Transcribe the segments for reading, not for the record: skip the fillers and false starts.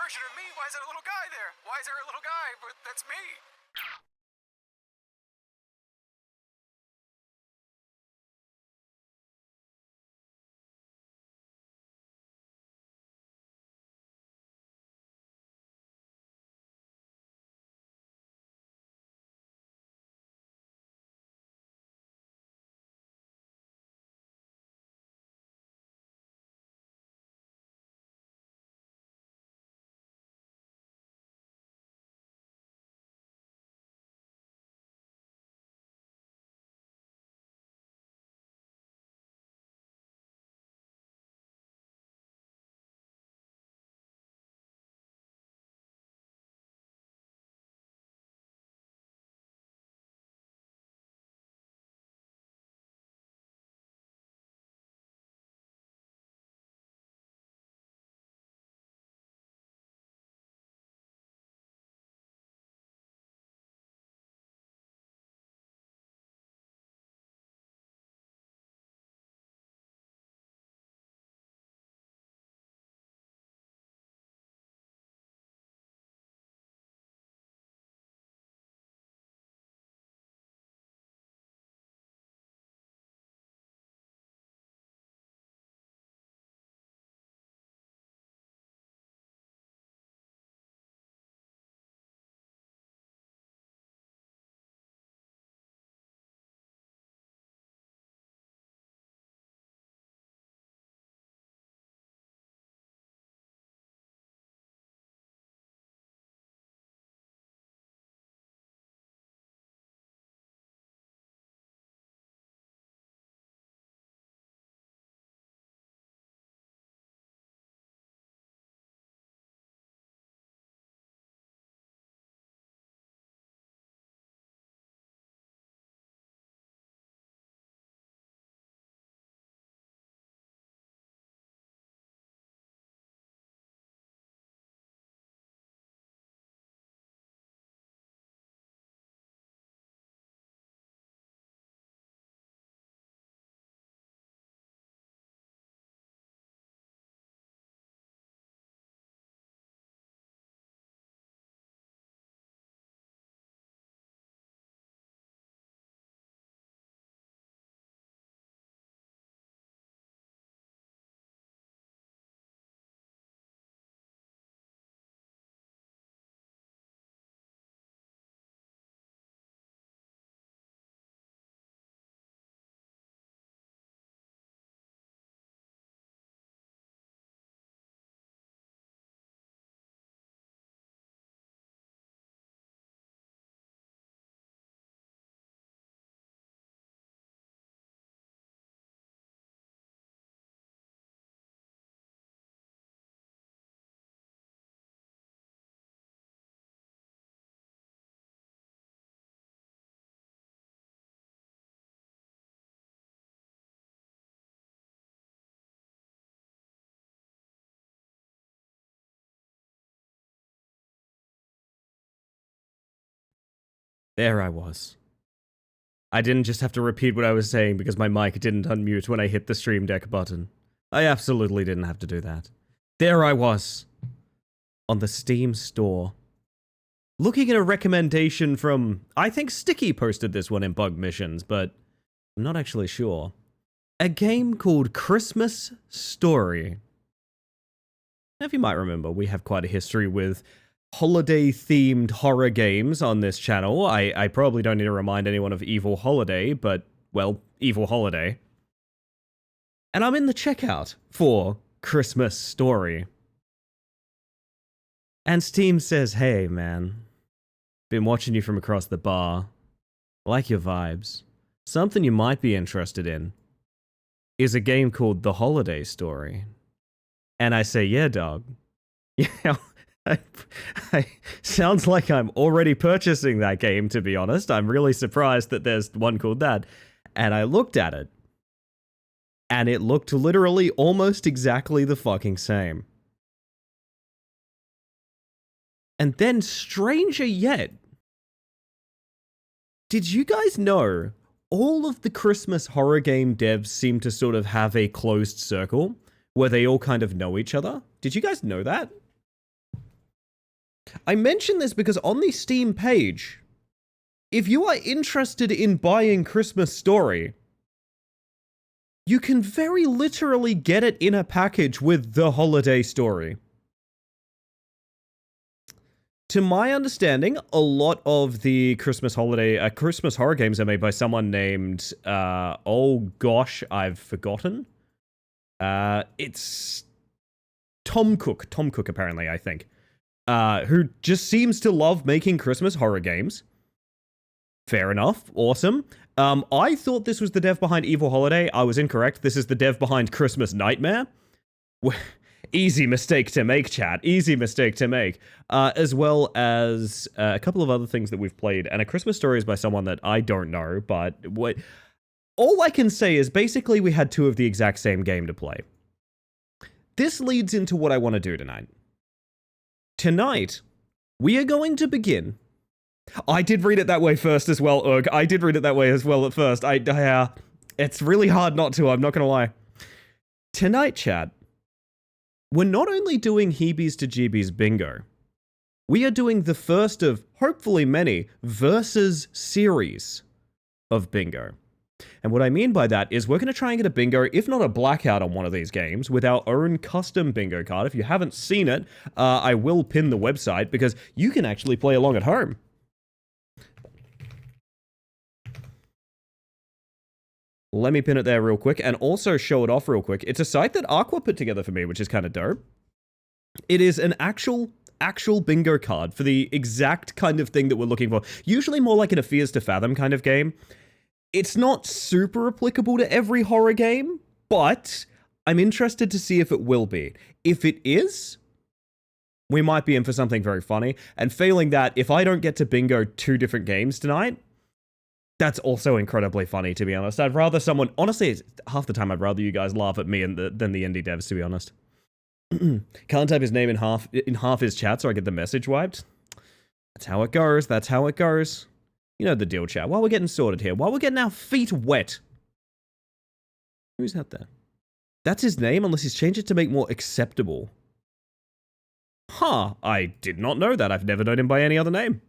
version of me. Why is there a little guy there? Why is there a little guy? But that's me. There I was. I didn't just have to repeat what I was saying because my mic didn't unmute when I hit the Stream Deck button. I absolutely didn't have to do that. There I was. On the Steam store. Looking at a recommendation from... I think Sticky posted this one in Bug Missions, but I'm not actually sure. A game called Christmas Story. Now, if you might remember, we have quite a history with holiday-themed horror games on this channel. I probably don't need to remind anyone of Evil Holiday, but, well, Evil Holiday. And I'm in the checkout for Christmas Story. And Steam says, hey, man, been watching you from across the bar. Like your vibes. Something you might be interested in is a game called The Holiday Story. And I say, yeah, dog. Yeah, sounds like I'm already purchasing that game, to be honest. I'm really surprised that there's one called that. And I looked at it. And it looked literally almost exactly the fucking same. And then, stranger yet, did you guys know all of the Christmas horror game devs seem to sort of have a closed circle where they all kind of know each other? Did you guys know that? I mention this because on the Steam page, if you are interested in buying Christmas Story, you can very literally get it in a package with The Holiday Story. To my understanding, a lot of the Christmas horror games are made by someone named, oh gosh, I've forgotten. It's Tom Cook, apparently, I think, who just seems to love making Christmas horror games. Fair enough, awesome. I thought this was the dev behind Evil Holiday. I was incorrect. This is the dev behind Christmas Nightmare. Easy mistake to make, chat. Easy mistake to make. As well as a couple of other things that we've played. And A Christmas Story is by someone that I don't know, but all I can say is basically we had two of the exact same game to play. This leads into what I want to do tonight. Tonight, we are going to begin. I did read it that way first as well, Ugh. I did read it that way as well at first. It's really hard not to, I'm not going to lie. Tonight, chat, we're not only doing Heebies to Jeebies bingo, we are doing the first of, hopefully many, versus series of bingo. And what I mean by that is we're going to try and get a bingo, if not a blackout on one of these games, with our own custom bingo card. If you haven't seen it, I will pin the website because you can actually play along at home. Let me pin it there real quick and also show it off real quick. It's a site that Aqua put together for me, which is kind of dope. It is an actual bingo card for the exact kind of thing that we're looking for. Usually more like an A Fears to Fathom kind of game. It's not super applicable to every horror game, but I'm interested to see if it will be. If it is, we might be in for something very funny. And failing that, if I don't get to bingo 2 different games tonight, that's also incredibly funny, to be honest. I'd rather someone... Honestly, half the time I'd rather you guys laugh at me than the indie devs, to be honest. Can't type his name in half his chat so I get the message wiped. That's how it goes. That's how it goes. You know the deal, chat. While we're getting sorted here, while we're getting our feet wet. Who's that there? That's his name, unless he's changed it to make more acceptable. Huh, I did not know that. I've never known him by any other name.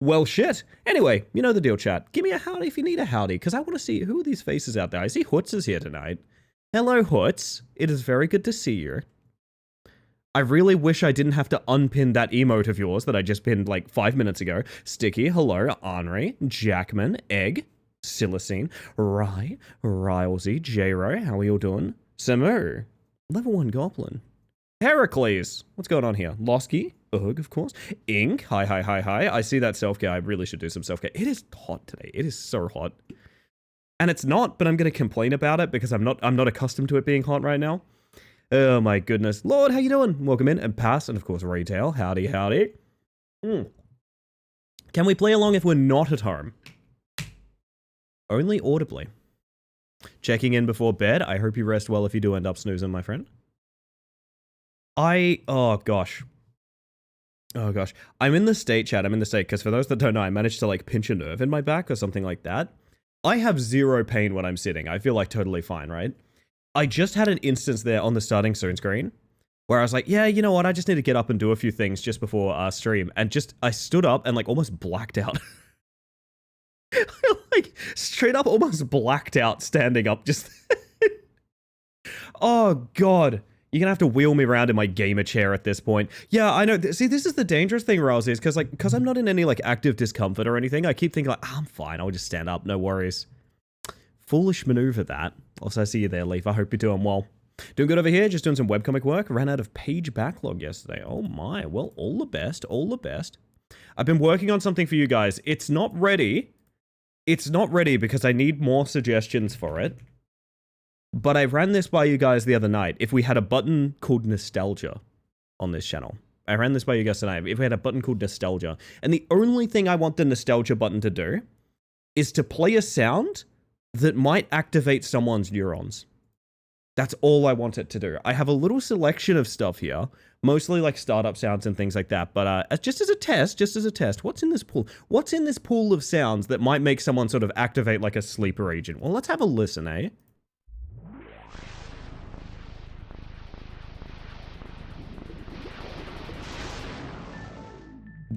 Well, shit. Anyway, you know the deal, chat. Give me a howdy if you need a howdy, because I want to see who are these faces out there. I see Hoots is here tonight. Hello, Hoots. It is very good to see you. I really wish I didn't have to unpin that emote of yours that I just pinned like 5 minutes ago. Sticky, hello, Henri, Jackman, Egg, Silicene, Rye, Rylesy, J-Ro, how are you all doing? Samu, level 1 Goblin. Heracles, what's going on here? Losky, Ugh, of course. Ink, hi. I see that self-care. I really should do some self-care. It is hot today. It is so hot. And it's not, but I'm going to complain about it because I'm not accustomed to it being hot right now. Oh my goodness. Lord, how you doing? Welcome in. And Pass, and of course Retail. Howdy. Can we play along if we're not at home? Only audibly. Checking in before bed. I hope you rest well if you do end up snoozing, my friend. Oh gosh. I'm in the state, chat. I'm in the state because for those that don't know, I managed to like pinch a nerve in my back or something like that. I have zero pain when I'm sitting. I feel like totally fine, right? I just had an instance there on the starting soon screen where I was like, yeah, you know what? I just need to get up and do a few things just before our stream. And I stood up and like almost blacked out. Like straight up almost blacked out standing up just. Oh God. You're gonna have to wheel me around in my gamer chair at this point. Yeah, I know. See, this is the dangerous thing, Rouse, is because I'm not in any like active discomfort or anything. I keep thinking like, oh, I'm fine. I'll just stand up. No worries. Foolish maneuver that. Also, I see you there, Leaf. I hope you're doing well. Doing good over here. Just doing some webcomic work. Ran out of page backlog yesterday. Oh my. Well, all the best. All the best. I've been working on something for you guys. It's not ready. It's not ready because I need more suggestions for it. But I ran this by you guys the other night. If we had a button called Nostalgia on this channel. I ran this by you guys tonight. If we had a button called Nostalgia. And the only thing I want the Nostalgia button to do is to play a sound that might activate someone's neurons. That's all I want it to do. I have a little selection of stuff here, mostly like startup sounds and things like that, but just as a test, what's in this pool? What's in this pool of sounds that might make someone sort of activate like a sleeper agent? Well, let's have a listen, eh?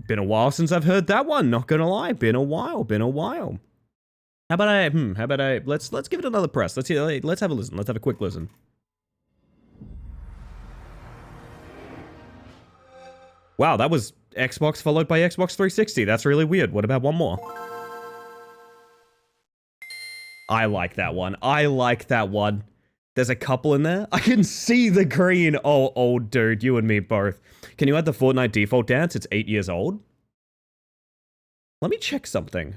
Been a while since I've heard that one, not gonna lie. Been a while. How about let's give it another press. Let's have a listen. Let's have a quick listen. Wow, that was Xbox followed by Xbox 360. That's really weird. What about one more? I like that one. There's a couple in there. I can see the green. Oh, old dude, you and me both. Can you add the Fortnite default dance? It's 8 years old. Let me check something.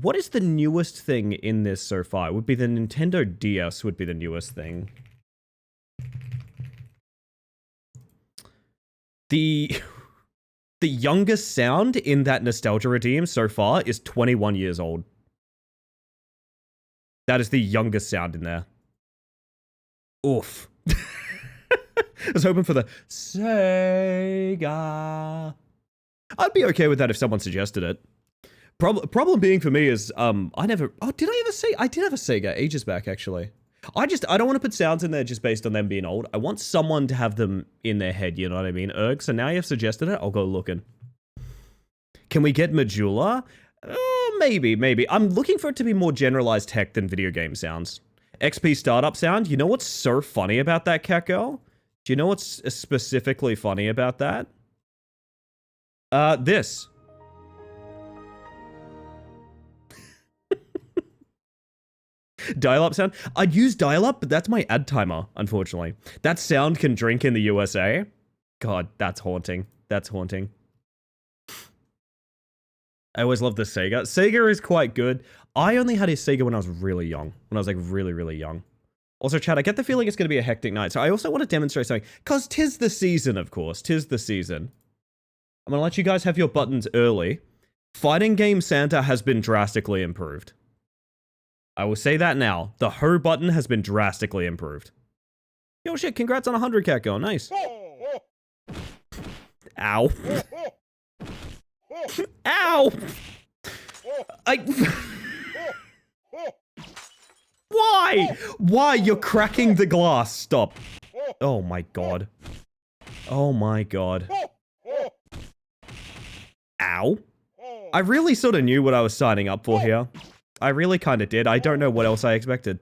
What is the newest thing in this so far? It would be the Nintendo DS would be the newest thing. The youngest sound in that Nostalgia Redeem so far is 21 years old. That is the youngest sound in there. Oof. I was hoping for the Sega. I'd be okay with that if someone suggested it. Problem being for me is, I did I have a Sega ages back, actually. I don't want to put sounds in there just based on them being old. I want someone to have them in their head, you know what I mean? Erg, so now you've suggested it, I'll go looking. Can we get Majula? Maybe. I'm looking for it to be more generalized tech than video game sounds. XP startup sound, you know what's so funny about that, cat girl? Do you know what's specifically funny about that? This. Dial-up sound? I'd use dial-up, but that's my ad timer, unfortunately. That sound can drink in the USA. God, that's haunting. That's haunting. I always love the Sega. Sega is quite good. I only had a Sega when I was really young. When I was like really, really young. Also, chat, I get the feeling it's going to be a hectic night. So I also want to demonstrate something. Because 'tis the season, of course. 'Tis the season. I'm going to let you guys have your buttons early. Fighting game Santa has been drastically improved. I will say that now. The Ho button has been drastically improved. Yo, shit, congrats on 100 cat girl. Nice. Ow. Ow! Why? Why? You're cracking the glass. Stop. Oh my god. Oh my god. Ow. I really sort of knew what I was signing up for here. I really kind of did. I don't know what else I expected.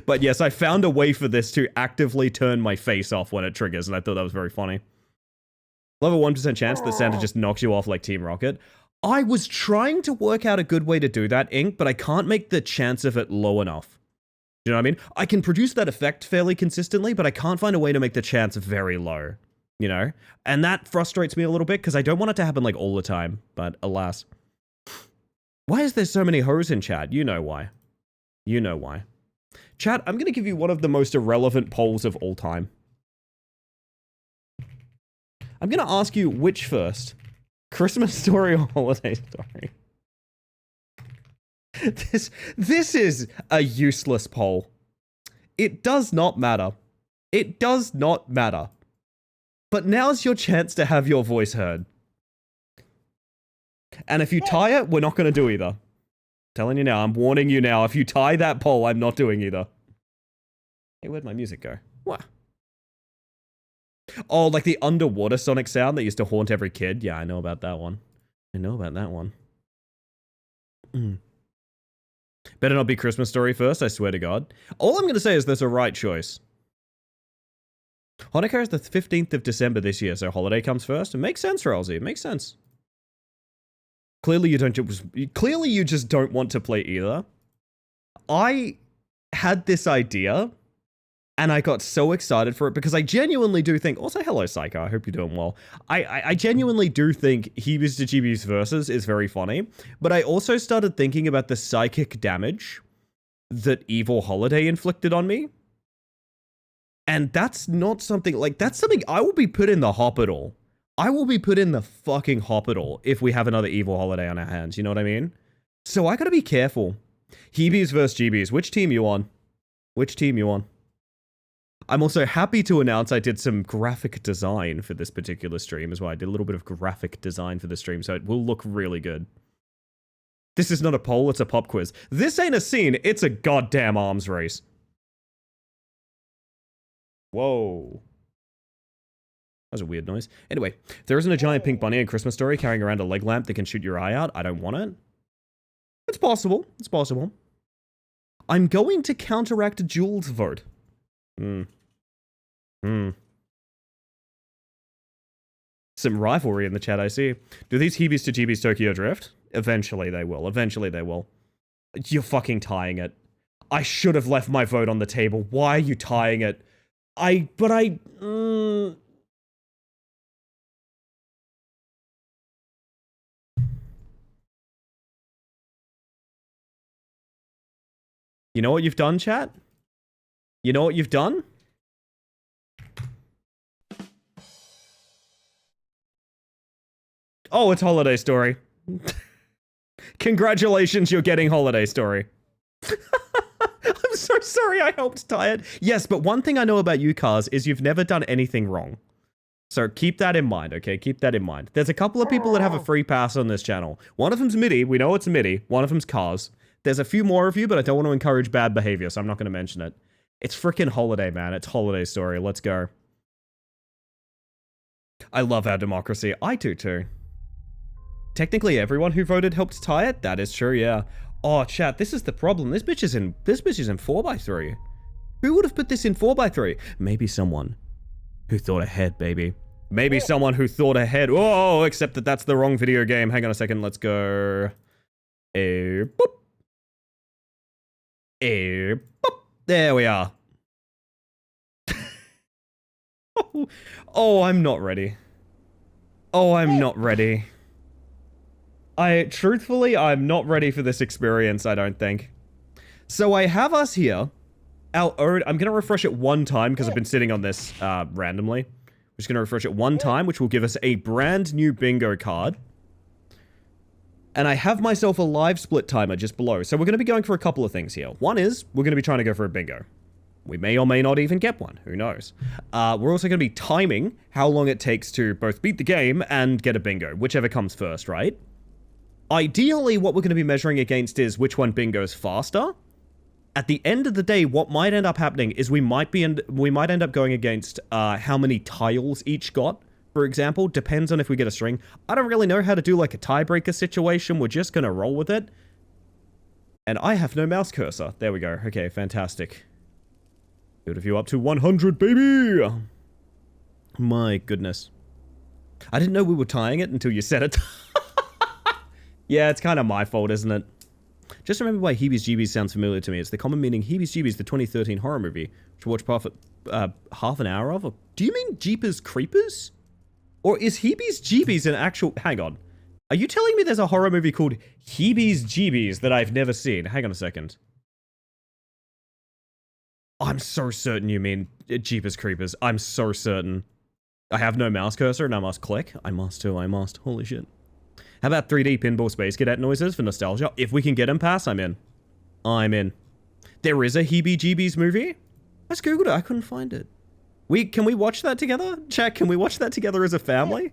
But yes, I found a way for this to actively turn my face off when it triggers, and I thought that was very funny. Level 1% chance that Santa just knocks you off like Team Rocket. I was trying to work out a good way to do that, Ink, but I can't make the chance of it low enough. Do you know what I mean? I can produce that effect fairly consistently, but I can't find a way to make the chance very low. You know? And that frustrates me a little bit, because I don't want it to happen like all the time, but alas. Why is there so many hoes in chat? You know why. You know why. Chat, I'm going to give you one of the most irrelevant polls of all time. I'm going to ask you which first. Christmas story or holiday story? This is a useless poll. It does not matter. It does not matter. But now's your chance to have your voice heard. And if you tie it, we're not going to do either. Telling you now, I'm warning you now. If you tie that poll, I'm not doing either. Hey, where'd my music go? What? Oh, like the underwater sonic sound that used to haunt every kid? Yeah, I know about that one. Better not be Christmas Story first, I swear to God. All I'm going to say is there's a right choice. Hanukkah is the 15th of December this year, so holiday comes first. It makes sense, Ralsei. It makes sense. Clearly you just don't want to play either. I had this idea, and I got so excited for it because I genuinely do think... Also, hello, Psycho. I hope you're doing well. I genuinely do think Heebies to Jeebies Versus is very funny, but I also started thinking about the psychic damage that Evil Holiday inflicted on me. And that's not something... Like, that's something I will be put in the hospital. I will be put in the fucking hospital if we have another Evil Holiday on our hands, you know what I mean? So I gotta be careful. Heebies versus Jeebies. Which team you on? Which team you on? I'm also happy to announce I did some graphic design for this particular stream as well. I did a little bit of graphic design for the stream, so it will look really good. This is not a poll, it's a pop quiz. This ain't a scene, it's a goddamn arms race. Whoa. That was a weird noise. Anyway, there isn't a giant pink bunny in Christmas Story carrying around a leg lamp that can shoot your eye out. I don't want it. It's possible. It's possible. I'm going to counteract Jules' vote. Some rivalry in the chat, I see. Do these Heebies to Jeebies Tokyo Drift? Eventually they will. Eventually they will. You're fucking tying it. I should have left my vote on the table. Why are you tying it? You know what you've done, chat? You know what you've done? Oh, it's Holiday Story. Congratulations, you're getting Holiday Story. I'm so sorry I helped tie it. Yes, but one thing I know about you, Cars, is you've never done anything wrong. So keep that in mind, okay? Keep that in mind. There's a couple of people that have a free pass on this channel. One of them's Mitty. We know it's Mitty. One of them's Cars. There's a few more of you, but I don't want to encourage bad behavior, so I'm not going to mention it. It's freaking Holiday, man. It's Holiday Story. Let's go. I love our democracy. I do too. Technically, everyone who voted helped tie it. That is true, yeah. Oh, chat, this is the problem. This bitch is in 4x3. Who would have put this in 4x3? Maybe someone who thought ahead, baby. Maybe someone who thought ahead. Oh, except that that's the wrong video game. Hang on a second. Let's go. Boop. Boop. There we are. Oh, I'm not ready. Oh, I'm not ready. Truthfully, I'm not ready for this experience, I don't think. So I have us here. Our own, I'm going to refresh it one time because I've been sitting on this randomly. I'm just going to refresh it one time, which will give us a brand new bingo card. And I have myself a live split timer just below. So we're going to be going for a couple of things here. One is, we're going to be trying to go for a bingo. We may or may not even get one. Who knows? We're also going to be timing how long it takes to both beat the game and get a bingo. Whichever comes first, right? Ideally, what we're going to be measuring against is which one bingoes faster. At the end of the day, what might end up happening is we might end up going against how many tiles each got. For example, depends on if we get a string. I don't really know how to do like a tiebreaker situation. We're just going to roll with it. And I have no mouse cursor. There we go. Okay, fantastic. Good of you up to 100, baby! My goodness. I didn't know we were tying it until you said it. Yeah, it's kind of my fault, isn't it? Just remember why Heebies Jeebies sounds familiar to me. It's the common meaning Heebies Jeebies, the 2013 horror movie, which I watched half an hour of. Do you mean Jeepers Creepers? Or is Heebies Jeebies an actual... Hang on. Are you telling me there's a horror movie called Heebies Jeebies that I've never seen? Hang on a second. I'm so certain you mean Jeepers Creepers. I'm so certain. I have no mouse cursor and I must click. I must too, I must. Holy shit. How about 3D pinball space cadet noises for nostalgia? If we can get them past, I'm in. I'm in. There is a Heebie Jeebies movie? I just googled it. I couldn't find it. Can we watch that together? Chat, can we watch that together as a family?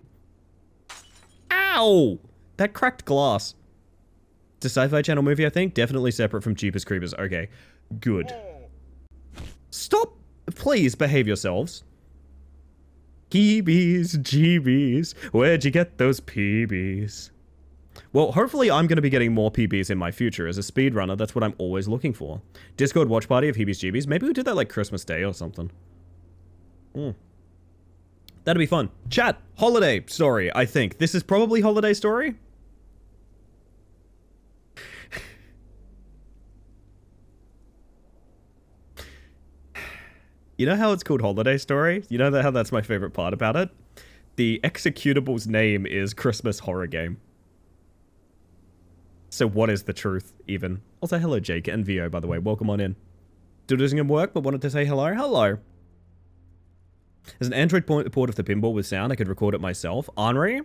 Ow! That cracked glass. It's a Sci-Fi Channel movie, I think. Definitely separate from Jeepers Creepers. Okay. Good. Stop. Please behave yourselves. Heebies, Jeebies, where'd you get those PBs? Well, hopefully I'm going to be getting more PBs in my future. As a speedrunner, that's what I'm always looking for. Discord watch party of Heebies, Jeebies. Maybe we do that like Christmas Day or something. That'd be fun. Chat, Holiday Story, I think. This is probably Holiday Story. You know how it's called Holiday Story? You know how that's my favorite part about it? The executable's name is Christmas Horror Game. So what is the truth, even? Also, hello, Jake and VO, by the way. Welcome on in. Still doing some work, but wanted to say hello. Hello. As an Android port of the pinball with sound, I could record it myself. Henri?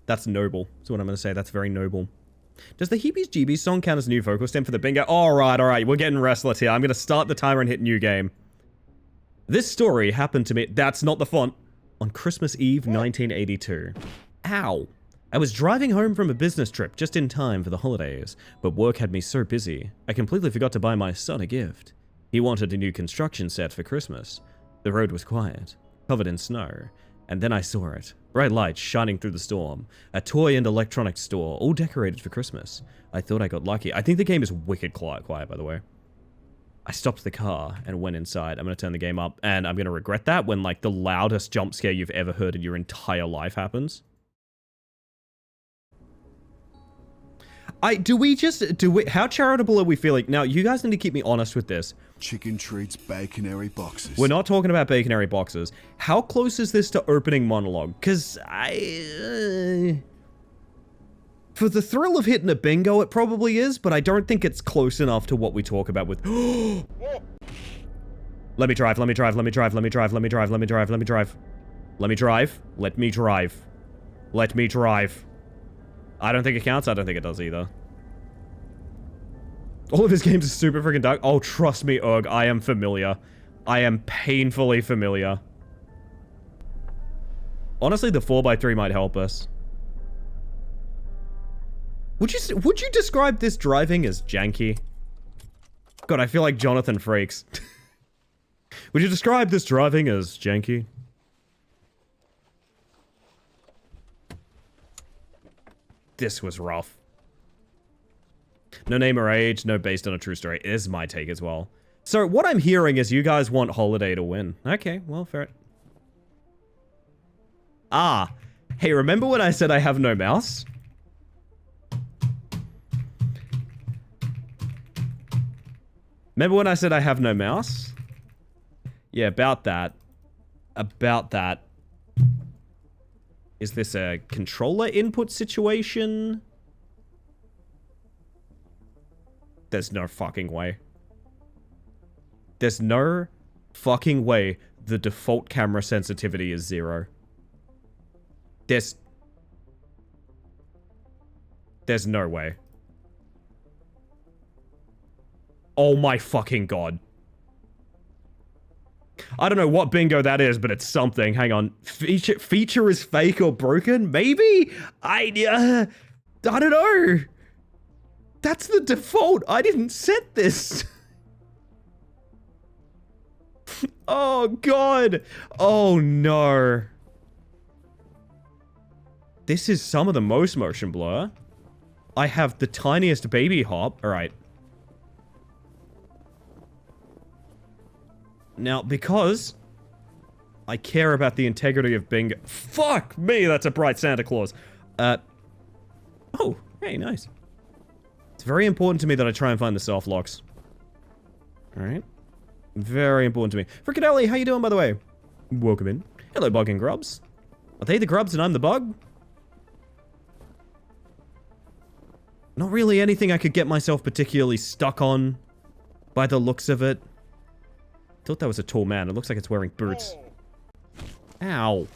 That's noble. That's what I'm going to say. That's very noble. Does the Heebies Jeebies song count as new vocal stem for the bingo? Alright. We're getting restless here. I'm going to start the timer and hit new game. This story happened to me... That's not the font. On Christmas Eve, 1982. Ow. I was driving home from a business trip just in time for the holidays, but work had me so busy, I completely forgot to buy my son a gift. He wanted a new construction set for Christmas. The road was quiet, covered in snow, and then I saw it. Bright lights shining through the storm. A toy and electronics store, all decorated for Christmas. I thought I got lucky. I think the game is wicked quiet, by the way. I stopped the car and went inside. I'm going to turn the game up, and I'm going to regret that when, like, the loudest jump scare you've ever heard in your entire life happens. How charitable are we feeling? Now, you guys need to keep me honest with this. Chicken treats, baconary boxes. We're not talking about baconary boxes. How close is this to opening monologue? Because for the thrill of hitting a bingo, it probably is, but I don't think it's close enough to what we talk about with... Let me drive, let me drive, let me drive, let me drive, let me drive, let me drive, let me drive. Let me drive, let me drive. Let me drive. I don't think it counts, I don't think it does either. All of his games are super freaking dark. Oh, trust me, Ugh, I am familiar. I am painfully familiar. Honestly, the 4x3 might help us. Would you describe this driving as janky? God, I feel like Jonathan Frakes. Would you describe this driving as janky? This was rough. No name or age, no based on a true story. It is my take as well. So what I'm hearing is you guys want Holiday to win. Okay, well, fair. Ah, hey, remember when I said I have no mouse? Remember when I said I have no mouse? Yeah, about that. About that. Is this a controller input situation? There's no fucking way. There's no fucking way the default camera sensitivity is 0. There's no way. Oh my fucking god. I don't know what bingo that is, but it's something. Hang on. Feature is fake or broken? Maybe? I don't know. That's the default. I didn't set this. Oh, God. Oh, no. This is some of the most motion blur. I have the tiniest baby hop. All right. Now, because I care about the integrity of bingo. Fuck me, that's a bright Santa Claus. Oh, hey, nice. It's very important to me that I try and find the soft locks. Alright. Very important to me. Frickadelli, how you doing, by the way? Welcome in. Hello, Bug and Grubs. Are they the Grubs and I'm the Bug? Not really anything I could get myself particularly stuck on by the looks of it. Thought that was a tall man. It looks like it's wearing boots. Ow.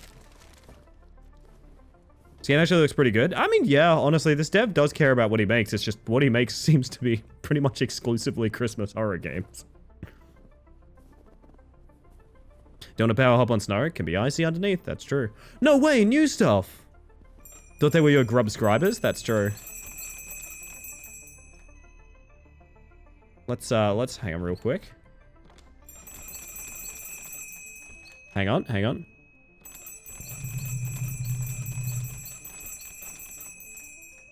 This game actually looks pretty good. I mean, yeah, honestly, this dev does care about what he makes. It's just what he makes seems to be pretty much exclusively Christmas horror games. Don't want to power hop on snow? It can be icy underneath. That's true. No way, new stuff. Thought they were your grubscribers? That's true. Let's hang on real quick. Hang on, hang on.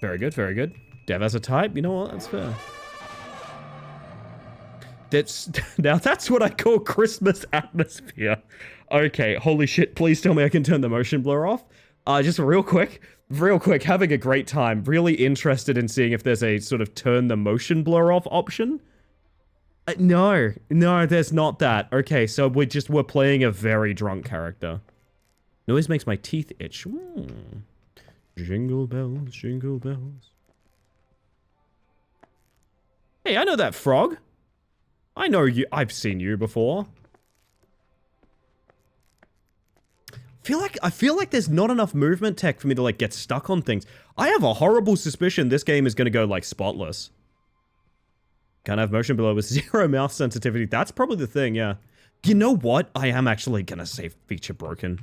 Very good, very good. Dev has a type, you know what, that's fair. Now that's what I call Christmas atmosphere. Okay, holy shit, please tell me I can turn the motion blur off. Just real quick, having a great time. Really interested in seeing if there's a sort of turn the motion blur off option. No, there's not that. Okay, so we're playing a very drunk character. Noise makes my teeth itch. Jingle bells, jingle bells. Hey, I know that frog. I know you. I've seen you before. I feel like there's not enough movement tech for me to like get stuck on things. I have a horrible suspicion this game is gonna go like spotless. Can't have motion below with 0 mouse sensitivity. That's probably the thing, yeah. You know what? I am actually gonna say feature broken.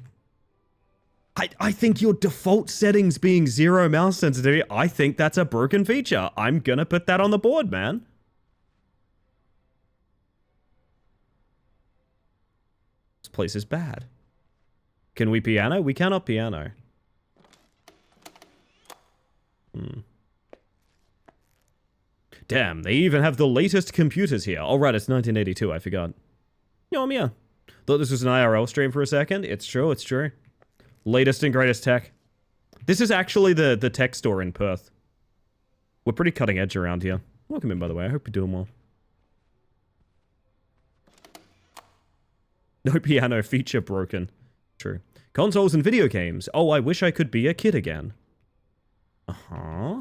I think your default settings being 0 mouse sensitivity, I think that's a broken feature. I'm gonna put that on the board, man. place is bad. Can we piano? We cannot piano. Damn, they even have the latest computers here. Oh, right, it's 1982, I forgot. Yeah. Thought this was an IRL stream for a second. It's true, it's true. Latest and greatest tech. This is actually the tech store in Perth. We're pretty cutting edge around here. Welcome in, by the way. I hope you're doing well. No piano feature broken. True. Consoles and video games. Oh, I wish I could be a kid again. Uh-huh.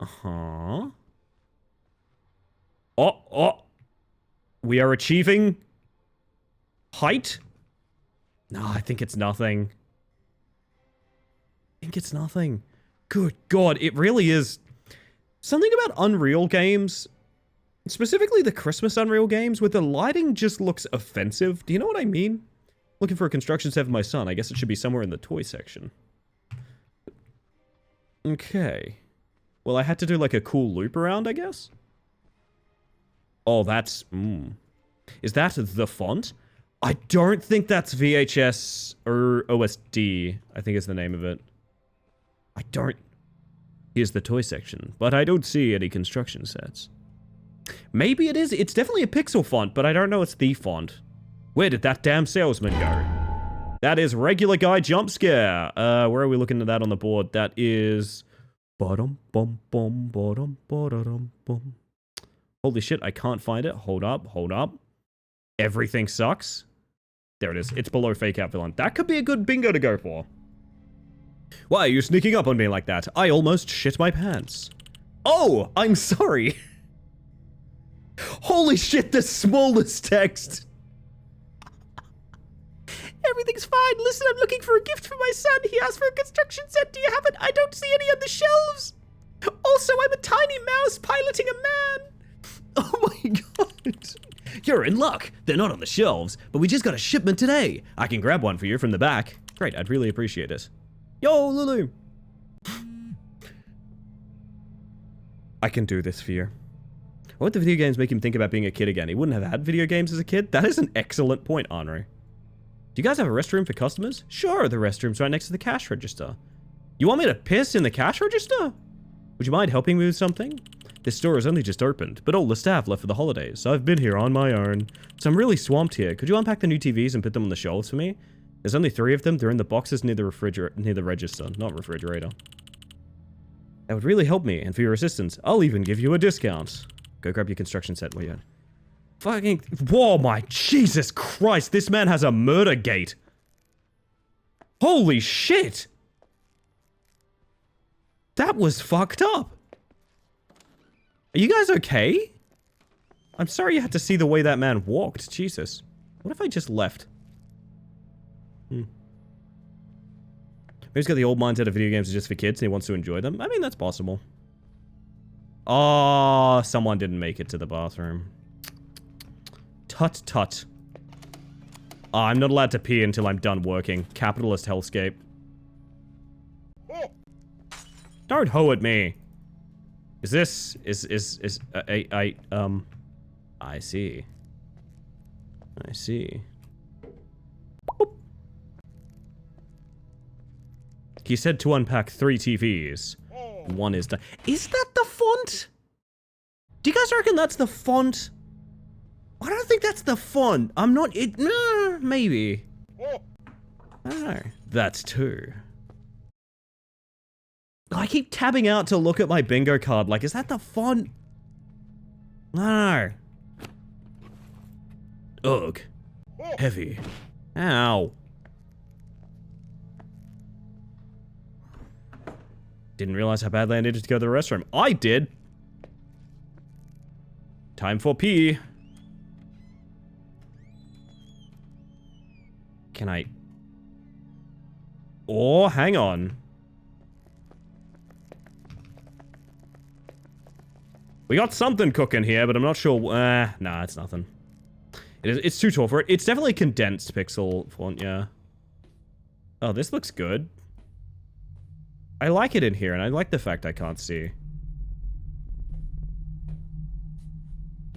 Uh-huh. Oh. We are achieving height? No, I think it's nothing. I think it's nothing. Good God, it really is. Something about Unreal games, specifically the Christmas Unreal games, where the lighting just looks offensive. Do you know what I mean? Looking for a construction set for my son. I guess it should be somewhere in the toy section. Okay. Well, I had to do like a cool loop around, I guess? Oh, that's... Is that the font? I don't think that's VHS or OSD, I think is the name of it. I don't... Here's the toy section, but I don't see any construction sets. Maybe it is. It's definitely a pixel font, but I don't know it's the font. Where did that damn salesman go? That is regular guy jump scare. Where are we looking at that on the board? That is... Bottom, bum, bum, bottom, bottom, bum. Holy shit, I can't find it. Hold up. Everything sucks. There it is. It's below fake out villain. That could be a good bingo to go for. Why are you sneaking up on me like that? I almost shit my pants. Oh, I'm sorry. Holy shit, the smallest text. Everything's fine. Listen, I'm looking for a gift for my son. He asked for a construction set. Do you have it? I don't see any on the shelves. Also, I'm a tiny mouse piloting a man. Oh my god. You're in luck. They're not on the shelves, but we just got a shipment today. I can grab one for you from the back. Great, I'd really appreciate it. Yo, Lulu. I can do this for you. Why would the video games make him think about being a kid again? He wouldn't have had video games as a kid? That is an excellent point, Henri. Do you guys have a restroom for customers? Sure, the restroom's right next to the cash register. You want me to piss in the cash register? Would you mind helping me with something? This store has only just opened, but all the staff left for the holidays, so I've been here on my own. So I'm really swamped here. Could you unpack the new TVs and put them on the shelves for me? There's only 3 of them. They're in the boxes near the register, not refrigerator. That would really help me, and for your assistance, I'll even give you a discount. Go grab your construction set while you're... Fucking... Whoa, my Jesus Christ, this man has a murder gate. Holy shit! That was fucked up. Are you guys okay? I'm sorry you had to see the way that man walked. Jesus. What if I just left? Maybe he's got the old mindset of video games are just for kids and he wants to enjoy them. I mean, that's possible. Oh, someone didn't make it to the bathroom. Tut tut. Oh, I'm not allowed to pee until I'm done working. Capitalist hellscape. Don't hoe at me. Is this... I see. I see. Boop. He said to unpack 3 TVs. 1 is done. Is that the font? Do you guys reckon that's the font? I don't think that's the font. I'm not... maybe. I don't know. That's 2. I keep tabbing out to look at my bingo card. Like, is that the font? I don't know. Ugh. Heavy. Ow. Didn't realize how badly I needed to go to the restroom. I did. Time for pee. Can I... Oh, hang on. We got something cooking here, but I'm not sure. Nah, it's nothing. It's too tall for it. It's definitely a condensed pixel font, yeah. Oh, this looks good. I like it in here, and I like the fact I can't see.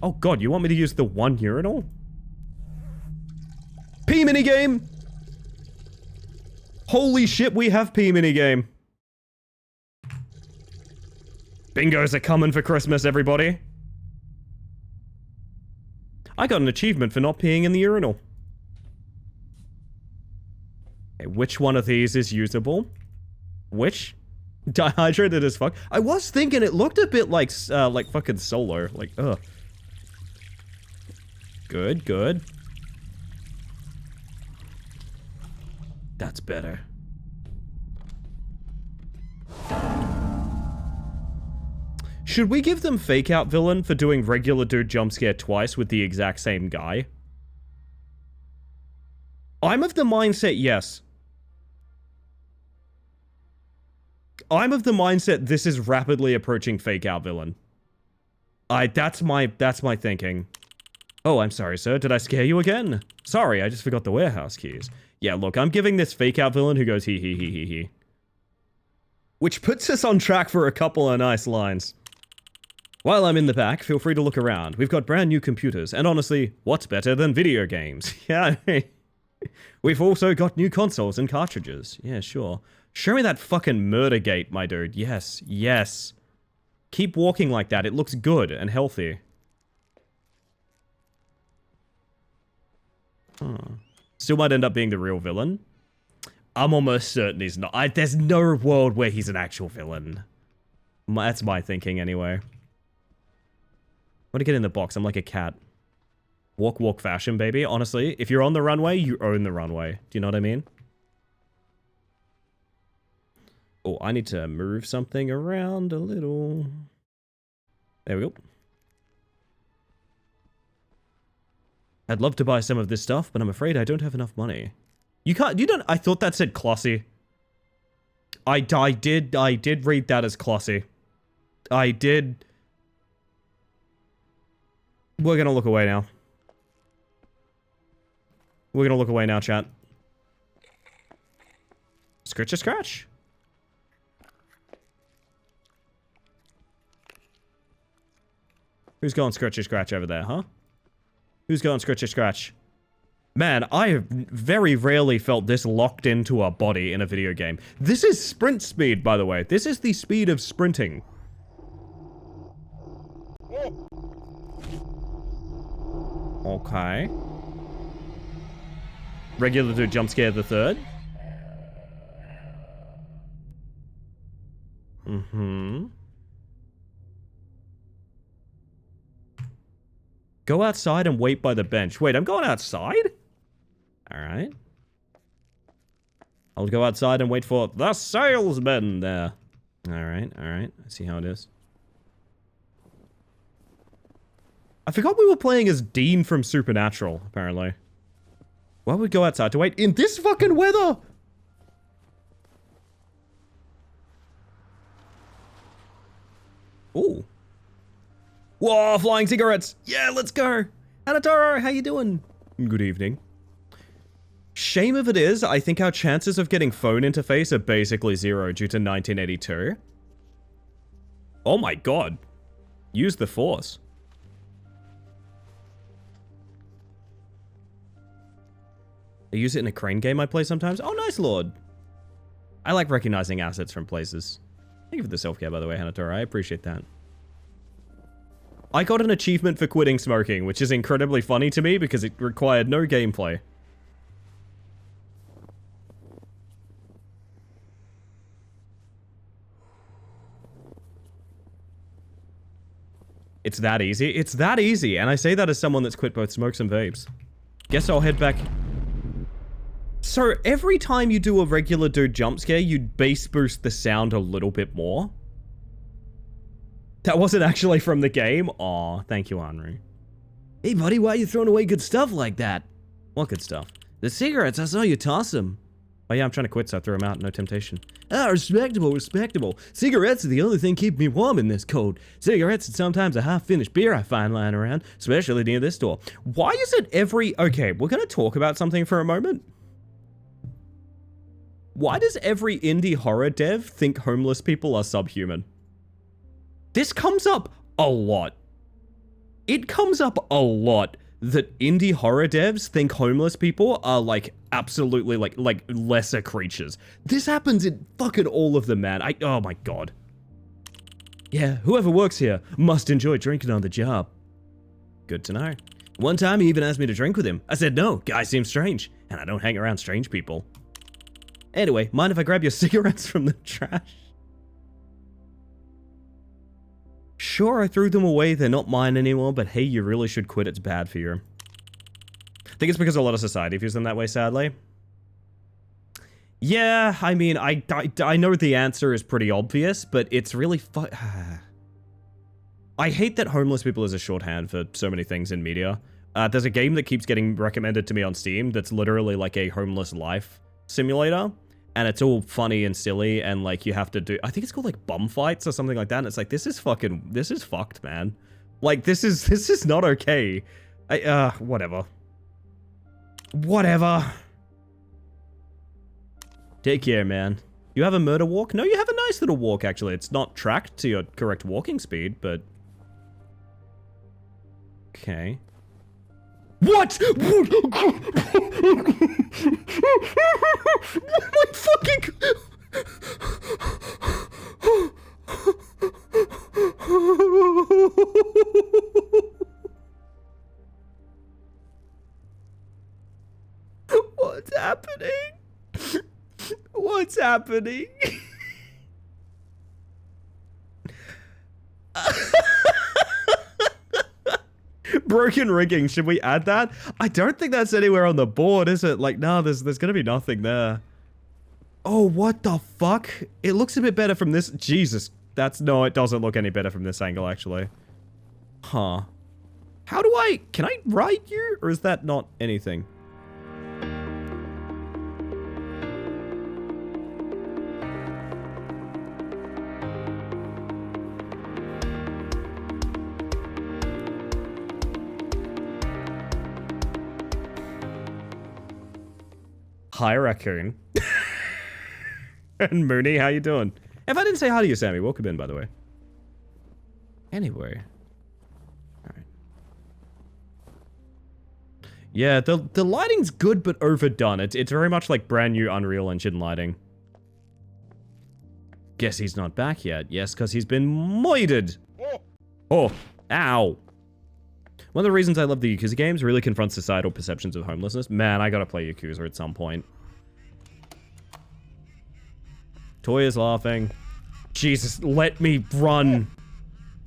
Oh god, you want me to use the 1 urinal? P minigame! Holy shit, we have P minigame. Bingos are coming for Christmas, everybody. I got an achievement for not peeing in the urinal. Okay, which one of these is usable? Which? Dehydrated as fuck. I was thinking it looked a bit like fucking Solo. Like, ugh. Good, good. That's better. Should we give them fake out villain for doing regular dude jump scare twice with the exact same guy? I'm of the mindset yes. I'm of the mindset this is rapidly approaching fake out villain. That's my thinking. Oh, I'm sorry, sir. Did I scare you again? Sorry, I just forgot the warehouse keys. Yeah, look, I'm giving this fake out villain who goes hee hee hee hee hee. Which puts us on track for a couple of nice lines. While I'm in the back, feel free to look around. We've got brand new computers, and honestly, what's better than video games? Yeah, we've also got new consoles and cartridges. Yeah, sure. Show me that fucking murder gate, my dude. Yes, yes. Keep walking like that. It looks good and healthy. Huh. Still might end up being the real villain. I'm almost certain he's not. There's no world where he's an actual villain. That's my thinking anyway. I want to get in the box. I'm like a cat. Walk, walk fashion, baby. Honestly, if you're on the runway, you own the runway. Do you know what I mean? Oh, I need to move something around a little. There we go. I'd love to buy some of this stuff, but I'm afraid I don't have enough money. You don't, I thought that said Clossy. I did read that as Clossy. I did. We're gonna look away now. We're gonna look away now, chat. Scratch a scratch. Who's going scratch a scratch over there, huh? Who's going scratch a scratch? Man, I have very rarely felt this locked into a body in a video game. This is sprint speed, by the way. This is the speed of sprinting. Okay. Regular dude jump scare the third. Mm-hmm. Go outside and wait by the bench. Wait, I'm going outside? Alright. I'll go outside and wait for the salesman there. Alright, alright. I see how it is. I forgot we were playing as Dean from Supernatural, apparently. Why would we go outside to wait in this fucking weather? Ooh. Whoa, flying cigarettes. Yeah, let's go. Anatoro, how you doing? Good evening. Shame of it is, I think our chances of getting phone interface are basically zero due to 1982. Oh my god. Use the force. I use it in a crane game I play sometimes. Oh, nice, Lord. I like recognizing assets from places. Thank you for the self-care, by the way, Hanatora. I appreciate that. I got an achievement for quitting smoking, which is incredibly funny to me because it required no gameplay. It's that easy. It's that easy, and I say that as someone that's quit both smokes and vapes. Guess I'll head back. So every time you do a regular dude jump scare, you bass boost the sound a little bit more. That wasn't actually from the game. Aw, thank you, Henry. Hey, buddy, why are you throwing away good stuff like that? What good stuff? The cigarettes, I saw you toss them. Oh yeah, I'm trying to quit, so I threw them out. No temptation. Ah, respectable, respectable. Cigarettes are the only thing keeping me warm in this cold. Cigarettes and sometimes a half-finished beer I find lying around, especially near this door. Why is it every... Okay, we're gonna talk about something for a moment. Why does every indie horror dev think homeless people are subhuman? This comes up a lot. It comes up a lot. that indie horror devs think homeless people are like absolutely like lesser creatures. This happens in fucking all of them, man. Oh my god. Yeah, whoever works here must enjoy drinking on the job. Good to know. One time he even asked me to drink with him. I said no, guy seems strange, and I don't hang around strange people. Anyway, mind if I grab your cigarettes from the trash? Sure, I threw them away, they're not mine anymore, but hey, you really should quit, it's bad for you. I think it's because a lot of society views them that way, sadly. Yeah, I mean, I know the answer is pretty obvious, but it's really I hate that homeless people is a shorthand for so many things in media. There's a game that keeps getting recommended to me on Steam that's literally like a homeless life simulator. And it's all funny and silly, and like you have to do, I think it's called like bum fights or something like that. And it's like, this is fucked, man. Like this is not okay. Whatever. Whatever. Take care, man. You have a murder walk? No, you have a nice little walk, actually. It's not tracked to your correct walking speed, but... Okay. What? My fucking... What's happening? What's happening? Broken rigging, should we add that? I don't think that's anywhere on the board, is it? Like, no, there's gonna be nothing there. Oh, what the fuck? It looks a bit better from this. Jesus, no, it doesn't look any better from this angle, actually. Huh. How do can I ride you? Or is that not anything? Hi, Raccoon. And Mooney, how you doing? If I didn't say hi to you, Sammy, welcome in, by the way. Anyway. Alright. Yeah, the lighting's good, but overdone. It's very much like brand new Unreal Engine lighting. Guess he's not back yet. Yes, because he's been moided. Oh, ow. One of the reasons I love the Yakuza games really confronts societal perceptions of homelessness. Man, I gotta play Yakuza at some point. Toya's laughing. Jesus, let me run.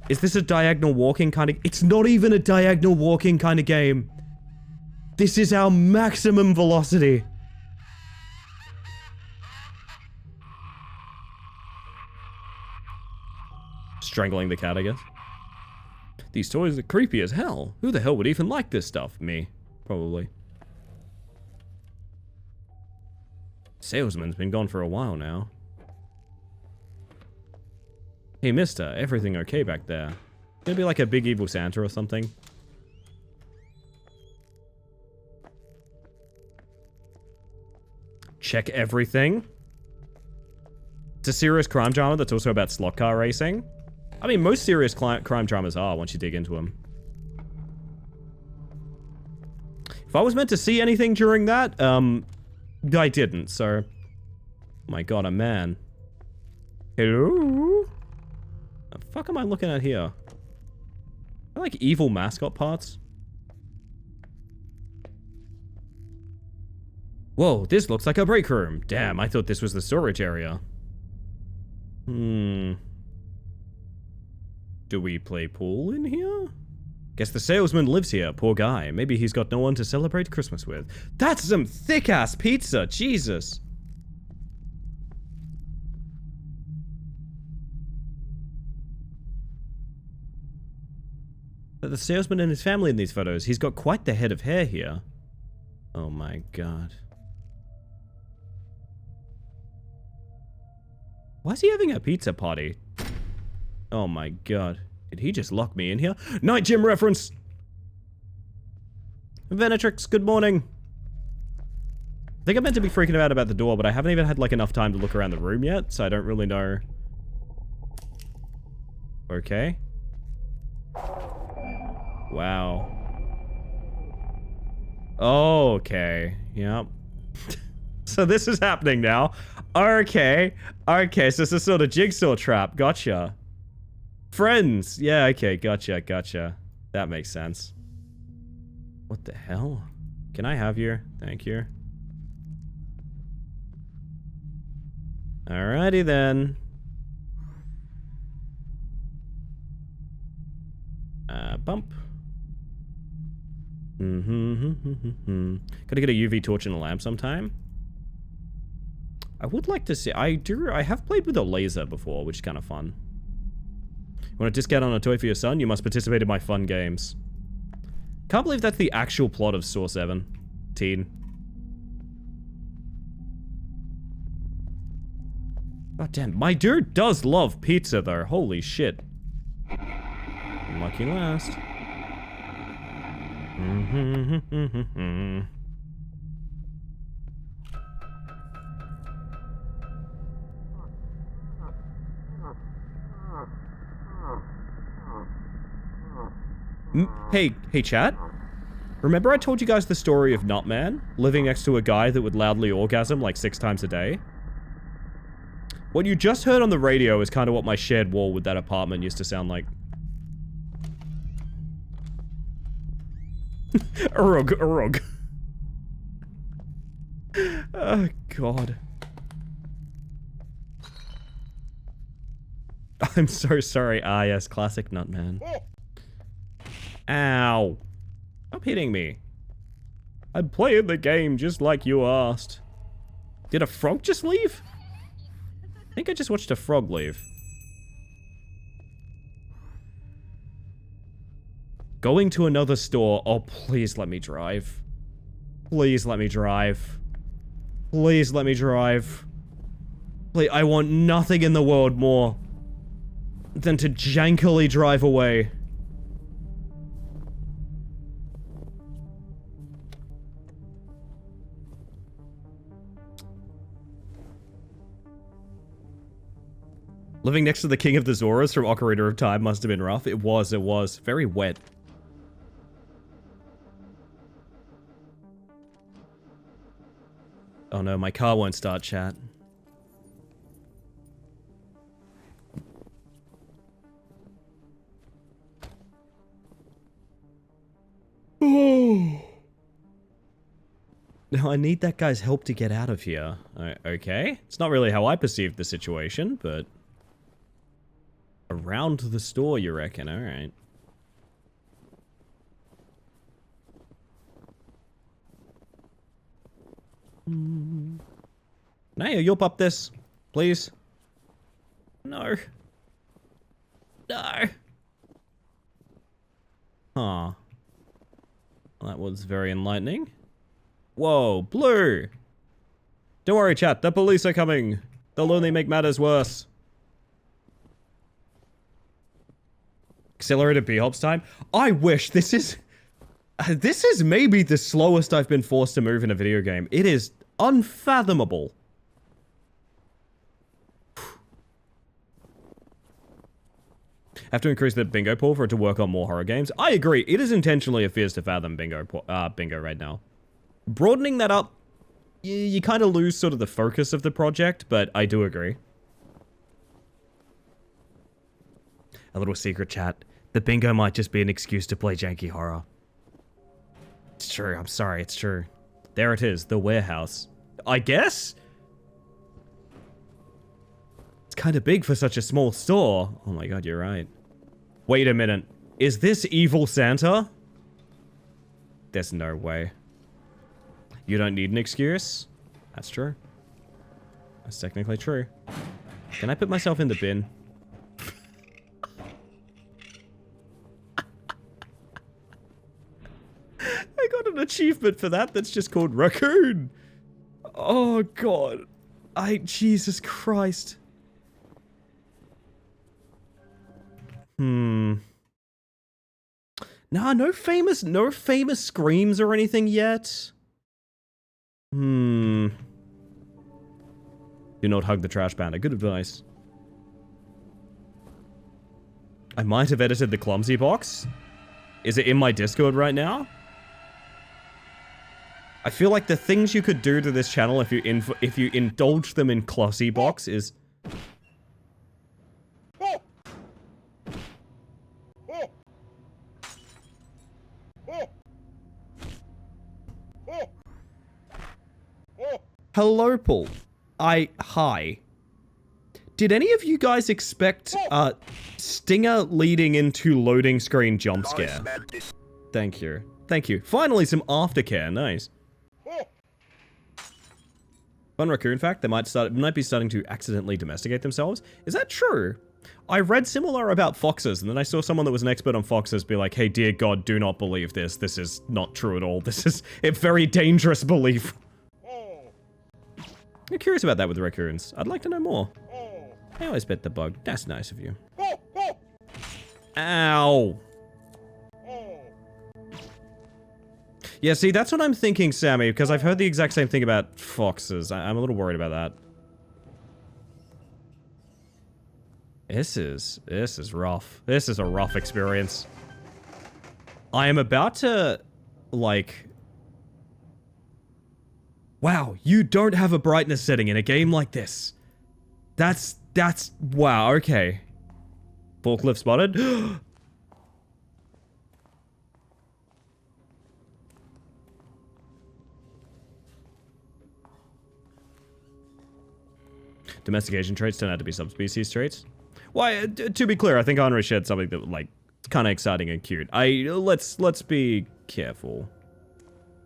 Is this a diagonal walking kind of... It's not even a diagonal walking kind of game. This is our maximum velocity. Strangling the cat, I guess. These toys are creepy as hell. Who the hell would even like this stuff? Me. Probably. Salesman's been gone for a while now. Hey, mister, everything okay back there? Gonna be like a big evil Santa or something? Check everything. It's a serious crime drama that's also about slot car racing. I mean, most serious crime dramas are once you dig into them. If I was meant to see anything during that, I didn't, so... My god, a man. Hello? The fuck am I looking at here? I like evil mascot parts. Whoa, this looks like a break room. Damn, I thought this was the storage area. Do we play pool in here? Guess the salesman lives here, poor guy. Maybe he's got no one to celebrate Christmas with. That's some thick-ass pizza, Jesus. The salesman and his family in these photos. He's got quite the head of hair here. Oh my god. Why is he having a pizza party? Oh my god. Did he just lock me in here? Night gym reference! Venetrix, good morning. I think I'm meant to be freaking out about the door, but I haven't even had like enough time to look around the room yet, so I don't really know. Okay. Wow. Okay. Yep. So this is happening now. Okay. Okay, so it's a sort of jigsaw trap. Gotcha. Friends. Yeah, okay. Gotcha. Gotcha. That makes sense. What the hell? Can I have your... Thank you. Alrighty then. Bump. Gotta get a UV torch and a lamp sometime. I would like to see... I have played with a laser before, which is kind of fun. Want a discount on a toy for your son? You must participate in my fun games. Can't believe that's the actual plot of Saw 7. Teen. God damn. My dude does love pizza, though. Holy shit. Lucky last. Hey chat. Remember I told you guys the story of Nutman living next to a guy that would loudly orgasm like 6 times a day? What you just heard on the radio is kind of what my shared wall with that apartment used to sound like. Urug, urug. Oh, God. I'm so sorry. Ah, yes, classic Nutman. Ow. Stop hitting me. I'm playing the game just like you asked. Did a frog just leave? I think I just watched a frog leave. Going to another store. Oh, please let me drive. Please let me drive. Please let me drive. Please, I want nothing in the world more than to jankily drive away. Living next to the King of the Zoras from Ocarina of Time must have been rough. It was. Very wet. Oh no, my car won't start, chat. Oh. Now I need that guy's help to get out of here. Okay. It's not really how I perceived the situation, but... Around the store, you reckon? Alright. Naya, you'll pop this. Please. No. No. Huh. That was very enlightening. Whoa, blue! Don't worry, chat. The police are coming. They'll only make matters worse. Accelerated B-hops time? I wish this is... This is maybe the slowest I've been forced to move in a video game. It is unfathomable. Have to increase the bingo pool for it to work on more horror games. I agree. It is intentionally a fears to fathom bingo right now. Broadening that up, you kind of lose sort of the focus of the project, but I do agree. A little secret chat. The bingo might just be an excuse to play janky horror. It's true. I'm sorry. It's true. There it is. The warehouse. I guess? It's kind of big for such a small store. Oh my god, you're right. Wait a minute. Is this evil Santa? There's no way. You don't need an excuse? That's true. That's technically true. Can I put myself in the bin? I got an achievement for that that's just called Raccoon. Oh god. Jesus Christ. Nah, no famous screams or anything yet. Do not hug the trash panda. Good advice. I might have edited the clumsy box. Is it in my Discord right now? I feel like the things you could do to this channel if you indulge them in Clossy Box is... Hello, Paul. Hi. Did any of you guys expect Stinger leading into loading screen jump scare? Thank you. Thank you. Finally, some aftercare. Nice. Fun raccoon fact, they might be starting to accidentally domesticate themselves. Is that true? I read similar about foxes, and then I saw someone that was an expert on foxes be like, hey, dear God, do not believe this. This is not true at all. This is a very dangerous belief. I'm curious about that with raccoons. I'd like to know more. I always bet the bug. That's nice of you. Ow. Yeah, see, that's what I'm thinking, Sammy, because I've heard the exact same thing about foxes. I'm a little worried about that. This is rough. This is a rough experience. I am about to, like... Wow, you don't have a brightness setting in a game like this. That's, wow, okay. Forklift spotted. Domestication traits turn out to be subspecies traits. Why, to be clear, I think Henri shared something that, like, kind of exciting and cute. Let's be careful.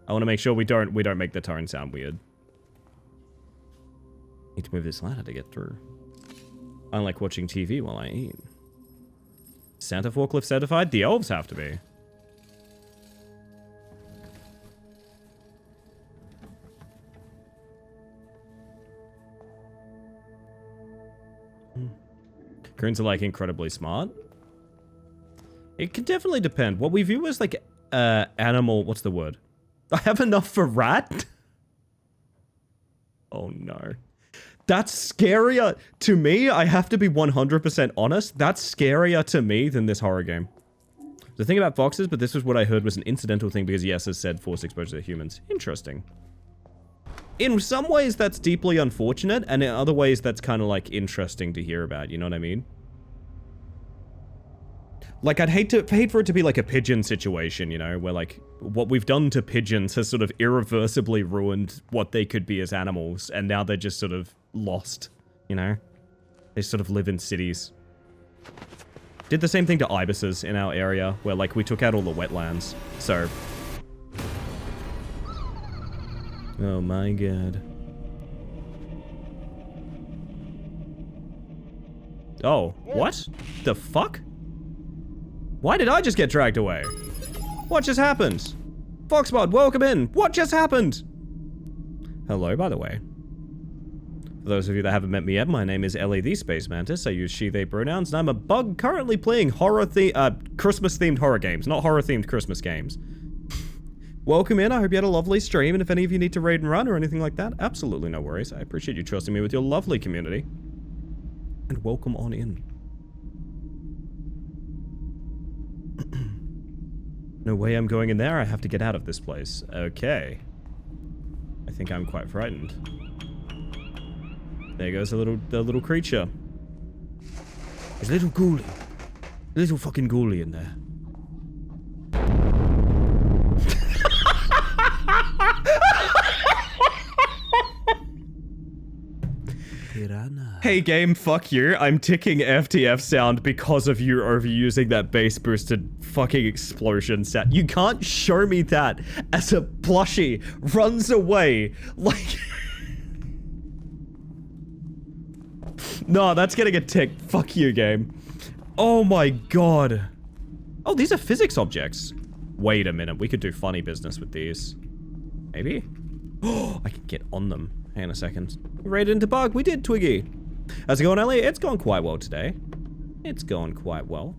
I want to make sure we don't make the tone sound weird. Need to move this ladder to get through. I like watching TV while I eat. Santa forklift certified? The elves have to be. Coons are like incredibly smart. It can definitely depend. What we view as like animal, what's the word? I have enough for rat? Oh no. That's scarier to me. I have to be 100% honest. That's scarier to me than this horror game. The thing about foxes, but this was what I heard was an incidental thing because yes, as said, forced exposure to humans. Interesting. In some ways, that's deeply unfortunate, and in other ways, that's kind of like interesting to hear about. You know what I mean? Like, I'd hate for it to be like a pigeon situation, you know, where like what we've done to pigeons has sort of irreversibly ruined what they could be as animals, and now they're just sort of lost, you know? They sort of live in cities. Did the same thing to ibises in our area, where like we took out all the wetlands, so... Oh my god. Oh, what? The fuck? Why did I just get dragged away? What just happened? Foxbot, welcome in. What just happened? Hello, by the way. For those of you that haven't met me yet, my name is Ellie the Space Mantis. I use she, they pronouns, and I'm a bug currently playing Christmas-themed horror games, not horror-themed Christmas games. Welcome in, I hope you had a lovely stream, and if any of you need to raid and run or anything like that, absolutely no worries. I appreciate you trusting me with your lovely community. And welcome on in. No way I'm going in there, I have to get out of this place. Okay. I think I'm quite frightened. There goes the little creature. There's a little ghoulie. A little fucking ghoulie in there. Hey game, fuck you. I'm ticking FTF sound because of you overusing that bass boosted fucking explosion sound. You can't show me that as a plushie runs away like... No, that's getting a tick. Fuck you, game. Oh my god. Oh, these are physics objects. Wait a minute, we could do funny business with these. Maybe? Oh, I can get on them. Hang on a second. Raid into bug, we did, Twiggy. How's it going, Ellie? It's gone quite well today. It's gone quite well.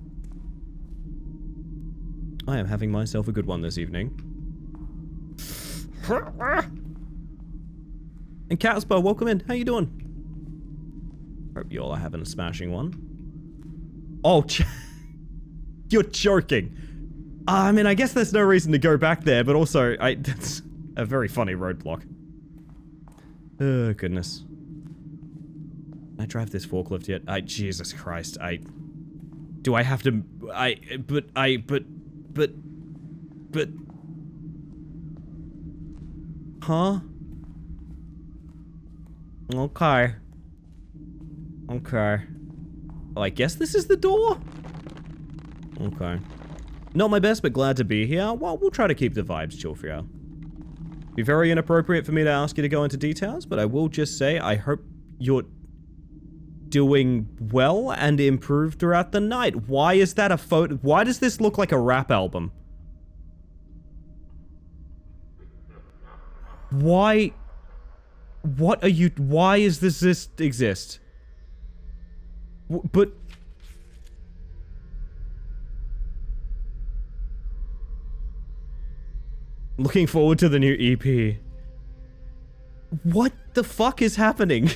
I am having myself a good one this evening. And Catspa, welcome in. How you doing? Hope you all are having a smashing one. Oh, you're joking. I mean, I guess there's no reason to go back there, but also, A very funny roadblock. Oh, goodness. Can I drive this forklift yet? Jesus Christ, do I have to... but... Huh? Okay. Okay. Oh, I guess this is the door? Okay. Not my best, but glad to be here. Well, we'll try to keep the vibes chill for you. Be very inappropriate for me to ask you to go into details, but I will just say I hope you're doing well and improved throughout the night. Why is that a photo? Why does this look like a rap album? Why? What are you? Why is this exist? But looking forward to the new EP. What the fuck is happening?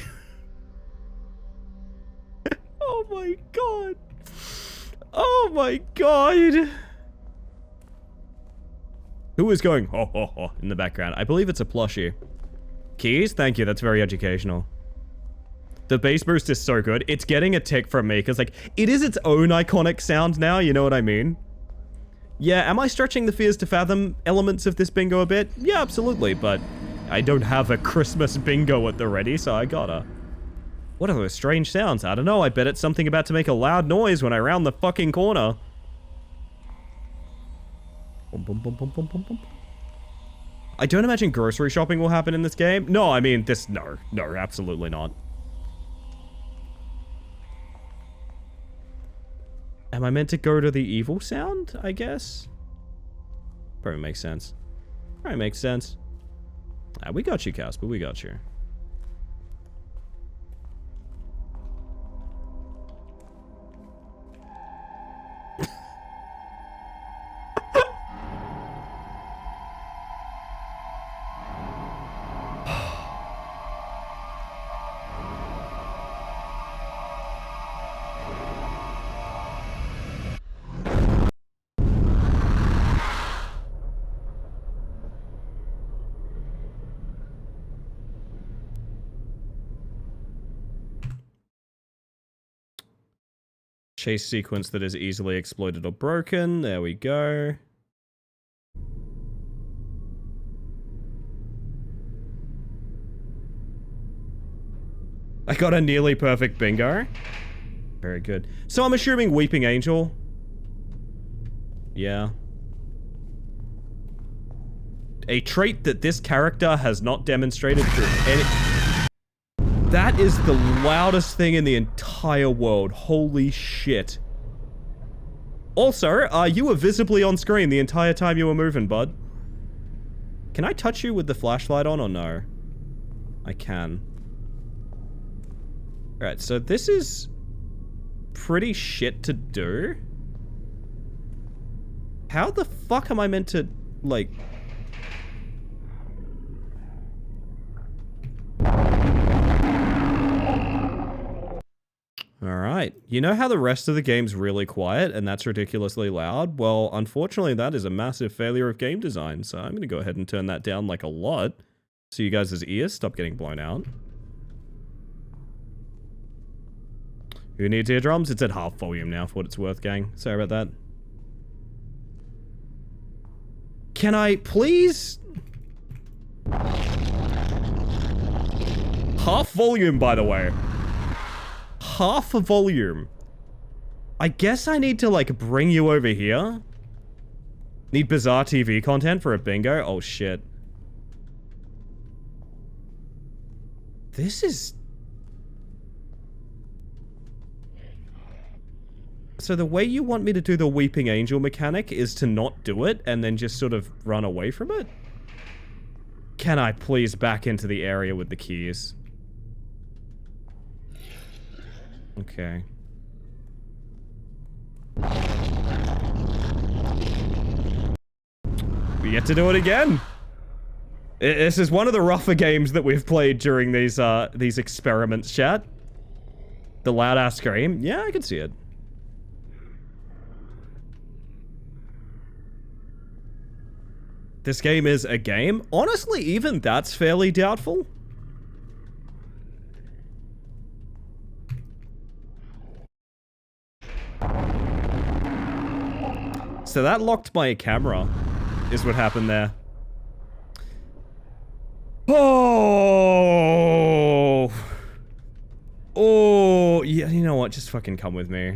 Oh my god. Oh my god. Who is going ho ho ho in the background? I believe it's a plushie. Keys? Thank you, that's very educational. The bass boost is so good. It's getting a tick from me, because like, it is its own iconic sound now, you know what I mean? Yeah, am I stretching the fears to fathom elements of this bingo a bit? Yeah, absolutely, but I don't have a Christmas bingo at the ready, so I gotta. What are those strange sounds? I don't know, I bet it's something about to make a loud noise when I round the fucking corner. Bum, bum, bum, bum, bum, bum, bum. I don't imagine grocery shopping will happen in this game. No, I mean, no, absolutely not. Am I meant to go to the evil sound, I guess? Probably makes sense. Probably makes sense. We got you, Casper, we got you. Chase sequence that is easily exploited or broken. There we go. I got a nearly perfect bingo. Very good. So I'm assuming Weeping Angel. Yeah. A trait that this character has not demonstrated through any... That is the loudest thing in the entire world. Holy shit. Also, you were visibly on screen the entire time you were moving, bud. Can I touch you with the flashlight on or no? I can. Alright, so this is pretty shit to do. How the fuck am I meant to, like... Alright, you know how the rest of the game's really quiet and that's ridiculously loud? Well, unfortunately that is a massive failure of game design, so I'm gonna go ahead and turn that down like a lot, so you guys' ears stop getting blown out. Who needs eardrums? It's at half volume now for what it's worth, gang. Sorry about that. Can I please... Half volume, by the way. Half a volume. I guess I need to, like, bring you over here. Need bizarre TV content for a bingo? Oh, shit. This is... So the way you want me to do the Weeping Angel mechanic is to not do it and then just sort of run away from it? Can I please back into the area with the keys? Okay. We get to do it again! This is one of the rougher games that we've played during these experiments, chat. The loud-ass scream? Yeah, I can see it. this game is a game. Honestly, even that's fairly doubtful. So that locked my camera, is what happened there. Oh! Oh, yeah, you know what? Just fucking come with me.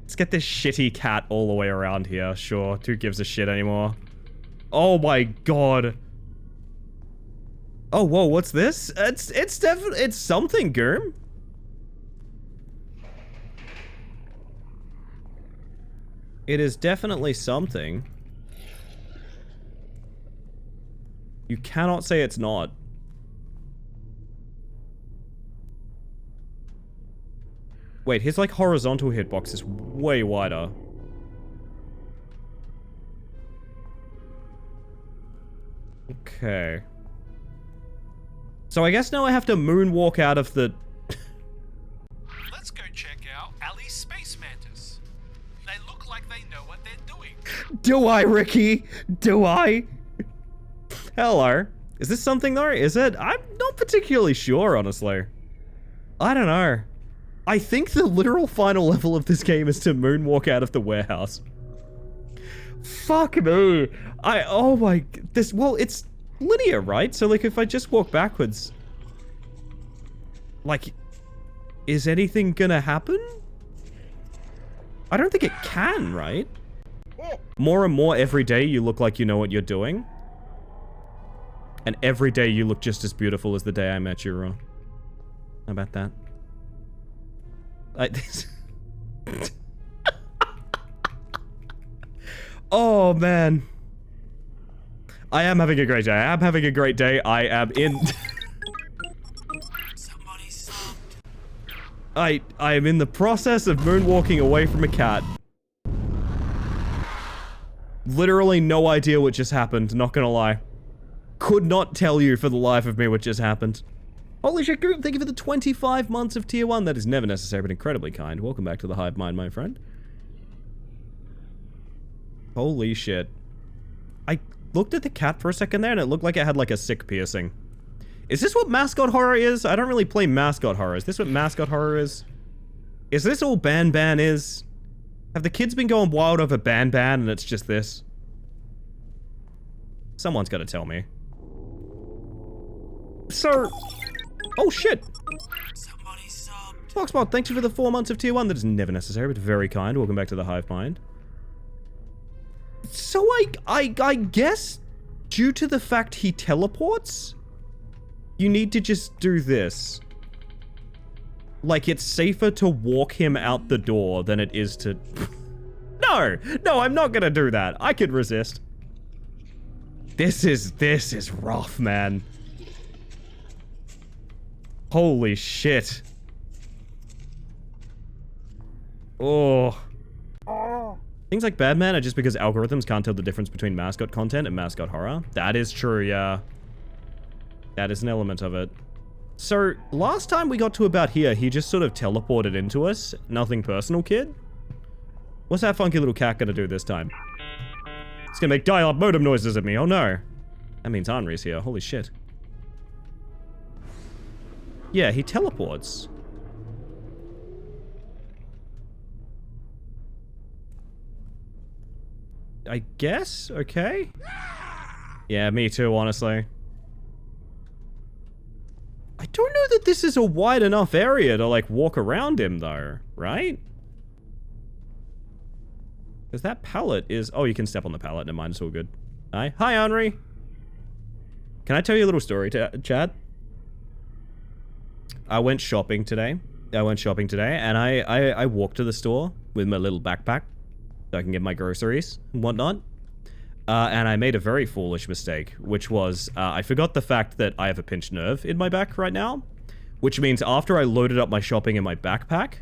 Let's get this shitty cat all the way around here. Sure, who gives a shit anymore? Oh my god. Oh, whoa, what's this? It's definitely, it's something, Germ. It is definitely something. You cannot say it's not. Wait, his like horizontal hitbox is way wider. Okay. So I guess now I have to moonwalk out of the... Let's go check out Ali's space mantis. They look like they know what they're doing. Do I, Ricky? Do I? Hello. Is this something though? Is it? I'm not particularly sure, honestly. I don't know. I think the literal final level of this game is to moonwalk out of the warehouse. Fuck me. Oh my, well, it's linear, right? So like if I just walk backwards, like, is anything gonna happen? I don't think it can, right? More and more every day you look like you know what you're doing. And every day you look just as beautiful as the day I met you, Ron. How about that? Oh, man. I am having a great day. I am having a great day. I am in... I am in the process of moonwalking away from a cat. Literally no idea what just happened, not gonna lie. Could not tell you for the life of me what just happened. Holy shit, Goop, thank you for the 25 months of tier 1. That is never necessary, but incredibly kind. Welcome back to the hive mind, my friend. Holy shit. I looked at the cat for a second there, and it looked like it had, like, a sick piercing. Is this what mascot horror is? I don't really play mascot horror. Is this what mascot horror is? Is this all Ban Ban is? Have the kids been going wild over Ban Ban, and it's just this? Someone's gotta tell me. So... Oh shit! Foxbot, thank you for the 4 months of tier 1. That is never necessary, but very kind. Welcome back to the hive mind. So I guess, due to the fact he teleports, you need to just do this. Like, it's safer to walk him out the door than it is to... No, I'm not gonna do that. I could resist. This is rough, man. Holy shit. Oh. Things like Bad Man are just because algorithms can't tell the difference between mascot content and mascot horror. That is true, yeah. That is an element of it. So, last time we got to about here, he just sort of teleported into us. Nothing personal, kid. What's that funky little cat gonna do this time? It's gonna make dial-up modem noises at me, oh no. That means Henri's here, holy shit. Yeah, he teleports. I guess? Okay. Yeah, me too, honestly. I don't know that this is a wide enough area to, like, walk around him, though, right? Because that pallet is... Oh, you can step on the pallet, never mind, it's all good. Hi, Henri! Can I tell you a little story, chat? I went shopping today, and I walked to the store with my little backpack so I can get my groceries and whatnot. And I made a very foolish mistake, which was, I forgot the fact that I have a pinched nerve in my back right now, which means after I loaded up my shopping in my backpack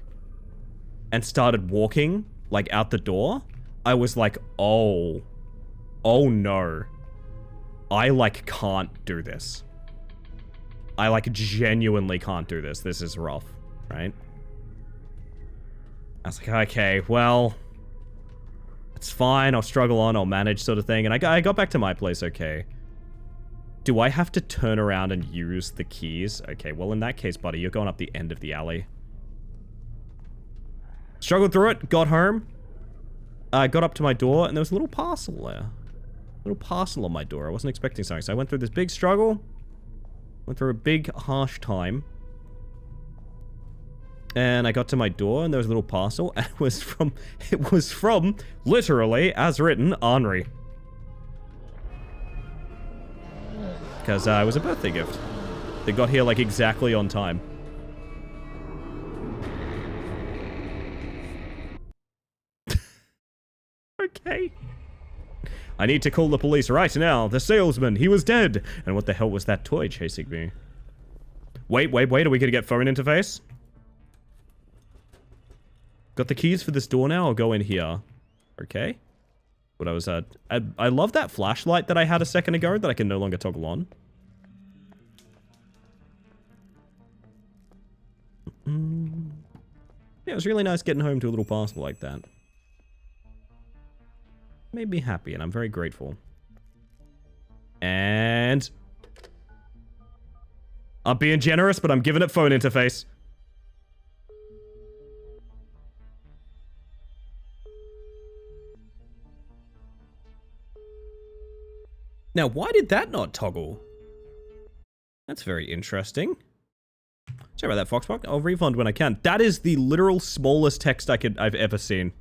and started walking, like, out the door, I was like, oh no. I, like, can't do this. I, like, genuinely can't do this. This is rough, right? I was like, okay, well... It's fine, I'll struggle on, I'll manage sort of thing. And I got back to my place okay. Do I have to turn around and use the keys? Okay, well in that case, buddy, you're going up the end of the alley. Struggled through it, got home. Got up to my door, and there was a little parcel there. A little parcel on my door. I wasn't expecting something, so I went through this big struggle. Went through a big, harsh time. And I got to my door, and there was a little parcel, and it was from, literally, as written, Henri. Because it was a birthday gift. They got here, like, exactly on time. Okay. I need to call the police right now. The salesman, he was dead. And what the hell was that toy chasing me? Wait, are we gonna get phone interface? Got the keys for this door now? I'll go in here. Okay. What I was at. I love that flashlight that I had a second ago that I can no longer toggle on. Yeah, it was really nice getting home to a little parcel like that. Made me happy, and I'm very grateful. And I'm being generous, but I'm giving it phone interface. Now, why did that not toggle? That's very interesting. Sorry about that, Foxbox. I'll refund when I can. That is the literal smallest text I've ever seen.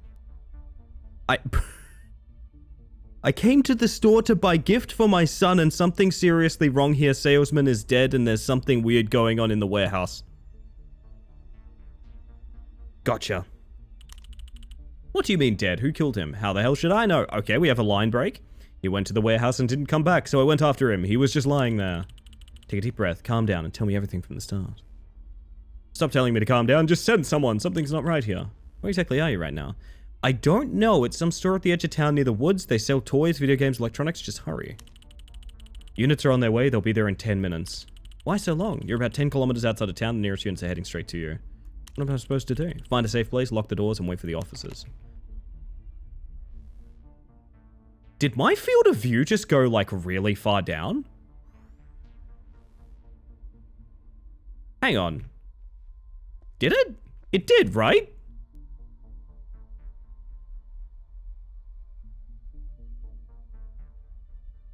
I came to the store to buy gift for my son and something seriously wrong here. Salesman is dead and there's something weird going on in the warehouse. Gotcha. What do you mean dead? Who killed him? How the hell should I know? Okay, we have a line break. He went to the warehouse and didn't come back, so I went after him. He was just lying there. Take a deep breath, calm down, and tell me everything from the start. Stop telling me to calm down, just send someone. Something's not right here. Where exactly are you right now? I don't know. It's some store at the edge of town near the woods. They sell toys, video games, electronics. Just hurry. Units are on their way. They'll be there in 10 minutes. Why so long? You're about 10 kilometers outside of town. The nearest units are heading straight to you. What am I supposed to do? Find a safe place, lock the doors, and wait for the officers. Did my field of view just go, like, really far down? Hang on. Did it? It did, right?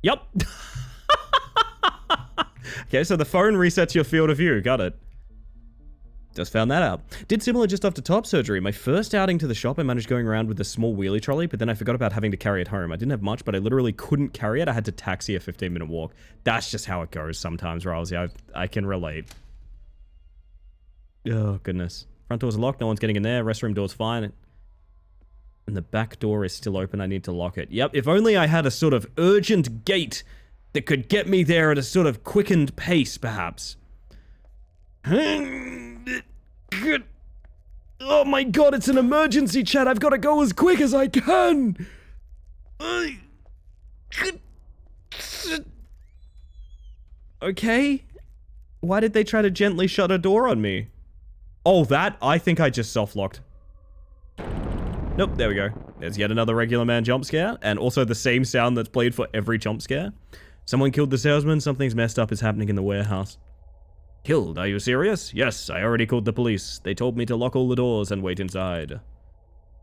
Yep. Okay, so the phone resets your field of view. Got it. Just found that out. Did similar just after top surgery. My first outing to the shop, I managed going around with a small wheelie trolley, but then I forgot about having to carry it home. I didn't have much, but I literally couldn't carry it. I had to taxi a 15-minute walk. That's just how it goes sometimes, Rousey. I can relate. Oh, goodness. Front door's locked. No one's getting in there. Restroom door's fine. And the back door is still open. I need to lock it. Yep, if only I had a sort of urgent gate that could get me there at a sort of quickened pace, perhaps. Oh my god, it's an emergency, chat. I've got to go as quick as I can. Okay. Why did they try to gently shut a door on me? Oh, that? I think I just soft-locked. Nope, there we go. There's yet another regular man jump scare, and also the same sound that's played for every jump scare. Someone killed the salesman. Something's messed up is happening in the warehouse. Killed? Are you serious? Yes, I already called the police. They told me to lock all the doors and wait inside.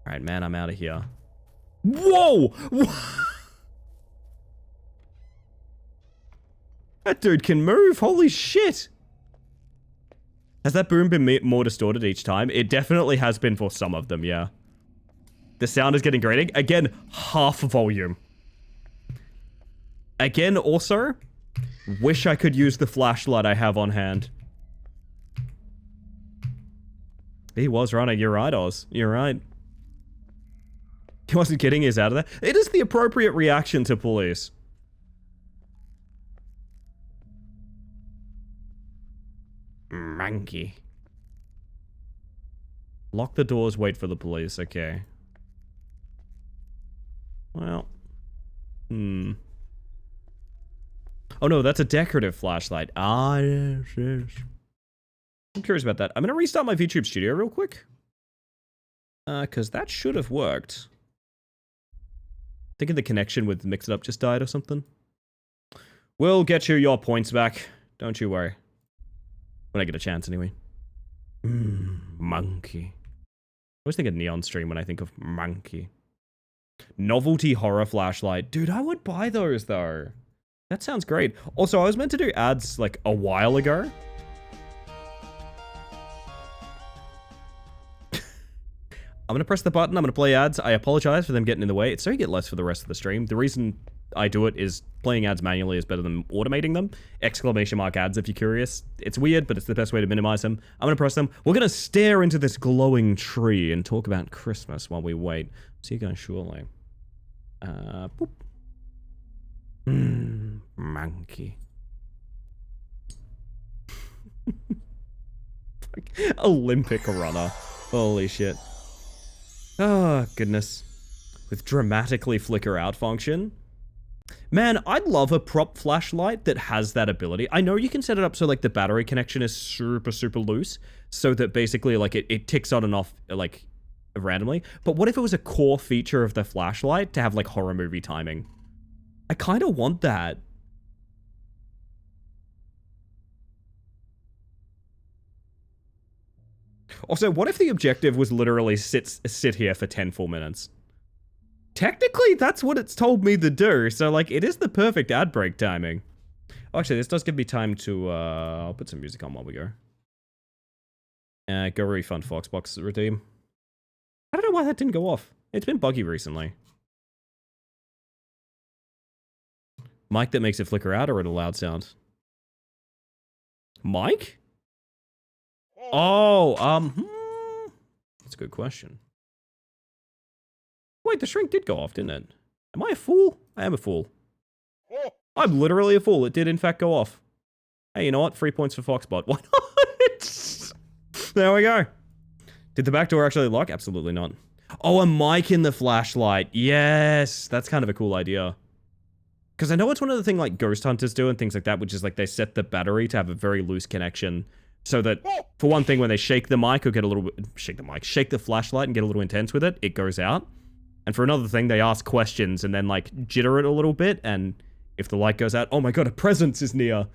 Alright, man, I'm out of here. Whoa! That dude can move. Holy shit! Has that boom been more distorted each time? It definitely has been for some of them, yeah. The sound is getting grating. Again, half volume. Again, also, wish I could use the flashlight I have on hand. He was running. You're right, Oz. You're right. He wasn't kidding. He's out of there. It is the appropriate reaction to police. Manky. Lock the doors, wait for the police. Okay. Well. Oh no, that's a decorative flashlight. Ah, yes, yes. I'm curious about that. I'm gonna restart my VTube studio real quick. Because that should have worked. Thinking the connection with Mix It Up just died or something. We'll get you your points back. Don't you worry. When I get a chance, anyway. Monkey. I always think of Neon Stream when I think of monkey. Novelty horror flashlight. Dude, I would buy those, though. That sounds great. Also, I was meant to do ads, like, a while ago. I'm gonna press the button, I'm gonna play ads. I apologize for them getting in the way. It's so you get less for the rest of the stream. The reason I do it is playing ads manually is better than automating them. Exclamation mark ads if you're curious. It's weird, but it's the best way to minimize them. I'm gonna press them. We're gonna stare into this glowing tree and talk about Christmas while we wait. See you guys shortly. Boop. Monkey. Olympic runner. Holy shit. Oh, goodness. With dramatically flicker out function. Man, I'd love a prop flashlight that has that ability. I know you can set it up so like the battery connection is super, super loose. So that basically like it ticks on and off like randomly. But what if it was a core feature of the flashlight to have like horror movie timing? I kind of want that. Also, what if the objective was literally sit here for 10 full minutes? Technically, that's what it's told me to do, so, like, it is the perfect ad break timing. Oh, actually, this does give me time to, I'll put some music on while we go. Go refund Foxbox redeem. I don't know why that didn't go off. It's been buggy recently. Mic that makes it flicker out or at a loud sound? Mic? Oh, that's a good question. Wait, the shrink did go off, didn't it? Am I a fool? I am a fool. I'm literally a fool. It did, in fact, go off. Hey, you know what? 3 points for Foxbot. Why not? There we go. Did the back door actually lock? Absolutely not. Oh, a mic in the flashlight. Yes, that's kind of a cool idea. Because I know it's one of the things like ghost hunters do and things like that, which is like they set the battery to have a very loose connection. So that, for one thing, when they shake the mic or get a little bit, shake the flashlight and get a little intense with it, it goes out. And for another thing, they ask questions and then like jitter it a little bit. And if the light goes out, oh my god, a presence is near.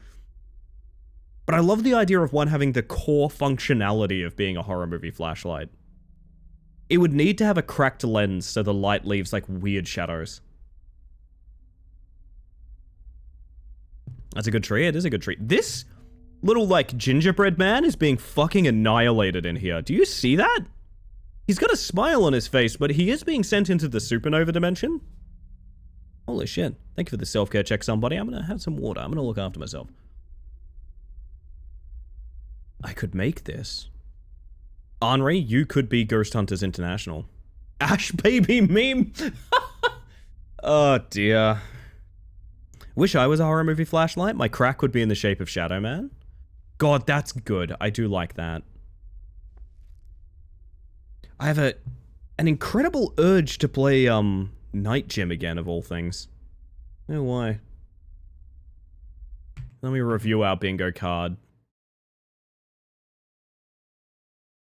But I love the idea of one having the core functionality of being a horror movie flashlight. It would need to have a cracked lens so the light leaves like weird shadows. That's a good tree. It is a good tree. This little, like, gingerbread man is being fucking annihilated in here. Do you see that? He's got a smile on his face, but he is being sent into the supernova dimension. Holy shit. Thank you for the self-care check, somebody. I'm gonna have some water. I'm gonna look after myself. I could make this. Henri, you could be Ghost Hunters International. Ash baby meme! Oh, dear. Wish I was a horror movie flashlight. My crack would be in the shape of Shadow Man. God, that's good. I do like that. I have an incredible urge to play, Night Gym again, of all things. I don't know why. Let me review our bingo card.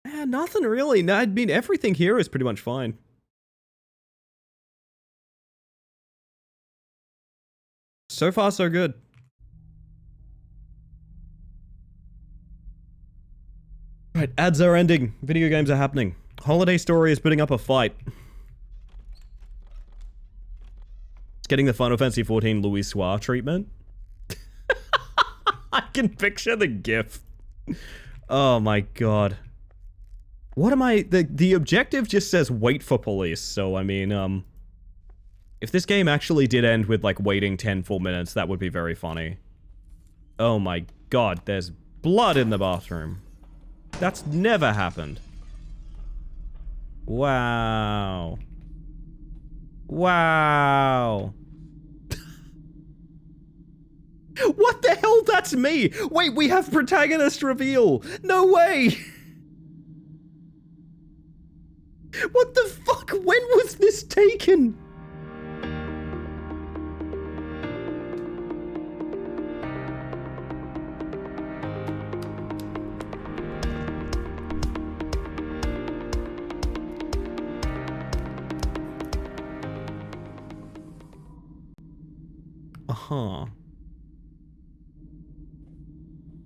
Nothing really. No, I mean, everything here is pretty much fine. So far, so good. Right, ads are ending. Video games are happening. Holiday Story is putting up a fight. It's getting the Final Fantasy XIV Louis Soir treatment. I can picture the gif. Oh my god. What am I... The objective just says wait for police, so I mean, if this game actually did end with, like, waiting 10 full minutes, that would be very funny. Oh my god, there's blood in the bathroom. That's never happened. Wow. Wow. What the hell? That's me! Wait, we have protagonist reveal! No way! What the fuck? When was this taken? Uh-huh.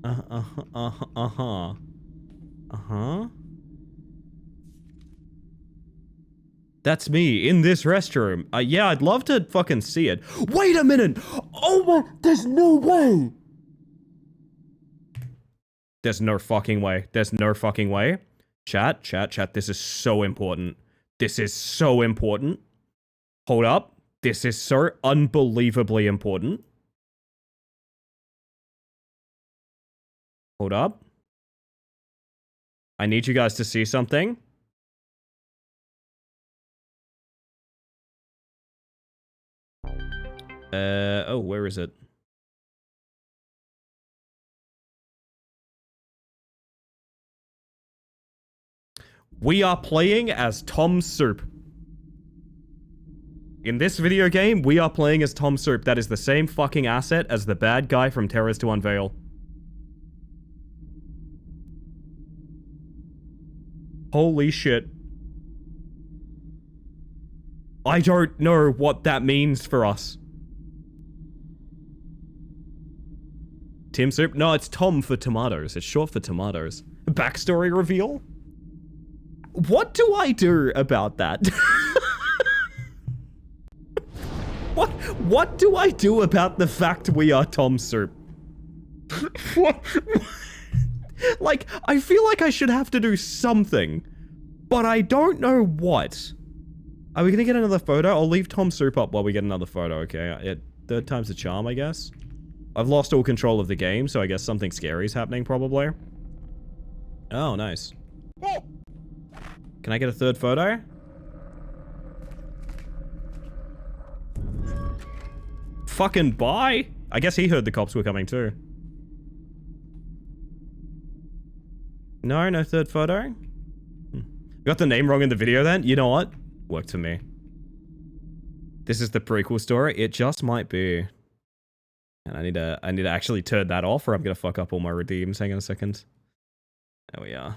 Uh-huh. Uh-huh. That's me in this restroom. Yeah, I'd love to fucking see it. Wait a minute! Oh my, there's no way! There's no fucking way. There's no fucking way. Chat, this is so important. This is so important. Hold up. This is so unbelievably important. Hold up. I need you guys to see something. Oh, where is it? We are playing as Tom Soup. In this video game, we are playing as Tom Soup. That is the same fucking asset as the bad guy from Terrors to Unveil. Holy shit. I don't know what that means for us. Tim Soup? No, it's Tom for tomatoes. It's short for tomatoes. Backstory reveal? What do I do about that? What do I do about the fact we are Tom Soup? What? Like, I feel like I should have to do something, but I don't know what. Are we gonna get another photo? I'll leave Tom Soup up while we get another photo, okay? Third time's the charm, I guess. I've lost all control of the game, so I guess something scary is happening, probably. Oh, nice. Can I get a third photo? Fucking bye! I guess he heard the cops were coming too. No third photo? Got the name wrong in the video then? You know what? Worked for me. This is the prequel story? It just might be. And I need to actually turn that off or I'm gonna fuck up all my redeems. Hang on a second. There we are.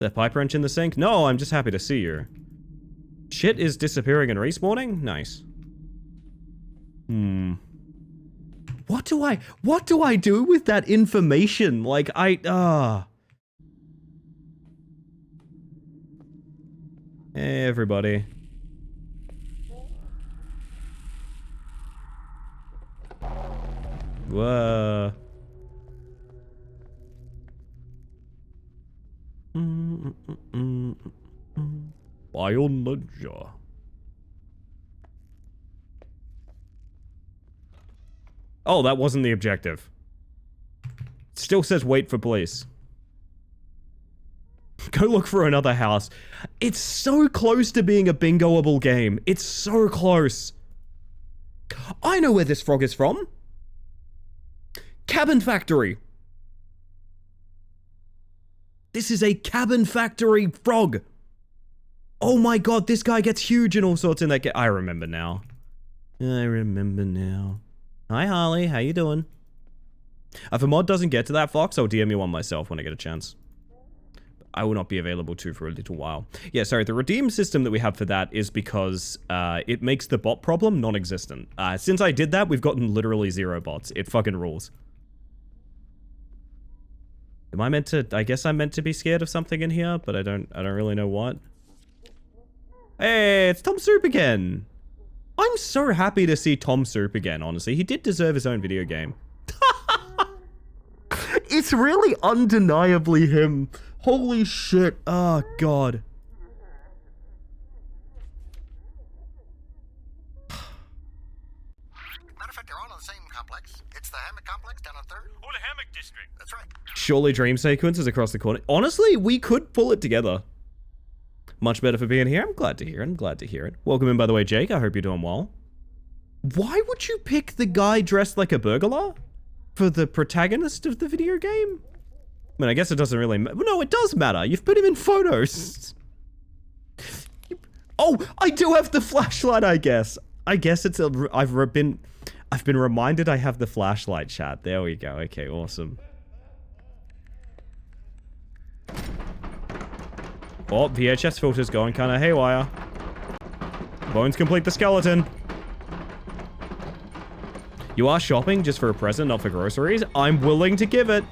The pipe wrench in the sink? No, I'm just happy to see you. Shit is disappearing and respawning? Nice. What do I do with that information? Like, Hey, everybody. Whoa. Bio Ninja. Oh, that wasn't the objective. Still says wait for police. Go look for another house. It's so close to being a bingoable game. It's so close. I know where this frog is from. Cabin Factory. This is a Cabin Factory frog. Oh my god, this guy gets huge and all sorts in that game. I remember now. I remember now. Hi Harley, how you doing? If a mod doesn't get to that fox, I'll DM you one myself when I get a chance. I will not be available to for a little while. Yeah, sorry, the redeem system that we have for that is because it makes the bot problem non-existent. Since I did that, we've gotten literally 0 bots. It fucking rules. Am I meant to, I guess I'm meant to be scared of something in here, but I don't really know what. Hey, it's Tom Soup again. I'm so happy to see Tom Soup again, honestly. He did deserve his own video game. It's really undeniably him. Holy shit. Oh, God. Matter of fact, they're all in the same complex. It's the hammock complex down on 3rd. Or the hammock district. That's right. Surely dream sequences across the corner. Honestly, we could pull it together. Much better for being here. I'm glad to hear it. I'm glad to hear it. Welcome in, by the way, Jake. I hope you're doing well. Why would you pick the guy dressed like a burglar for the protagonist of the video game? I mean, I guess it doesn't really matter. No, it does matter. You've put him in photos. Oh, I do have the flashlight, I guess. I guess it's a... I've been reminded I have the flashlight, chat. There we go. Okay, awesome. Oh, VHS filter's going kind of haywire. Bones complete the skeleton. You are shopping just for a present, not for groceries. I'm willing to give it.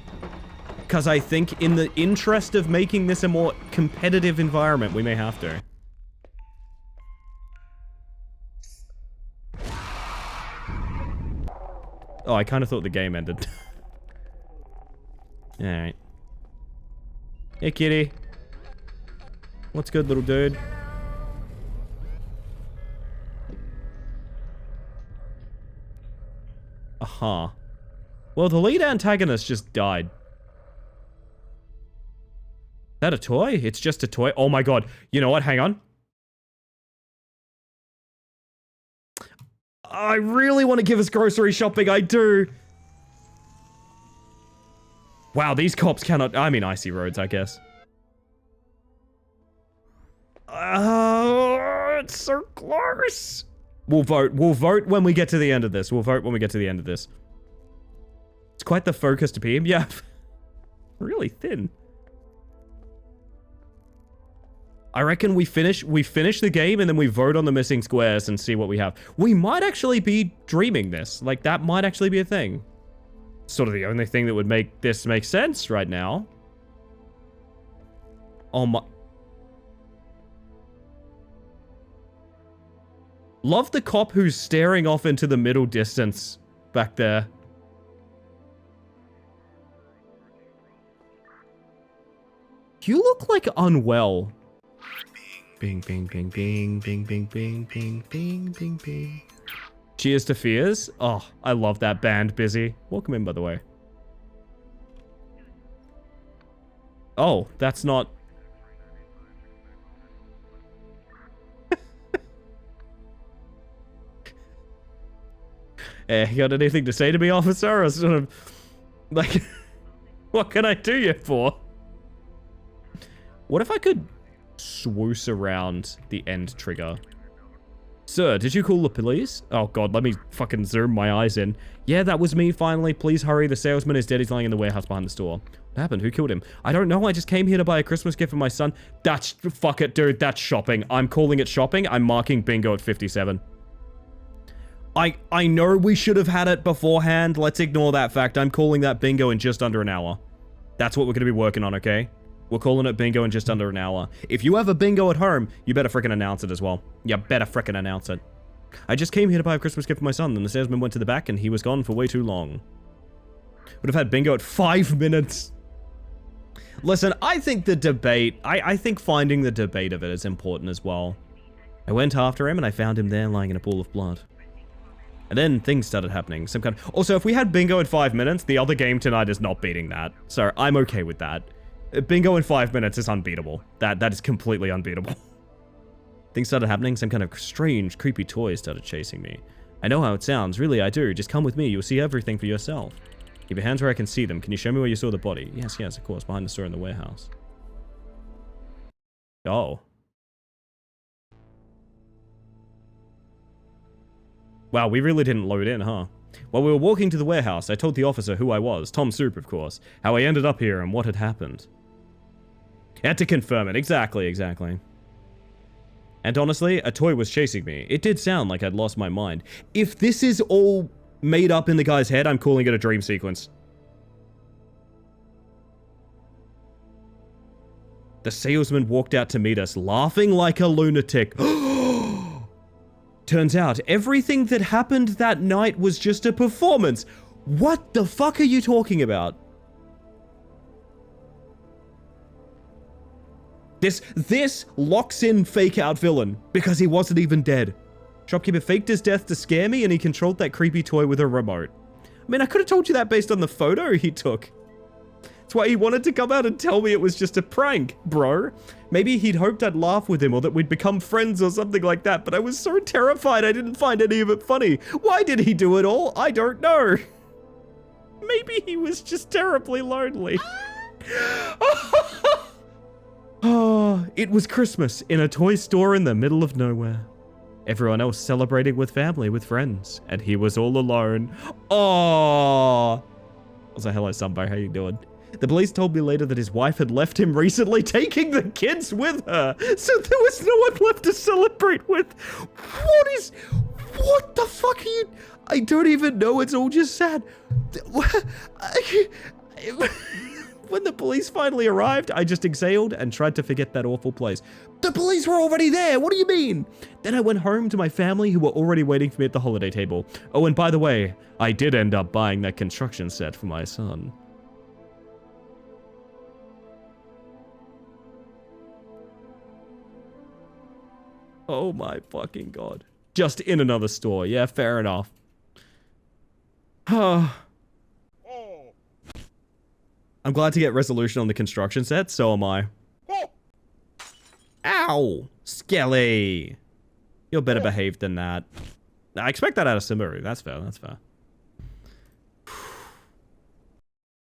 Because I think in the interest of making this a more competitive environment, we may have to. Oh, I kind of thought the game ended. Alright. Hey, kitty. What's good, little dude? Aha. Well, the lead antagonist just died. Is that a toy? It's just a toy? Oh my god. You know what? Hang on. I really want to give us grocery shopping. I do. Wow, these cops cannot... I mean, icy roads, I guess. Oh, it's so close. We'll vote. We'll vote when we get to the end of this. We'll vote when we get to the end of this. It's quite the focused beam. Yeah. Really thin. I reckon we finish the game and then we vote on the missing squares and see what we have. We might actually be dreaming this. Like, that might actually be a thing. Sort of the only thing that would make this make sense right now. Oh my... Love the cop who's staring off into the middle distance back there. You look like unwell. Bing, bing, bing, bing, bing, bing, bing, bing, bing, bing, bing. Cheers to Fears. Oh, I love that band, Busy. Welcome in, by the way. Oh, that's not... You got anything to say to me, officer? Or sort of... Like... What can I do you for? What if I could... swoosh around the end trigger? Sir, did you call the police? Oh god, let me fucking zoom my eyes in. Yeah, that was me finally. Please hurry. The salesman is dead. He's lying in the warehouse behind the store. What happened? Who killed him? I don't know. I just came here to buy a Christmas gift for my son. That's... Fuck it, dude. That's shopping. I'm calling it shopping. I'm marking bingo at 57. I know we should have had it beforehand. Let's ignore that fact. I'm calling that bingo in just under an hour. That's what we're going to be working on, okay? We're calling it bingo in just under an hour. If you have a bingo at home, you better frickin' announce it as well. You better frickin' announce it. I just came here to buy a Christmas gift for my son, and the salesman went to the back, and he was gone for way too long. Would have had bingo at 5 minutes. Listen, I think the debate... I think finding the debate of it is important as well. I went after him, and I found him there lying in a pool of blood. And then things started happening. Some kind of... Also, if we had bingo in 5 minutes, the other game tonight is not beating that. So I'm okay with that. Bingo in 5 minutes is unbeatable. That is completely unbeatable. Things started happening. Some kind of strange, creepy toy started chasing me. I know how it sounds. Really, I do. Just come with me. You'll see everything for yourself. Keep your hands where I can see them. Can you show me where you saw the body? Yes, yes, of course. Behind the store in the warehouse. Oh. Wow, we really didn't load in, huh? While we were walking to the warehouse, I told the officer who I was, Tom Soup, of course, how I ended up here and what had happened. I had to confirm it. Exactly. And honestly, a toy was chasing me. It did sound like I'd lost my mind. If this is all made up in the guy's head, I'm calling it a dream sequence. The salesman walked out to meet us, laughing like a lunatic. Turns out, everything that happened that night was just a performance. What the fuck are you talking about? This locks in fake out villain, because he wasn't even dead. Shopkeeper faked his death to scare me, and he controlled that creepy toy with a remote. I mean, I could have told you that based on the photo he took. That's why he wanted to come out and tell me it was just a prank, bro. Maybe he'd hoped I'd laugh with him or that we'd become friends or something like that, but I was so terrified I didn't find any of it funny. Why did he do it all? I don't know. Maybe he was just terribly lonely. Oh, it was Christmas in a toy store in the middle of nowhere. Everyone else celebrating with family, with friends, and he was all alone. Oh. Also, hello, Sunbo, how you doing? The police told me later that his wife had left him recently, taking the kids with her. So there was no one left to celebrate with. What the fuck fuck are you? I don't even know. It's all just sad. When the police finally arrived, I just exhaled and tried to forget that awful place. The police were already there. What do you mean? Then I went home to my family who were already waiting for me at the holiday table. Oh, and by the way, I did end up buying that construction set for my son. Oh my fucking god. Just in another store. Yeah, fair enough. I'm glad to get resolution on the construction set, so am I. Ow! Skelly! You're better behaved than that. I expect that out of Subaru. That's fair, that's fair.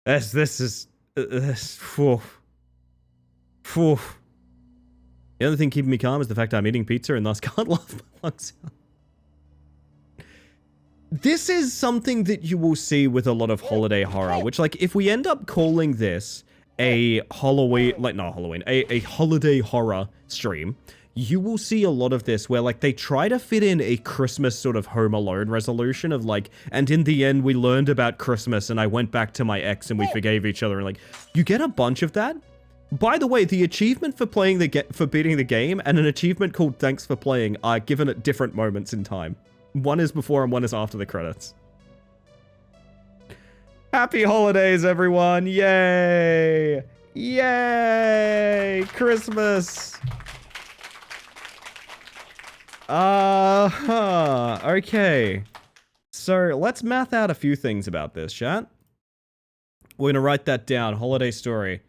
This is... Phew. Phew. The other thing keeping me calm is the fact I'm eating pizza and thus can't laugh my lungs out. This is something that you will see with a lot of holiday horror, which, like, if we end up calling this a Halloween, like, not Halloween, a holiday horror stream, you will see a lot of this where, like, they try to fit in a Christmas sort of Home Alone resolution of, like, and in the end we learned about Christmas and I went back to my ex and we forgave each other, and, like, you get a bunch of that. By the way, the achievement for playing for beating the game and an achievement called Thanks for Playing are given at different moments in time. One is before and one is after the credits. Happy holidays, everyone! Yay! Yay! Christmas! Okay. So, let's math out a few things about this, chat. We're gonna write that down. Holiday story.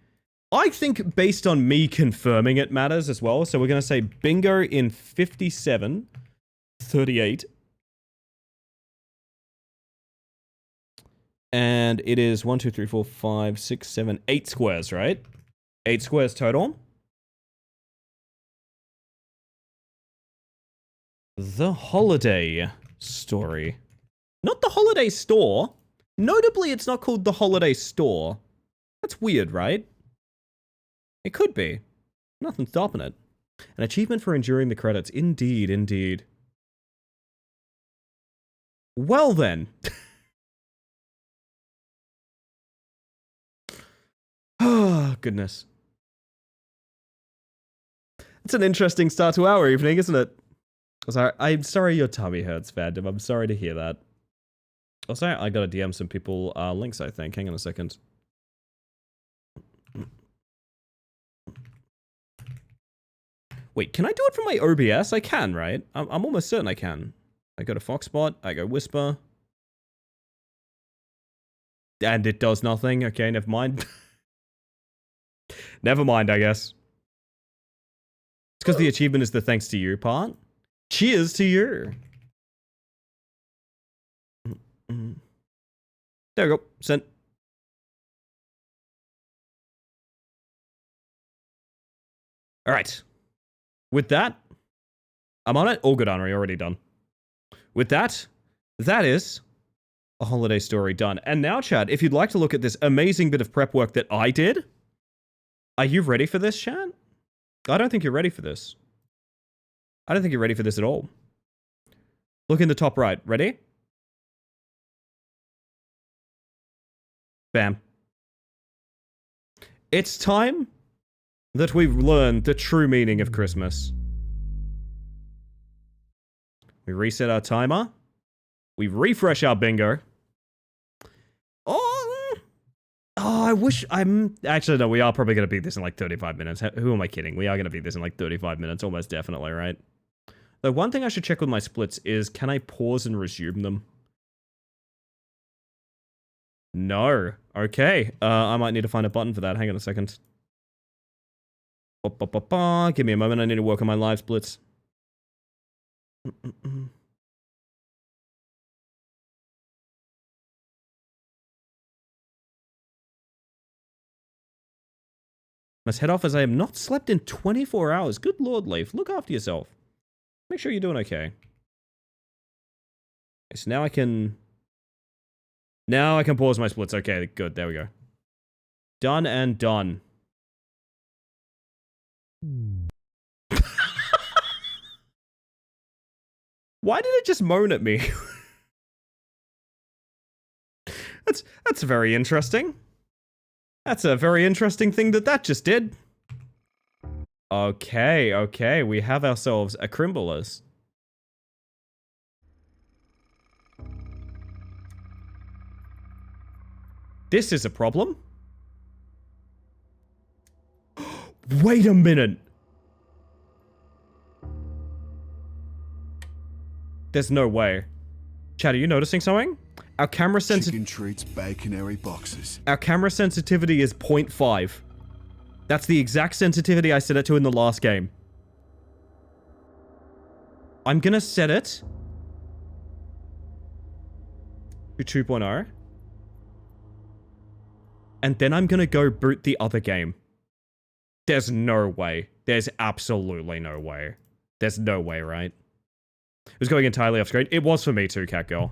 I think based on me confirming it matters as well. So we're going to say bingo in 57, 38. And it is 1, 2, 3, 4, 5, 6, 7, 8 squares, right? 8 squares total. The holiday story. Not the holiday store. Notably, it's not called the holiday store. That's weird, right? It could be. Nothing stopping it. An achievement for enduring the credits. Indeed, indeed. Well then. Oh, goodness. It's an interesting start to our evening, isn't it? I'm sorry your tummy hurts, fandom. I'm sorry to hear that. Also, I gotta DM some people links, I think. Hang on a second. Wait, can I do it from my OBS? I can, right? I'm almost certain I can. I go to Foxbot, I go Whisper. And it does nothing. Okay, never mind. Never mind, I guess. It's because the achievement is the thanks to you part. Cheers to you. There we go. Sent. Alright. With that, I'm on it. All good, Henri. Already done. With that, that is a holiday story done. And now, Chad, if you'd like to look at this amazing bit of prep work that I did, are you ready for this, Chad? I don't think you're ready for this. I don't think you're ready for this at all. Look in the top right. Ready? Bam. It's time that we've learned the true meaning of Christmas. We reset our timer. We refresh our bingo. I wish actually, no, we are probably going to beat this in like 35 minutes. Who am I kidding? We are going to beat this in like 35 minutes, almost definitely, right? The one thing I should check with my splits is, can I pause and resume them? No. Okay. I might need to find a button for that. Hang on a second. Give me a moment. I need to work on my live splits. Must head off as I have not slept in 24 hours. Good Lord, Leaf. Look after yourself. Make sure you're doing okay. Okay, so now I can pause my splits. Okay, good. There we go. Done and done. Why did it just moan at me? That's very interesting. That's a very interesting thing that just did. Okay, we have ourselves a Crimbolus. This is a problem. Wait a minute. There's no way. Chad, are you noticing something? Our camera Chicken treats, baconary boxes. Our camera sensitivity is 0.5. That's the exact sensitivity I set it to in the last game. I'm gonna set it to 2.0. And then I'm gonna go boot the other game. There's no way. There's absolutely no way. There's no way, right? It was going entirely off screen. It was for me too, Catgirl.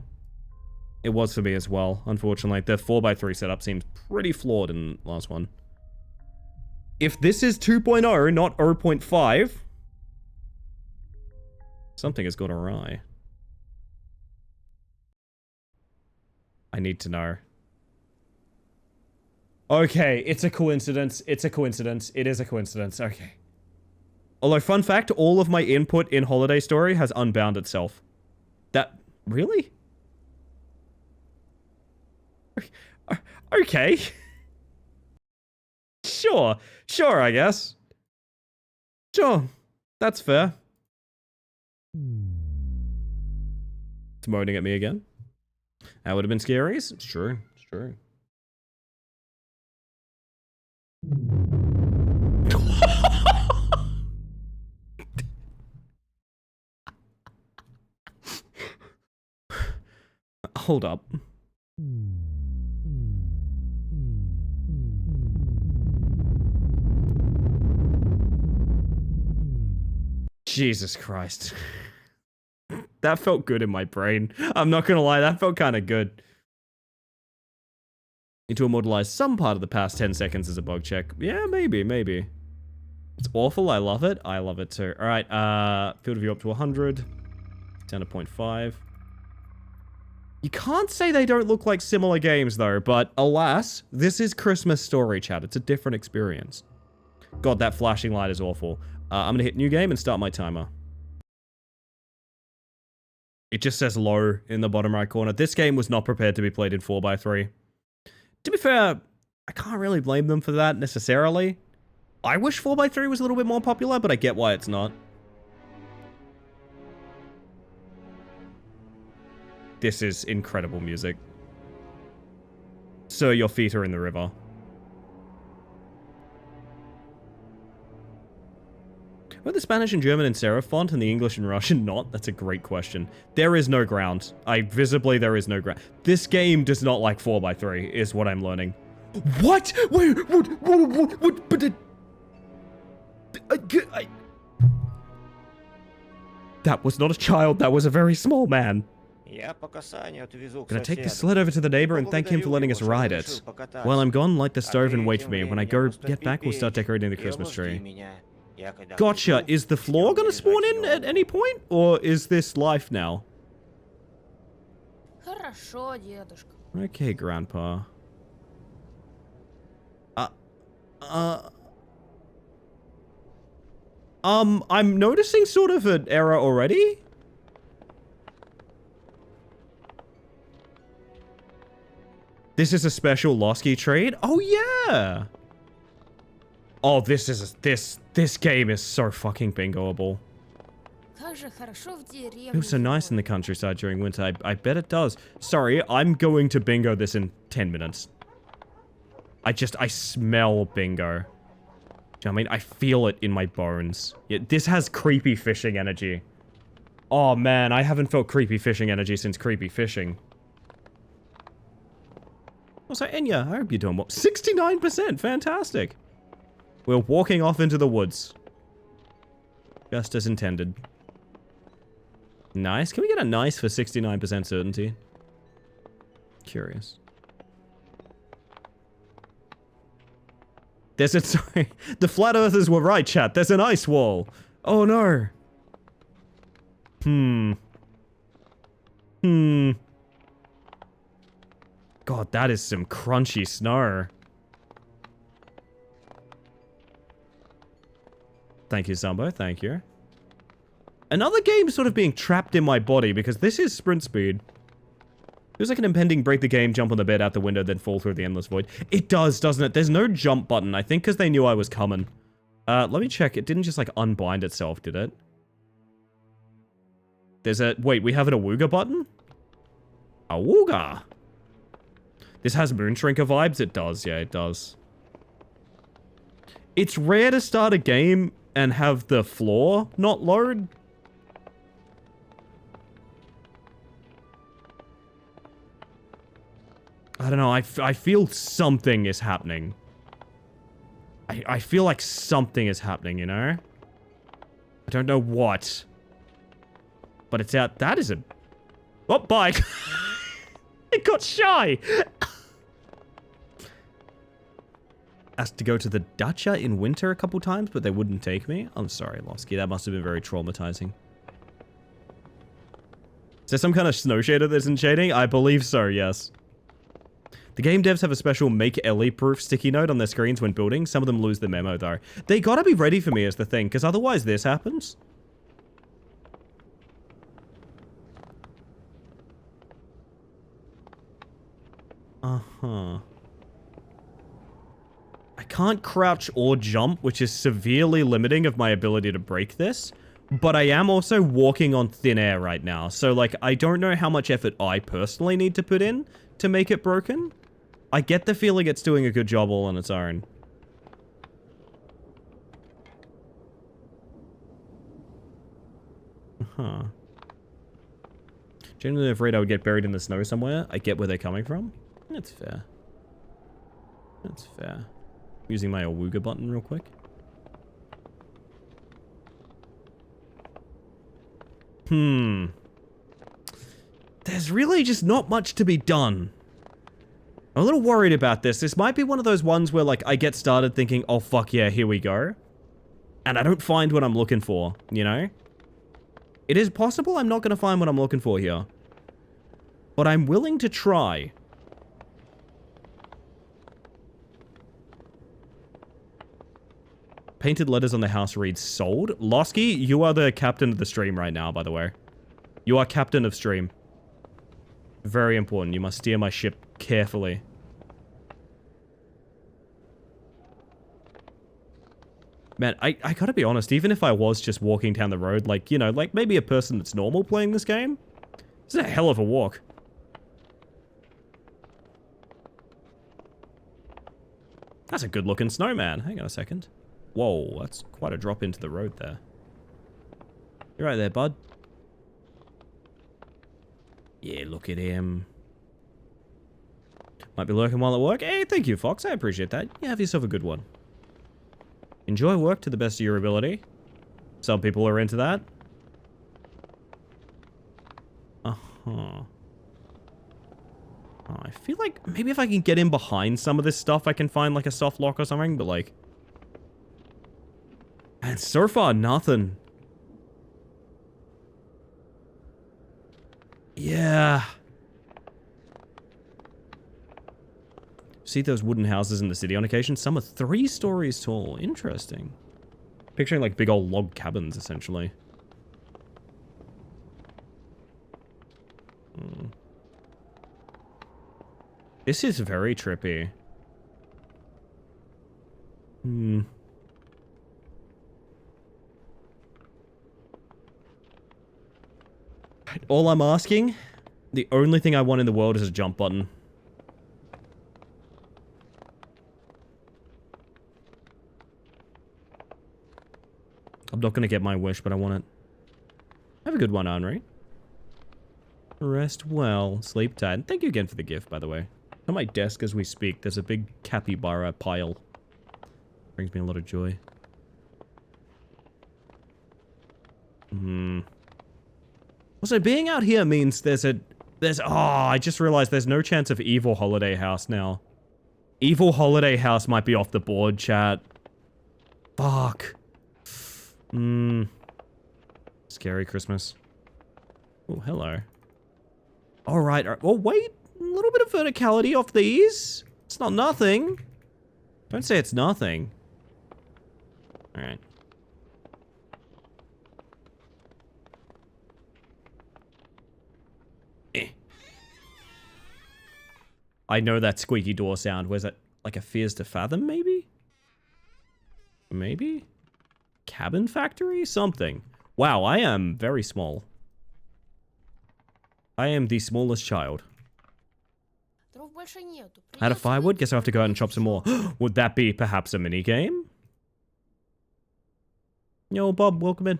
It was for me as well, unfortunately. The 4x3 setup seems pretty flawed in the last one. If this is 2.0, not 0.5, something has gone awry. I need to know. Okay, it's a coincidence. It's a coincidence. It is a coincidence. Okay. Although, fun fact, all of my input in Holiday Story has unbound itself. That... Really? Okay. Sure. Sure, I guess. Sure. That's fair. It's moaning at me again. That would have been Scaries. It's true. It's true. Hold up. Jesus Christ. That felt good in my brain. I'm not gonna lie, that felt kind of good. Need to immortalize some part of the past 10 seconds as a bug check. Yeah, maybe. It's awful, I love it. I love it too. Alright, field of view up to 100. Down to 0.5. You can't say they don't look like similar games though, but alas, this is Christmas Story, chat. It's a different experience. God, that flashing light is awful. I'm gonna hit new game and start my timer. It just says low in the bottom right corner. This game was not prepared to be played in 4x3. To be fair, I can't really blame them for that necessarily. I wish 4x3 was a little bit more popular, but I get why it's not. This is incredible music. Sir, your feet are in the river. Were the Spanish and German in serif font and the English and Russian not? That's a great question. There is no ground. Visibly, there is no ground. This game does not like 4x3, is what I'm learning. What? Wait, what, but that was not a child, that was a very small man. Gonna take the sled over to the neighbor and thank him for letting us ride it. While I'm gone, light the stove and wait for me. When I get back, we'll start decorating the Christmas tree. Gotcha. Is the floor gonna spawn in at any point? Or is this life now? Okay, Grandpa. I'm noticing sort of an error already. This is a special Losky trade? Oh, yeah! Oh, this game is so fucking bingoable. It feels so nice in the countryside during winter. I bet it does. Sorry, I'm going to bingo this in 10 minutes. I smell bingo. Do you know what I mean? I feel it in my bones. Yeah, this has creepy fishing energy. Oh man, I haven't felt creepy fishing energy since creepy fishing. Also, Enya, I hope you're doing well. 69%, fantastic. We're walking off into the woods. Just as intended. Nice. Can we get a nice for 69% certainty? Curious. There's a... Sorry. The flat earthers were right, chat. There's an ice wall. Oh, no. God, that is some crunchy snow. Thank you, Zumbo. Thank you. Another game sort of being trapped in my body because this is sprint speed. Feels like an impending break the game, jump on the bed, out the window, then fall through the endless void. It does, doesn't it? There's no jump button. I think because they knew I was coming. Let me check. It didn't just, like, unbind itself, did it? There's a... Wait, we have an awooga button? Awooga! This has Moonshrinker vibes? It does. Yeah, it does. It's rare to start a game and have the floor not load. I don't know, I feel something is happening. I feel like something is happening, you know? I don't know what. But it's out. That is a... Oh, bike! It got shy! Asked to go to the dacha in winter a couple times, but they wouldn't take me. I'm sorry, Losky. That must have been very traumatizing. Is there some kind of snow shader that isn't shading? I believe so, yes. The game devs have a special make Ellie proof sticky note on their screens when building. Some of them lose the memo, though. They gotta be ready for me is the thing, because otherwise this happens. Uh-huh. I can't crouch or jump, which is severely limiting of my ability to break this. But I am also walking on thin air right now. So, like, I don't know how much effort I personally need to put in to make it broken. I get the feeling it's doing a good job all on its own. Huh. Genuinely afraid I would get buried in the snow somewhere. I get where they're coming from. That's fair. That's fair. Using my awooga button real quick. There's really just not much to be done. I'm a little worried about this. This might be one of those ones where, like, I get started thinking, oh, fuck yeah, here we go. And I don't find what I'm looking for, you know? It is possible I'm not going to find what I'm looking for here. But I'm willing to try. Painted letters on the house read sold. Losky, you are the captain of the stream right now, by the way. You are captain of stream. Very important. You must steer my ship carefully. Man, I gotta be honest, even if I was just walking down the road, like, you know, like maybe a person that's normal playing this game, it's a hell of a walk. That's a good looking snowman. Hang on a second. Whoa, that's quite a drop into the road there. You're right there, bud. Yeah, look at him. Might be lurking while at work. Hey, thank you, Fox. I appreciate that. Yeah, have yourself a good one. Enjoy work to the best of your ability. Some people are into that. Uh-huh. Oh, I feel like maybe if I can get in behind some of this stuff, I can find like a soft lock or something, but like... And so far, nothing. Yeah. See those wooden houses in the city on occasion? Some are 3 stories tall. Interesting. Picturing like big old log cabins, essentially. This is very trippy. All I'm asking, the only thing I want in the world is a jump button. I'm not gonna get my wish, but I want it. Have a good one, Henri. Rest well. Sleep tight. And thank you again for the gift, by the way. On my desk as we speak, there's a big capybara pile. Brings me a lot of joy. Also, being out here means oh, I just realized there's no chance of Evil Holiday House now. Evil Holiday House might be off the board, chat. Fuck. Scary Christmas. Oh, hello. Alright, well, wait. A little bit of verticality off these. It's not nothing. Don't say it's nothing. Alright. I know that squeaky door sound. Where's that? Like a Fears to Fathom, maybe? Maybe? Cabin factory? Something. Wow, I am very small. I am the smallest child. Out of firewood? Guess I'll have to go out and chop some more. Would that be perhaps a mini game? Yo, Bob, welcome in.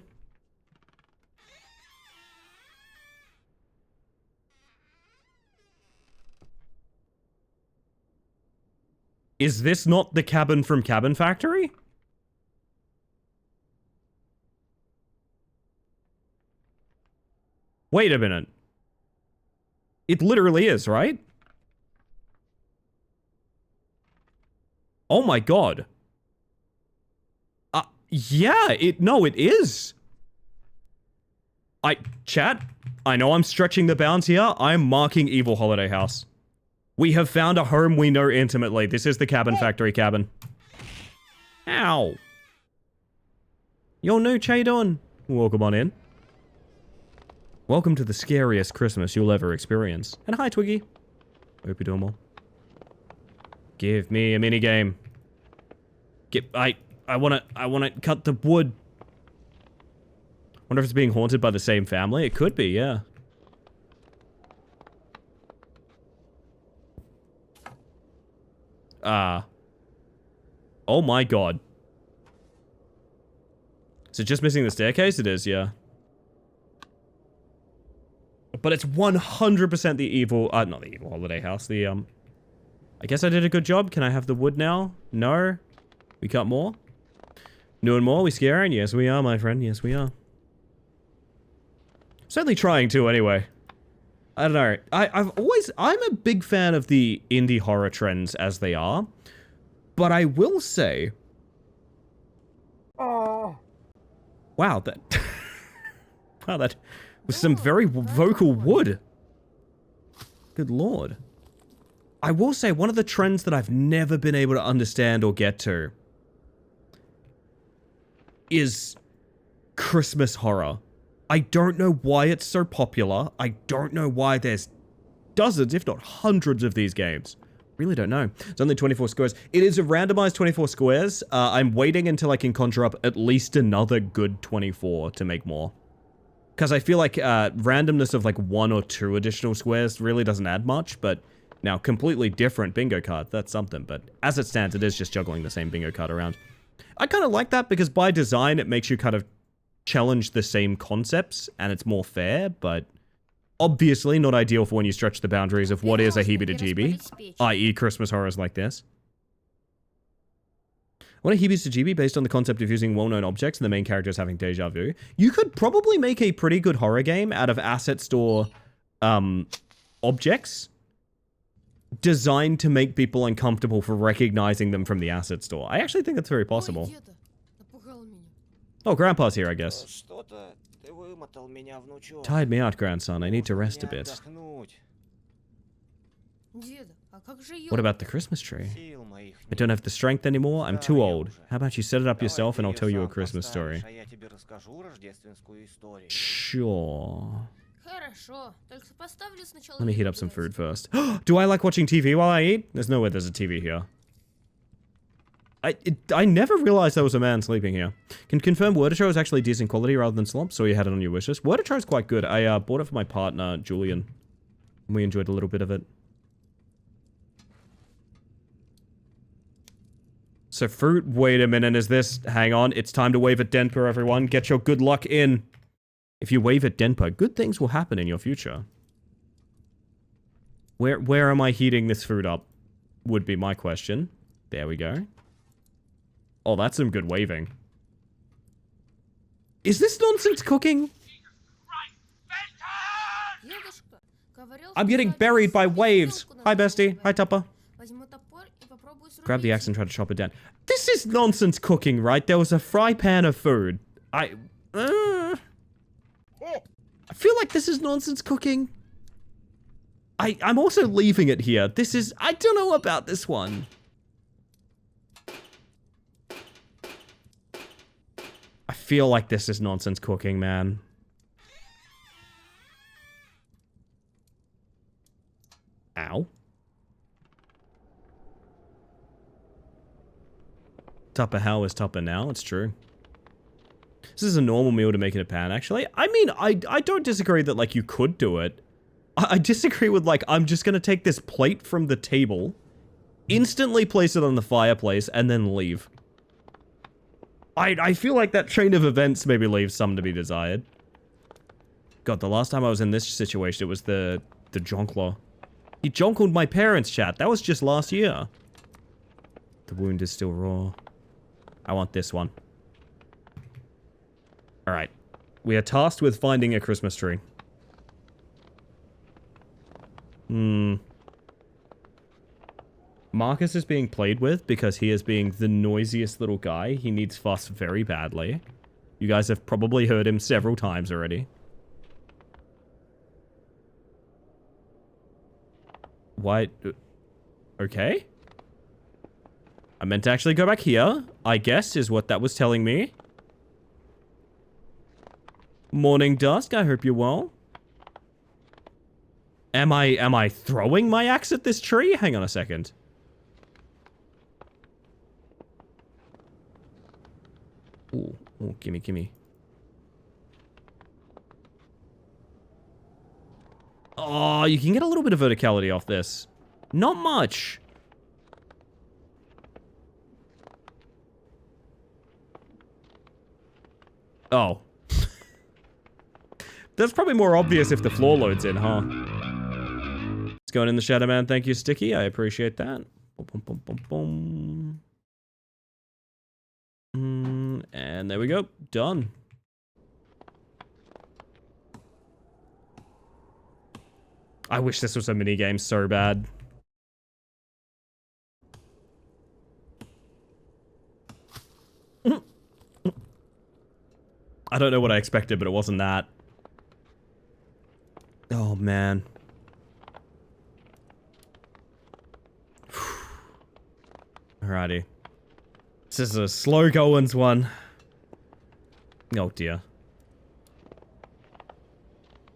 Is this not the cabin from Cabin Factory? Wait a minute. It literally is, right? Oh my god. Yeah, no, it is. Chat, I know I'm stretching the bounds here. I'm marking Evil Holiday House. We have found a home we know intimately. This is the Cabin Factory cabin. Ow. Yo, Nooch, how you doing? Welcome on in. Welcome to the scariest Christmas you'll ever experience. And hi, Twiggy. Hope you're doing well. Give me a minigame. I wanna cut the wood. Wonder if it's being haunted by the same family? It could be, yeah. Oh my god. Is it just missing the staircase? It is, yeah. But it's 100% the evil, not the Evil Holiday House, the, I guess I did a good job. Can I have the wood now? No? We cut more? New and more? We scaring? Yes, we are, my friend. Yes, we are. Certainly trying to, anyway. I don't know. I'm a big fan of the indie horror trends as they are. But I will say... Wow, that... wow, that was some very vocal wood. Good lord. I will say, one of the trends that I've never been able to understand or get to is Christmas horror. I don't know why it's so popular. I don't know why there's dozens, if not hundreds of these games. Really don't know. It's only 24 squares. It is a randomized 24 squares. I'm waiting until I can conjure up at least another good 24 to make more. Because I feel like randomness of like 1 or 2 additional squares really doesn't add much, but now completely different bingo card, that's something. But as it stands, it is just juggling the same bingo card around. I kind of like that because by design, it makes you kind of challenge the same concepts and it's more fair, but obviously not ideal for when you stretch the boundaries of what is a Heebie to Jeebie, i.e. Christmas horrors like this. What are Heebies to Jeebie based on the concept of using well-known objects and the main characters having deja vu? You could probably make a pretty good horror game out of asset store objects designed to make people uncomfortable for recognizing them from the asset store. I actually think that's very possible. Oh, Grandpa's here, I guess. Tired me out, grandson. I need to rest a bit. What about the Christmas tree? I don't have the strength anymore. I'm too old. How about you set it up yourself and I'll tell you a Christmas story? Sure. Let me heat up some food first. Do I like watching TV while I eat? There's no way there's a TV here. I never realized there was a man sleeping here. Can confirm Worditro is actually decent quality rather than slump, so you had it on your wishlist. Worditro is quite good. I bought it for my partner, Julian. We enjoyed a little bit of it. So fruit, wait a minute, is this... Hang on, it's time to wave at Denpa, everyone. Get your good luck in. If you wave at Denpa, good things will happen in your future. Where am I heating this food up? Would be my question. There we go. Oh, that's some good waving. Is this nonsense cooking? I'm getting buried by waves. Hi, bestie. Hi, Tupper. Grab the axe and try to chop it down. This is nonsense cooking, right? There was a fry pan of food. I feel like this is nonsense cooking. I'm also leaving it here. This is... I don't know about this one. I feel like this is nonsense cooking, man. Ow. Tupper how is tupper now? It's true. This is a normal meal to make in a pan, actually. I mean, I don't disagree that, like, you could do it. I disagree with, like, I'm just gonna take this plate from the table, instantly place it on the fireplace, and then leave. I feel like that train of events maybe leaves some to be desired. God, the last time I was in this situation, it was the jonkler. He jonkled my parents, chat. That was just last year. The wound is still raw. I want this one. Alright. We are tasked with finding a Christmas tree. Marcus is being played with because he is being the noisiest little guy. He needs fuss very badly. You guys have probably heard him several times already. What? Okay. I meant to actually go back here, I guess, is what that was telling me. Morning Dusk, I hope you're well. Am I throwing my axe at this tree? Hang on a second. Ooh, gimme, gimme. Oh, you can get a little bit of verticality off this. Not much. Oh. That's probably more obvious if the floor loads in, huh? It's going in the Shadow Man. Thank you, Sticky. I appreciate that. Boom, boom, boom, boom, boom. And there we go. Done. I wish this was a minigame so bad. I don't know what I expected, but it wasn't that. Oh, man. Alrighty. This is a slow goings one. Oh, dear.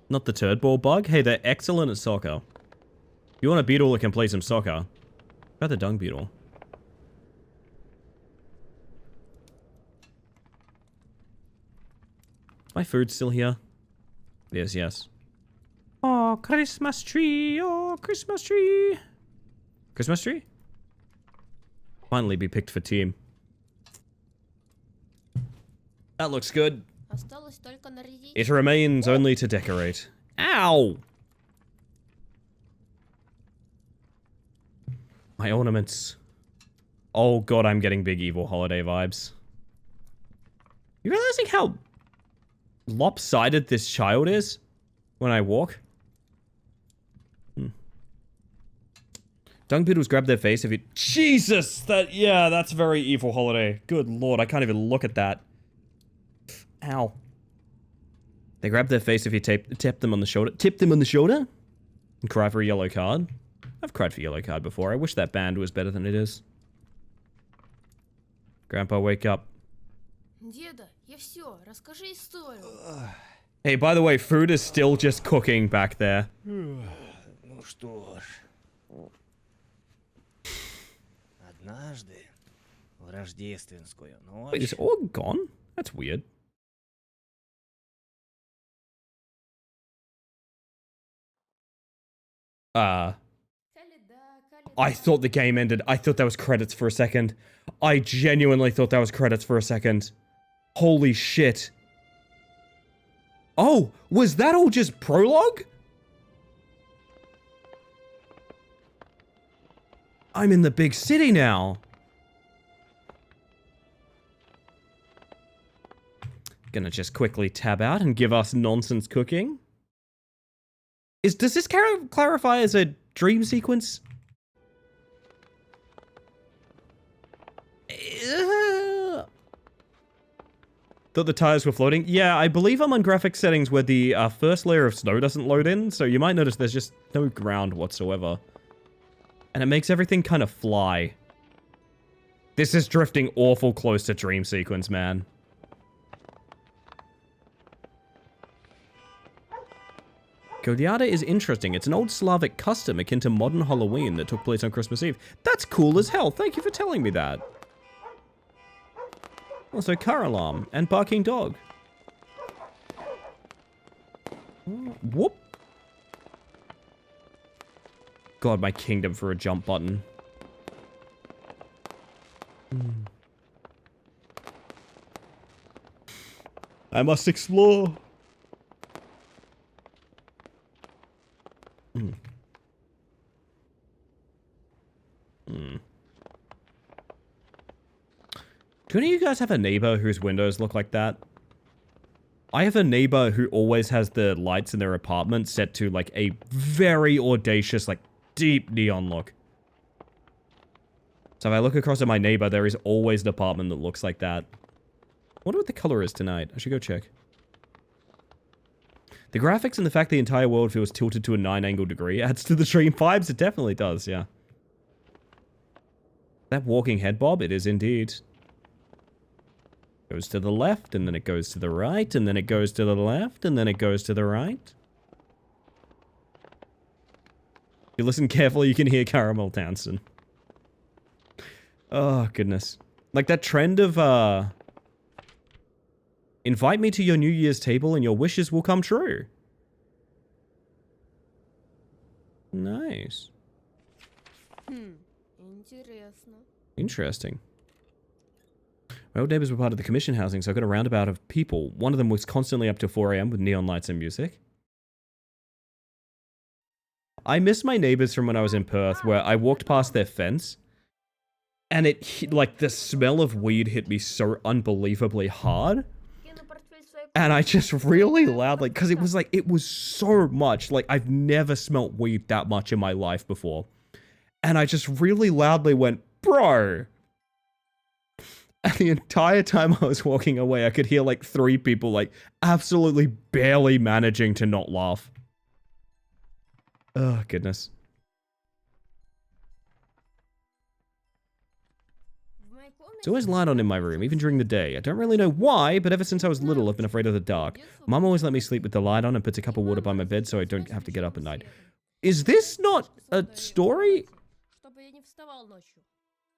Not the turd ball bug? Hey, they're excellent at soccer. If you want a beetle that can play some soccer, how about the dung beetle? My food's still here? It is, yes. Oh, Christmas tree, oh, Christmas tree. Christmas tree? Finally be picked for team. That looks good. It remains only to decorate. Ow! My ornaments. Oh god, I'm getting big evil holiday vibes. You realizing how lopsided this child is when I walk? Dung beetles grab their face if you... Jesus! Yeah, that's very evil holiday. Good lord, I can't even look at that. Ow. They grab their face if you tap them on the shoulder. Tip them on the shoulder? And cry for a yellow card? I've cried for a yellow card before. I wish that band was better than it is. Grandpa, wake up. Hey, by the way, food is still just cooking back there. Wait, is it all gone? That's weird. I thought the game ended. I thought that was credits for a second. I genuinely thought that was credits for a second. Holy shit. Oh, was that all just prologue? I'm in the big city now. Gonna just quickly tab out and give us nonsense cooking. Does this clarify as a dream sequence? The Thought the tires were floating. Yeah, I believe I'm on graphics settings where the first layer of snow doesn't load in, so you might notice there's just no ground whatsoever. And it makes everything kind of fly. This is drifting awful close to Dream Sequence, man. Goliada is interesting. It's an old Slavic custom akin to modern Halloween that took place on Christmas Eve. That's cool as hell. Thank you for telling me that. Also, car alarm and barking dog. Whoop. God, my kingdom for a jump button. I must explore. Do any of you guys have a neighbor whose windows look like that? I have a neighbor who always has the lights in their apartment set to like a very audacious, like deep neon look. So if I look across at my neighbor, there is always an apartment that looks like that. I wonder what the color is tonight. I should go check. The graphics and the fact the entire world feels tilted to a 9-angle degree adds to the dream vibes. It definitely does, yeah. That walking head bob, it is indeed. Goes to the left, and then it goes to the right, and then it goes to the left, and then it goes to the right. If you listen carefully, you can hear Caramel Townsend. Oh, goodness. Like that trend of, invite me to your New Year's table and your wishes will come true. Nice. Interesting. My old neighbors were part of the commission housing, so I got a roundabout of people. One of them was constantly up till 4 AM with neon lights and music. I miss my neighbors from when I was in Perth, where I walked past their fence, and it, like, the smell of weed hit me so unbelievably hard. And I just really loudly, because it was like, it was so much, like, I've never smelt weed that much in my life before. And I just really loudly went, bro. And the entire time I was walking away, I could hear like 3 people like absolutely barely managing to not laugh. Oh, goodness. There's always light on in my room, even during the day. I don't really know why, but ever since I was little, I've been afraid of the dark. Mum always let me sleep with the light on and puts a cup of water by my bed so I don't have to get up at night. Is this not a story?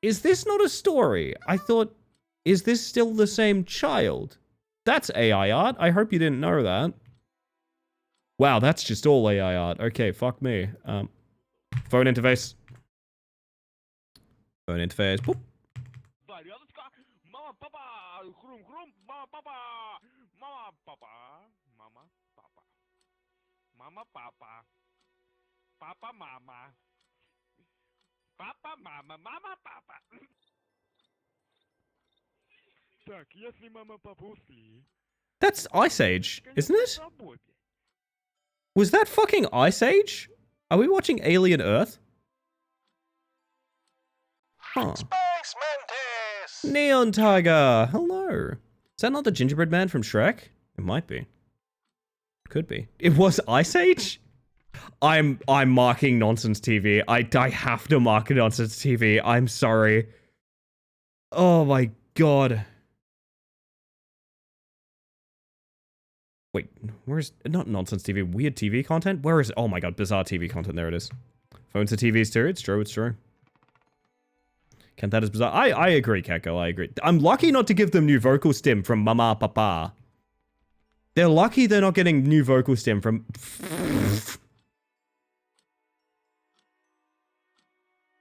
Is this not a story? I thought... Is this still the same child? That's AI art. I hope you didn't know that. Wow, that's just all AI art. Okay, fuck me. Phone interface. Phone interface. Boop. That's Ice Age, isn't it? Was that fucking Ice Age? Are we watching Alien Earth? Huh. Space Mantis! Neon Tiger! Hello. Is that not the gingerbread man from Shrek? It might be. Could be. It was Ice Age? I'm marking Nonsense TV. I have to mark Nonsense TV. I'm sorry. Oh my god. Wait, where's... Not Nonsense TV, weird TV content? Where is... Oh my god, bizarre TV content, there it is. Phones to TVs too, it's true, it's true. Kent, that is bizarre. I agree, Keko, I agree. I'm lucky not to give them new vocal stim from Mama Papa. They're lucky they're not getting new vocal stim from...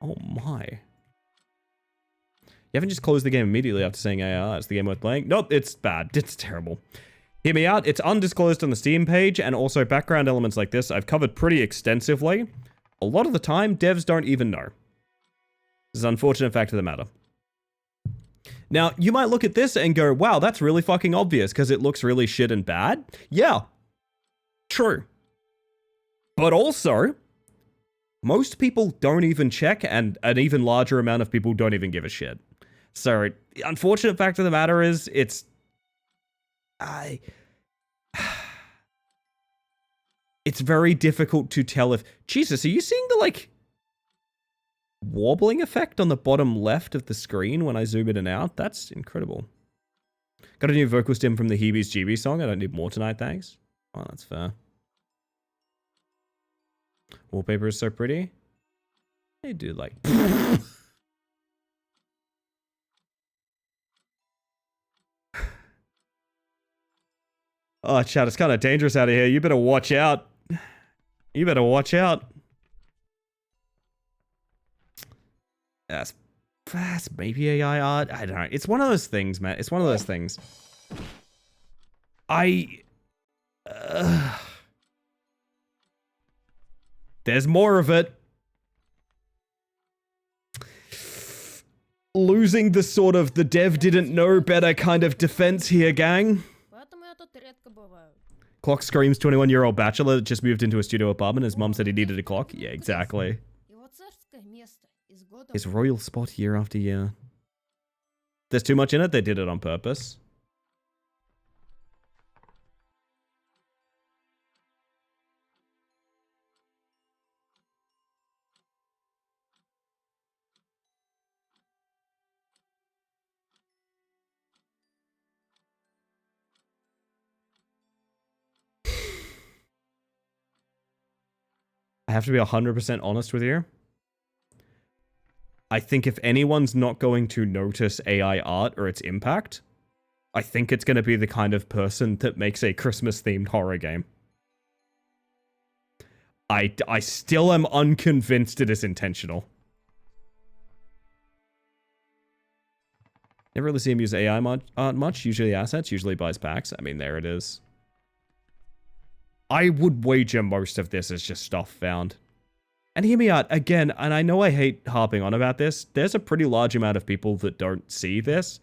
Oh my. You haven't just closed the game immediately after saying AR, is the game worth playing? Nope, it's bad, it's terrible. Hear me out, it's undisclosed on the Steam page, and also background elements like this I've covered pretty extensively. A lot of the time, devs don't even know. This is an unfortunate fact of the matter. Now, you might look at this and go, wow, that's really fucking obvious because it looks really shit and bad. Yeah, true. But also, most people don't even check, and an even larger amount of people don't even give a shit. So, the unfortunate fact of the matter is, it's It's very difficult to tell if... Jesus, are you seeing the, like, warbling effect on the bottom left of the screen when I zoom in and out? That's incredible. Got a new vocal stem from the Heebies Jeebies song. I don't need more tonight, thanks. Oh, that's fair. Wallpaper is so pretty. They do, like... Oh, chat, it's kind of dangerous out of here. You better watch out. You better watch out. That's maybe AI art. I don't know. It's one of those things, man. It's one of those things. There's more of it. Losing the sort of the dev didn't know better kind of defense here, gang. Clock screams 21-year-old bachelor that just moved into a studio apartment. His mum said he needed a clock. Yeah, exactly. His royal spot year after year. There's too much in it. They did it on purpose. I have to be 100% honest with you. I think if anyone's not going to notice AI art or its impact, I think it's going to be the kind of person that makes a Christmas-themed horror game. I still am unconvinced it is intentional. Never really see him use AI art much. Usually assets, usually buys packs. I mean, there it is. I would wager most of this is just stuff found. And hear me out, again, and I know I hate harping on about this, there's a pretty large amount of people that don't see this.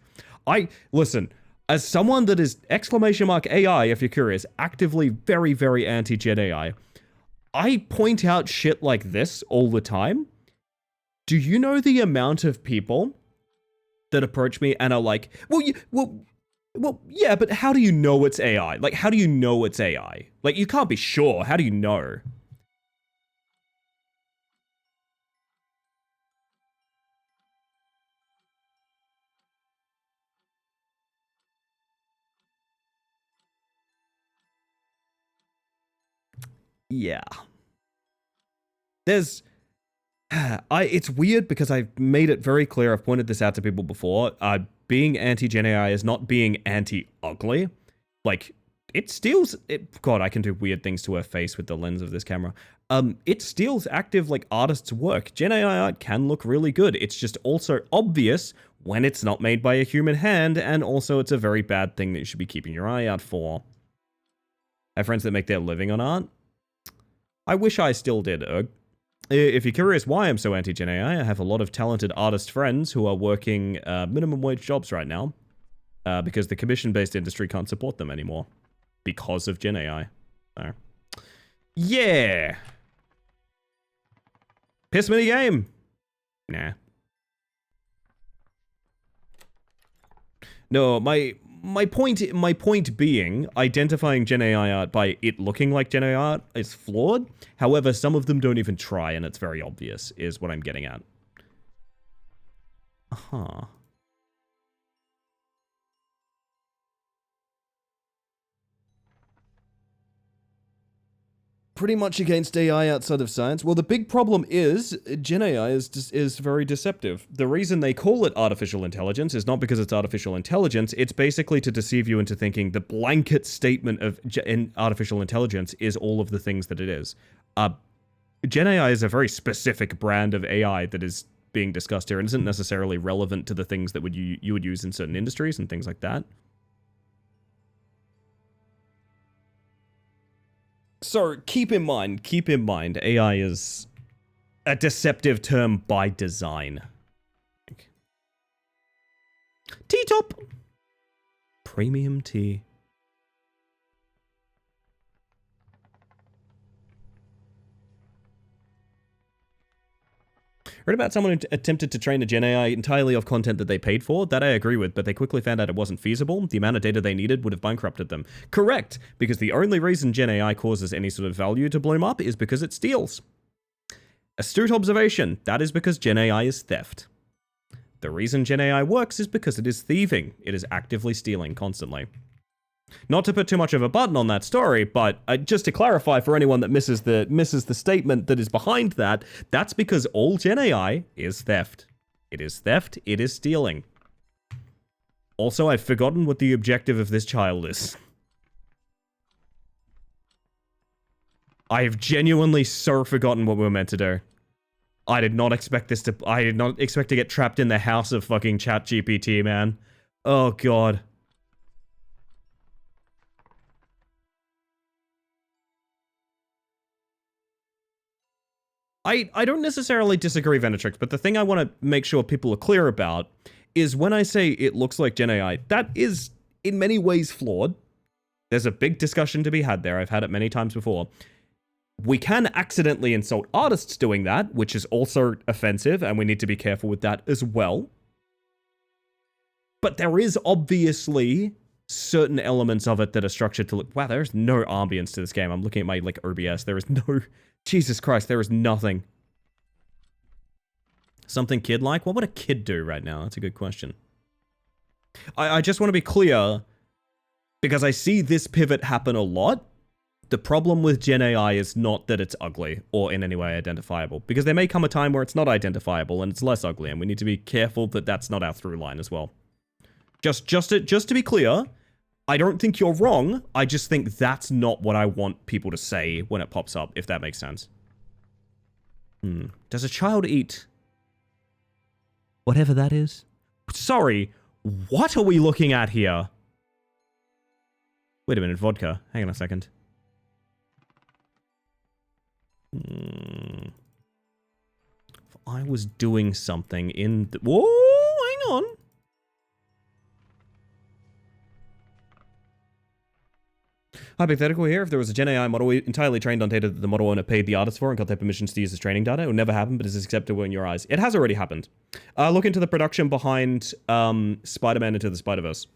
Listen, as someone that is, !AI, if you're curious, actively very, very anti-Gen AI, I point out shit like this all the time. Do you know the amount of people that approach me and are like, well, yeah, but how do you know it's AI? Like, how do you know it's AI? Like, you can't be sure. How do you know? Yeah. There's... it's weird because I've made it very clear, I've pointed this out to people before, being anti-Gen AI is not being anti-ugly. Like, it steals... God, I can do weird things to her face with the lens of this camera. It steals active, like, artists' work. Gen AI art can look really good. It's just also obvious when it's not made by a human hand, and also it's a very bad thing that you should be keeping your eye out for. I have friends that make their living on art. I wish I still did, Erg. If you're curious why I'm so anti-Gen AI, I have a lot of talented artist friends who are working minimum wage jobs right now because the commission-based industry can't support them anymore because of Gen AI. So, yeah! Piss mini game! Nah. No, my point being, identifying Gen AI art by it looking like Gen AI art is flawed. However, some of them don't even try, and it's very obvious, is what I'm getting at. Huh. Pretty much against AI outside of science. Well, the big problem is Gen AI is very deceptive. The reason they call it artificial intelligence is not because it's artificial intelligence. It's basically to deceive you into thinking the blanket statement of artificial intelligence is all of the things that it is. Gen AI is a very specific brand of AI that is being discussed here and isn't necessarily relevant to the things that you would use in certain industries and things like that. So, keep in mind, AI is a deceptive term by design. T-top! Premium tea. Heard about someone who attempted to train a Gen AI entirely off content that they paid for? That I agree with, but they quickly found out it wasn't feasible. The amount of data they needed would have bankrupted them. Correct, because the only reason Gen AI causes any sort of value to bloom up is because it steals. Astute observation. That is because Gen AI is theft. The reason Gen AI works is because it is thieving. It is actively stealing constantly. Not to put too much of a button on that story, but just to clarify for anyone that misses the statement that is behind that, that's because all Gen AI is theft. It is theft, it is stealing. Also, I've forgotten what the objective of this child is. I have genuinely so forgotten what we were meant to do. I did not expect to get trapped in the house of fucking ChatGPT, man. Oh god. I don't necessarily disagree, Venetrix, but the thing I want to make sure people are clear about is when I say it looks like Gen AI, that is in many ways flawed. There's a big discussion to be had there. I've had it many times before. We can accidentally insult artists doing that, which is also offensive, and we need to be careful with that as well. But there is obviously certain elements of it that are structured to look... Wow, there's no ambience to this game. I'm looking at my, like, OBS. There is no... Jesus Christ, there is nothing. Something kid-like? What would a kid do right now? That's a good question. I just want to be clear, because I see this pivot happen a lot. The problem with Gen AI is not that it's ugly or in any way identifiable, because there may come a time where it's not identifiable and it's less ugly, and we need to be careful that that's not our through line as well. Just to be clear, I don't think you're wrong. I just think that's not what I want people to say when it pops up, if that makes sense. Does a child eat whatever that is? Sorry, what are we looking at here? Wait a minute, vodka. Hang on a second. If I was doing something in the... Whoa, hang on. Hypothetical here, if there was a Gen AI model entirely trained on data that the model owner paid the artist for and got their permissions to use as training data, it would never happen, but is acceptable in your eyes. It has already happened. Look into the production behind Spider-Man Into the Spider-Verse.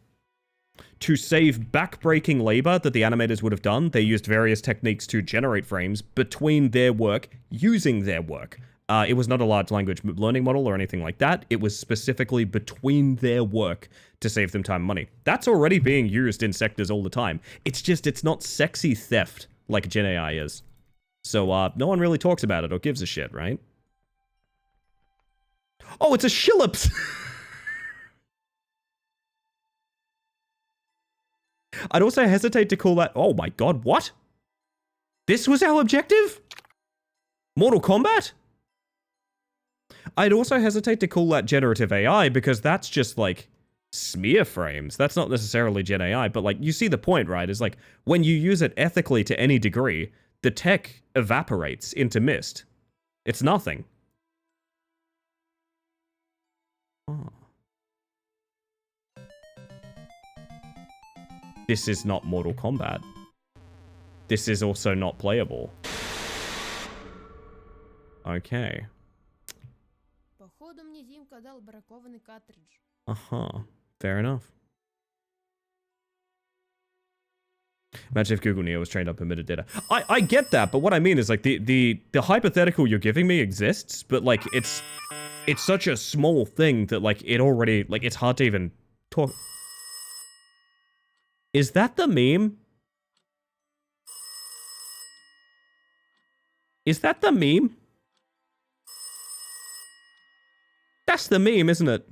To save backbreaking labor that the animators would have done, they used various techniques to generate frames between their work, using their work. It was not a large language learning model or anything like that. It was specifically between their work to save them time and money. That's already being used in sectors all the time. It's just, it's not sexy theft like Gen AI is. So, no one really talks about it or gives a shit, right? Oh, it's a shillops! I'd also hesitate to call that... Oh my god, what? This was our objective? Mortal Kombat? I'd also hesitate to call that generative AI because that's just like smear frames. That's not necessarily Gen AI, but like you see the point, right? Is like when you use it ethically to any degree, the tech evaporates into mist. It's nothing. Oh. This is not Mortal Kombat. This is also not playable. Okay. Fair enough. Imagine if Google Neo was trained on permitted data. I get that, but what I mean is like the hypothetical you're giving me exists, but like it's such a small thing that like it already like it's hard to even talk. Is that the meme? Is that the meme? That's the meme, isn't it?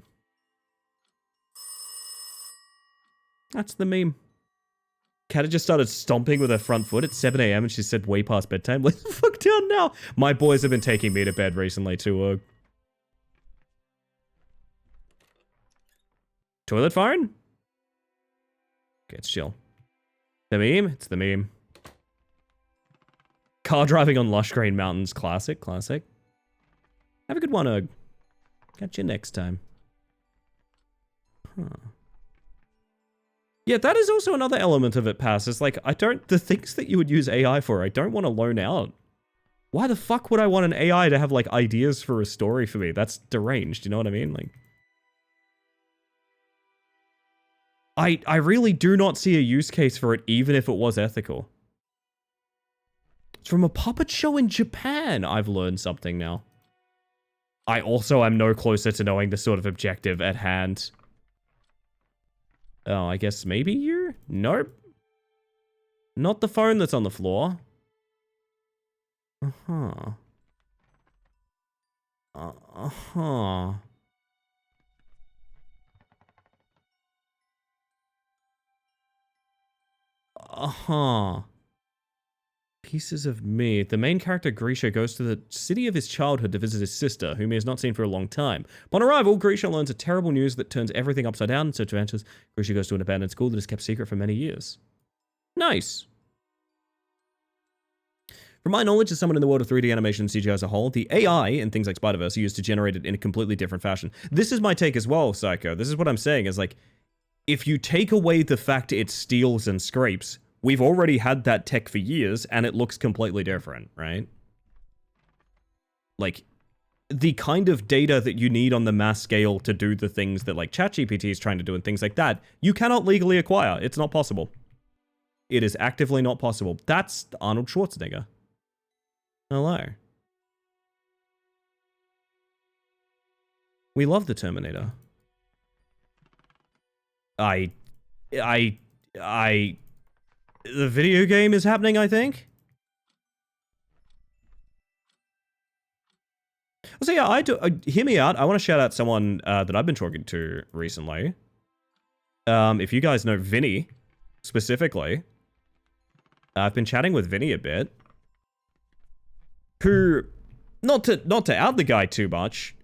That's the meme. Kat just started stomping with her front foot at 7 a.m. and she said way past bedtime. Let's fuck down now. My boys have been taking me to bed recently too. Toilet phone? Okay, it's chill. The meme? It's the meme. Car driving on lush green mountains. Classic, classic. Have a good one, Erg. Catch you next time. Huh. Yeah, that is also another element of it, Pass. It's like, the things that you would use AI for, I don't want to loan out. Why the fuck would I want an AI to have, like, ideas for a story for me? That's deranged, you know what I mean? Like, I really do not see a use case for it, even if it was ethical. It's from a puppet show in Japan. I've learned something now. I also am no closer to knowing the sort of objective at hand. Oh, I guess maybe you? Nope. Not the phone that's on the floor. Uh-huh. Uh-huh. Uh-huh. Pieces of me. The main character, Grisha, goes to the city of his childhood to visit his sister, whom he has not seen for a long time. Upon arrival, Grisha learns a terrible news that turns everything upside down. In search of answers, Grisha goes to an abandoned school that is kept secret for many years. Nice. From my knowledge as someone in the world of 3D animation and CGI as a whole, the AI and things like Spider-Verse are used to generate it in a completely different fashion. This is my take as well, Psycho. This is what I'm saying, is like, if you take away the fact it steals and scrapes, we've already had that tech for years, and it looks completely different, right? Like, the kind of data that you need on the mass scale to do the things that, like, ChatGPT is trying to do and things like that, you cannot legally acquire. It's not possible. It is actively not possible. That's Arnold Schwarzenegger. Hello. We love the Terminator. The video game is happening, I think? So yeah, hear me out. I want to shout out someone that I've been talking to recently. If you guys know Vinny, specifically, I've been chatting with Vinny a bit. Who, not to out the guy too much,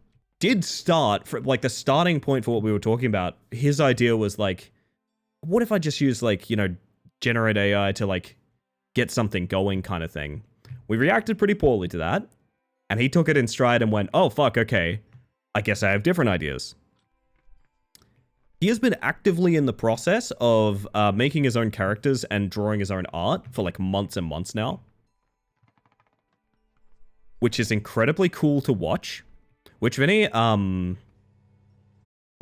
did start from, like, the starting point for what we were talking about. His idea was like, what if I just use, like, you know, generate AI to, like, get something going kind of thing. We reacted pretty poorly to that, and he took it in stride and went, oh fuck, okay, I guess I have different ideas. He has been actively in the process of making his own characters and drawing his own art for, like, months and months now, which is incredibly cool to watch. Which Vinny,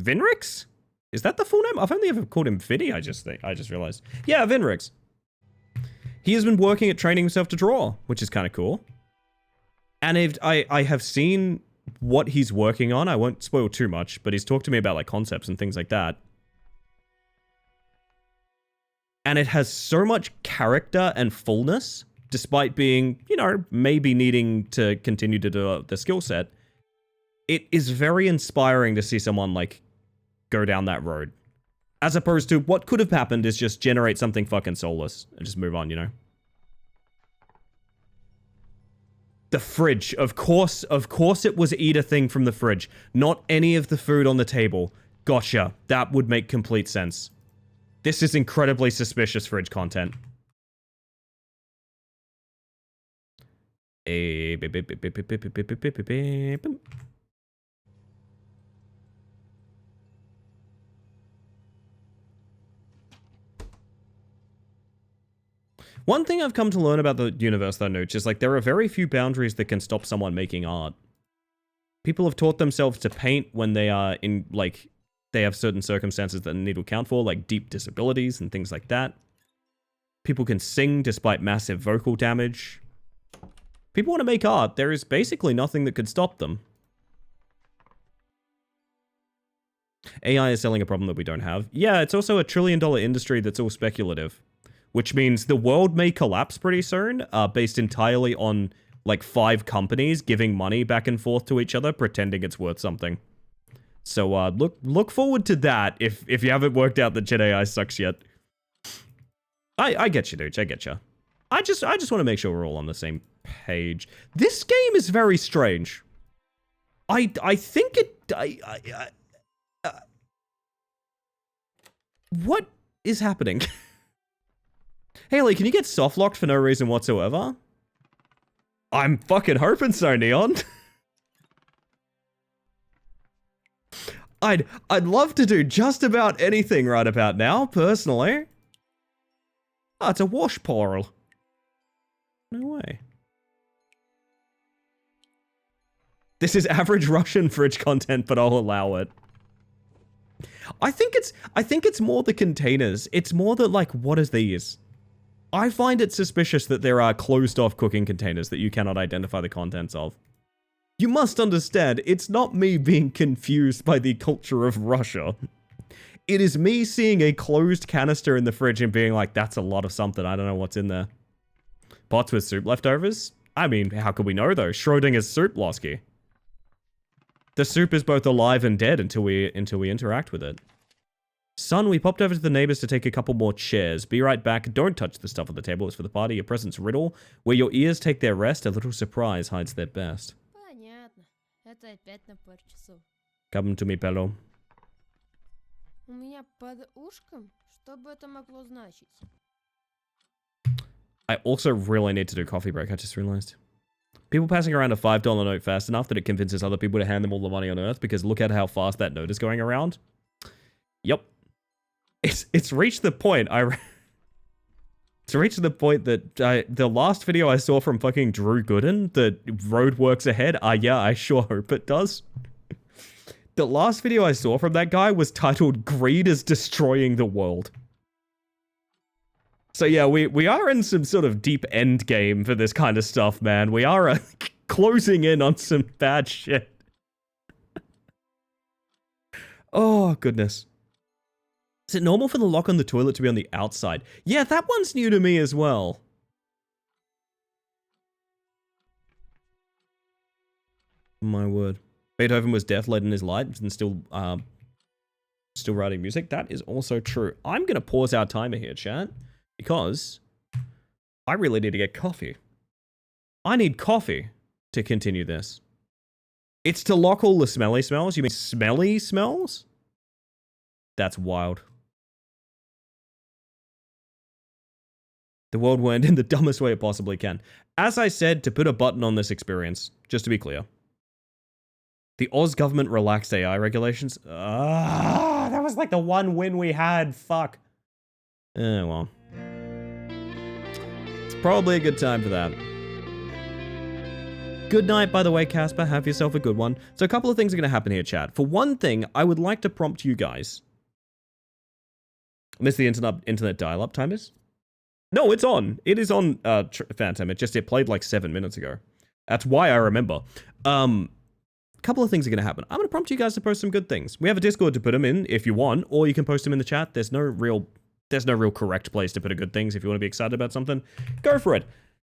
Vinrix? Is that the full name? I've only ever called him Vinny, I just realized. Yeah, Vinrix. He has been working at training himself to draw, which is kind of cool. And I have seen what he's working on. I won't spoil too much, but he's talked to me about, like, concepts and things like that. And it has so much character and fullness, despite being, you know, maybe needing to continue to develop the skill set. It is very inspiring to see someone, like, go down that road. As opposed to what could have happened is just generate something fucking soulless and just move on, you know? The fridge. Of course it was eat a thing from the fridge. Not any of the food on the table. Gotcha. That would make complete sense. This is incredibly suspicious fridge content. One thing I've come to learn about the universe, though, Nooch, is, like, there are very few boundaries that can stop someone making art. People have taught themselves to paint when they are in, like, they have certain circumstances that they need to account for, like deep disabilities and things like that. People can sing despite massive vocal damage. People want to make art. There is basically nothing that could stop them. AI is selling a problem that we don't have. Yeah, it's also a $1 trillion industry that's all speculative. Which means the world may collapse pretty soon, based entirely on, like, 5 companies giving money back and forth to each other, pretending it's worth something. So, look forward to that if you haven't worked out that Gen AI sucks yet. I get you, dude. I get you. I just want to make sure we're all on the same page. This game is very strange. I think it... what is happening? Haley, can you get soft locked for no reason whatsoever? I'm fucking hoping so, Neon. I'd love to do just about anything right about now, personally. Oh, it's a wash portal. No way. This is average Russian fridge content, but I'll allow it. I think it's more the containers. It's more that, like, what is these? I find it suspicious that there are closed-off cooking containers that you cannot identify the contents of. You must understand, it's not me being confused by the culture of Russia. It is me seeing a closed canister in the fridge and being like, that's a lot of something, I don't know what's in there. Pots with soup leftovers? I mean, how could we know, though? Schrodinger's soup, Losky. The soup is both alive and dead until we interact with it. Son, we popped over to the neighbors to take a couple more chairs. Be right back. Don't touch the stuff on the table. It's for the party. Your presence riddle. Where your ears take their rest, a little surprise hides their best. Понятно. Это опять на пару часов. Come to me, Pello. У меня под ушком? Что бы это могло значить? I also really need to do coffee break, I just realized. People passing around a $5 note fast enough that it convinces other people to hand them all the money on Earth, because look at how fast that note is going around. Yep. It's reached the point, it's reached the point that the last video I saw from fucking Drew Gooden, the road works ahead, yeah, I sure hope it does. The last video I saw from that guy was titled Greed is Destroying the World. So yeah, we are in some sort of deep end game for this kind of stuff, man. We are closing in on some bad shit. Oh, goodness. Is it normal for the lock on the toilet to be on the outside? Yeah, that one's new to me as well. My word. Beethoven was deaf, led in his light, and still writing music. That is also true. I'm going to pause our timer here, chat, because I really need to get coffee. I need coffee to continue this. It's to lock all the smelly smells? You mean smelly smells? That's wild. The world will end in the dumbest way it possibly can. As I said, to put a button on this experience, just to be clear. The Oz government relaxed AI regulations. That was like the one win we had. Fuck. Well. It's probably a good time for that. Good night, by the way, Casper. Have yourself a good one. So a couple of things are going to happen here, chat. For one thing, I would like to prompt you guys. Unless the internet dial-up time is? No, it's on. It is on Phantom. It played like 7 minutes ago. That's why I remember. Couple of things are going to happen. I'm going to prompt you guys to post some good things. We have a Discord to put them in if you want, or you can post them in the chat. There's no real correct place to put a good things. If you want to be excited about something, go for it.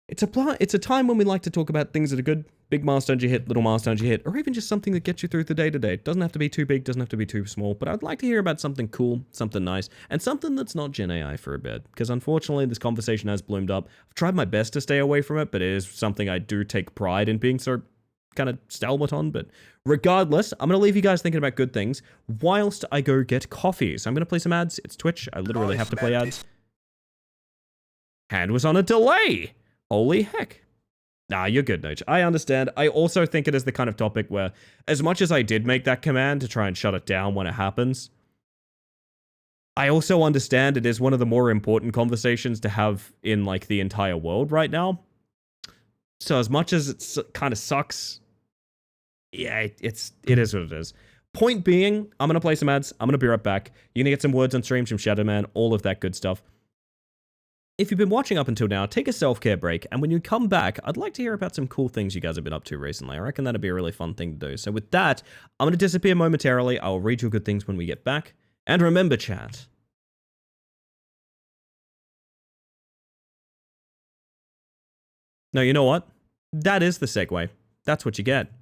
It's a time when we like to talk about things that are good, big milestones you hit, little milestones you hit, or even just something that gets you through the day-to-day. It doesn't have to be too big, doesn't have to be too small, but I'd like to hear about something cool, something nice, and something that's not Gen AI for a bit, because unfortunately this conversation has bloomed up. I've tried my best to stay away from it, but it is something I do take pride in being so kind of stalwart on, but regardless, I'm going to leave you guys thinking about good things whilst I go get coffee. So I'm going to play some ads. It's Twitch. I literally have to play ads. Hand was on a delay. Holy heck. Nah, you're good, Noach. I understand. I also think it is the kind of topic where, as much as I did make that command to try and shut it down when it happens, I also understand it is one of the more important conversations to have in, like, the entire world right now. So as much as it kind of sucks, yeah, it is what it is. Point being, I'm going to play some ads. I'm going to be right back. You're going to get some words on stream from Shadow Man, all of that good stuff. If you've been watching up until now, take a self-care break, and when you come back, I'd like to hear about some cool things you guys have been up to recently. I reckon that'd be a really fun thing to do. So with that, I'm going to disappear momentarily. I'll read you good things when we get back. And remember, chat. No, you know what? That is the segue. That's what you get.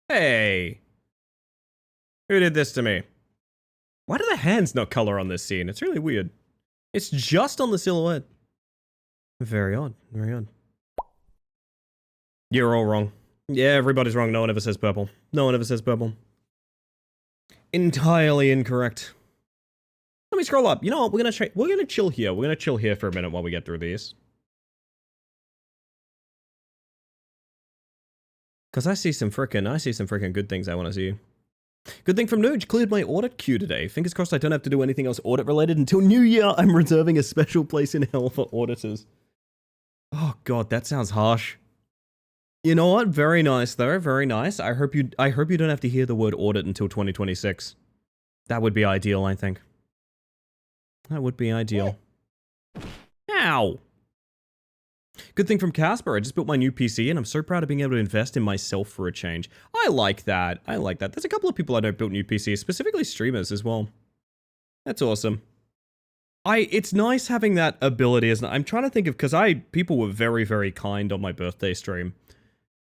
Hey! Who did this to me? Why do the hands not color on this scene? It's really weird. It's just on the silhouette. Very odd. Very odd. You're all wrong. Yeah, everybody's wrong. No one ever says purple. No one ever says purple. Entirely incorrect. Let me scroll up. You know what? We're gonna chill here. We're gonna chill here for a minute while we get through these. Cause I see some frickin' good things I want to see. Good thing from Nuge, cleared my audit queue today. Fingers crossed I don't have to do anything else audit related until New Year. I'm reserving a special place in hell for auditors. Oh god, that sounds harsh. You know what? Very nice though, very nice. I hope you don't have to hear the word audit until 2026. That would be ideal, I think. That would be ideal. Ow! Good thing from Casper, I just built my new PC and I'm so proud of being able to invest in myself for a change. I like that. I like that. There's a couple of people I know built new PCs, specifically streamers as well. That's awesome. It's nice having that ability, isn't it? I'm trying to think of, because people were very, very kind on my birthday stream.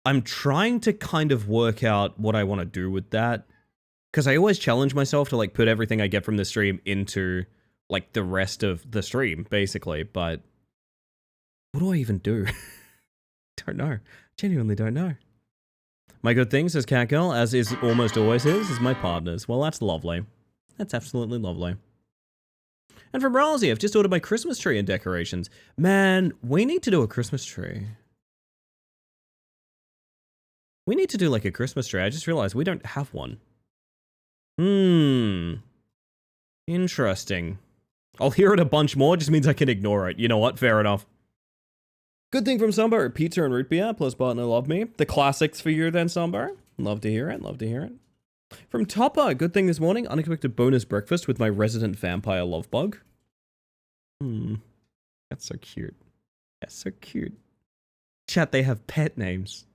I'm trying to kind of work out what I want to do with that. Because I always challenge myself to like put everything I get from the stream into like the rest of the stream, basically, but what do I even do? Don't know. Genuinely don't know. My good thing, says Catgirl, as is almost always is my partners. Well, that's lovely. That's absolutely lovely. And from Rosie, I've just ordered my Christmas tree and decorations. Man, we need to do a Christmas tree. We need to do like a Christmas tree. I just realized we don't have one. Interesting. I'll hear it a bunch more, just means I can ignore it. You know what? Fair enough. Good thing from Sambar, pizza and root beer, plus partner love me. The classics for you then, Sambar. Love to hear it, love to hear it. From Topper, good thing this morning, unexpected bonus breakfast with my resident vampire love bug. That's so cute. That's so cute. Chat, they have pet names.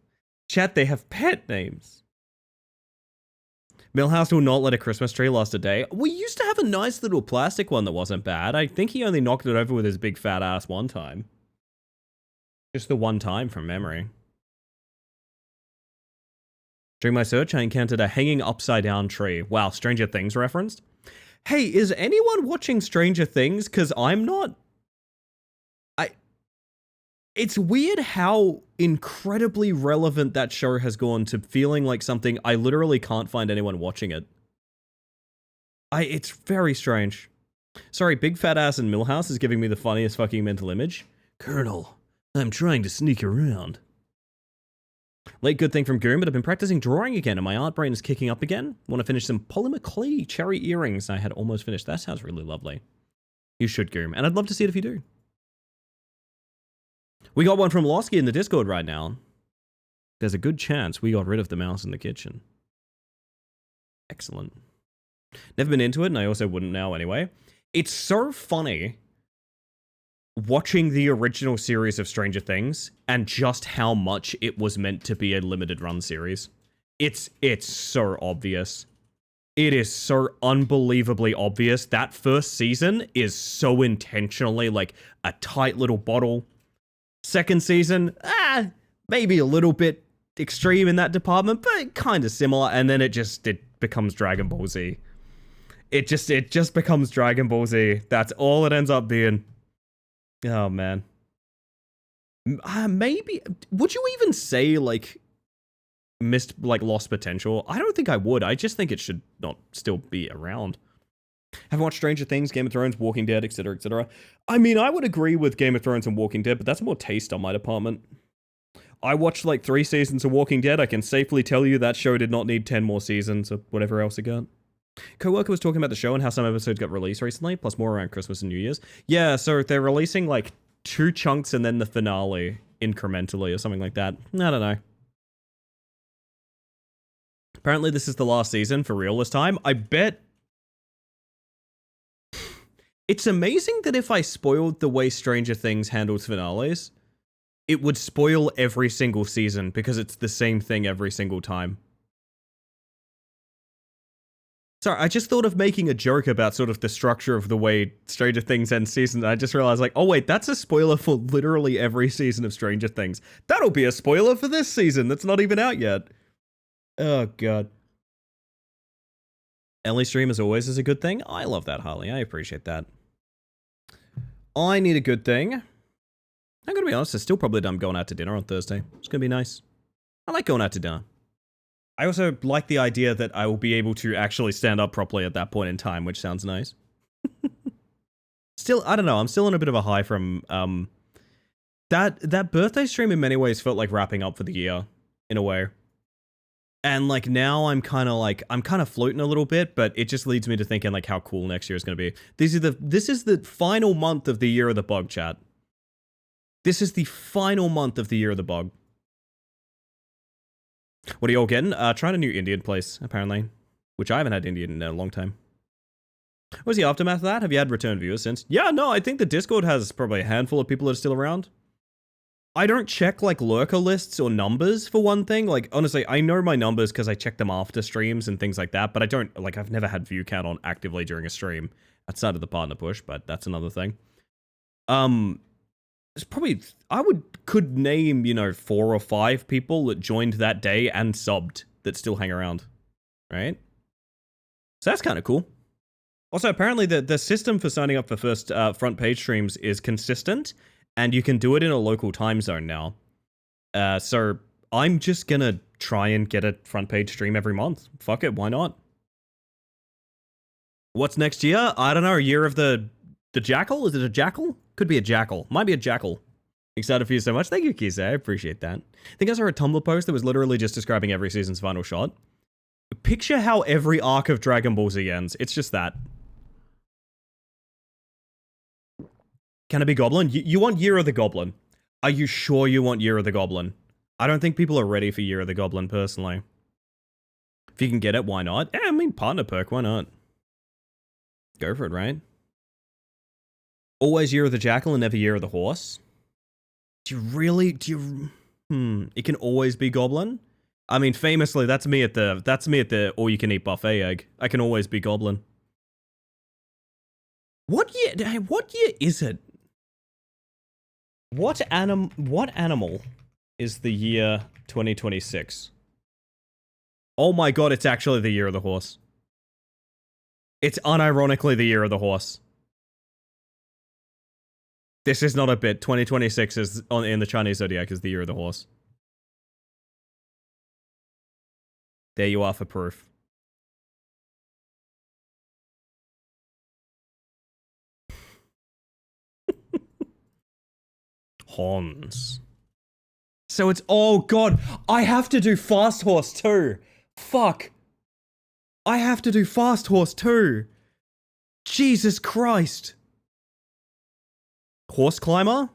Chat, they have pet names. Millhouse will not let a Christmas tree last a day. We used to have a nice little plastic one that wasn't bad. I think he only knocked it over with his big fat ass one time. Just the one time from memory. During my search, I encountered a hanging upside down tree. Wow, Stranger Things referenced. Hey, is anyone watching Stranger Things? Because I'm not. It's weird how incredibly relevant that show has gone to feeling like something I literally can't find anyone watching it. It's very strange. Sorry, big fat ass in Millhouse is giving me the funniest fucking mental image. Colonel, I'm trying to sneak around. Late good thing from Goom, but I've been practicing drawing again and my art brain is kicking up again. Want to finish some polymer clay cherry earrings I had almost finished. That sounds really lovely. You should, Goom, and I'd love to see it if you do. We got one from Losky in the Discord right now. There's a good chance we got rid of the mouse in the kitchen. Excellent. Never been into it, and I also wouldn't now anyway. It's so funny watching the original series of Stranger Things and just how much it was meant to be a limited run series. It's so obvious. It is so unbelievably obvious. That first season is so intentionally like a tight little bottle. Second season, maybe a little bit extreme in that department, but kind of similar. And then it becomes Dragon Ball Z. It just becomes Dragon Ball Z. That's all it ends up being. Oh man. Maybe would you even say like lost potential? I don't think I would. I just think it should not still be around. Have watched Stranger Things, Game of Thrones, Walking Dead, etc., etc. I mean, I would agree with Game of Thrones and Walking Dead, but that's more taste on my department. I watched like 3 seasons of Walking Dead. I can safely tell you that show did not need 10 more seasons or whatever else it got. Coworker was talking about the show and how some episodes got released recently, plus more around Christmas and New Year's. Yeah, so they're releasing like 2 chunks and then the finale incrementally or something like that. I don't know. Apparently this is the last season for real this time. I bet. It's amazing that if I spoiled the way Stranger Things handles finales, it would spoil every single season because it's the same thing every single time. Sorry, I just thought of making a joke about sort of the structure of the way Stranger Things ends season. I just realized like, oh wait, that's a spoiler for literally every season of Stranger Things. That'll be a spoiler for this season that's not even out yet. Oh, God. Ellie stream as always is a good thing. I love that, Harley. I appreciate that. I need a good thing. I'm gonna be honest, it's still probably dumb going out to dinner on Thursday. It's gonna be nice. I like going out to dinner. I also like the idea that I will be able to actually stand up properly at that point in time, which sounds nice. Still, I don't know, I'm still on a bit of a high from, that birthday stream in many ways felt like wrapping up for the year, in a way. And, like, now I'm kind of floating a little bit, but it just leads me to thinking, like, how cool next year is going to be. This is the final month of the Year of the Bug, chat. This is the final month of the Year of the Bug. What are you all getting? Trying a new Indian place, apparently. Which I haven't had Indian in a long time. What was the aftermath of that? Have you had return viewers since? Yeah, no, I think the Discord has probably a handful of people that are still around. I don't check, like, lurker lists or numbers, for one thing. Like, honestly, I know my numbers because I check them after streams and things like that, but I don't, like, I've never had view count on actively during a stream outside of the partner push, but that's another thing. It's probably, could name, you know, 4 or 5 people that joined that day and subbed that still hang around, right? So that's kind of cool. Also, apparently the system for signing up for first front page streams is consistent, and you can do it in a local time zone now. So I'm just gonna try and get a front page stream every month. Fuck it, why not? What's next year? I don't know, year of the jackal? Is it a jackal? Could be a jackal. Might be a jackal. Excited for you so much. Thank you, Kisa. I appreciate that. I think I saw a Tumblr post that was literally just describing every season's final shot. Picture how every arc of Dragon Ball Z ends. It's just that. Can it be Goblin? You want Year of the Goblin. Are you sure you want Year of the Goblin? I don't think people are ready for Year of the Goblin, personally. If you can get it, why not? Yeah, I mean, partner perk, why not? Go for it, right? Always Year of the Jackal and never Year of the Horse. Do you really? It can always be Goblin? I mean, famously, that's me at the all-you-can-eat buffet egg. I can always be Goblin. What year is it? What animal is the year 2026? Oh my god, it's actually the Year of the Horse. It's unironically the Year of the Horse. This is not a bit. 2026 is in the Chinese zodiac is the Year of the Horse. There you are for proof. Horns. So it's, oh god, I have to do Fast Horse too. Fuck. I have to do Fast Horse too. Jesus Christ. Horse Climber? I'm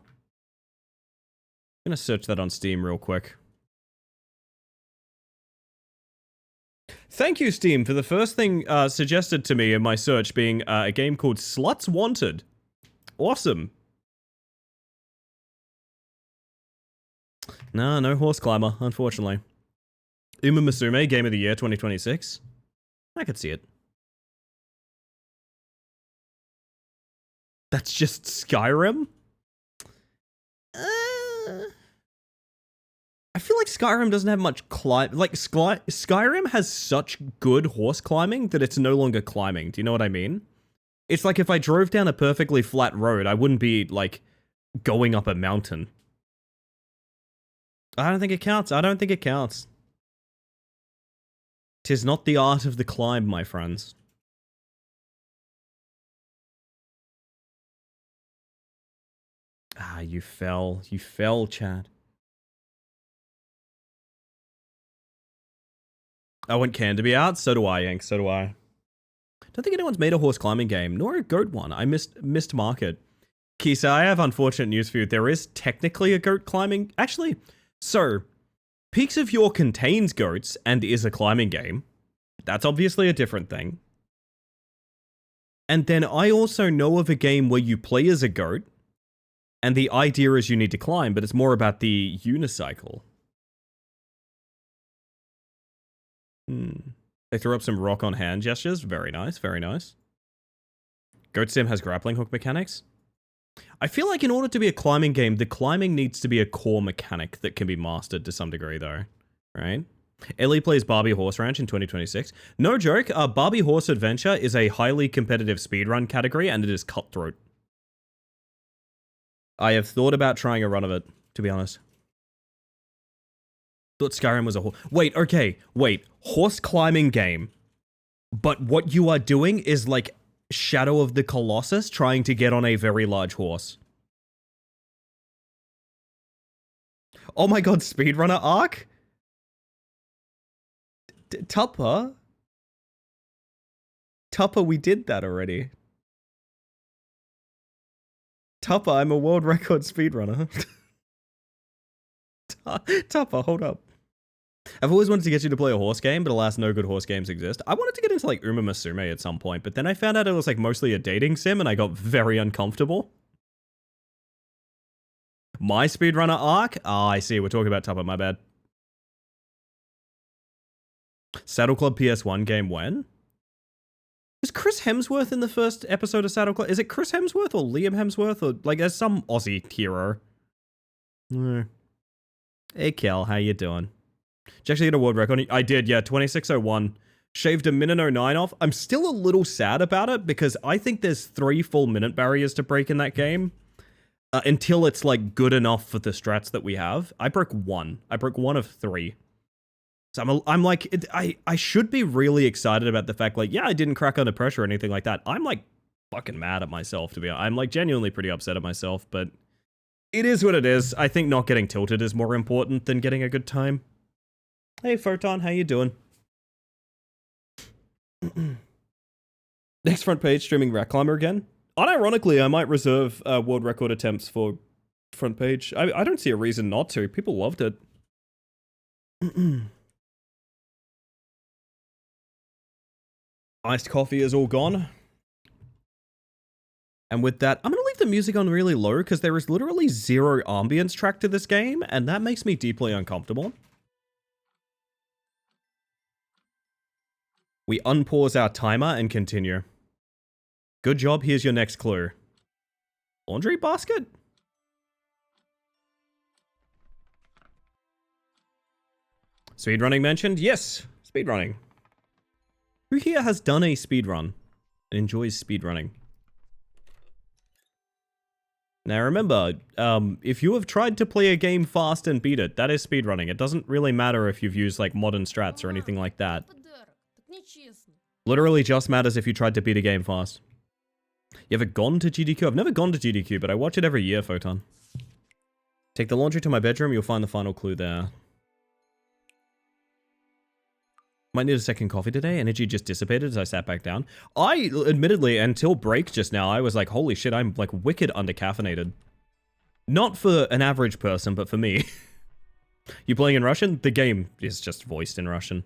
gonna search that on Steam real quick. Thank you, Steam, for the first thing suggested to me in my search being a game called Sluts Wanted. Awesome. Nah, no Horse Climber, unfortunately. Uma Musume, Game of the Year 2026. I could see it. That's just Skyrim? I feel like Skyrim doesn't have much Skyrim has such good horse climbing that it's no longer climbing. Do you know what I mean? It's like if I drove down a perfectly flat road, I wouldn't be, like, going up a mountain. I don't think it counts. I don't think it counts. 'Tis not the art of the climb, my friends. Ah, you fell. You fell, Chad. I want Can to be out. So do I, Yank. So do I. Don't think anyone's made a horse climbing game, nor a goat one. I missed market. Kisa, I have unfortunate news for you. There is technically a goat climbing. Actually, so Peaks of Yore contains goats and is a climbing game. That's obviously a different thing. And then I also know of a game where you play as a goat, and the idea is you need to climb, but it's more about the unicycle. They threw up some rock on hand gestures. Very nice, very nice. Goat Sim has grappling hook mechanics. I feel like in order to be a climbing game, the climbing needs to be a core mechanic that can be mastered to some degree, though. Right? Ellie plays Barbie Horse Ranch in 2026. No joke, Barbie Horse Adventure is a highly competitive speedrun category, and it is cutthroat. I have thought about trying a run of it, to be honest. Thought Skyrim was a horse. Wait, okay, wait. Horse climbing game. But what you are doing is like Shadow of the Colossus trying to get on a very large horse. Oh my god, speedrunner arc? Tupper? Tupper, we did that already. Tupper, I'm a world record speedrunner. Tupper, hold up. I've always wanted to get you to play a horse game, but alas, no good horse games exist. I wanted to get into like Uma Musume at some point, but then I found out it was like mostly a dating sim, and I got very uncomfortable. My speedrunner arc? Ah, I see. We're talking about Tupper, my bad. Saddle Club PS1 game when? Was Chris Hemsworth in the first episode of Saddle Club? Is it Chris Hemsworth or Liam Hemsworth? Or like there's some Aussie hero. Hey Kel, how you doing? Did you actually get a world record? I did, yeah, 26:01. Shaved a minute 09 off. I'm still a little sad about it because I think there's 3 full minute barriers to break in that game. Until it's like good enough for the strats that we have. I broke 1. I broke 1 of 3. So I'm like, I should be really excited about the fact, like, yeah, I didn't crack under pressure or anything like that. I'm like fucking mad at myself, to be honest. I'm like genuinely pretty upset at myself, but it is what it is. I think not getting tilted is more important than getting a good time. Hey, Photon, how you doing? Next front page, streaming Rat Climber again. Unironically, I might reserve world record attempts for front page. I don't see a reason not to. People loved it. Iced coffee is all gone. And with that, I'm going to leave the music on really low because there is literally 0 ambience track to this game, and that makes me deeply uncomfortable. We unpause our timer and continue. Good job, here's your next clue. Laundry basket? Speedrunning mentioned? Yes, speedrunning. Who here has done a speedrun and enjoys speedrunning? Now remember, if you have tried to play a game fast and beat it, that is speedrunning. It doesn't really matter if you've used like modern strats or anything like that. Literally just matters if you tried to beat a game fast. You ever gone to GDQ? I've never gone to GDQ, but I watch it every year, Photon. Take the laundry to my bedroom, you'll find the final clue there. Might need a second coffee today. Energy just dissipated as I sat back down. I, admittedly, until break just now, I was like, holy shit, I'm like wicked undercaffeinated. Not for an average person, but for me. You playing in Russian? The game is just voiced in Russian.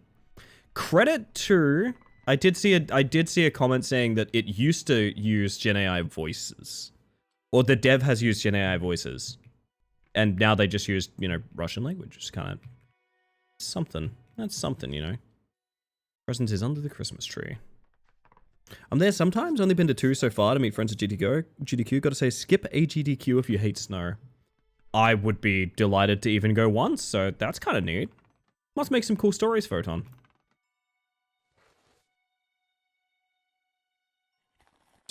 Credit to... I did see a comment saying that it used to use Gen AI voices. Or the dev has used Gen AI voices. And now they just use, you know, Russian language. It's kind of something. That's something, you know. Present is under the Christmas tree. I'm there sometimes. Only been to 2 so far to meet friends at GDQ. Gotta say, skip a GDQ if you hate snow. I would be delighted to even go once, so that's kind of neat. Must make some cool stories, Photon.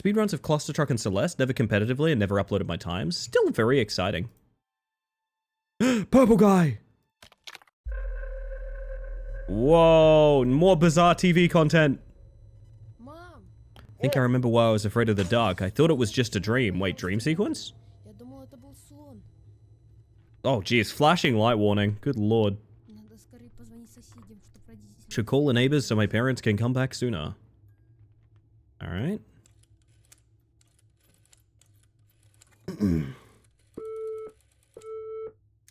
Speedruns of Cluster Truck and Celeste, never competitively and never uploaded my times. Still very exciting. Purple guy! Whoa, more bizarre TV content. Mom, I think I remember why I was afraid of the dark. I thought it was just a dream. Wait, dream sequence? я думал, это был сон. Oh, geez, flashing light warning. Good lord. Надо скорее позвонить соседям, чтоб родители... Should call the neighbors so my parents can come back sooner. Alright.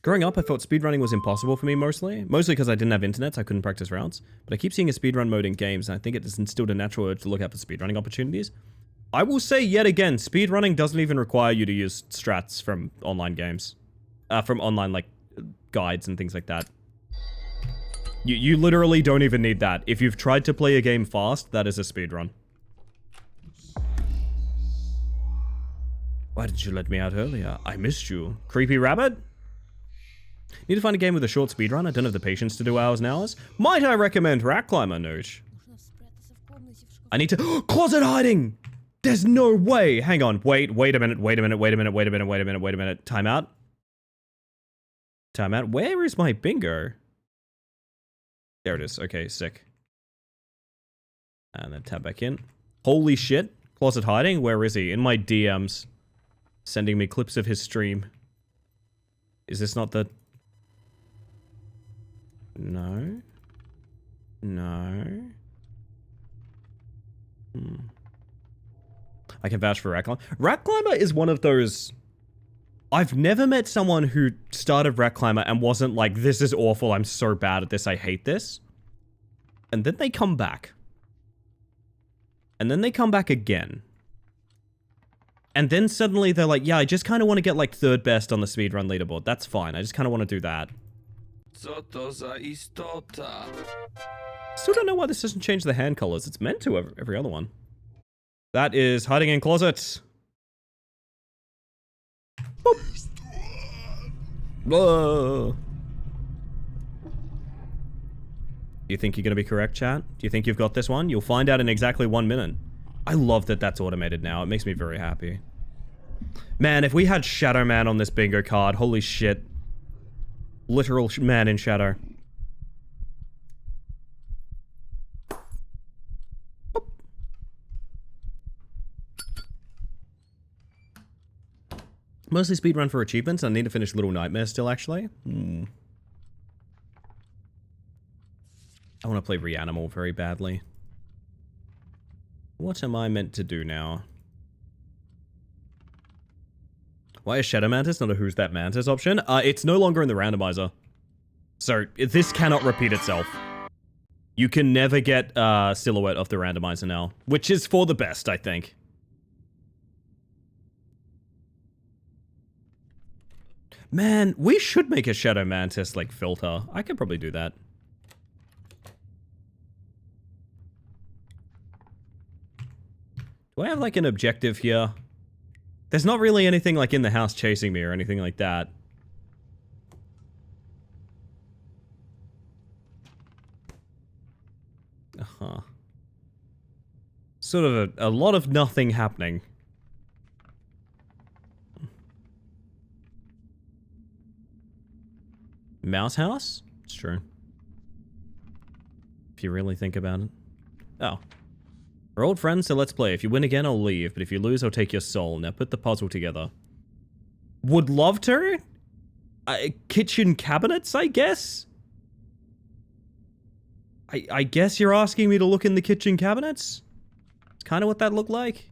Growing up, I felt speedrunning was impossible for me mostly. Mostly because I didn't have internet, so I couldn't practice routes. But I keep seeing a speedrun mode in games, and I think it has instilled a natural urge to look out for speedrunning opportunities. I will say yet again, speedrunning doesn't even require you to use strats from online games. From online, like, guides and things like that. You literally don't even need that. If you've tried to play a game fast, that is a speedrun. Why didn't you let me out earlier? I missed you. Creepy rabbit? Need to find a game with a short speedrun? I don't have the patience to do hours and hours. Might I recommend Rack Climber, Nooch? I need to- Closet hiding! There's no way! Hang on, wait a minute. Time out. Time out. Where is my bingo? There it is. Okay, sick. And then tab back in. Holy shit. Closet hiding? Where is he? In my DMs. Sending me clips of his stream. Is this not the... No. No. I can vouch for Rack Climber. Rack Climber is one of those... I've never met someone who started Rack Climber and wasn't like, this is awful, I'm so bad at this, I hate this. And then they come back. And then they come back again. And then suddenly they're like, yeah, I just kind of want to get like third best on the speedrun leaderboard. That's fine, I just kind of want to do that. Co to za istota? Still don't know why this doesn't change the hand colors. It's meant to every other one. That is hiding in closets. Boop. Whoa. Do you think you're going to be correct, chat? Do you think you've got this one? You'll find out in exactly 1 minute. I love that that's automated now. It makes me very happy. Man, if we had Shadow Man on this bingo card, holy shit. Literal man in shadow. Mostly speedrun for achievements. I need to finish Little Nightmares still, actually. I want to play Reanimal very badly. What am I meant to do now? Why is Shadow Mantis not a Who's That Mantis option? It's no longer in the randomizer. So, this cannot repeat itself. You can never get silhouette off the randomizer now. Which is for the best, I think. Man, we should make a Shadow Mantis, like, filter. I could probably do that. Do I have, like, an objective here? There's not really anything, like, in the house chasing me or anything like that. Uh-huh. Sort of a lot of nothing happening. Mouse house? It's true. If you really think about it. Oh. We're old friends, so let's play. If you win again, I'll leave, but if you lose, I'll take your soul. Now put the puzzle together. Would love to? Kitchen cabinets, I guess? I guess you're asking me to look in the kitchen cabinets? It's kind of what that looked like.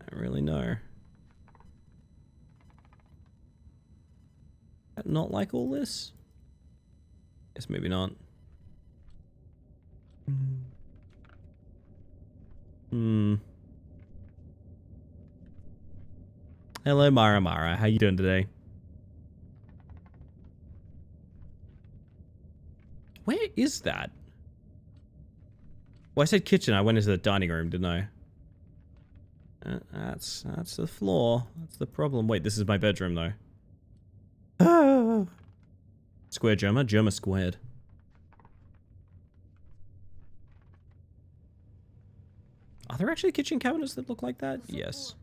I don't really know. Not like all this? Guess maybe not. Hello, Mara. How you doing today? Where is that? Well, I said kitchen. I went into the dining room, didn't I? That's the floor. That's the problem. Wait, this is my bedroom, though. Ah. Square Germa? Germa squared. Are there actually kitchen cabinets that look like that? Yes.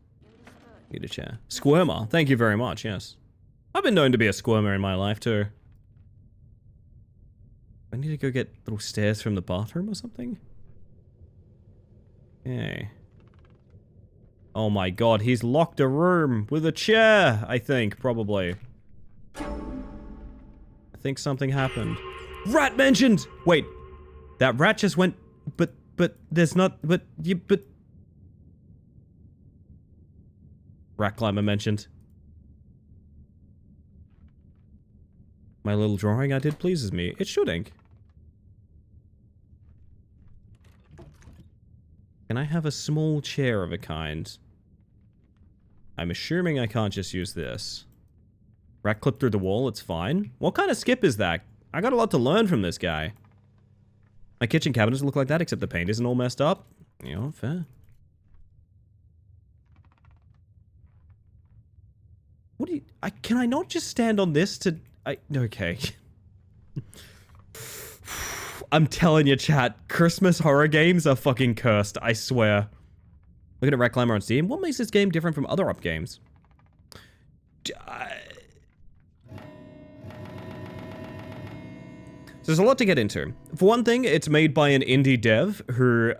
Need a chair. Squirmer. Thank you very much, yes. I've been known to be a squirmer in my life, too. I need to go get little stairs from the bathroom or something? Okay. Oh my god, he's locked a room with a chair, I think, probably. I think something happened. Rat mentioned! Wait. That rat just went... But there's not... But... Rat climber mentioned. My little drawing I did pleases me. It should ink. Can I have a small chair of a kind? I'm assuming I can't just use this. Rat clip through the wall, it's fine. What kind of skip is that? I got a lot to learn from this guy. My kitchen cabinets look like that, except the paint isn't all messed up. You know, fair. What do you... can I not just stand on this to... okay. I'm telling you, chat. Christmas horror games are fucking cursed, I swear. Looking at Rat Climber on Steam. What makes this game different from other up games? So there's a lot to get into. For one thing, it's made by an indie dev who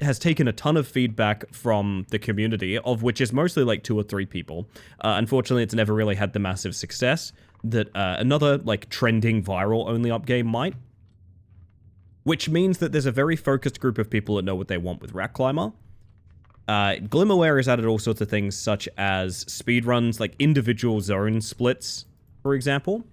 has taken a ton of feedback from the community, of which is mostly like 2 or 3 people. Unfortunately, it's never really had the massive success that another like trending viral only up game might. Which means that there's a very focused group of people that know what they want with Rat Climber. Glimmerware has added all sorts of things such as speedruns, like individual zone splits, for example.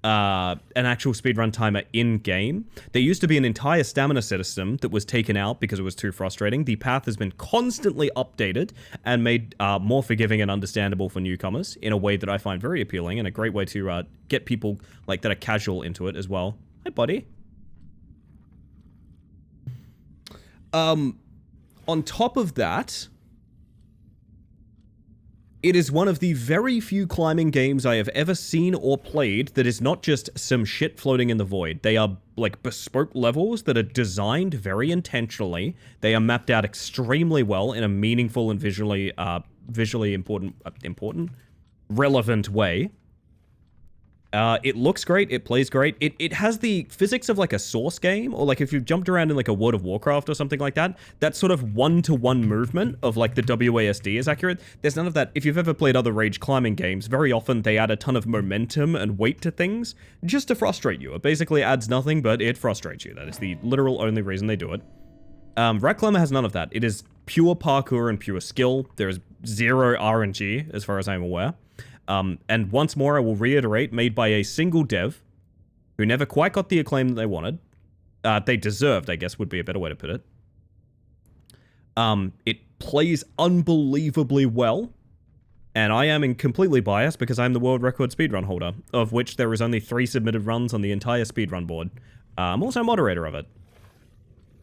An actual speedrun timer in-game. There used to be an entire stamina system that was taken out because it was too frustrating. The path has been constantly updated and made more forgiving and understandable for newcomers in a way that I find very appealing and a great way to get people like that are casual into it as well. Hi, buddy. On top of that, it is one of the very few climbing games I have ever seen or played that is not just some shit floating in the void. They are like bespoke levels that are designed very intentionally. They are mapped out extremely well in a meaningful and visually relevant way. It looks great, it plays great, it has the physics of like a Source game, or like if you've jumped around in like a World of Warcraft or something like that, that sort of one-to-one movement of like the WASD is accurate. There's none of that. If you've ever played other rage climbing games, very often they add a ton of momentum and weight to things just to frustrate you. It basically adds nothing, but it frustrates you. That is the literal only reason they do it. Rat Climber has none of that. It is pure parkour and pure skill. There is zero RNG, as far as I'm aware. And once more, I will reiterate, made by a single dev who never quite got the acclaim that they wanted. They deserved, I guess, would be a better way to put it. It plays unbelievably well, and I am completely biased because I'm the world record speedrun holder, of which there is only 3 submitted runs on the entire speedrun board. I'm also a moderator of it.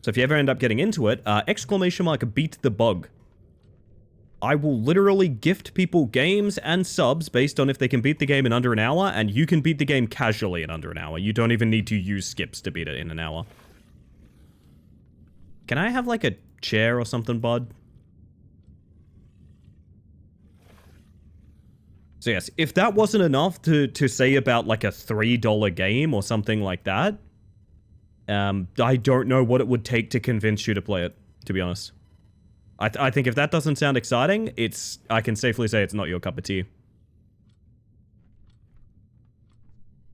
So if you ever end up getting into it, ! Beat the bug. I will literally gift people games and subs based on if they can beat the game in under an hour, and you can beat the game casually in under an hour. You don't even need to use skips to beat it in an hour. Can I have like a chair or something, bud? So yes, if that wasn't enough to say about like a $3 game or something like that, I don't know what it would take to convince you to play it, to be honest. I think if that doesn't sound exciting, I can safely say it's not your cup of tea.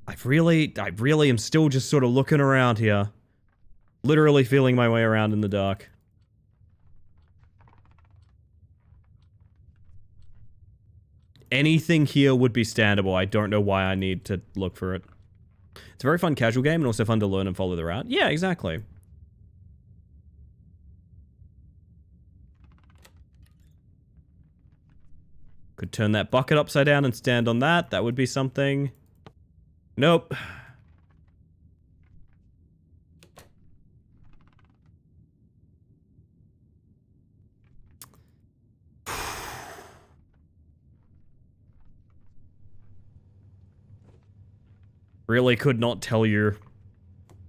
I really am still just sort of looking around here. Literally feeling my way around in the dark. Anything here would be standable. I don't know why I need to look for it. It's a very fun casual game and also fun to learn and follow the route. Yeah, exactly. Could turn that bucket upside down and stand on that. That would be something. Nope. Really could not tell you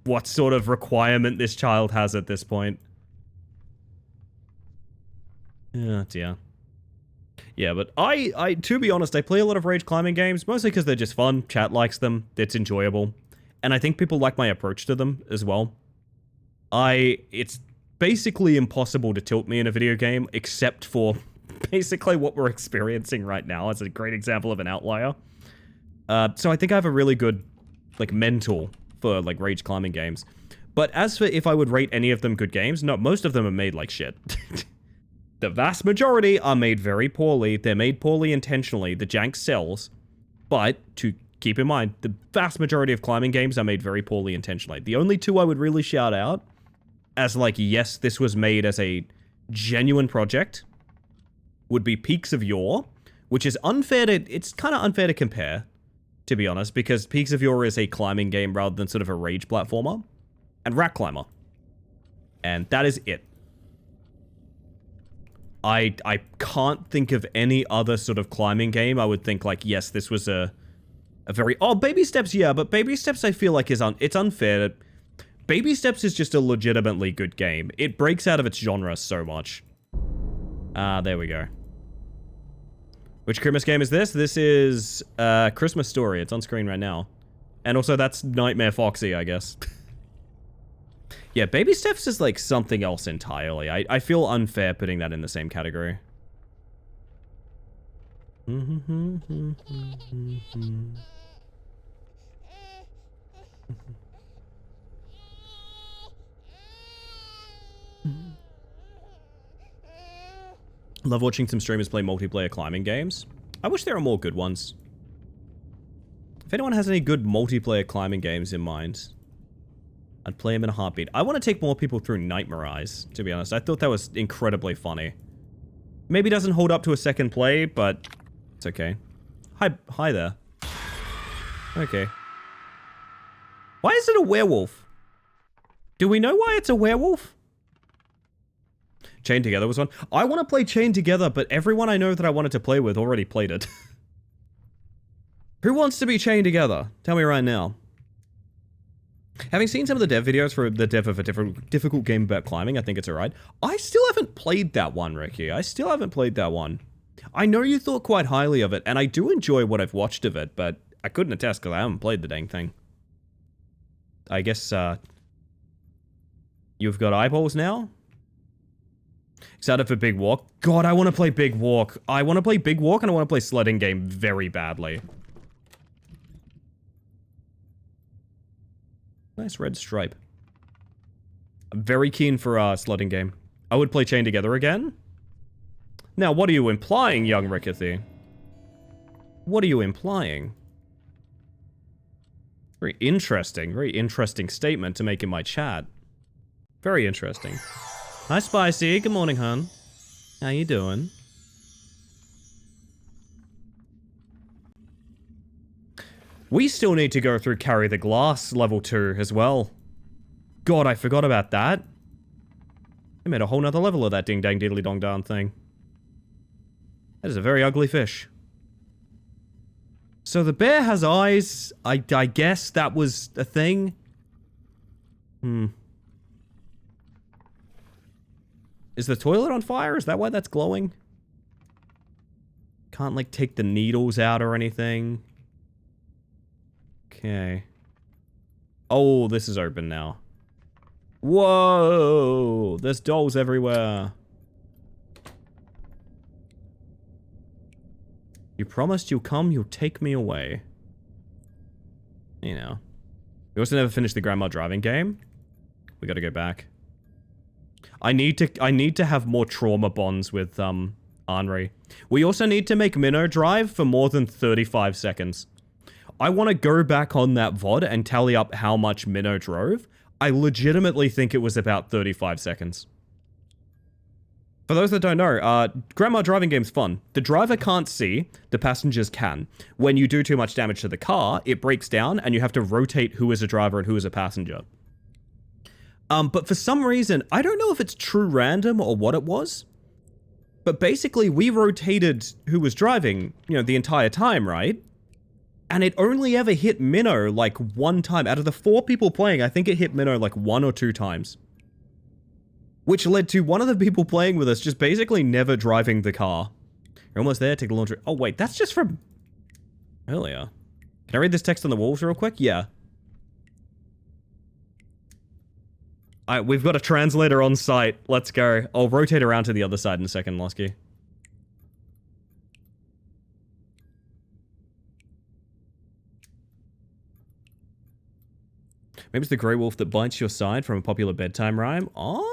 what sort of requirement this child has at this point. Oh dear. Yeah, but I, to be honest, I play a lot of rage climbing games, mostly because they're just fun, chat likes them, it's enjoyable, and I think people like my approach to them as well. It's basically impossible to tilt me in a video game, except for basically what we're experiencing right now. It's a great example of an outlier. So I think I have a really good, like, mental for, like, rage climbing games. But as for if I would rate any of them good games, no, most of them are made like shit. The vast majority are made very poorly. They're made poorly intentionally. The jank sells. But, to keep in mind, the vast majority of climbing games are made very poorly intentionally. The only 2 I would really shout out as, like, yes, this was made as a genuine project would be Peaks of Yore, which is unfair to... It's kind of unfair to compare, to be honest, because Peaks of Yore is a climbing game rather than sort of a rage platformer. And Rat Climber. And that is it. I can't think of any other sort of climbing game I would think like, yes, this was a very... Oh, Baby Steps, yeah, but Baby Steps I feel like it's unfair. Baby Steps is just a legitimately good game. It breaks out of its genre so much. There we go. Which Christmas game is this? This is Christmas Story. It's on screen right now. And also that's Nightmare Foxy, I guess. Yeah, Baby Steps is like something else entirely. I feel unfair putting that in the same category. Love watching some streamers play multiplayer climbing games. I wish there were more good ones. If anyone has any good multiplayer climbing games in mind, I'd play them in a heartbeat. I want to take more people through Nightmare Eyes, to be honest. I thought that was incredibly funny. Maybe doesn't hold up to a second play, but it's okay. Hi there. Okay. Why is it a werewolf? Do we know why it's a werewolf? Chained Together was one. I want to play Chained Together, but everyone I know that I wanted to play with already played it. Who wants to be chained together? Tell me right now. Having seen some of the dev videos for the dev of a difficult game about climbing, I think it's alright. I still haven't played that one, Ricky. I still haven't played that one. I know you thought quite highly of it, and I do enjoy what I've watched of it, but I couldn't attest because I haven't played the dang thing. I guess, you've got eyeballs now? Excited for Big Walk? God, I want to play Big Walk. I want to play Big Walk and I want to play Sledding Game very badly. Nice red stripe. I'm very keen for Sledding Game. I would play Chained Together again. Now, what are you implying, young Rickethy? What are you implying? Very interesting statement to make in my chat. Very interesting. Hi, Spicy. Good morning, hon. How you doing? We still need to go through Carry the Glass level 2 as well. God, I forgot about that. They made a whole nother level of that ding dang diddly dong darn thing. That is a very ugly fish. So the bear has eyes. I guess that was a thing. Is the toilet on fire? Is that why that's glowing? Can't, like, take the needles out or anything. Okay. Oh, this is open now. Whoa! There's dolls everywhere. You promised you'll come, you'll take me away. You know. We also never finished the grandma driving game. We gotta go back. I need to have more trauma bonds with, Henri. We also need to make Minnow drive for more than 35 seconds. I want to go back on that VOD and tally up how much Minnow drove. I legitimately think it was about 35 seconds. For those that don't know, grandma driving game's fun. The driver can't see, the passengers can. When you do too much damage to the car, it breaks down and you have to rotate who is a driver and who is a passenger. But for some reason, I don't know if it's true random or what it was, but basically we rotated who was driving, you know, the entire time, right? And it only ever hit Minnow like one time. Out of the 4 people playing, I think it hit Minnow like 1 or 2 times. Which led to one of the people playing with us just basically never driving the car. You're almost there, take the laundry. Oh wait, that's just from earlier. Can I read this text on the walls real quick? Yeah. Alright, we've got a translator on site. Let's go. I'll rotate around to the other side in a second, Losky. Maybe it's the grey wolf that bites your side from a popular bedtime rhyme. Oh.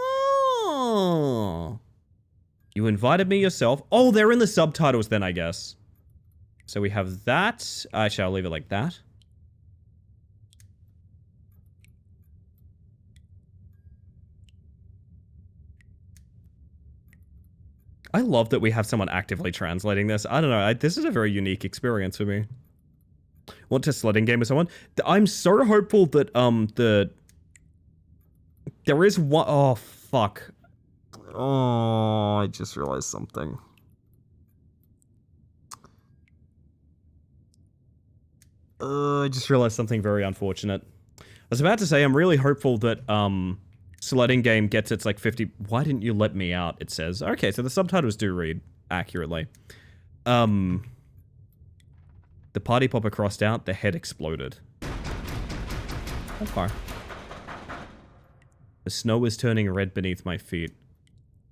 You invited me yourself. Oh, they're in the subtitles then, I guess. So we have that. Actually, I'll leave it like that. I love that we have someone actively translating this. I don't know. This is a very unique experience for me. Want to sledding game with someone? I'm so hopeful that, there is one... Oh, fuck. Oh, I just realized something. I just realized something very unfortunate. I was about to say, I'm really hopeful that, Sledding Game gets its, like, 50... Why didn't you let me out, it says. Okay, so the subtitles do read accurately. The party popper crossed out, the head exploded. Okay. The snow is turning red beneath my feet.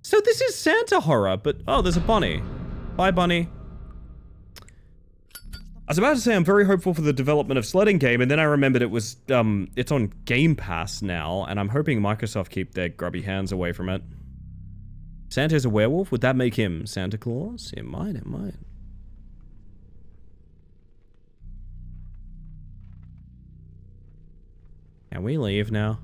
So this is Santa horror, but... Oh, there's a bunny. Bye, bunny. I was about to say I'm very hopeful for the development of Sledding Game, and then I remembered it was, it's on Game Pass now, and I'm hoping Microsoft keep their grubby hands away from it. Santa's a werewolf? Would that make him Santa Claus? It might, it might. Can we leave now?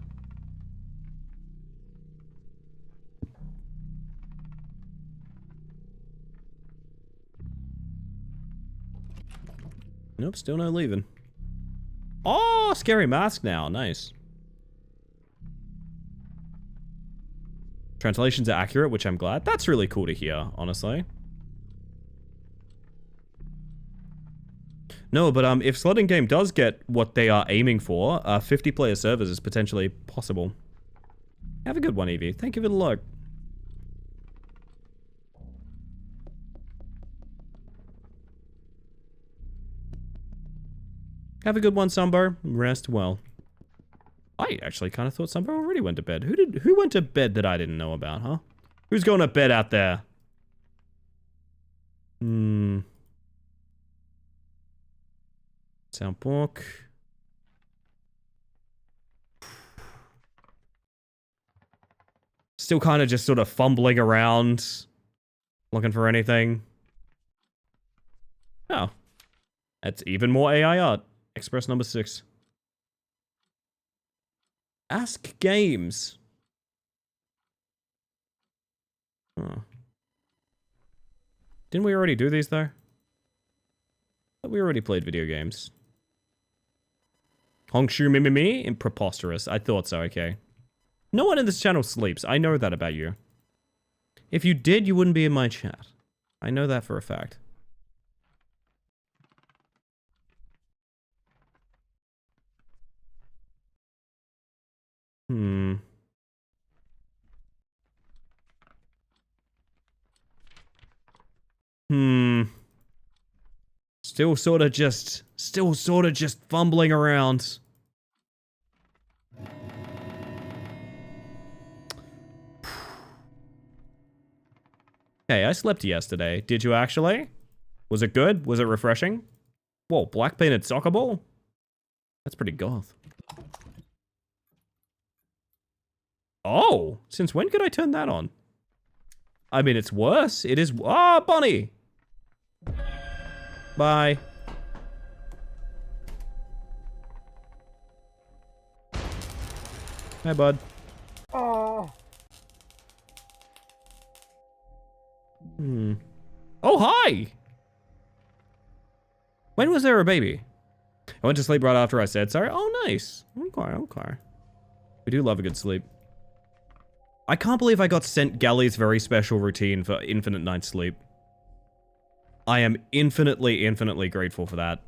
Nope, still no leaving. Oh, scary mask now. Nice. Translations are accurate, which I'm glad. That's really cool to hear, honestly. No, but if Sledding Game does get what they are aiming for, 50-player servers is potentially possible. Have a good one, Evie. Thank you for the log. Have a good one, Sumbo. Rest well. I actually kind of thought Sumbo already went to bed. Who went to bed that I didn't know about, huh? Who's going to bed out there? Sound book. Still kind of just sort of fumbling around, looking for anything. Oh. That's even more AI art. Express number 6. Ask Games. Huh. Didn't we already do these, though? Thought we already played video games. Hongshu Mimimi? And preposterous. I thought so, okay. No one in this channel sleeps. I know that about you. If you did, you wouldn't be in my chat. I know that for a fact. Still sort of just fumbling around. Hey, I slept yesterday. Did you actually? Was it good? Was it refreshing? Whoa, black painted soccer ball? That's pretty goth. Oh, since when could I turn that on? I mean, it's worse. It is. Ah, bunny! Bye. Hi, bud. Oh. Oh, hi! When was there a baby? I went to sleep right after I said sorry. Oh, nice. Okay, okay. We do love a good sleep. I can't believe I got sent Galley's very special routine for infinite night sleep. I am infinitely, infinitely grateful for that.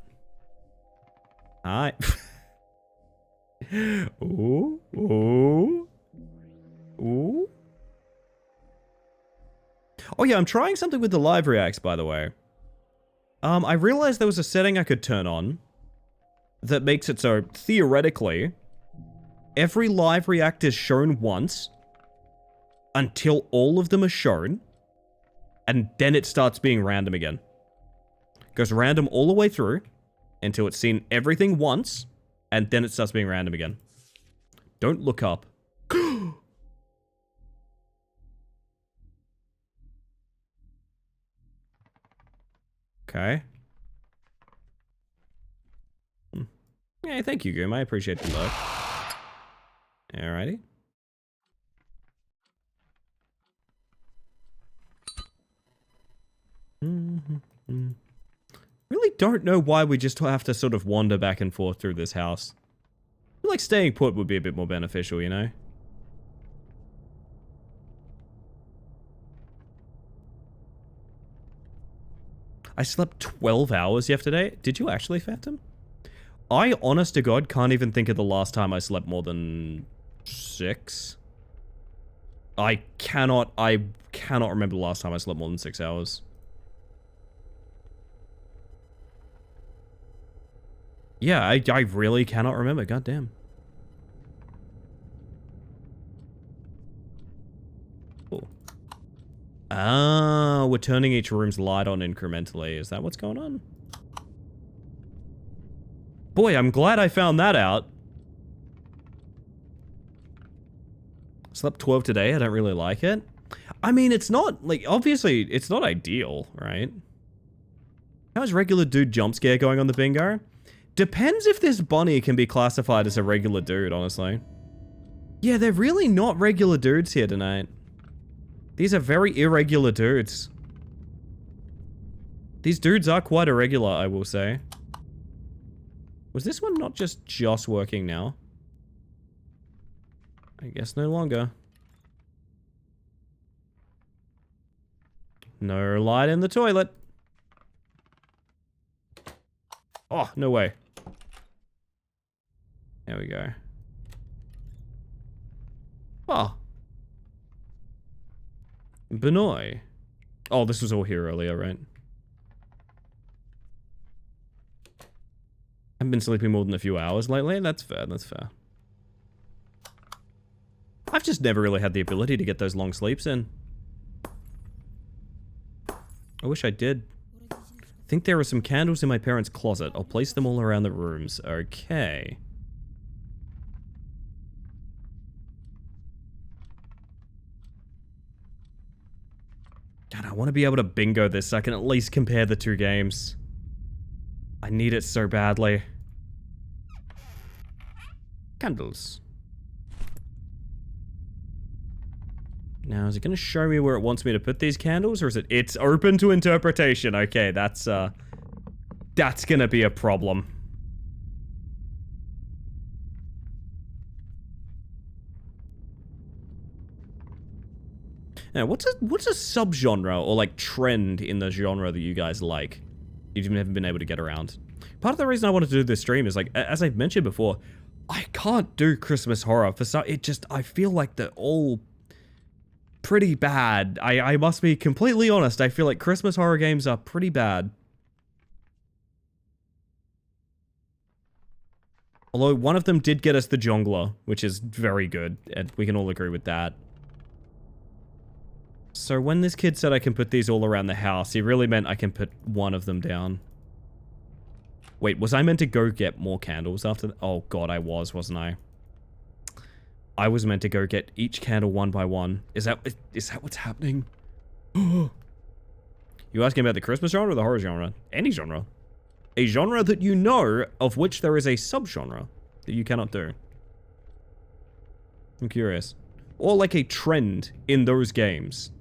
Hi. Ooh, ooh, ooh. Oh yeah, I'm trying something with the live reacts, by the way. I realized there was a setting I could turn on that makes it so, theoretically, every live react is shown once until all of them are shown, and then it starts being random again. Goes random all the way through until it's seen everything once, and then it starts being random again. Don't look up. Okay. Yeah, thank you, Goom. I appreciate the love. Alrighty. Really don't know why we just have to sort of wander back and forth through this house. I feel like staying put would be a bit more beneficial, you know? I slept 12 hours yesterday. Did you actually, Phantom? I, honest to God, can't even think of the last time I slept more than 6. I cannot remember the last time I slept more than 6 hours. Yeah, I really cannot remember. Goddamn. Cool. Ah, we're turning each room's light on incrementally. Is that what's going on? Boy, I'm glad I found that out. Slept 12 today. I don't really like it. I mean, it's not, like, obviously, it's not ideal, right? How's regular dude jump scare going on the bingo? Depends if this bunny can be classified as a regular dude, honestly. Yeah, they're really not regular dudes here tonight. These are very irregular dudes. These dudes are quite irregular, I will say. Was this one not just working now? I guess no longer. No light in the toilet. Oh, no way. There we go. Oh. Benoy. Oh, this was all here earlier, right? I've been sleeping more than a few hours lately. That's fair, that's fair. I've just never really had the ability to get those long sleeps in. I wish I did. I think there are some candles in my parents' closet. I'll place them all around the rooms. Okay. God, I want to be able to bingo this so I can at least compare the two games. I need it so badly. Candles. Now, is it going to show me where it wants me to put these candles, or is it... It's open to interpretation. Okay, that's going to be a problem. Now, what's a subgenre or, like, trend in the genre that you guys like? You've never been able to get around. Part of the reason I wanted to do this stream is, like, as I've mentioned before, I can't do Christmas horror. For some, I feel like they're all pretty bad. I must be completely honest. I feel like Christmas horror games are pretty bad. Although one of them did get us the Jongler, which is very good, and we can all agree with that. So when this kid said I can put these all around the house, he really meant I can put one of them down. Wait, was I meant to go get more candles after that? Oh god, I wasn't I? I was meant to go get each candle one by one. Is that what's happening? You asking about the Christmas genre or the horror genre? Any genre. A genre that you know, of which there is a subgenre that you cannot do. I'm curious. Or like a trend in those games.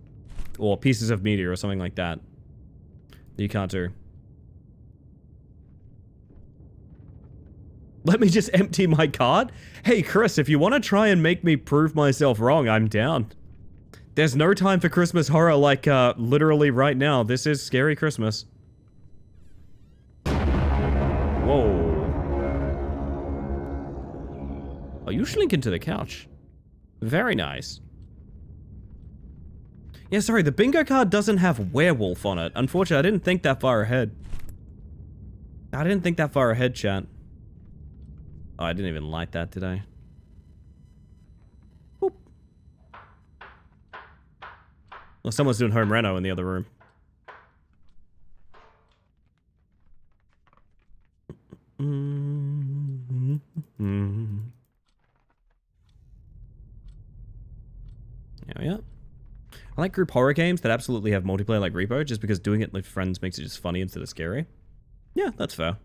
Or pieces of media or something like that. That you can't do. Let me just empty my card? Hey, Chris, if you want to try and make me prove myself wrong, I'm down. There's no time for Christmas horror like, literally right now. This is Scary Christmas. Whoa. Oh, you slink into the couch. Very nice. Yeah, sorry, the bingo card doesn't have werewolf on it. Unfortunately, I didn't think that far ahead. I didn't think that far ahead, chat. Oh, I didn't even light that, did I? Boop. Well, someone's doing home reno in the other room. Yeah. I like group horror games that absolutely have multiplayer like Repo, just because doing it with friends makes it just funny instead of scary. Yeah, that's fair.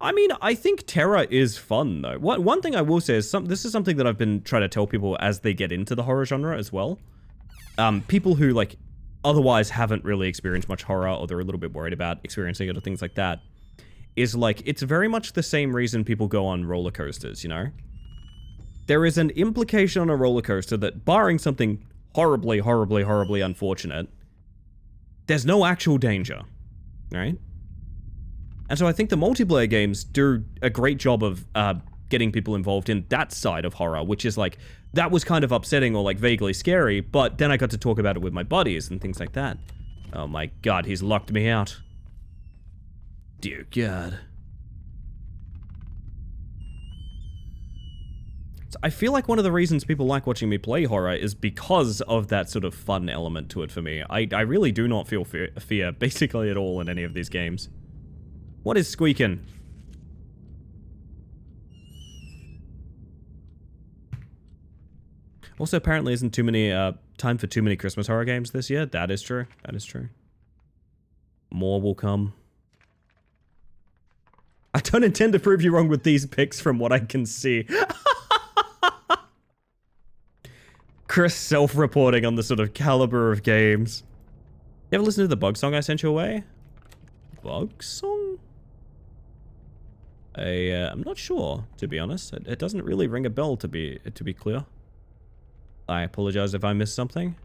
I mean, I think terror is fun, though. One thing I will say is, this is something that I've been trying to tell people as they get into the horror genre as well. People who, like, otherwise haven't really experienced much horror, or they're a little bit worried about experiencing it or things like that, is, like, it's very much the same reason people go on roller coasters, you know? There is an implication on a roller coaster that, barring something horribly, horribly, horribly unfortunate, there's no actual danger, right? And so I think the multiplayer games do a great job of getting people involved in that side of horror, which is like, that was kind of upsetting or like vaguely scary, but then I got to talk about it with my buddies and things like that. Oh my god, he's locked me out. Dear God. So I feel like one of the reasons people like watching me play horror is because of that sort of fun element to it for me. I really do not feel fear basically at all in any of these games. What is squeaking? Also, apparently isn't too many, time for too many Christmas horror games this year. That is true. That is true. More will come. I don't intend to prove you wrong with these picks from what I can see. Chris self-reporting on the sort of caliber of games. You ever listen to the bug song I sent you away? Bug song? I'm not sure, to be honest. It doesn't really ring a bell, to be clear. I apologize if I missed something.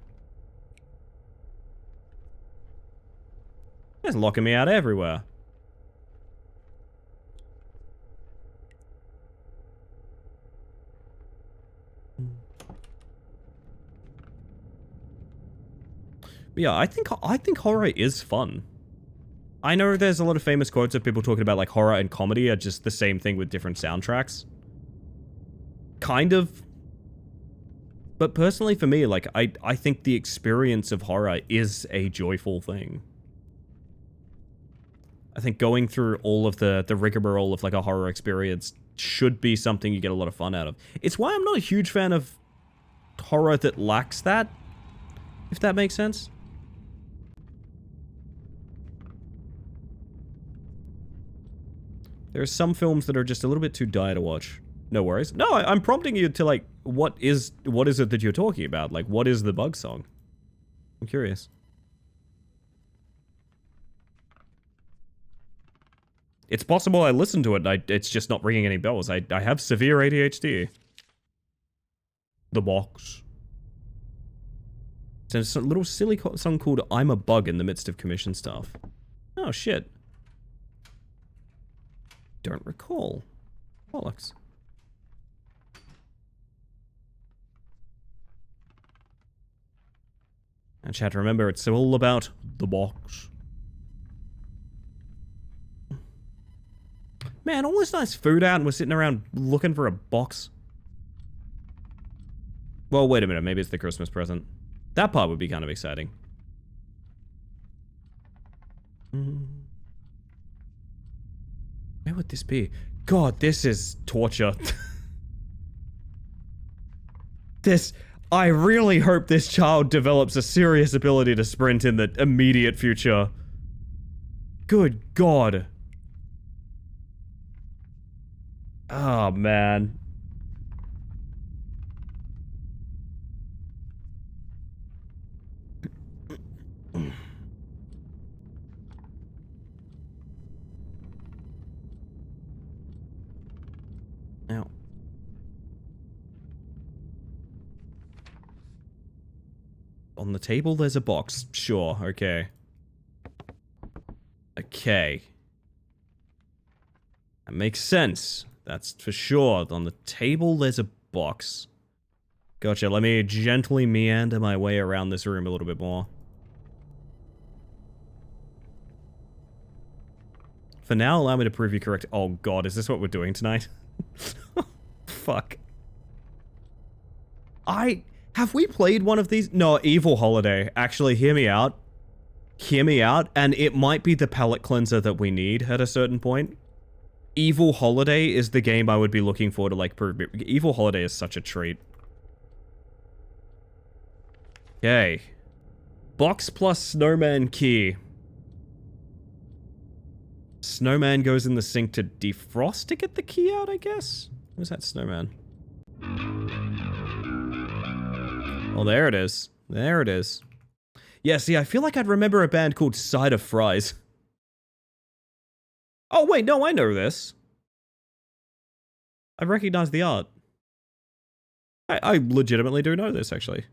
It's locking me out everywhere. But yeah, I think horror is fun. I know there's a lot of famous quotes of people talking about like horror and comedy are just the same thing with different soundtracks. Kind of. But personally for me, like, I think the experience of horror is a joyful thing. I think going through all of the rigmarole of like a horror experience should be something you get a lot of fun out of. It's why I'm not a huge fan of horror that lacks that, if that makes sense. There are some films that are just a little bit too dire to watch. No worries. No, I'm prompting you to like, what is it that you're talking about? Like, what is the bug song? I'm curious. It's possible I listened to it and it's just not ringing any bells. I have severe ADHD. The box. There's a little silly song called I'm a Bug in the midst of commission stuff. Oh, shit. Don't recall. Bollocks. And chat, remember, it's all about the box. Man, all this nice food out and we're sitting around looking for a box. Well, wait a minute, maybe it's the Christmas present. That part would be kind of exciting. Where would this be? God, this is torture. I really hope this child develops a serious ability to sprint in the immediate future. Good God. Oh, man. Ow. On the table, there's a box. Sure, okay. Okay. That makes sense. That's for sure. On the table, there's a box. Gotcha. Let me gently meander my way around this room a little bit more. For now, allow me to prove you correct. Oh god, is this what we're doing tonight? Fuck. Have we played one of these? No, Evil Holiday. Actually, hear me out. Hear me out, and it might be the palate cleanser that we need at a certain point. Evil Holiday is the game I would be looking for to, like, prove it. Evil Holiday is such a treat. Okay. Box plus snowman key. Snowman goes in the sink to defrost to get the key out, I guess? Where's that snowman? Oh, there it is. There it is. Yeah, see, I feel like I'd remember a band called Side of Fries. Oh, wait, no, I know this. I recognize the art. I legitimately do know this, actually.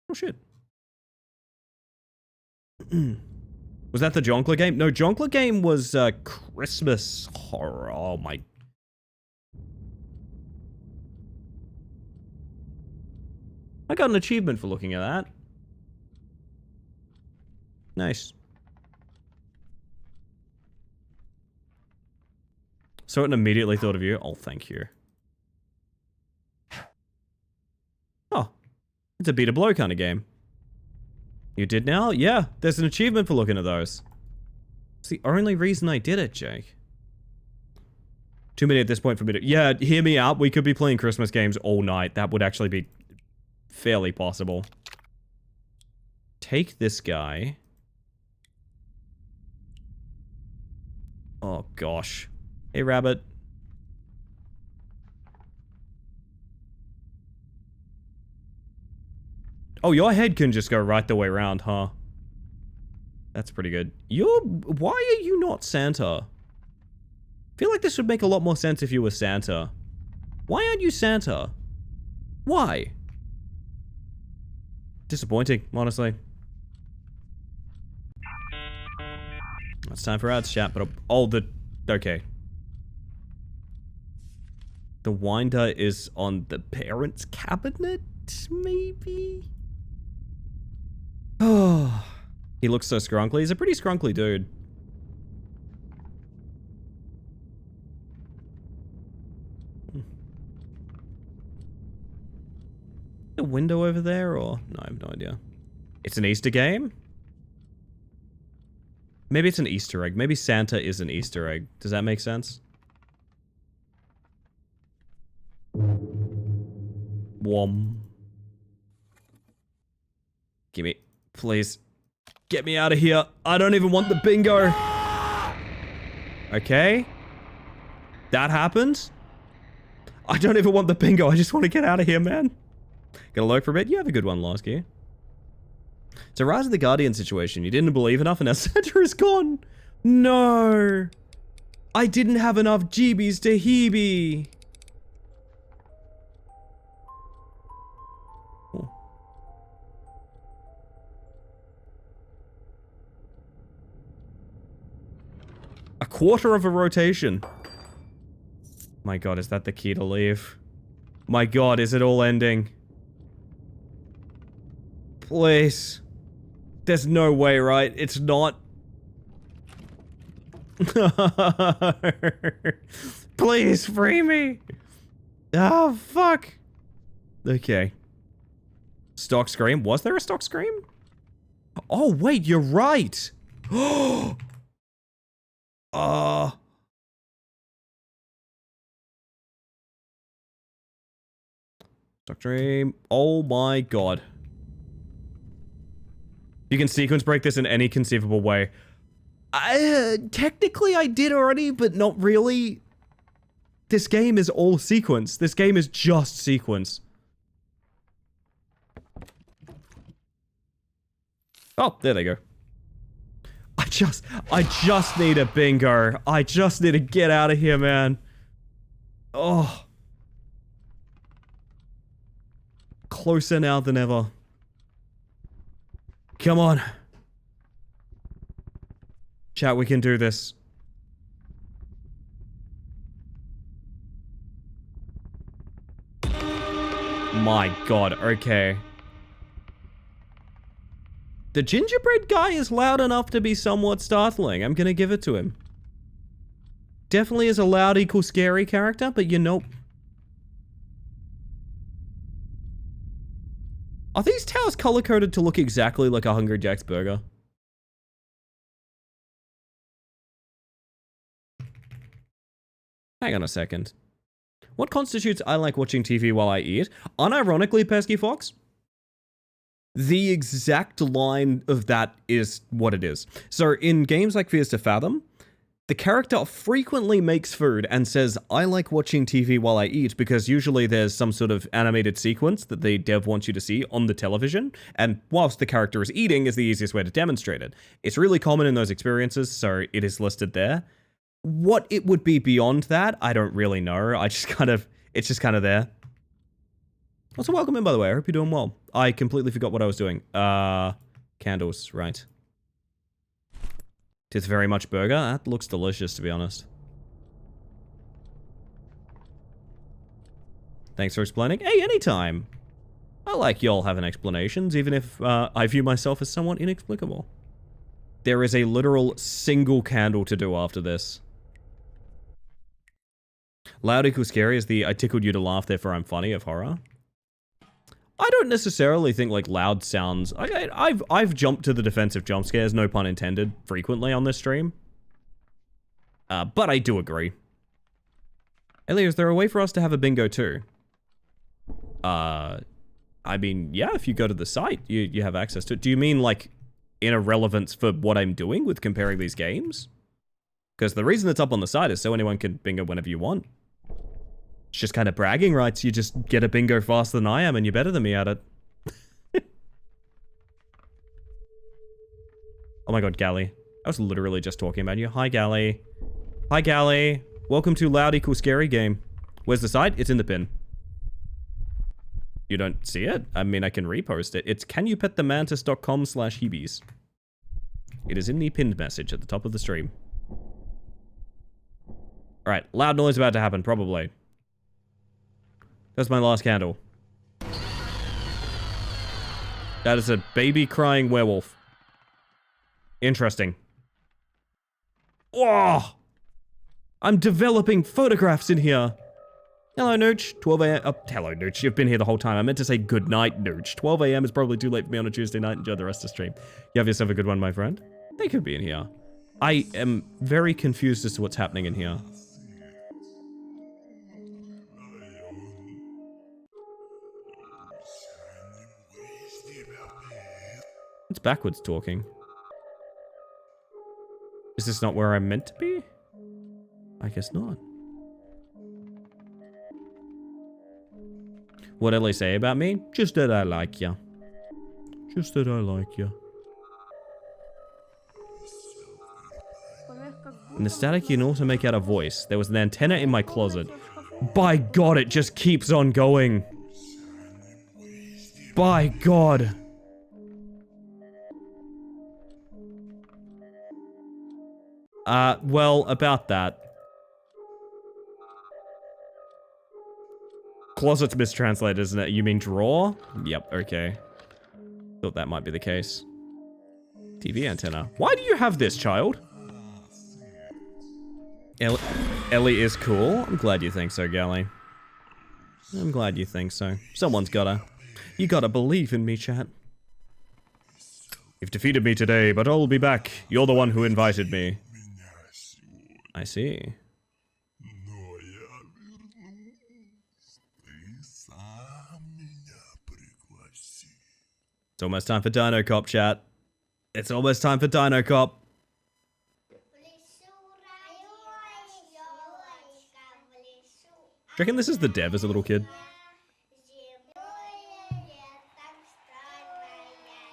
Oh, shit. Was that the Jonkler game? No, Jonkler game was Christmas horror. Oh my. I got an achievement for looking at that. Nice. So it immediately thought of you. Oh, thank you. Oh, it's a beat a blow kind of game. You did now? Yeah, there's an achievement for looking at those. It's the only reason I did it, Jake. Too many at this point for me to... Yeah, hear me out. We could be playing Christmas games all night. That would actually be fairly possible. Take this guy. Oh, gosh. Hey, rabbit. Oh, your head can just go right the way around, huh? That's pretty good. Why are you not Santa? I feel like this would make a lot more sense if you were Santa. Why aren't you Santa? Why? Disappointing, honestly. It's time for ads, chat, but... Okay. The winder is on the parents' cabinet, maybe? Oh, he looks so scrunkly. He's a pretty scrunkly dude. A window over there, or no? I have no idea. It's an Easter game. Maybe it's an Easter egg. Maybe Santa is an Easter egg. Does that make sense? Wom. Gimme. Please. Get me out of here. I don't even want the bingo. Okay. That happened. I don't even want the bingo. I just want to get out of here, man. Gonna lurk for a bit? You have a good one, Lasky. It's a Rise of the Guardian situation. You didn't believe enough and now Santa is gone. No. I didn't have enough Jeebies to Heebie. A quarter of a rotation. My god, is that the key to leave? My god, is it all ending? Please. There's no way, right? It's not. Please, free me. Oh, fuck. Okay. Stock scream. Was there a stock scream? Oh, wait, you're right. Stock dream. Oh my god. You can sequence break this in any conceivable way. Technically I did already, but not really. This game is all sequence. This game is just sequence. Oh, there they go. I just need a bingo. I just need to get out of here, man. Oh. Closer now than ever. Come on. Chat, we can do this. My god, okay. The gingerbread guy is loud enough to be somewhat startling. I'm gonna give it to him. Definitely is a loud equal scary character, but you know... Are these towers color-coded to look exactly like a Hungry Jack's burger? Hang on a second. What constitutes I like watching TV while I eat? Unironically, Pesky Fox, the exact line of that is what it is. So in games like Fears to Fathom, the character frequently makes food and says, I like watching TV while I eat, because usually there's some sort of animated sequence that the dev wants you to see on the television, and whilst the character is eating is the easiest way to demonstrate it. It's really common in those experiences, so it is listed there. What it would be beyond that, I don't really know. It's just kind of there. Also, welcome in, by the way. I hope you're doing well. I completely forgot what I was doing. Candles, right. 'Tis very much burger. That looks delicious, to be honest. Thanks for explaining. Hey, anytime. I like y'all having explanations, even if I view myself as somewhat inexplicable. There is a literal single candle to do after this. Loud equals scary is the I tickled you to laugh, therefore I'm funny of horror. I don't necessarily think like loud sounds. I've jumped to the defense of jump scares, no pun intended, frequently on this stream. But I do agree. Ellie, is there a way for us to have a bingo too? I mean, yeah, if you go to the site, you have access to it. Do you mean like in a relevance for what I'm doing with comparing these games? Because the reason it's up on the site is so anyone can bingo whenever you want. It's just kind of bragging rights. You just get a bingo faster than I am and you're better than me at it. Oh my god, Gally. I was literally just talking about you. Hi, Gally. Hi, Gally. Welcome to Loud Equals Scary game. Where's the site? It's in the pin. You don't see it? I mean, I can repost it. It's canyoupetthemantis.com/Heebies. It is in the pinned message at the top of the stream. Alright, loud noise about to happen, probably. That's my last candle. That is a baby crying werewolf. Interesting. Oh! I'm developing photographs in here. Hello, Nooch. 12 a.m. Oh, hello, Nooch. You've been here the whole time. I meant to say good night, Nooch. 12 a.m. is probably too late for me on a Tuesday night. Enjoy the rest of the stream. You have yourself a good one, my friend. They could be in here. I am very confused as to what's happening in here. It's backwards talking. Is this not where I'm meant to be? I guess not. What'd Ellie say about me? Just that I like ya. Just that I like ya. In the static, you can also make out a voice. There was an antenna in my closet. By God, it just keeps on going. By God. Well, about that. Closet's mistranslated, isn't it? You mean drawer? Yep, okay. Thought that might be the case. TV antenna. Why do you have this, child? Ellie is cool. I'm glad you think so, Gally. I'm glad you think so. Someone's gotta. You gotta believe in me, chat. You've defeated me today, but I'll be back. You're the one who invited me. I see. It's almost time for Dino Cop, chat. It's almost time for Dino Cop. Do you reckon this is the dev as a little kid?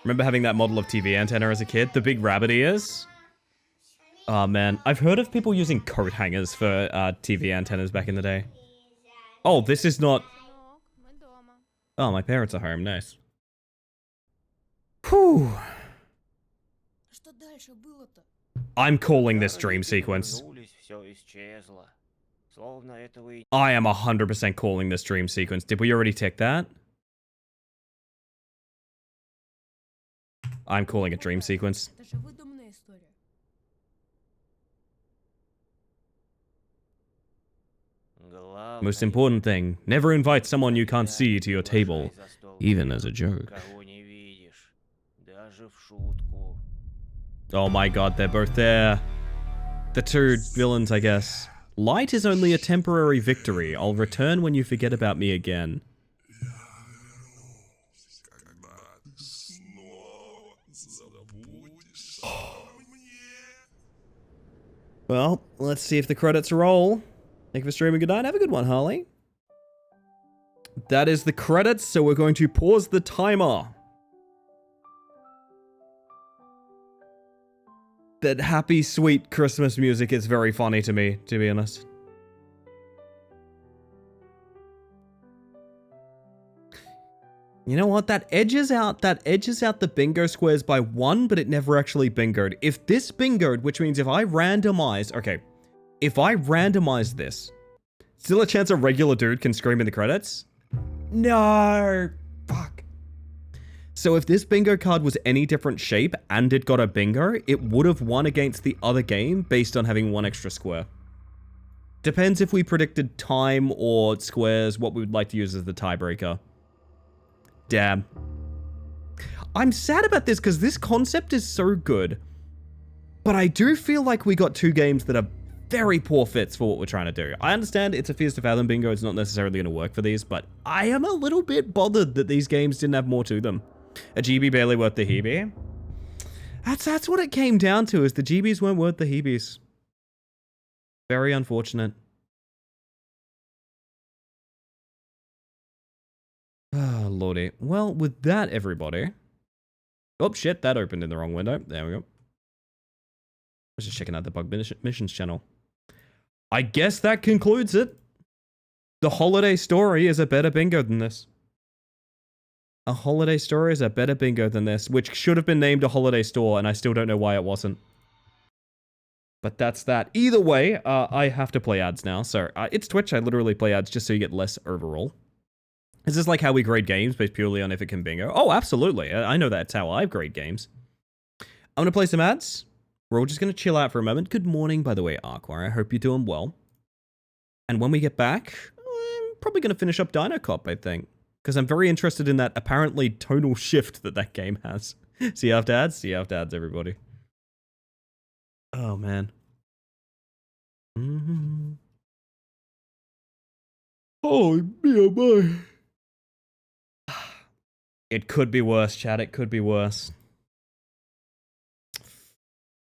Remember having that model of TV antenna as a kid? The big rabbit ears? Oh man, I've heard of people using coat hangers for TV antennas back in the day. Oh, this is not... Oh, my parents are home, nice. Whew. I'm calling this dream sequence. I am 100% calling this dream sequence. Did we already tick that? I'm calling it dream sequence. Most important thing, never invite someone you can't see to your table, even as a joke. Oh my god, they're both there. The two villains, I guess. Light is only a temporary victory. I'll return when you forget about me again. Well, let's see if the credits roll. Thank you for streaming. Good night. Have a good one, Harley. That is the credits, so we're going to pause the timer. That happy, sweet Christmas music is very funny to me, to be honest. You know what? That edges out the bingo squares by 1, but it never actually bingoed. If this bingoed, which means if I randomize... Okay. If I randomize this, still a chance a regular dude can scream in the credits? No! Fuck. So if this bingo card was any different shape and it got a bingo, it would have won against the other game based on having 1 extra square. Depends if we predicted time or squares, what we would like to use as the tiebreaker. Damn. I'm sad about this because this concept is so good. But I do feel like we got 2 games that are very poor fits for what we're trying to do. I understand it's a Fears to Fathom bingo, it's not necessarily going to work for these, but I am a little bit bothered that these games didn't have more to them. A Jeebie barely worth the Heebie. That's what it came down to, is the Jeebies weren't worth the Heebies. Very unfortunate. Oh, lordy. Well, with that, everybody... Oh, shit, that opened in the wrong window. There we go. I was just checking out the Bug Missions channel. I guess that concludes it. The Holiday Story is a better bingo than this. A Holiday Story is a better bingo than this, which should have been named a Holiday Store, and I still don't know why it wasn't. But that's that. Either way, I have to play ads now. So, it's Twitch. I literally play ads just so you get less overall. Is this like how we grade games based purely on if it can bingo? Oh, absolutely. I know that's how I grade games. I'm going to play some ads. We're all just going to chill out for a moment. Good morning, by the way, Arquar. I hope you're doing well. And when we get back, I'm probably going to finish up Dino Cop, I think. Because I'm very interested in that apparently tonal shift that game has. See you after ads? See you after ads, everybody. Oh, man. Mm-hmm. Oh, yeah, boy. It could be worse, chat. It could be worse. I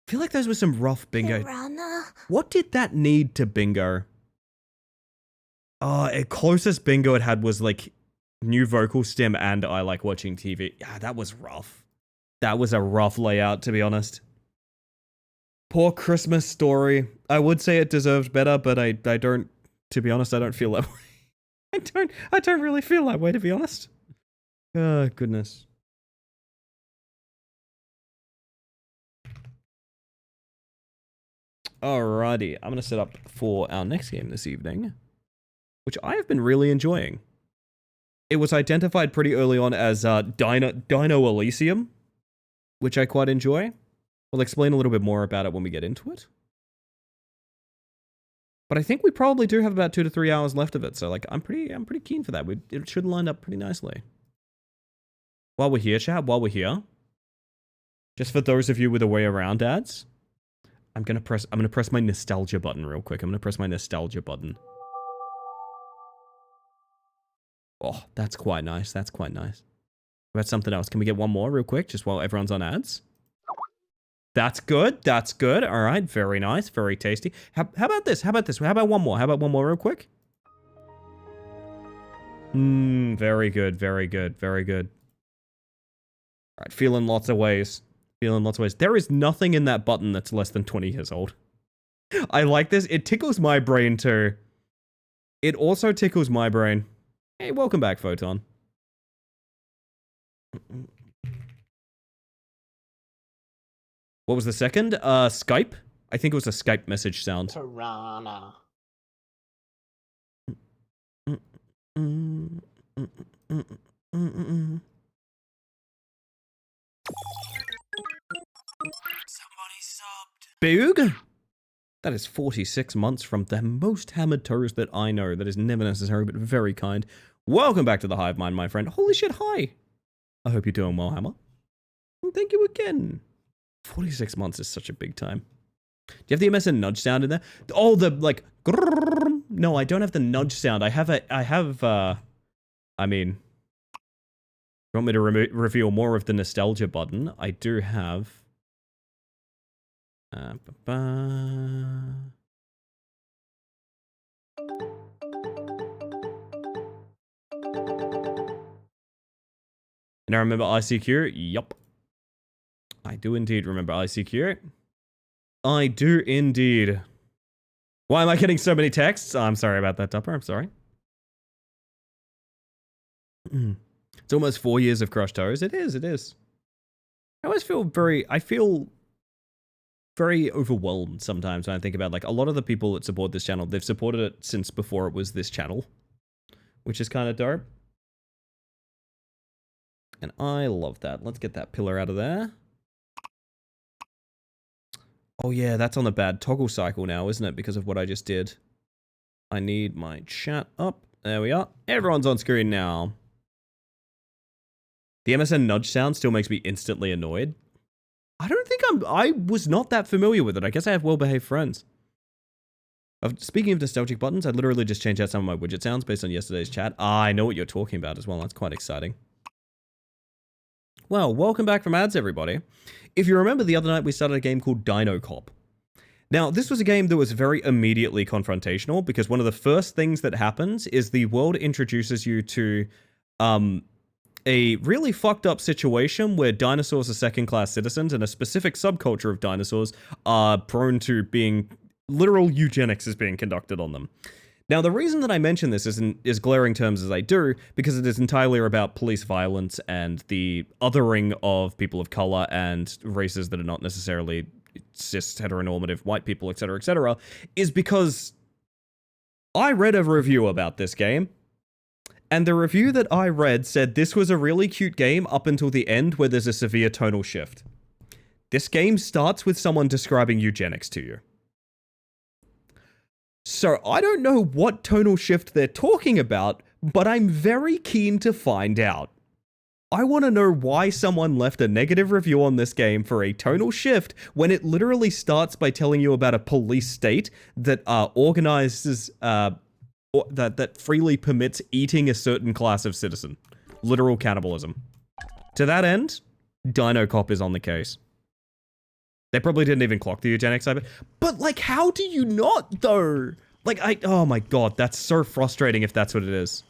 feel like those were some rough bingo. Piranha. What did that need to bingo? Oh, closest bingo it had was like new vocal stem and I like watching TV. Yeah, that was rough. That was a rough layout, to be honest. Poor Christmas Story. I would say it deserved better, but I don't, to be honest, I don't feel that way. I don't really feel that way, to be honest. Oh, goodness. Alrighty, I'm going to set up for our next game this evening, which I have been really enjoying. It was identified pretty early on as Dino Elysium, which I quite enjoy. We'll explain a little bit more about it when we get into it. But I think we probably do have about 2 to 3 hours left of it, so like I'm pretty keen for that. It should line up pretty nicely. While we're here, chat, while we're here, just for those of you with a way around ads, I'm gonna press my nostalgia button real quick. I'm gonna press my nostalgia button. Oh, that's quite nice. That's quite nice. About something else. Can we get one more real quick, just while everyone's on ads? That's good. That's good. All right. Very nice. Very tasty. How about this? How about this? How about one more? How about one more real quick? Very good. Very good. Very good. All right. Feeling lots of ways. Feeling lots of ways. There is nothing in that button that's less than 20 years old. I like this. It tickles my brain too. It also tickles my brain. Hey, welcome back, Photon. What was the second? Skype? I think it was a Skype message sound. Piranha. Somebody subbed. Boog? That is 46 months from the most hammered toes that I know. That is never necessary, but very kind. Welcome back to the Hive Mind, my friend. Holy shit, hi. I hope you're doing well, Hammer. And thank you again. 46 months is such a big time. Do you have the MSN nudge sound in there? Oh, the, like, grrrr. No, I don't have the nudge sound. I mean, if you want me to reveal more of the nostalgia button, I do have... And I remember ICQ? Yup. I do indeed remember ICQ. I do indeed. Why am I getting so many texts? I'm sorry about that, Tupper. I'm sorry. It's almost 4 years of Crushed Toes. It is, it is. I feel very overwhelmed sometimes when I think about, like, a lot of the people that support this channel, they've supported it since before it was this channel, which is kind of dope. And I love that. Let's get that pillar out of there. Oh yeah, that's on the bad toggle cycle now, isn't it? Because of what I just did. I need my chat up. There we are. Everyone's on screen now. The MSN nudge sound still makes me instantly annoyed. I don't think I was not that familiar with it. I guess I have well-behaved friends. Speaking of nostalgic buttons, I literally just changed out some of my widget sounds based on yesterday's chat. Ah, I know what you're talking about as well. That's quite exciting. Well, welcome back from ads, everybody. If you remember, the other night we started a game called Dino Cop. Now, this was a game that was very immediately confrontational because one of the first things that happens is the world introduces you to a really fucked up situation where dinosaurs are second-class citizens and a specific subculture of dinosaurs are prone to being... literal eugenics is being conducted on them. Now, the reason that I mention this is in as glaring terms as I do, because it is entirely about police violence and the othering of people of color and races that are not necessarily cis, heteronormative, white people, etc., is because I read a review about this game, and the review that I read said this was a really cute game up until the end where there's a severe tonal shift. This game starts with someone describing eugenics to you. So I don't know what tonal shift they're talking about, but I'm very keen to find out. I want to know why someone left a negative review on this game for a tonal shift when it literally starts by telling you about a police state that organizes, that freely permits eating a certain class of citizen. Literal cannibalism. To that end, Dino Cop is on the case. They probably didn't even clock the eugenics side, but like, how do you not though? Like, oh my god, that's so frustrating if that's what it is.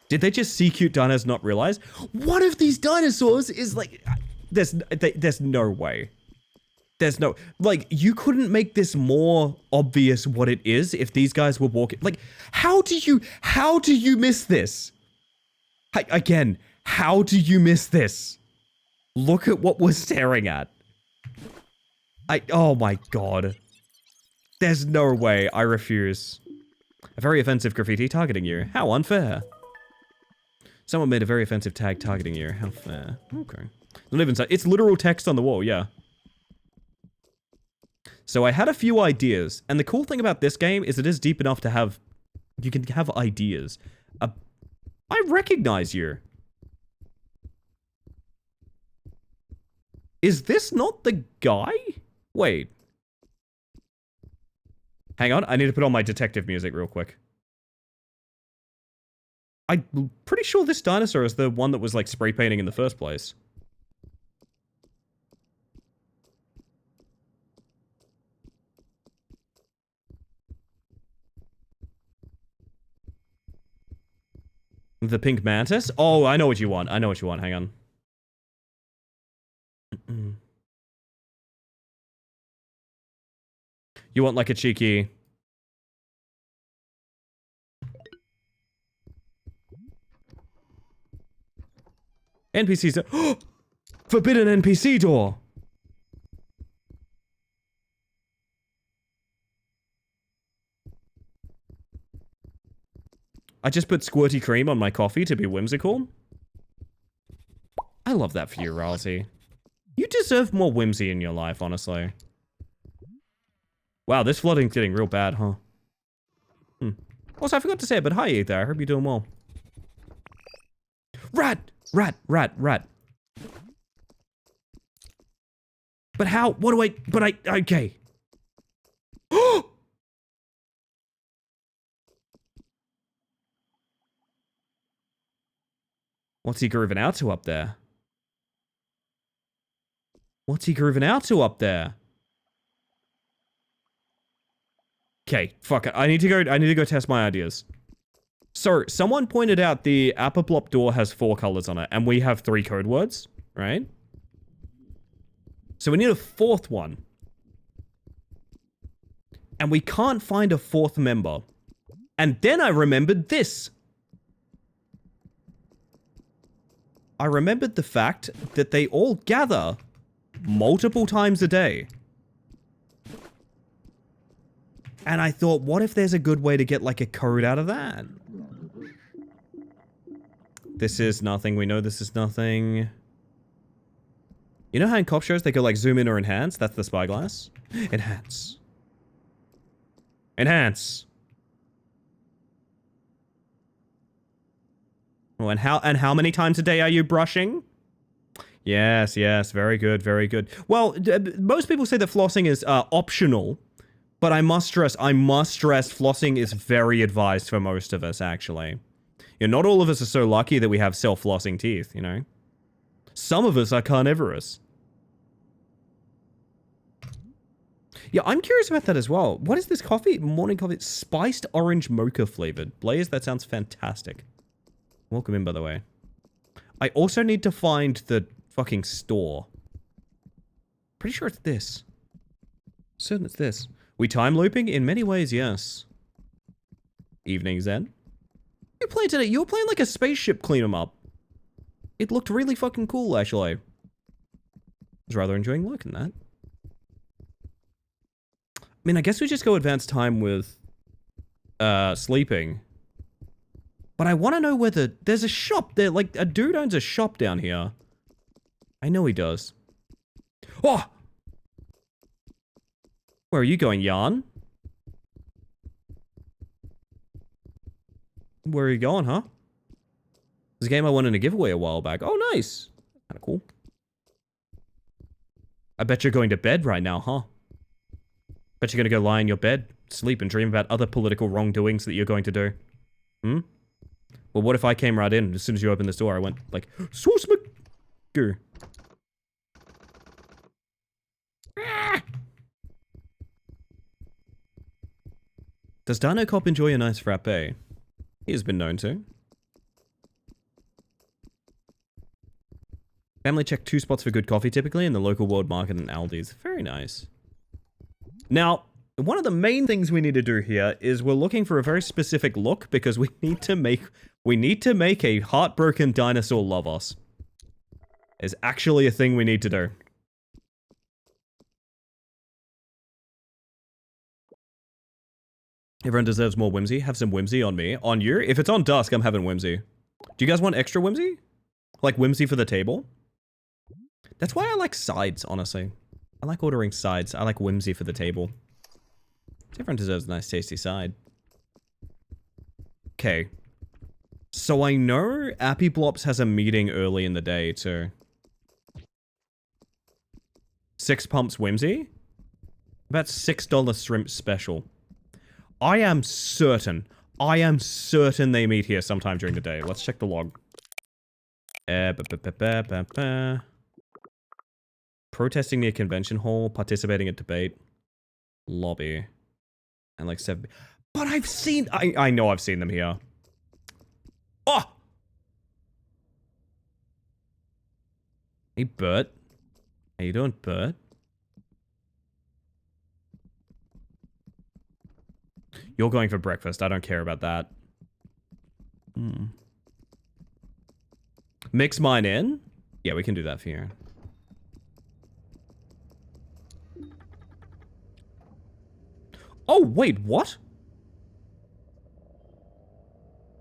Did they just see cute dinos not realize? One of these dinosaurs is like, there's no way. There's no, like, you couldn't make this more obvious what it is if these guys were walking, like, how do you miss this? Again, how do you miss this? Look at what we're staring at. Oh my god. There's no way, I refuse. A very offensive graffiti targeting you. How unfair. Someone made a very offensive tag targeting you. How fair. Okay. Not even so. It's literal text on the wall, yeah. So I had a few ideas, and the cool thing about this game is it is deep enough to have... you can have ideas. I recognize you. Is this not the guy? Wait. Hang on, I need to put on my detective music real quick. I'm pretty sure this dinosaur is the one that was like spray painting in the first place. The pink mantis? Oh, I know what you want. I know what you want. Hang on. You want like a cheeky... NPCs... Forbidden NPC door! I just put squirty cream on my coffee to be whimsical. I love that for you, Ralsei. You deserve more whimsy in your life, honestly. Wow, this flooding's getting real bad, huh? Also, I forgot to say it, but hi, Ether. I hope you're doing well. Rat! Rat! Rat! Rat! But how? What do I... but I... okay. What's he grooving out to up there? What's he grooving out to up there? Okay, fuck it. I need to go test my ideas. So, someone pointed out the Apple door has 4 colors on it, and we have 3 code words, right? So we need a 4th one. And we can't find a 4th member. And then I remembered this. I remembered the fact that they all gather multiple times a day. And I thought, what if there's a good way to get like a code out of that? This is nothing. We know this is nothing. You know how in cop shows they go like zoom in or enhance? That's the spyglass. Enhance. Enhance. Oh, and how many times a day are you brushing? Yes, yes, very good, very good. Well, most people say that flossing is optional, but I must stress, flossing is very advised for most of us, actually. You know, not all of us are so lucky that we have self-flossing teeth, you know? Some of us are carnivorous. Yeah, I'm curious about that as well. What is this coffee? Morning coffee? It's spiced orange mocha flavored. Blaze, that sounds fantastic. Welcome in, by the way. I also need to find the fucking store. Pretty sure it's this. Certain it's this. We time looping? In many ways, yes. Evening, Zen. You playing today? You were playing like a spaceship clean 'em up. It looked really fucking cool, actually. I was rather enjoying looking at that. I mean, I guess we just go advanced time with sleeping. But I want to know whether there's a shop there. Like, a dude owns a shop down here. I know he does. Oh! Where are you going, Jan? Where are you going, huh? There's a game I won in a giveaway a while back. Oh, nice. Kind of cool. I bet you're going to bed right now, huh? Bet you're gonna go lie in your bed, sleep, and dream about other political wrongdoings that you're going to do. Hmm? Well, what if I came right in, and as soon as you opened this door, I went, like, Sauce McGoo. Does Dino Cop enjoy a nice frappe? He has been known to. Family check 2 spots for good coffee typically in the local world market and Aldi's. Very nice. Now, one of the main things we need to do here is we're looking for a very specific look because we need to make a heartbroken dinosaur love us. Is actually a thing we need to do. Everyone deserves more whimsy. Have some whimsy on me. On you? If it's on Dusk, I'm having whimsy. Do you guys want extra whimsy? Like whimsy for the table? That's why I like sides, honestly. I like ordering sides. I like whimsy for the table. Everyone deserves a nice tasty side. Okay. So I know Appy Blops has a meeting early in the day too. 6 pumps whimsy? About $6 shrimp special. I am certain they meet here sometime during the day. Let's check the log. Protesting near convention hall, participating at debate, lobby, and like 7. But I've seen, I know I've seen them here. Oh! Hey, Bert. How you doing, Bert? You're going for breakfast. I don't care about that. Mix mine in? Yeah, we can do that for you. Oh, wait, what?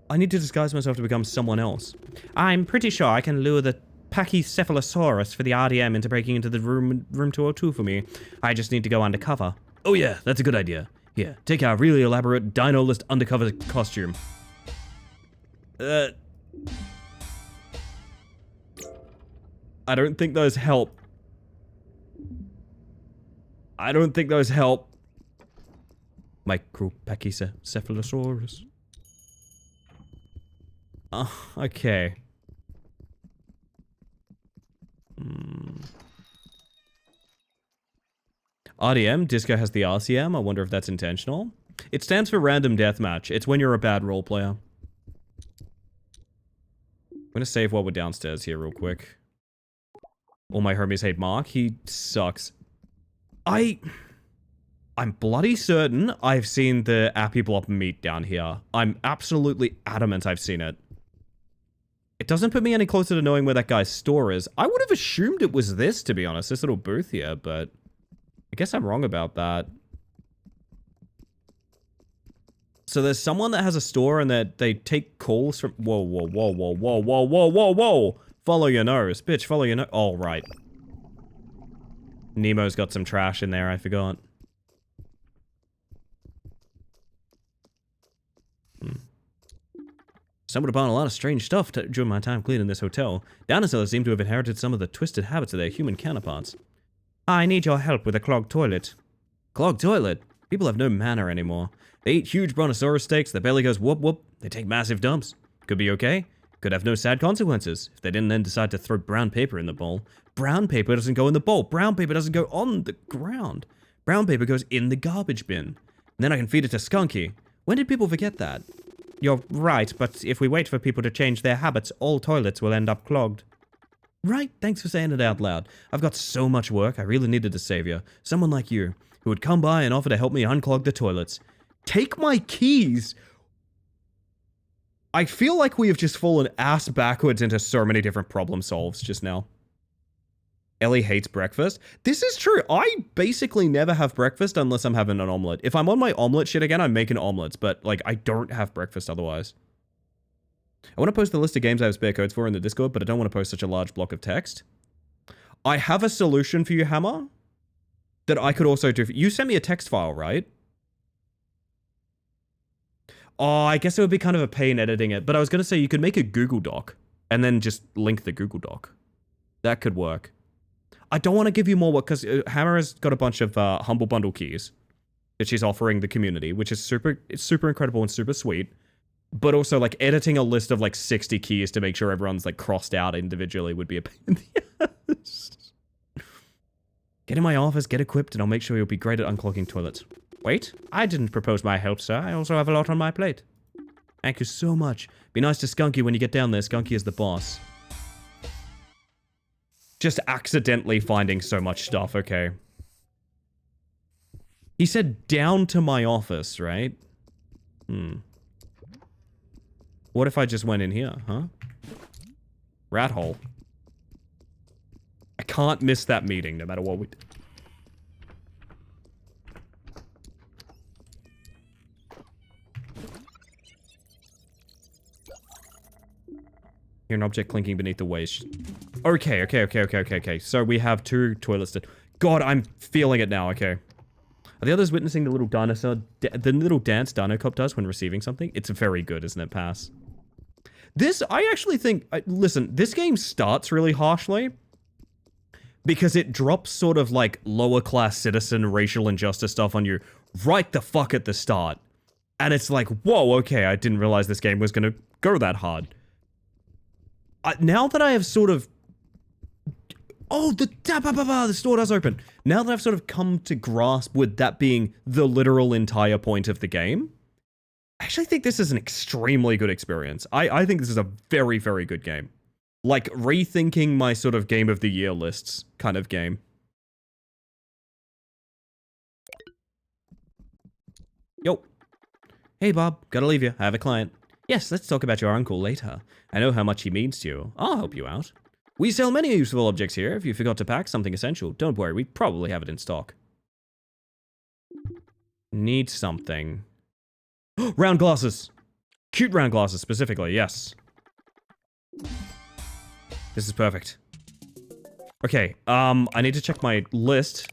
I need to disguise myself to become someone else. I'm pretty sure I can lure the Pachycephalosaurus for the RDM into breaking into the room 202 for me. I just need to go undercover. Oh yeah, that's a good idea. Here, take our really elaborate Dino List undercover costume. I don't think those help. I don't think those help. Micropachycephalosaurus. Okay. RDM, Disco has the RCM. I wonder if that's intentional. It stands for Random Deathmatch. It's when you're a bad role player. I'm gonna save while we're downstairs here real quick. All my homies hate Mark. He sucks. I'm bloody certain I've seen the Appy Blop meat down here. I'm absolutely adamant I've seen it. It doesn't put me any closer to knowing where that guy's store is. I would have assumed it was this, to be honest, this little booth here, but I guess I'm wrong about that. So there's someone that has a store and that they take calls from... Whoa, whoa, whoa, whoa, whoa, whoa, whoa, whoa, whoa! Follow your nose, bitch, follow your nose. Oh, right. Nemo's got some trash in there, I forgot. Stumbled upon a lot of strange stuff during my time cleaning this hotel. Dinosaurs seem to have inherited some of the twisted habits of their human counterparts. I need your help with a clogged toilet. Clogged toilet? People have no manner anymore. They eat huge brontosaurus steaks, their belly goes whoop whoop, they take massive dumps. Could be okay. Could have no sad consequences if they didn't then decide to throw brown paper in the bowl. Brown paper doesn't go in the bowl. Brown paper doesn't go on the ground. Brown paper goes in the garbage bin. And then I can feed it to Skunky. When did people forget that? You're right, but if we wait for people to change their habits, all toilets will end up clogged. Right, thanks for saying it out loud. I've got so much work, I really needed a savior. Someone like you, who would come by and offer to help me unclog the toilets. Take my keys! I feel like we have just fallen ass backwards into so many different problem solves just now. Ellie hates breakfast. This is true. I basically never have breakfast unless I'm having an omelet. If I'm on my omelet shit again, I'm making omelets, but like I don't have breakfast otherwise. I want to post the list of games I have spare codes for in the Discord, but I don't want to post such a large block of text. I have a solution for you, Hammer, that I could also do. You sent me a text file, right? Oh, I guess it would be kind of a pain editing it, but I was going to say you could make a Google Doc and then just link the Google Doc. That could work. I don't want to give you more work because Hammer has got a bunch of Humble Bundle keys that she's offering the community, which is super incredible and super sweet. But also, like, editing a list of, like, 60 keys to make sure everyone's, like, crossed out individually would be a pain in the ass. Get in my office, get equipped, and I'll make sure you'll be great at unclogging toilets. Wait, I didn't propose my help, sir. I also have a lot on my plate. Thank you so much. Be nice to Skunky when you get down there. Skunky is the boss. Just accidentally finding so much stuff, okay. He said down to my office, right? What if I just went in here, huh? Rat hole. I can't miss that meeting no matter what we do. Hear an object clinking beneath the waves. Okay. So we have 2 toilets. God, I'm feeling it now, okay. Are the others witnessing the little dinosaur, the little dance Dino Cop does when receiving something? It's very good, isn't it, Pass? This, I actually think, listen, this game starts really harshly because it drops sort of like lower class citizen racial injustice stuff on you right the fuck at the start. And it's like, whoa, okay, I didn't realize this game was gonna go that hard. Now that I have sort of... Oh, the store does open. Now that I've sort of come to grasp with that being the literal entire point of the game, I actually think this is an extremely good experience. I think this is a very, very good game. Like, rethinking my sort of Game of the Year lists kind of game. Yo. Hey, Bob. Gotta leave you. I have a client. Yes, let's talk about your uncle later. I know how much he means to you. I'll help you out. We sell many useful objects here. If you forgot to pack something essential, don't worry, we probably have it in stock. Need something. Round glasses! Cute round glasses, specifically, yes. This is perfect. Okay, I need to check my list.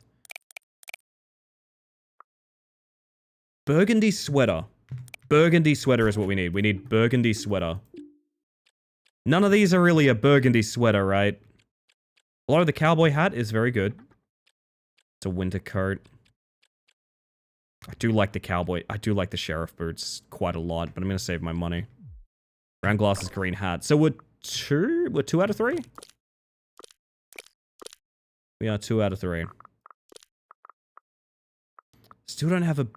Burgundy sweater. Burgundy sweater is what we need. We need burgundy sweater. None of these are really a burgundy sweater, right? Although the cowboy hat is very good. It's a winter coat. I do like the cowboy. I do like the sheriff boots quite a lot, but I'm going to save my money. Round glasses, green hat. So we're 2 out of 3? We are 2 out of 3. Still don't have a...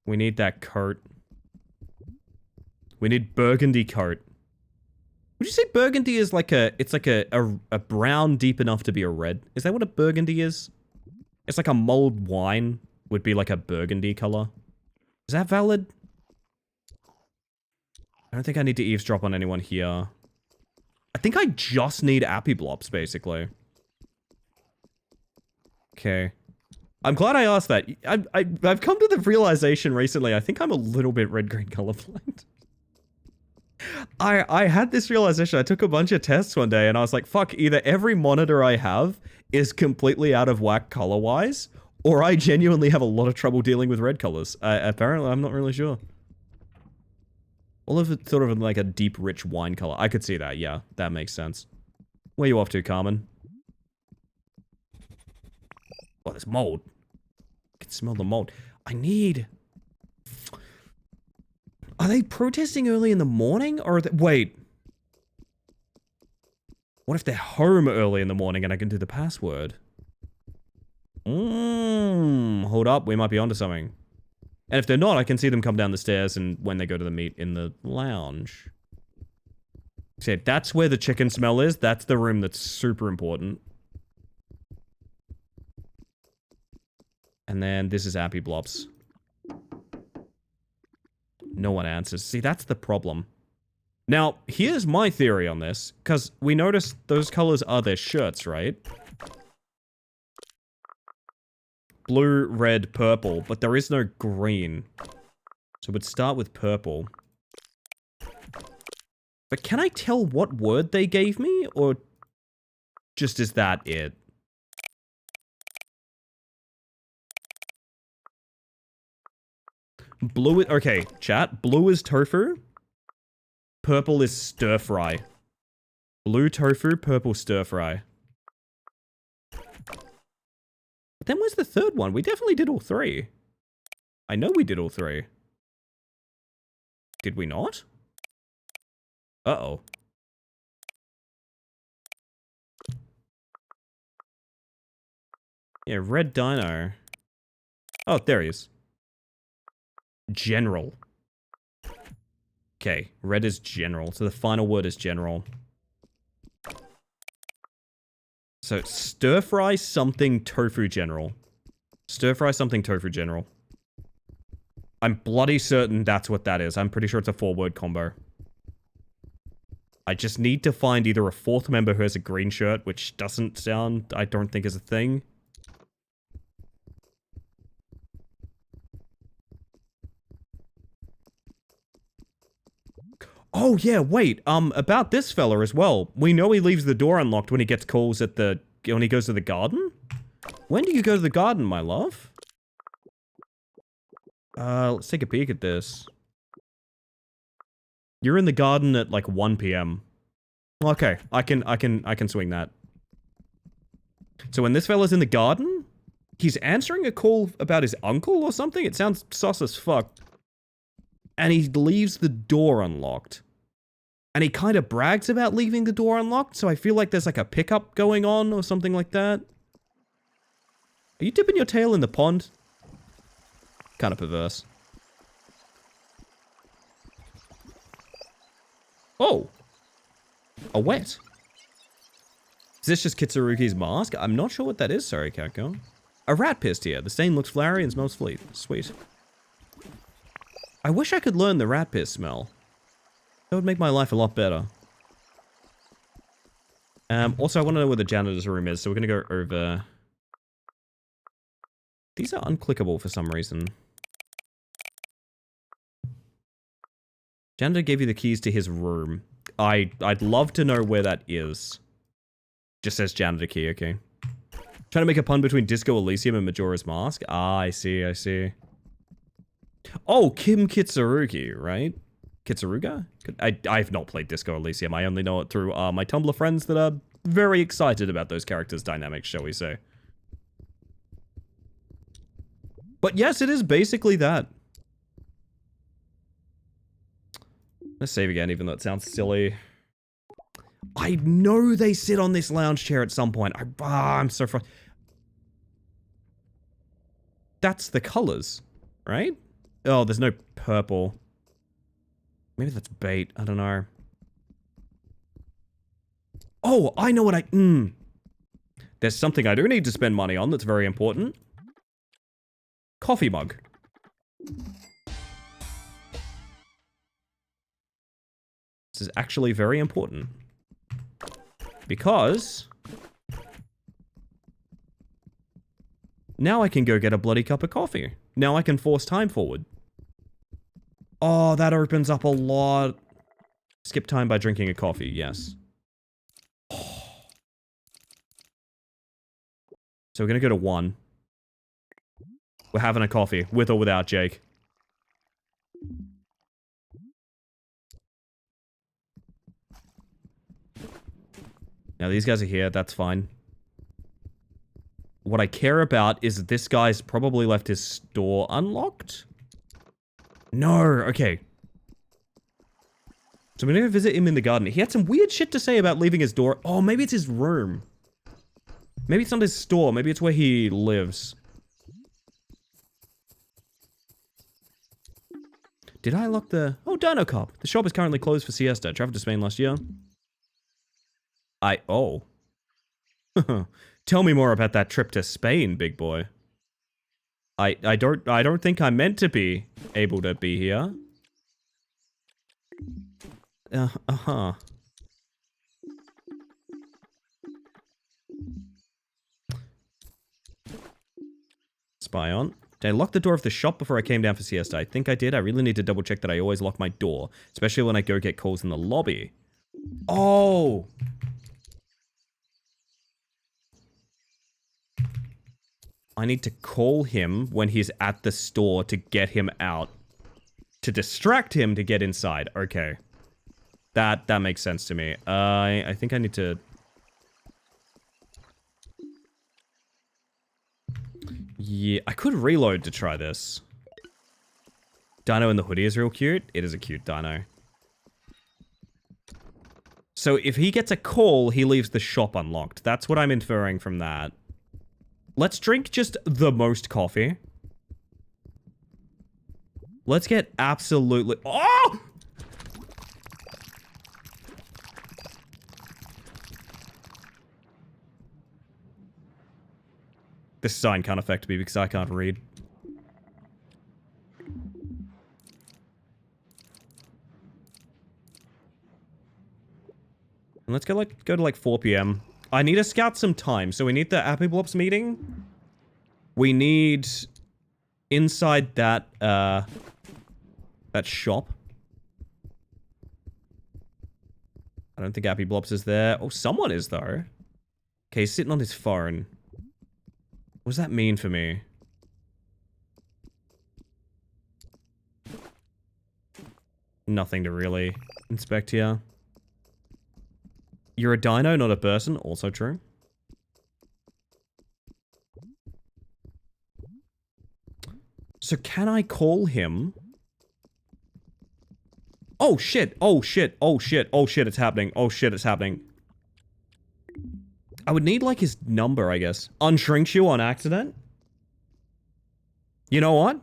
We need that coat. We need burgundy coat. Would you say burgundy is like a... It's like a brown deep enough to be a red? Is that what a burgundy is? It's like a mulled wine would be like a burgundy color. Is that valid? I don't think I need to eavesdrop on anyone here. I think I just need Appy Blops, basically. Okay. I'm glad I asked that. I've come to the realization recently, I think I'm a little bit red-green colorblind. I had this realization. I took a bunch of tests one day and I was like, fuck, either every monitor I have is completely out of whack color-wise, or I genuinely have a lot of trouble dealing with red colors. Apparently, I'm not really sure. All of it sort of like a deep, rich wine color. I could see that, yeah. That makes sense. Where you off to, Carmen? Oh, there's mold. I can smell the mold. I need... Are they protesting early in the morning? Or are they... Wait. What if they're home early in the morning and I can do the password? Hold up. We might be onto something. And if they're not, I can see them come down the stairs and when they go to the meet in the lounge. See, that's where the chicken smell is. That's the room that's super important. And then this is Appy Blops. No one answers. See, that's the problem. Now, here's my theory on this, because we noticed those colors are their shirts, right? Blue, red, purple, but there is no green. So we'd start with purple. But can I tell what word they gave me, or just is that it? Blue, okay, chat. Blue is tofu. Purple is stir fry. Blue tofu, purple stir fry. But then where's the third one? We definitely did all three. I know we did all three. Did we not? Uh-oh. Yeah, red dino. Oh, there he is. General. Okay, red is general. So the final word is general. So stir fry something tofu general. Stir fry something tofu general. I'm bloody certain that's what that is. I'm pretty sure it's a 4-word combo. I just need to find either a fourth member who has a green shirt, which doesn't sound, I don't think is a thing. Oh, yeah, wait, about this fella as well. We know he leaves the door unlocked when he gets calls at the... when he goes to the garden? When do you go to the garden, my love? Let's take a peek at this. You're in the garden at, like, 1 PM. Okay, I can swing that. So when this fella's in the garden, he's answering a call about his uncle or something? It sounds sus as fuck. And he leaves the door unlocked. And he kind of brags about leaving the door unlocked, so I feel like there's like a pickup going on or something like that. Are you dipping your tail in the pond? Kind of perverse. Oh! A wet. Is this just Kitsurugi's mask? I'm not sure what that is, sorry, Catco. A rat pissed here. The stain looks flowery and smells sweet. I wish I could learn the rat piss smell. That would make my life a lot better. Also, I want to know where the janitor's room is, so we're going to go over... These are unclickable for some reason. Janitor gave you the keys to his room. I'd love to know where that is. Just says janitor key, okay. Trying to make a pun between Disco Elysium and Majora's Mask? Ah, I see, I see. Oh, Kim Kitsurugi, right? Kitsuruga? I've not played Disco Elysium. I only know it through my Tumblr friends that are very excited about those characters' dynamics, shall we say. But yes, it is basically that. Let's save again, even though it sounds silly. I know they sit on this lounge chair at some point. I'm so frustrated. That's the colors, right? Oh, there's no purple. Maybe that's bait. I don't know. Oh, I know what There's something I do need to spend money on that's very important. Coffee mug. This is actually very important. Because... now I can go get a bloody cup of coffee. Now I can force time forward. Oh, that opens up a lot. Skip time by drinking a coffee, yes. So we're gonna go to 1. We're having a coffee, with or without Jake. Now these guys are here, that's fine. What I care about is that this guy's probably left his store unlocked? No, okay. So I'm gonna go visit him in the garden. He had some weird shit to say about leaving his door. Oh, maybe it's his room. Maybe it's not his store, maybe it's where he lives. Did I lock the... oh, Dino Cop. The shop is currently closed for siesta. Traveled to Spain last year. Oh. Tell me more about that trip to Spain, big boy. I don't think I'm meant to be able to be here. Uh-huh. Spy on. Did I lock the door of the shop before I came down for siesta? I think I did. I really need to double check that I always lock my door, especially when I go get calls in the lobby. Oh! I need to call him when he's at the store to get him out. To distract him to get inside. Okay. That makes sense to me. I think I need to... yeah, I could reload to try this. Dino in the hoodie is real cute. It is a cute dino. So if he gets a call, he leaves the shop unlocked. That's what I'm inferring from that. Let's drink just the most coffee. Let's get absolutely... oh! This sign can't affect me because I can't read. And let's go to like 4 p.m. I need to scout some time. So we need the Happy Blops meeting. We need inside that that shop. I don't think Happy Blops is there. Oh, someone is though. Okay, he's sitting on his phone. What does that mean for me? Nothing to really inspect here. You're a dino, not a person. Also true. So can I call him? Oh shit, oh shit, oh shit, oh shit, it's happening. Oh shit, it's happening. I would need like his number, I guess. Unshrinks you on accident? You know what?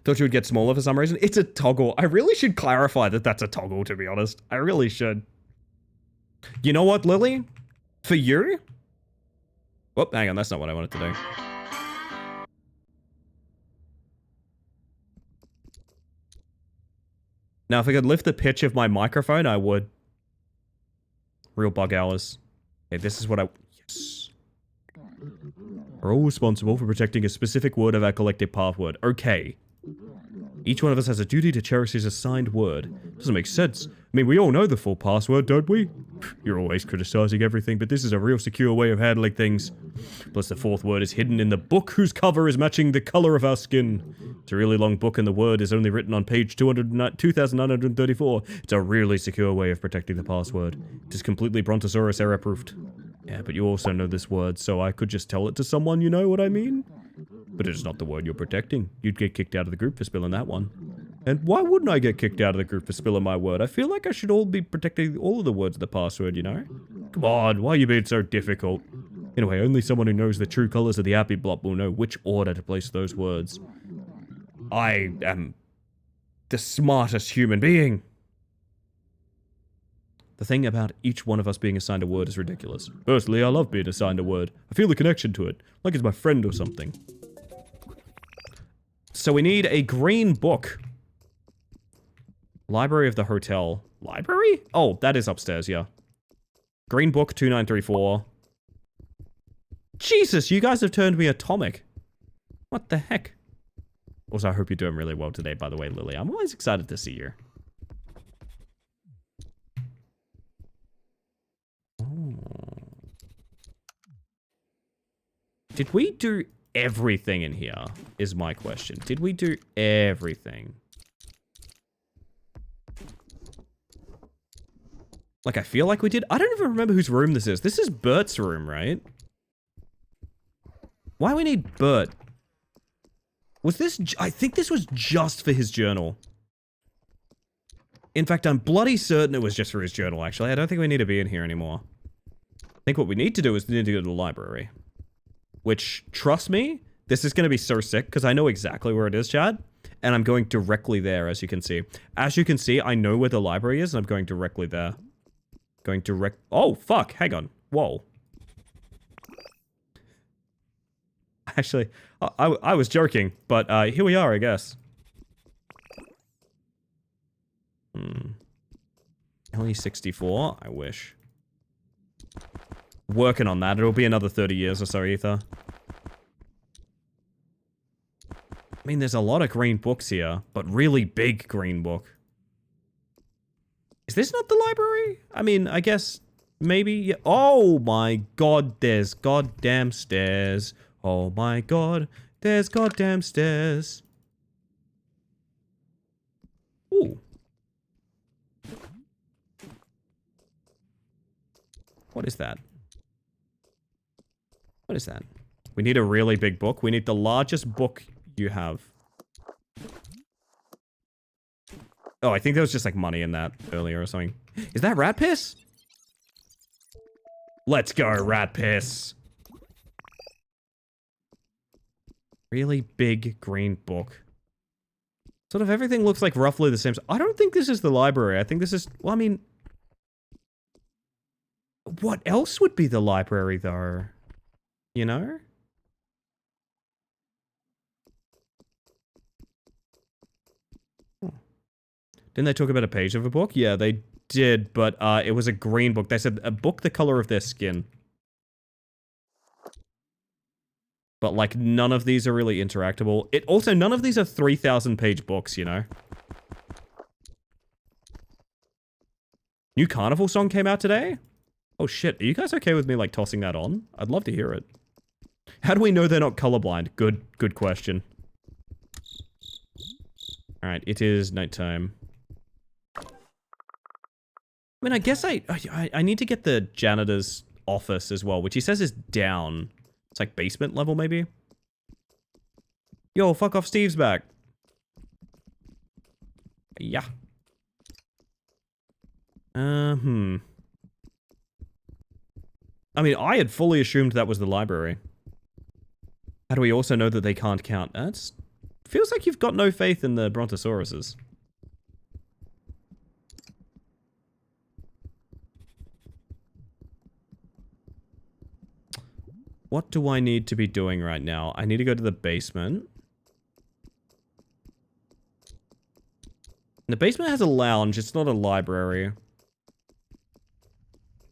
Thought you would get smaller for some reason. It's a toggle. I really should clarify that that's a toggle, to be honest. I really should. You know what, Lily? For you? Oh, hang on. That's not what I wanted to do. Now, if I could lift the pitch of my microphone, I would. Real bug hours. Okay, this is what I... yes. We're all responsible for protecting a specific word of our collective password. Okay. Each one of us has a duty to cherish his assigned word. Doesn't make sense. I mean, we all know the full password, don't we? You're always criticizing everything, but this is a real secure way of handling things. Plus, the fourth word is hidden in the book whose cover is matching the color of our skin. It's a really long book, and the word is only written on page 2934. It's a really secure way of protecting the password. It is completely Brontosaurus error-proofed. Yeah, but you also know this word, so I could just tell it to someone, you know what I mean? But it's not the word you're protecting. You'd get kicked out of the group for spilling that one. And why wouldn't I get kicked out of the group for spilling my word? I feel like I should all be protecting all of the words of the password, you know? Come on, why are you being so difficult? Anyway, only someone who knows the true colors of the Happy Blob will know which order to place those words. I am the smartest human being. The thing about each one of us being assigned a word is ridiculous. Personally, I love being assigned a word. I feel a connection to it, like it's my friend or something. So we need a green book. Library of the hotel. Library? Oh, that is upstairs, yeah. Green book 2934. Jesus, you guys have turned me atomic. What the heck? Also, I hope you're doing really well today, by the way, Lily. I'm always excited to see you. Oh. Did we do everything in here, is my question. Did we do everything? Like, I feel like we did. I don't even remember whose room this is. This is Bert's room, right? Why we need Bert? Was this... I think this was just for his journal. In fact, I'm bloody certain it was just for his journal, actually. I don't think we need to be in here anymore. I think what we need to do is we need to go to the library. Which, trust me, this is going to be so sick, because I know exactly where it is, Chad. And I'm going directly there, as you can see. As you can see, I know where the library is, and I'm going directly there. Going direct... Oh, fuck. Hang on. Whoa. Actually, I was joking, but here we are, I guess. LE64? I wish. Working on that. It'll be another 30 years or so, Ether. I mean, there's a lot of green books here, but really big green book. Is this not the library? I mean, I guess maybe... Yeah. Oh my god, there's goddamn stairs. Oh my god, there's goddamn stairs. Ooh. What is that? What is that? We need a really big book. We need the largest book you have. Oh, I think there was just like money in that earlier or something. Is that rat piss? Let's go, rat piss. Really big green book. Sort of everything looks like roughly the same. I don't think this is the library. I think this is... Well, I mean... What else would be the library, though? You know? Didn't they talk about a page of a book? Yeah, they did, but it was a green book. They said a book the color of their skin. But, like, none of these are really interactable. Also, none of these are 3,000-page books, you know? New Carnival song came out today? Oh, shit. Are you guys okay with me, like, tossing that on? I'd love to hear it. How do we know they're not colorblind? Good question. Alright, it is nighttime. I mean, I guess I need to get the janitor's office as well, which he says is down. It's like basement level, maybe? Yo, fuck off, Steve's back. Yeah. I mean, I had fully assumed that was the library. How do we also know that they can't count? That's... Feels like you've got no faith in the brontosauruses. What do I need to be doing right now? I need to go to the basement. The basement has a lounge. It's not a library.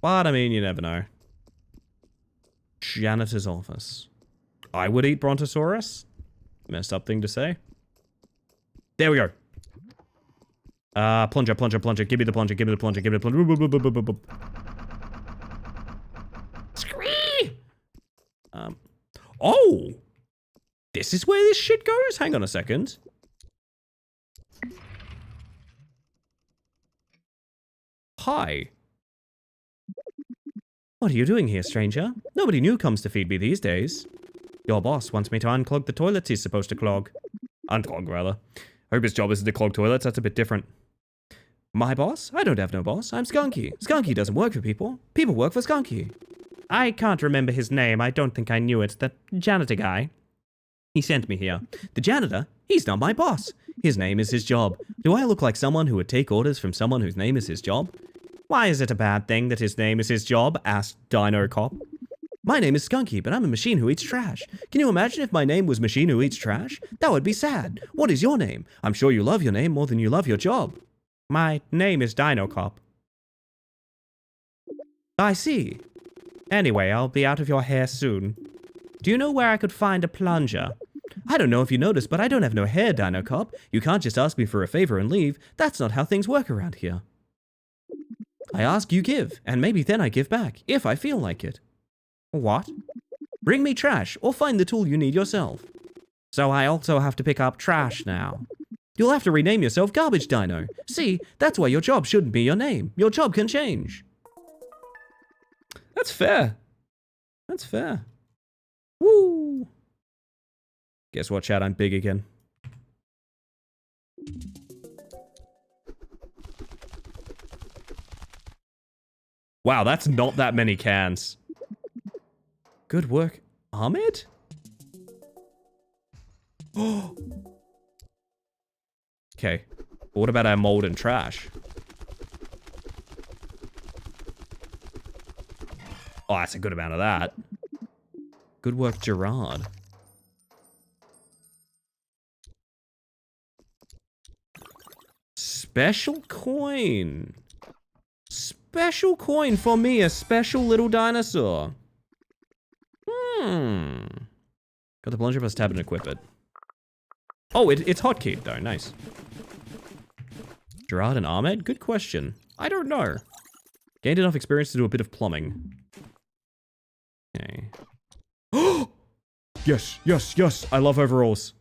But, I mean, you never know. Janitor's office. I would eat Brontosaurus. Messed up thing to say. There we go. Plunger, plunger, plunger. Give me the plunger, give me the plunger, give me the plunger. Scree! Oh! This is where this shit goes? Hang on a second. Hi. What are you doing here, stranger? Nobody new comes to feed me these days. Your boss wants me to unclog the toilets he's supposed to clog. Unclog, rather. Hope his job isn't to clog toilets, that's a bit different. My boss? I don't have no boss. I'm Skunky. Skunky doesn't work for people. People work for Skunky. I can't remember his name. I don't think I knew it. The janitor guy. He sent me here. The janitor? He's not my boss. His name is his job. Do I look like someone who would take orders from someone whose name is his job? Why is it a bad thing that his name is his job? Asked Dino Cop. My name is Skunky, but I'm a machine who eats trash. Can you imagine if my name was Machine Who Eats Trash? That would be sad. What is your name? I'm sure you love your name more than you love your job. My name is Dino Cop. I see. Anyway, I'll be out of your hair soon. Do you know where I could find a plunger? I don't know if you noticed, but I don't have no hair, Dino Cop. You can't just ask me for a favor and leave. That's not how things work around here. I ask, you give, and maybe then I give back, if I feel like it. What? Bring me trash, or find the tool you need yourself. So I also have to pick up trash now. You'll have to rename yourself Garbage Dino. See, that's why your job shouldn't be your name. Your job can change. That's fair. That's fair. Woo! Guess what, chat? I'm big again. Wow, that's not that many cans. Good work. Ahmed? Oh. Okay. What about our mold and trash? Oh, that's a good amount of that. Good work, Gerard. Special coin. Special coin for me, a special little dinosaur. Got the plunger plus tab and equip it. Oh, it's hotkeyed though, nice. Gerard and Ahmed? Good question. I don't know. Gained enough experience to do a bit of plumbing. Okay. Yes, yes, yes, I love overalls.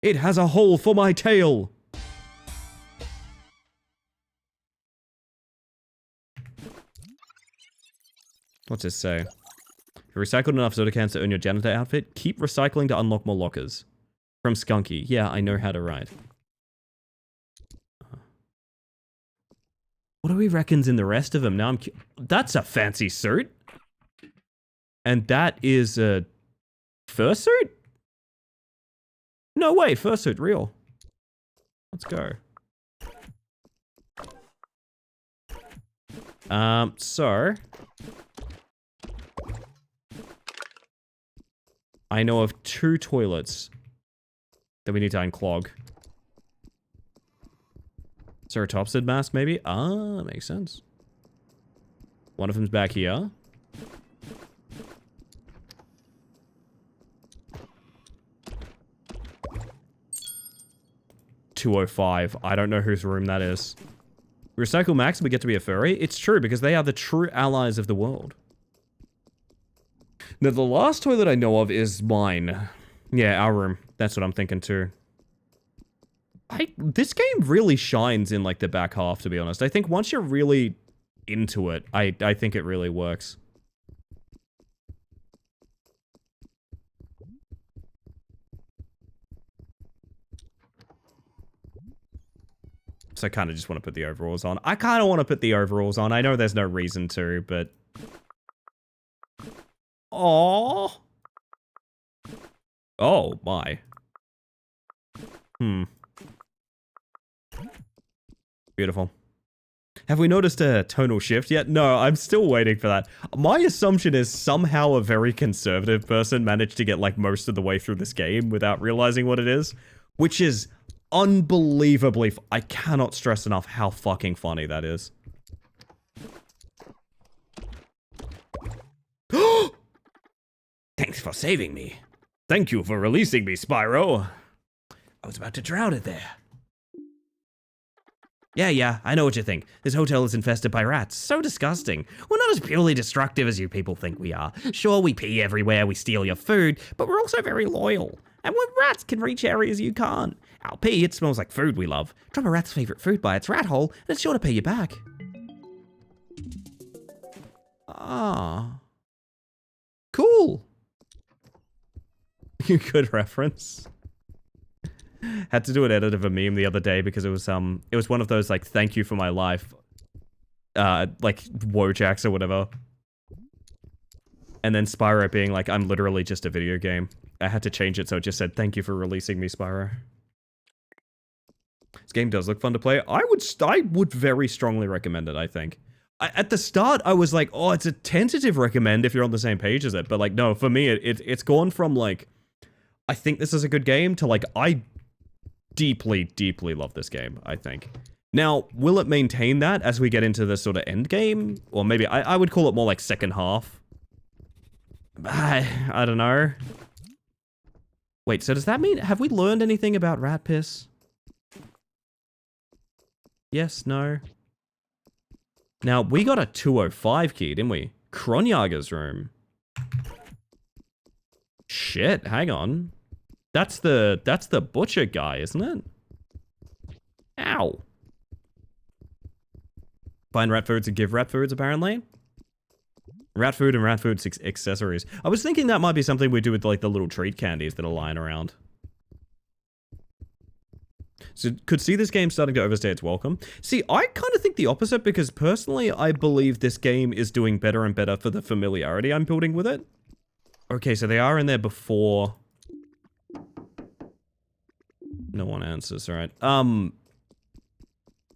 It has a hole for my tail. What's this say? If you recycled enough soda cans to earn your janitor outfit, keep recycling to unlock more lockers. From Skunky. Yeah, I know how to write. What do we reckon's in the rest of them? Now that's a fancy suit. And that is a fursuit? No way, fursuit, real. Let's go. So I know of 2 toilets that we need to unclog. Ceratopsid mask, maybe? Ah, makes sense. One of them's back here. $205. I don't know whose room that is. Recycle Max, we get to be a furry? It's true, because they are the true allies of the world. Now, the last toilet I know of is mine. Yeah, our room. That's what I'm thinking too. This game really shines in, like, the back half, to be honest. I think once you're really into it, I think it really works. So I kind of just want to put the overalls on. I kind of want to put the overalls on. I know there's no reason to, but... Aww. Oh, my. Beautiful. Have we noticed a tonal shift yet? No, I'm still waiting for that. My assumption is somehow a very conservative person managed to get, like, most of the way through this game without realizing what it is. Which is unbelievably... I cannot stress enough how fucking funny that is. Thanks for saving me. Thank you for releasing me, Spyro. I was about to drown it there. Yeah, I know what you think. This hotel is infested by rats. So disgusting. We're not as purely destructive as you people think we are. Sure, we pee everywhere, we steal your food, but we're also very loyal. And when rats can reach areas you can't. Our pee, it smells like food we love. Drop a rat's favorite food by its rat hole, and it's sure to pay you back. Ah. Cool. Good reference. Had to do an edit of a meme the other day because it was one of those, like, thank you for my life, like, Wojaks or whatever. And then Spyro being like, I'm literally just a video game. I had to change it so it just said, thank you for releasing me, Spyro. This game does look fun to play. I would very strongly recommend it, I think. At the start, I was like, oh, it's a tentative recommend if you're on the same page as it. But, like, no, for me, it's gone from, like, I think this is a good game to, like, I deeply, deeply love this game, I think. Now, will it maintain that as we get into the sort of end game? Or maybe, I would call it more like second half. I don't know. Wait, so does that mean, have we learned anything about rat piss? Yes, no. Now, we got a 205 key, didn't we? Kronjager's room. Shit, hang on. That's the butcher guy, isn't it? Ow. Find rat foods and give rat foods, apparently. Rat food and rat food accessories. I was thinking that might be something we do with like the little treat candies that are lying around. So could see this game starting to overstay its welcome. See, I kind of think the opposite because personally I believe this game is doing better and better for the familiarity I'm building with it. Okay, so they are in there before. No one answers, alright.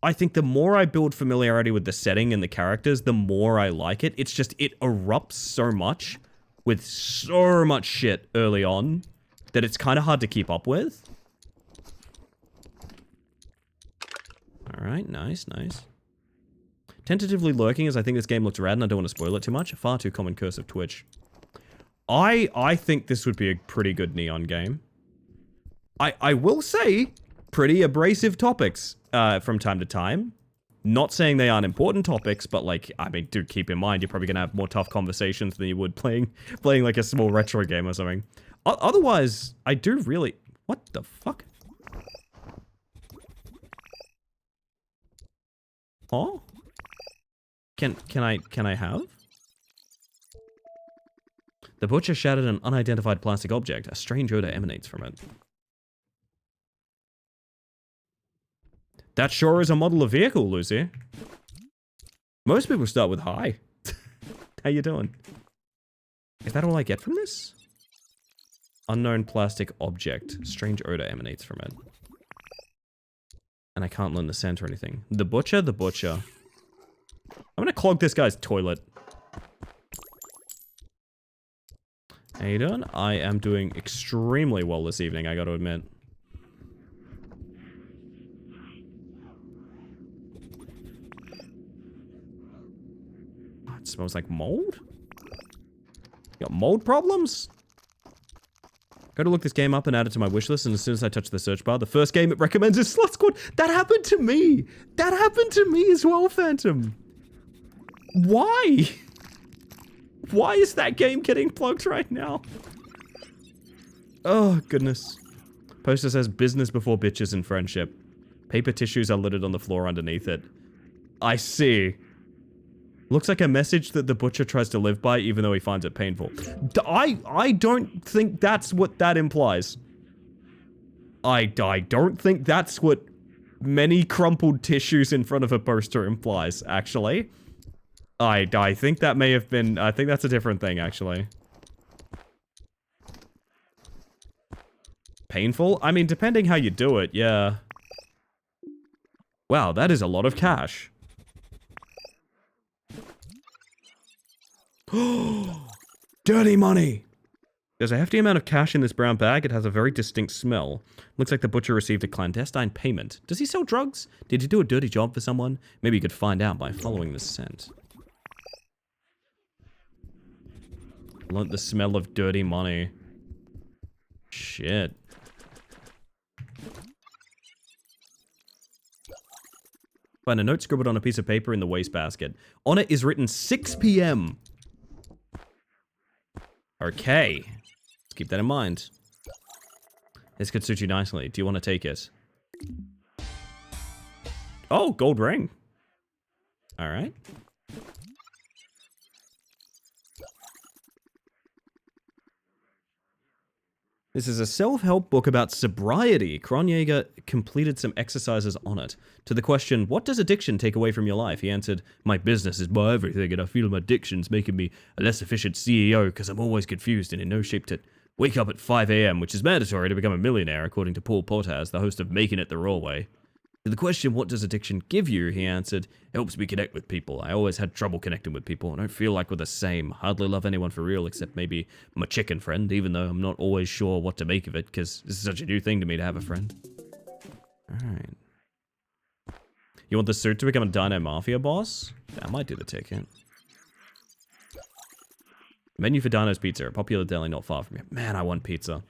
I think the more I build familiarity with the setting and the characters, the more I like it. It's just, it erupts so much with so much shit early on that it's kind of hard to keep up with. Alright, nice, nice. Tentatively lurking as I think this game looks rad and I don't want to spoil it too much. Far too common curse of Twitch. I think this would be a pretty good Neon game. I will say, pretty abrasive topics from time to time. Not saying they aren't important topics, but like, I mean, do keep in mind, you're probably gonna have more tough conversations than you would playing like a small retro game or something. Otherwise, I do really... What the fuck? Huh? Can I have? The butcher shattered an unidentified plastic object. A strange odor emanates from it. That sure is a model of vehicle, Lucy. Most people start with hi. How you doing? Is that all I get from this? Unknown plastic object. Strange odor emanates from it. And I can't learn the scent or anything. The butcher, the butcher. I'm gonna clog this guy's toilet. How you doing? I am doing extremely well this evening, I gotta admit. Oh, it smells like mold? You got mold problems? Gotta look this game up and add it to my wishlist, and as soon as I touch the search bar, the first game it recommends is Slut Squad. That happened to me! That happened to me as well, Phantom! Why? Why is that game getting plugged right now? Oh, goodness. Poster says business before bitches and friendship. Paper tissues are littered on the floor underneath it. I see. Looks like a message that the butcher tries to live by even though he finds it painful. I don't think that's what that implies. I don't think that's what many crumpled tissues in front of a poster implies, actually. I think that may have been... I think that's a different thing, actually. Painful? I mean, depending how you do it, yeah. Wow, that is a lot of cash. Dirty money! There's a hefty amount of cash in this brown bag. It has a very distinct smell. Looks like the butcher received a clandestine payment. Does he sell drugs? Did he do a dirty job for someone? Maybe you could find out by following the scent. Learned the smell of dirty money. Shit. Find a note scribbled on a piece of paper in the wastebasket. On it is written 6 p.m. Okay. Let's keep that in mind. This could suit you nicely. Do you want to take it? Oh, gold ring. Alright. This is a self-help book about sobriety. Kronjager completed some exercises on it. To the question, what does addiction take away from your life? He answered, my business is my everything and I feel my addiction's making me a less efficient CEO because I'm always confused and in no shape to wake up at 5 a.m., which is mandatory to become a millionaire, according to Paul Portas, the host of Making It the Raw Way. To the question, what does addiction give you? He answered, helps me connect with people. I always had trouble connecting with people. I don't feel like we're the same. Hardly love anyone for real except maybe my chicken friend, even though I'm not always sure what to make of it, because this is such a new thing to me to have a friend. Alright. You want the suit to become a Dino Mafia boss? That might do the ticket. Menu for Dino's Pizza, a popular deli not far from here. Man, I want pizza.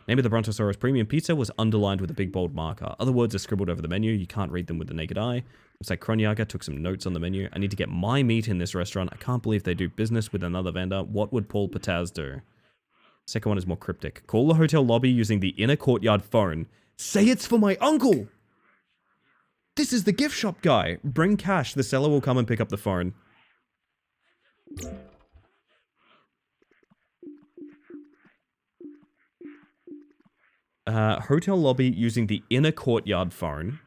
Name of the Brontosaurus Premium Pizza was underlined with a big bold marker. Other words are scribbled over the menu. You can't read them with the naked eye. Looks like Kronjager took some notes on the menu. I need to get my meat in this restaurant. I can't believe they do business with another vendor. What would Paul Pataz do? Second one is more cryptic. Call the hotel lobby using the inner courtyard phone. Say it's for my uncle! This is the gift shop guy. Bring cash. The seller will come and pick up the phone. Hotel lobby using the inner courtyard phone.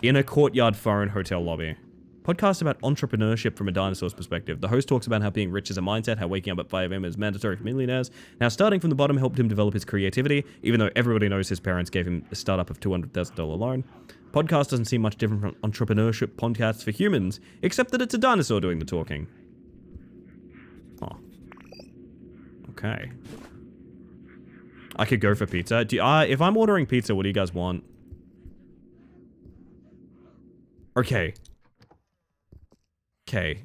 Inner courtyard phone, hotel lobby. Podcast about entrepreneurship from a dinosaur's perspective. The host talks about how being rich is a mindset, how waking up at 5 a.m. is mandatory for millionaires. Now, starting from the bottom helped him develop his creativity, even though everybody knows his parents gave him a startup of $200,000 loan. Podcast doesn't seem much different from entrepreneurship podcasts for humans, except that it's a dinosaur doing the talking. Oh. Okay. I could go for pizza. If I'm ordering pizza, what do you guys want? Okay. Okay.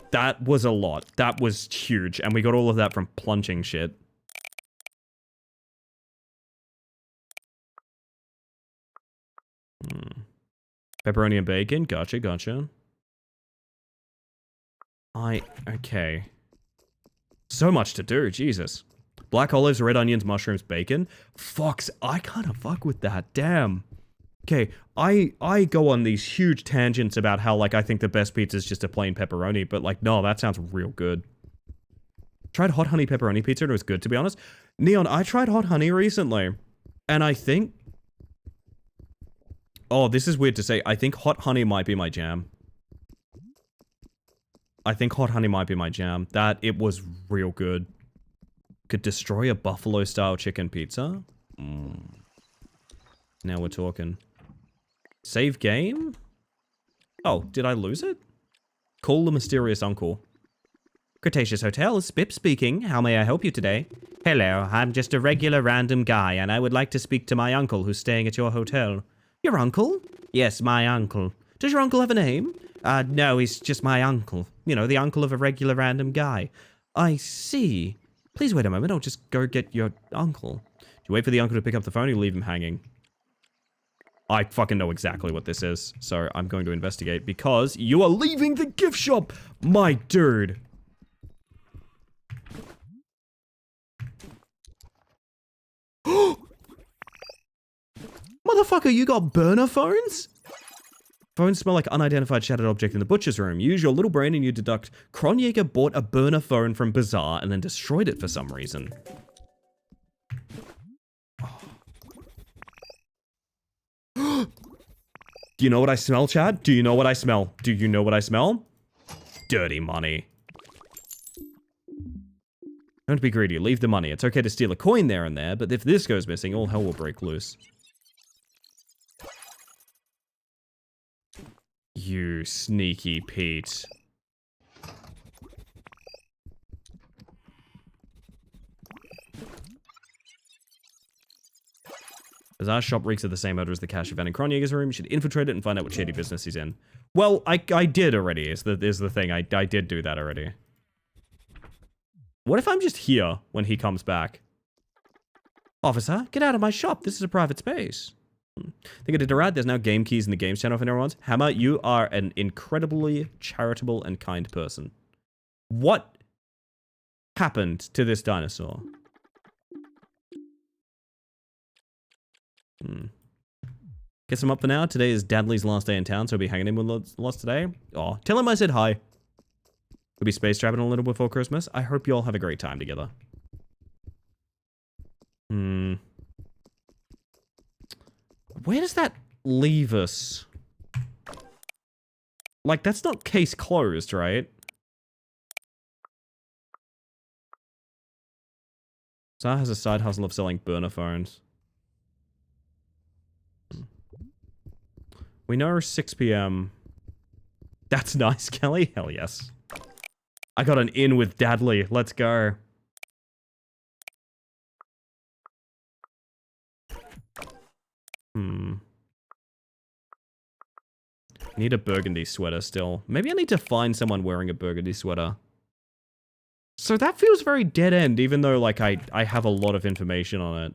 That was a lot. That was huge. And we got all of that from plunging shit. Pepperoni and bacon. Gotcha, gotcha. Okay. So much to do. Jesus. Black olives, red onions, mushrooms, bacon. Fox, I kind of fuck with that. Damn. Okay, I go on these huge tangents about how, like, I think the best pizza is just a plain pepperoni, but, like, no, that sounds real good. Tried hot honey pepperoni pizza and it was good, to be honest. Neon, I tried hot honey recently, and I think... Oh, this is weird to say. I think hot honey might be my jam. I think hot honey might be my jam. It was real good. Could destroy a buffalo-style chicken pizza? Now we're talking. Save game? Oh, did I lose it? Call the mysterious uncle. Cretaceous Hotel, Spip speaking. How may I help you today? Hello, I'm just a regular random guy, and I would like to speak to my uncle who's staying at your hotel. Your uncle? Yes, my uncle. Does your uncle have a name? No, he's just my uncle. You know, the uncle of a regular random guy. I see. Please wait a moment, I'll just go get your uncle. Do you wait for the uncle to pick up the phone or you leave him hanging? I fucking know exactly what this is, so I'm going to investigate because you are leaving the gift shop, my dude. Motherfucker, you got burner phones? Phones smell like unidentified shattered object in the butcher's room. You use your little brain and you deduct Kronjager bought a burner phone from Bazaar and then destroyed it for some reason. Do you know what I smell, Chad? Do you know what I smell? Do you know what I smell? Dirty money. Don't be greedy. Leave the money. It's okay to steal a coin there and there, but if this goes missing, all hell will break loose. You sneaky Pete. As our shop reeks of the same odor as the cash event in Kronjager's room, you should infiltrate it and find out what shady business he's in. Well, I did already, is the thing. I did do that already. What if I'm just here when he comes back? Officer, get out of my shop. This is a private space. Think I did it right. There's now game keys in the games channel if anyone wants. Hammer, you are an incredibly charitable and kind person. What happened to this dinosaur? Guess I'm up for now. Today is Dadley's last day in town, so he'll be hanging in with lots today. Oh, tell him I said hi. We'll be space traveling a little before Christmas. I hope you all have a great time together. Where does that leave us? Like, that's not case closed, right? Zah has a side hustle of selling burner phones. We know 6 p.m. That's nice, Kelly. Hell yes. I got an in with Dadley. Let's go. Need a burgundy sweater still. Maybe I need to find someone wearing a burgundy sweater. So that feels very dead end, even though, like, I have a lot of information on it.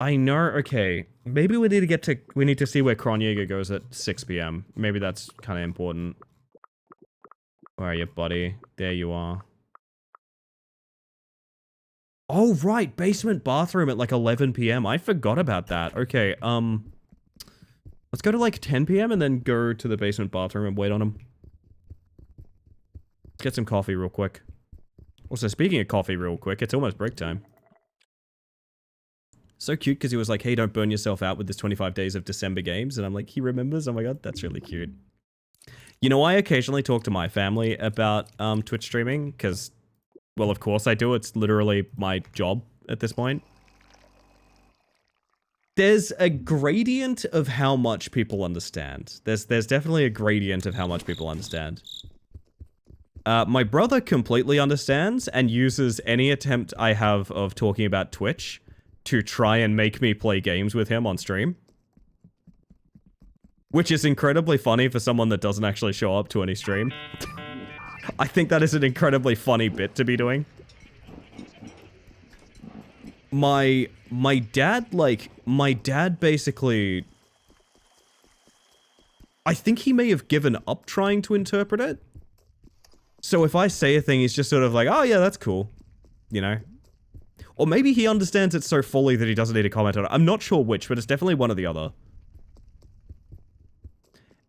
I know, okay. Maybe we need to see where Kronjäger goes at 6 p.m. Maybe that's kind of important. Where are you, buddy? There you are. Oh, right, basement bathroom at like 11 p.m. I forgot about that. Okay, let's go to like 10 p.m. and then go to the basement bathroom and wait on him. Let's get some coffee real quick. Also, speaking of coffee real quick, it's almost break time. So cute because he was like, hey, don't burn yourself out with this 25 days of December games. And I'm like, he remembers? Oh my god, that's really cute. You know, I occasionally talk to my family about Twitch streaming because, well, of course I do. It's literally my job at this point. There's a gradient of how much people understand. There's definitely a gradient of how much people understand. My brother completely understands and uses any attempt I have of talking about Twitch to try and make me play games with him on stream. Which is incredibly funny for someone that doesn't actually show up to any stream. I think that is an incredibly funny bit to be doing. My dad basically... I think he may have given up trying to interpret it. So if I say a thing, he's just sort of like, oh yeah, that's cool. You know? Or maybe he understands it so fully that he doesn't need to comment on it. I'm not sure which, but it's definitely one or the other.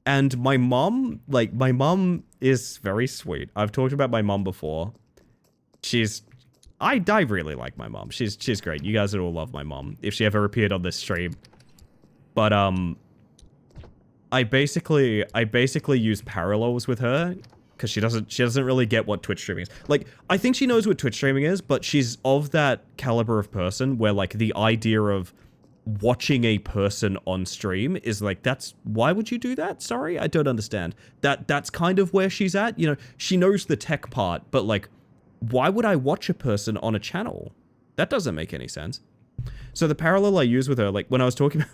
And my mom is very sweet. I've talked about my mom before. I really like my mom. She's great. You guys would all love my mom if she ever appeared on this stream. But I basically use parallels with her because she doesn't really get what Twitch streaming is. Like, I think she knows what Twitch streaming is, but she's of that caliber of person where like the idea of watching a person on stream is like, why would you do that? Sorry, I don't understand. That's kind of where she's at. You know, she knows the tech part, but like, why would I watch a person on a channel? That doesn't make any sense. So the parallel I use with her, like when I was talking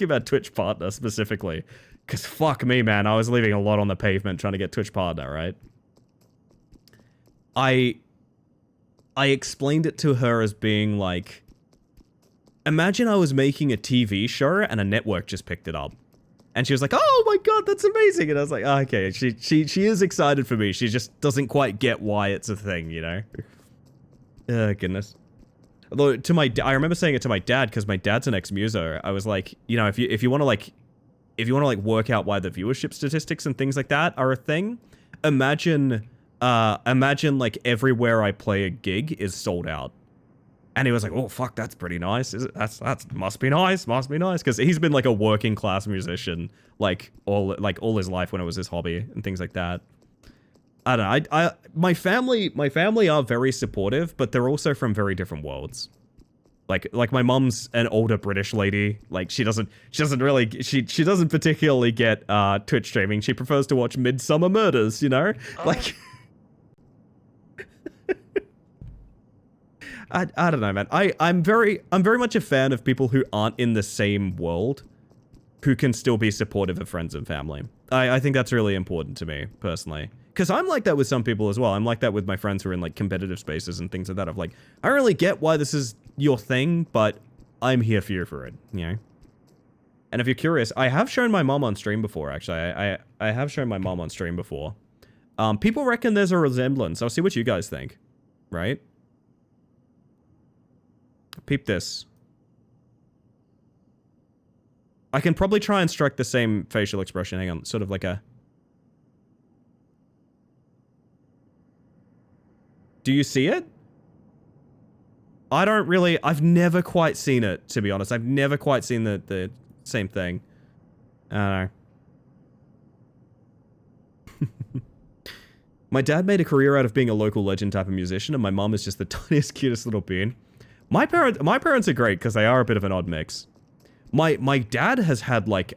about Twitch Partner specifically, because fuck me, man, I was leaving a lot on the pavement trying to get Twitch Partner, right? I explained it to her as being like, imagine I was making a TV show and a network just picked it up. And she was like, oh my god, that's amazing. And I was like, oh, okay, she is excited for me. She just doesn't quite get why it's a thing, you know? Oh, goodness. Although, I remember saying it to my dad, because my dad's an ex-muser. I was like, you know, if you want to work out why the viewership statistics and things like that are a thing, imagine like everywhere I play a gig is sold out. And he was like, oh, fuck, that's pretty nice. That must be nice, Because he's been, like, a working-class musician, like all his life when it was his hobby and things like that. I don't know. My family are very supportive, but they're also from very different worlds. Like my mom's an older British lady. Like, she doesn't particularly get Twitch streaming. She prefers to watch Midsummer Murders, you know? Oh. Like... I don't know, man. I'm very much a fan of people who aren't in the same world, who can still be supportive of friends and family. I think that's really important to me, personally. Because I'm like that with some people as well. I'm like that with my friends who are in, like, competitive spaces and things like that. Of like, I don't really get why this is your thing, but I'm here for you for it, you know? And if you're curious, I have shown my mom on stream before, actually. I have shown my mom on stream before. People reckon there's a resemblance. I'll see what you guys think, right? Peep this. I can probably try and strike the same facial expression. Hang on, sort of like a... Do you see it? I don't really... I've never quite seen it, to be honest. I've never quite seen the same thing. I don't know. My dad made a career out of being a local legend type of musician, and my mom is just the tiniest, cutest little bean. My parents are great because they are a bit of an odd mix. My dad has had like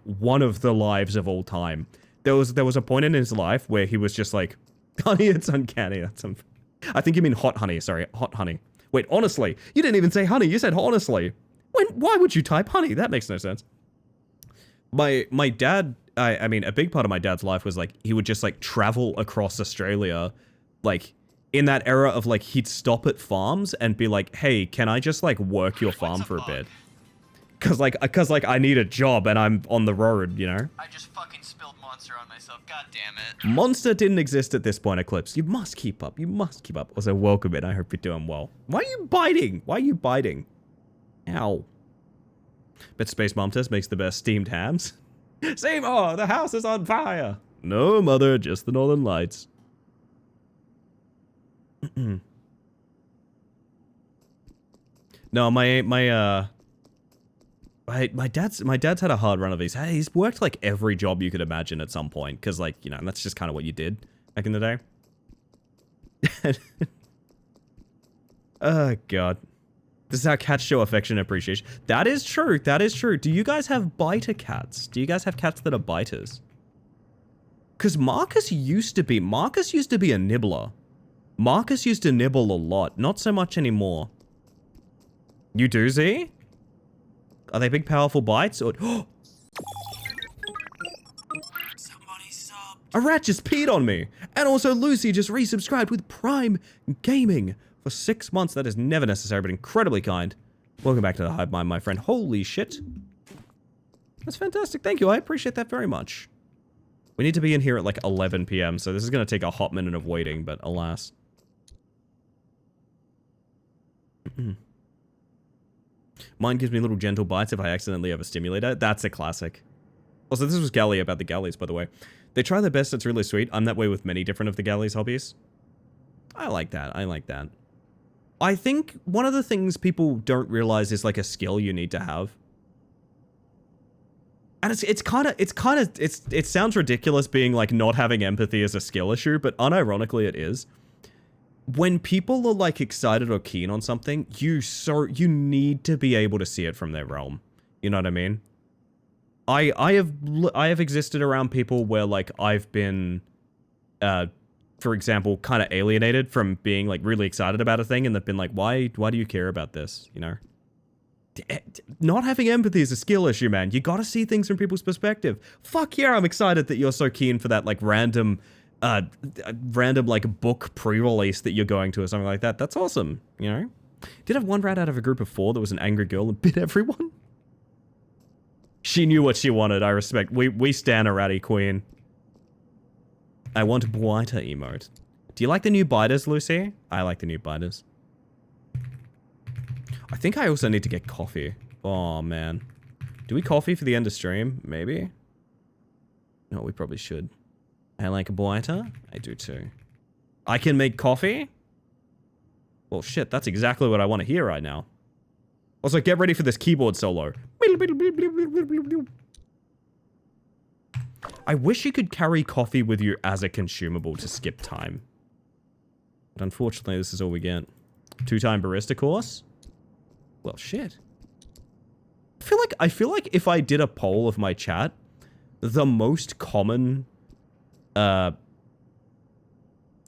one of the lives of all time. There was a point in his life where he was just like, honey, it's uncanny. I think you mean hot honey. Sorry, hot honey. Wait, honestly, you didn't even say honey. You said honestly. Why would you type honey? That makes no sense. My dad, I mean, a big part of my dad's life was like, he would just like travel across Australia, like in that era of like, he'd stop at farms and be like, hey, can I just like work your farm for a bit? Cause like I need a job and I'm on the road, you know? I just fucking spilled Monster on myself, god damn it. Monster didn't exist at this point, Eclipse. You must keep up, you must keep up. Also, welcome in, I hope you're doing well. Why are you biting? Why are you biting? Ow. Bet Space Mom Test makes the best steamed hams. Seymour, the house is on fire. No, mother, just the Northern Lights. No, my dad's had a hard run of these. He's worked like every job you could imagine at some point, because like, you know, that's just kind of what you did back in the day. Oh god. This is how cats show affection and appreciation. That is true. That is true. Do you guys have biter cats? Do you guys have cats that are biters? Because Marcus used to be a nibbler. Marcus used to nibble a lot. Not so much anymore. You do, Z? Are they big, powerful bites? Or a rat just peed on me. And also Lucy just resubscribed with Prime Gaming for 6 months. That is never necessary, but incredibly kind. Welcome back to the Hive Mind, my friend. Holy shit. That's fantastic. Thank you. I appreciate that very much. We need to be in here at like 11 p.m., so this is going to take a hot minute of waiting, but alas. Mine gives me little gentle bites if I accidentally overstimulate it. That's a classic. Also, this was Galley about the galleys, by the way. They try their best. It's really sweet. I'm that way with many different of the galleys' hobbies. I like that. I like that. I think one of the things people don't realize is like a skill you need to have. And it sounds ridiculous being like not having empathy as a skill issue, but unironically it is. When people are like excited or keen on something, you need to be able to see it from their realm. You know what I mean? I have existed around people where like I've been, for example, kind of alienated from being like really excited about a thing, and they've been like, why do you care about this? You know? Not having empathy is a skill issue, man. You gotta see things from people's perspective. Fuck yeah, I'm excited that you're so keen for that like random like book pre-release that you're going to or something like that. That's awesome, you know? Did have one rat out of a group of 4 that was an angry girl and bit everyone. She knew what she wanted, I respect. We stan a ratty queen. I want a Bwiter emote. Do you like the new biters, Lucy? I like the new biters. I think I also need to get coffee. Oh, man. Do we coffee for the end of stream? Maybe? No, we probably should. I like a Bwiter. I do too. I can make coffee? Well, shit, that's exactly what I want to hear right now. Also, get ready for this keyboard solo. I wish you could carry coffee with you as a consumable to skip time. But unfortunately, this is all we get. 2-time barista course? Well, shit. I feel like if I did a poll of my chat, the most common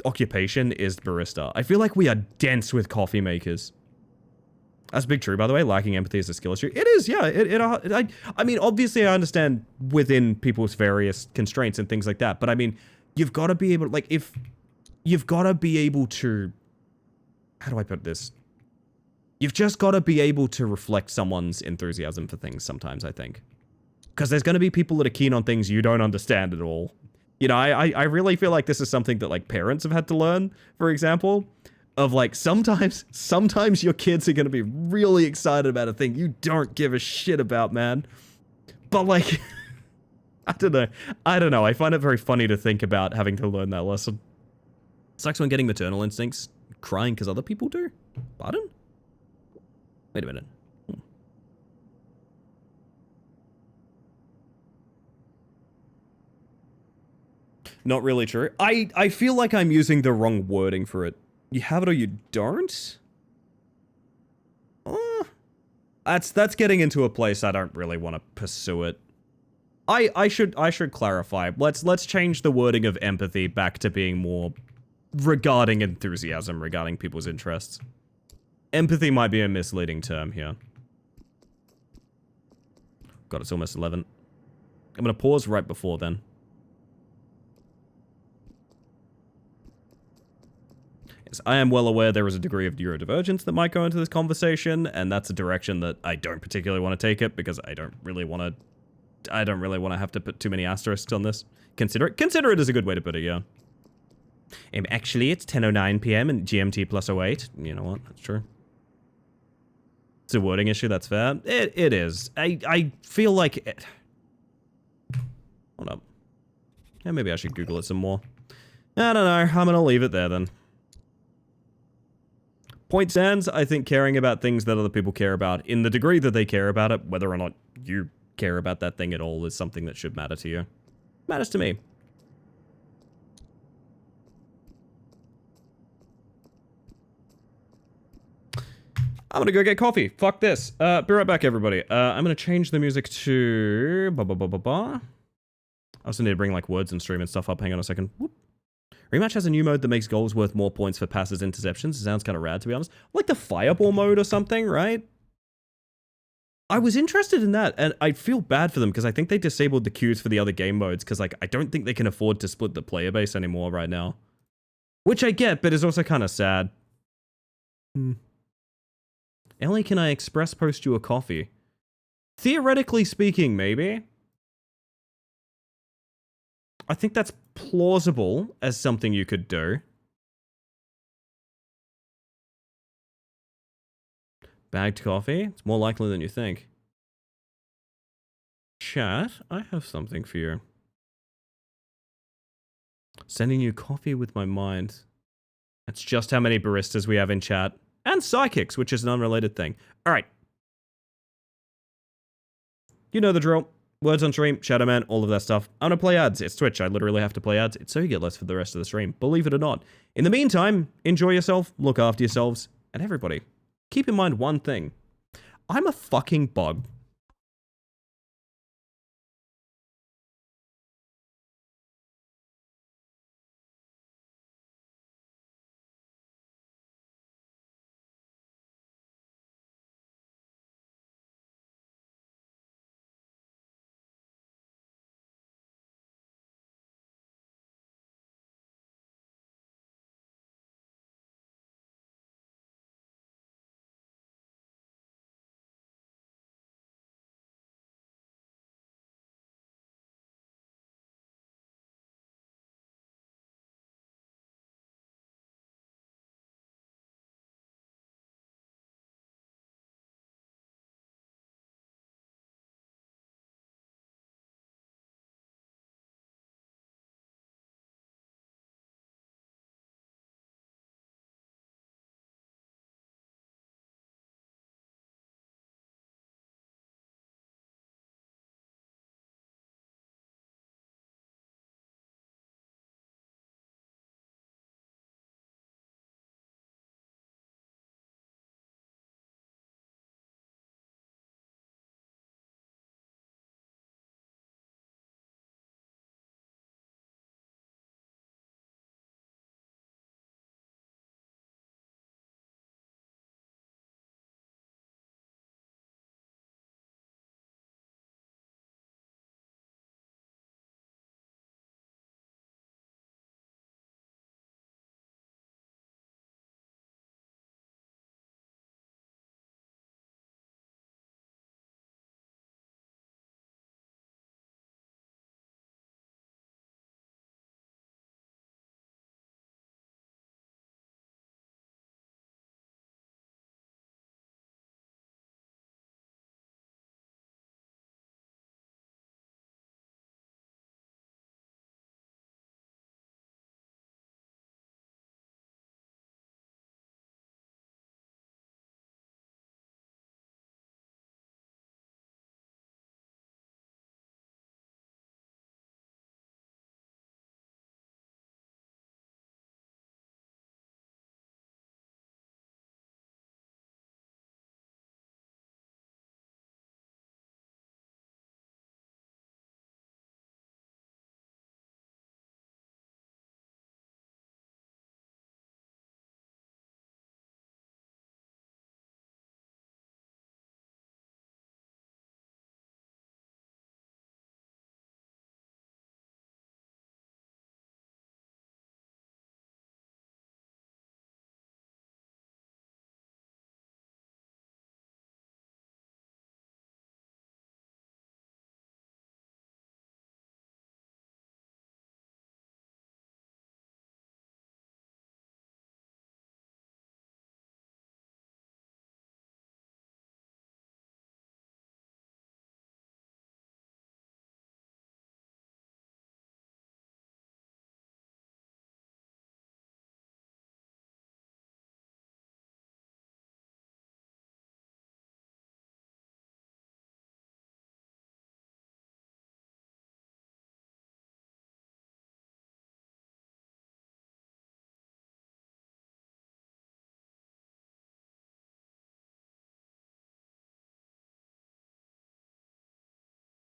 occupation is barista. I feel like we are dense with coffee makers. That's big true, by the way. Lacking empathy is a skill issue. It is, yeah. I mean, obviously, I understand within people's various constraints and things like that. But I mean, you've got to be able, like, if you've got to be able to, how do I put this? You've just got to be able to reflect someone's enthusiasm for things sometimes, I think. Because there's going to be people that are keen on things you don't understand at all. You know, I really feel like this is something that, like, parents have had to learn, for example. Of, like, sometimes your kids are going to be really excited about a thing you don't give a shit about, man. But, like, I don't know. I find it very funny to think about having to learn that lesson. Sucks when getting maternal instincts, crying because other people do. Pardon? Wait a minute. Not really true. I feel like I'm using the wrong wording for it. You have it or you don't? That's getting into a place I don't really want to pursue it. I should clarify. Let's change the wording of empathy back to being more regarding enthusiasm, regarding people's interests. Empathy might be a misleading term here. God, it's almost 11. I'm going to pause right before then. Yes, I am well aware there is a degree of neurodivergence that might go into this conversation, and that's a direction that I don't particularly want to take it because I don't really want to have to put too many asterisks on this. Consider it is a good way to put it, yeah. Actually, it's 10:09 p.m. and GMT plus 08. You know what? That's true. It's a wording issue, that's fair. It is. I feel like it... Hold up. Yeah, maybe I should Google it some more. I don't know. I'm gonna leave it there then. Point stands, I think caring about things that other people care about, in the degree that they care about it, whether or not you care about that thing at all, is something that should matter to you. Matters to me. I'm gonna go get coffee. Fuck this. Be right back, everybody. I'm gonna change the music to... I also need to bring, like, words and stream and stuff up. Hang on a second. Whoop. Rematch has a new mode that makes goals worth more points for passes interceptions. It sounds kind of rad, to be honest. Like the fireball mode or something, right? I was interested in that, and I feel bad for them because I think they disabled the queues for the other game modes because, like, I don't think they can afford to split the player base anymore right now. Which I get, but is also kind of sad. Ellie, can I express post you a coffee? Theoretically speaking, maybe. I think that's plausible as something you could do. Bagged coffee? It's more likely than you think. Chat, I have something for you. Sending you coffee with my mind. That's just how many baristas we have in chat. And psychics, which is an unrelated thing. Alright. You know the drill. Words on stream, Shadow Man, all of that stuff. I'm gonna play ads. It's Twitch. I literally have to play ads. It's so you get less for the rest of the stream. Believe it or not. In the meantime, enjoy yourself, look after yourselves, and everybody, keep in mind one thing. I'm a fucking bug.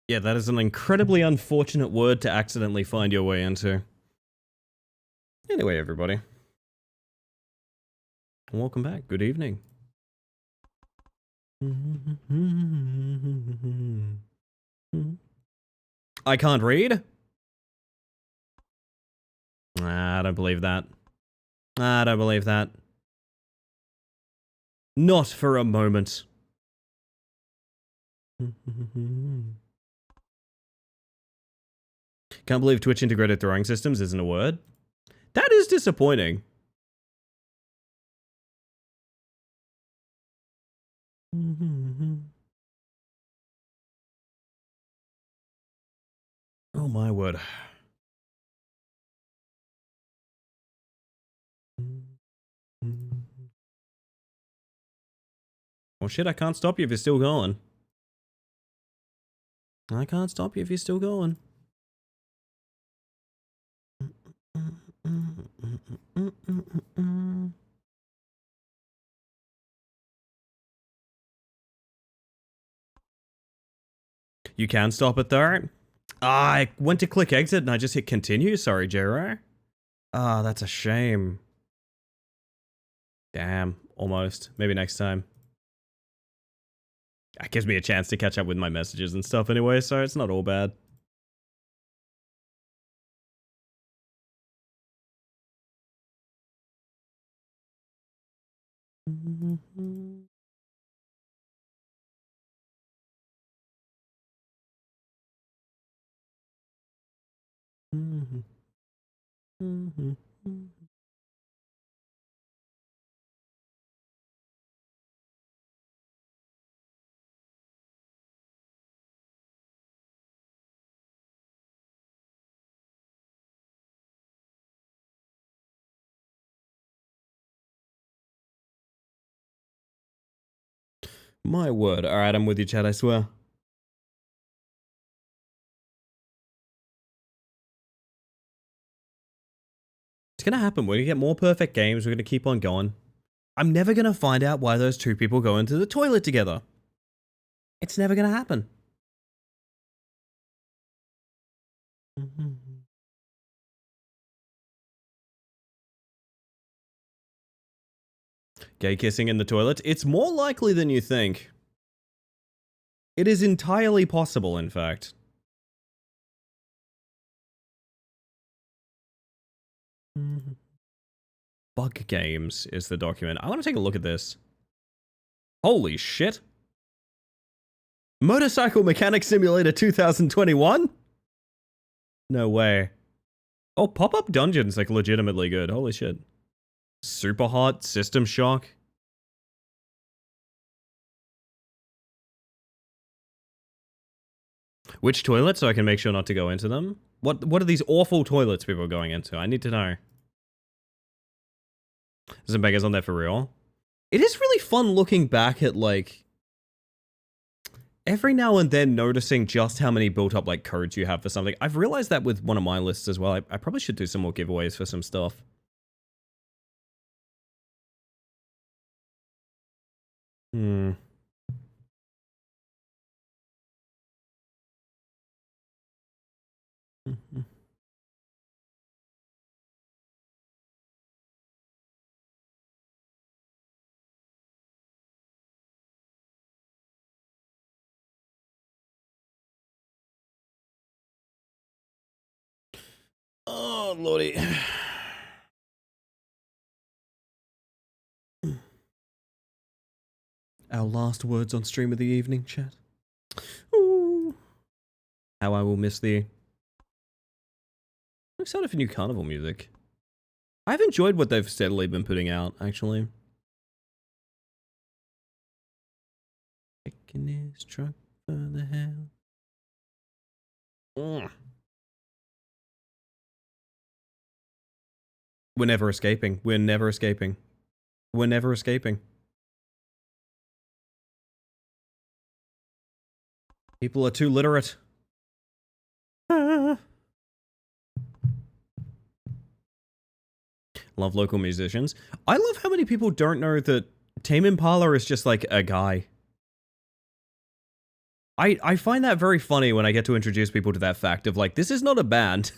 Yeah, that is an incredibly unfortunate word to accidentally find your way into. Anyway, everybody. Welcome back. Good evening. I can't read? I don't believe that. I don't believe that. Not for a moment. Can't believe Twitch integrated throwing systems isn't a word. That is disappointing. Oh my word. Well shit, I can't stop you if you're still going. I can't stop you if you're still going. You can stop it though? I went to click exit and I just hit continue. Sorry, Jero. Ah, that's a shame. Damn, almost. Maybe next time. That gives me a chance to catch up with my messages and stuff anyway, so it's not all bad. My word. Alright, I'm with you, Chad, I swear. It's gonna happen. We're gonna get more perfect games. We're gonna keep on going. I'm never gonna find out why those two people go into the toilet together. It's never gonna happen. Gay kissing in the toilet? It's more likely than you think. It is entirely possible, in fact. Bug Games is the document. I want to take a look at this. Holy shit. Motorcycle Mechanic Simulator 2021? No way. Oh, pop-up dungeons, like, legitimately good. Holy shit. Super hot, System Shock. Which toilets, so I can make sure not to go into them? What are these awful toilets people are going into? I need to know. Zimbega's on there for real. It is really fun looking back at, like, every now and then noticing just how many built up, like, codes you have for something. I've realized that with one of my lists as well. I probably should do some more giveaways for some stuff. Oh, lordy. Our last words on stream of the evening, chat. Ooh. How I will miss thee. I'm excited for new carnival music. I've enjoyed what they've steadily been putting out, actually. Taking his truck for the hell. We're never escaping. We're never escaping. We're never escaping. People are too literate. Love local musicians. I love how many people don't know that Tame Impala is just like a guy. I find that very funny when I get to introduce people to that fact of like, this is not a band.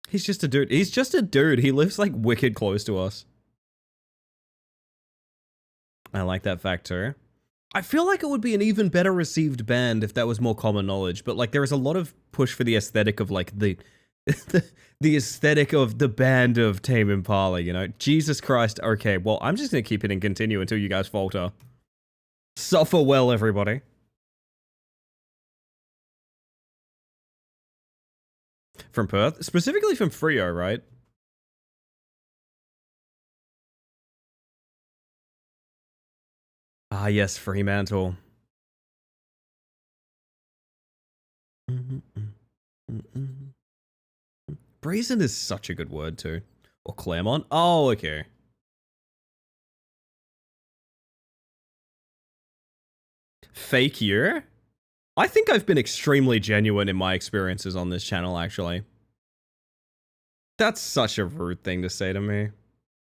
He's just a dude. He's just a dude. He lives like wicked close to us. I like that fact too. I feel like it would be an even better received band if that was more common knowledge, but like there is a lot of push for the aesthetic of like the the aesthetic of the band of Tame Impala, you know? Jesus Christ. Okay, well, I'm just gonna keep hitting continue until you guys falter. Suffer well, everybody. From Perth? Specifically from Freo, right? Ah, yes, Fremantle. Brazen is such a good word, too. Or Claremont? Oh, okay. Fake year? I think I've been extremely genuine in my experiences on this channel, actually. That's such a rude thing to say to me.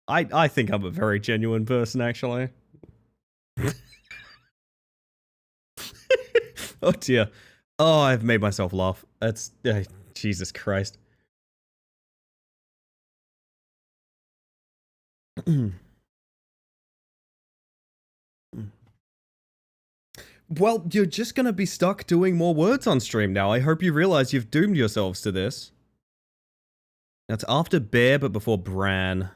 I think I'm a very genuine person, actually. Oh dear. Oh, I've made myself laugh. That's... Jesus Christ. Well, you're just gonna be stuck doing more words on stream now. I hope you realize you've doomed yourselves to this. That's after Bear, but before Bran.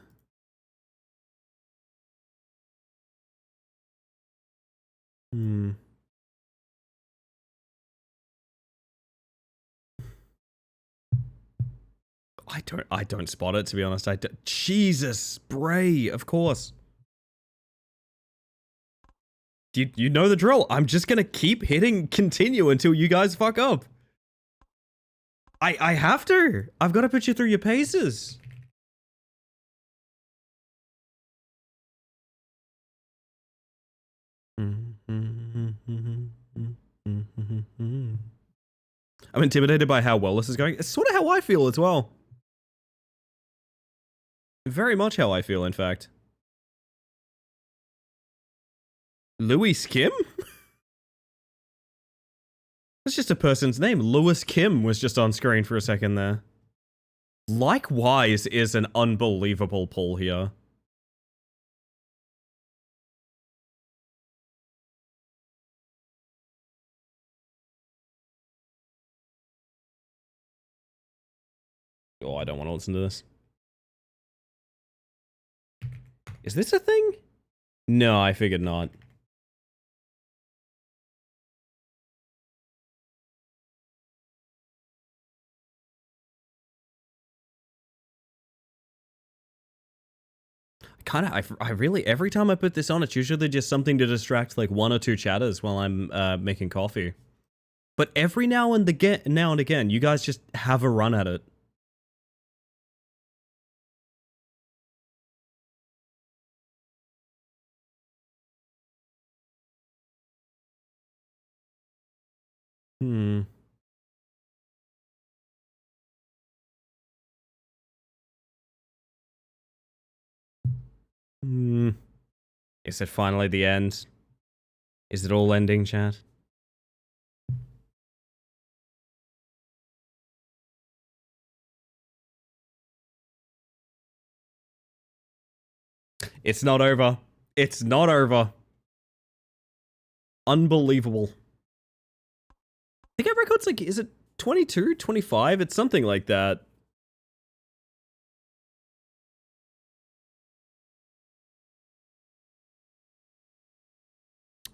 I don't spot it, to be honest. Jesus, Bray, of course. You know the drill. I'm just gonna keep hitting continue until you guys fuck up. I have to. I've got to put you through your paces. I'm intimidated by how well this is going. It's sort of how I feel as well. Very much how I feel, in fact. Louis Kim? That's just a person's name. Lewis Kim was just on screen for a second there. Likewise is an unbelievable pull here. Oh, I don't want to listen to this. Is this a thing? No, I figured not. I really, every time I put this on, it's usually just something to distract like one or two chatters while I'm making coffee. But every now and again, you guys just have a run at it. Is it finally the end? Is it all ending, chat? It's not over. It's not over. Unbelievable. I think our record's like, is it 22, 25? It's something like that.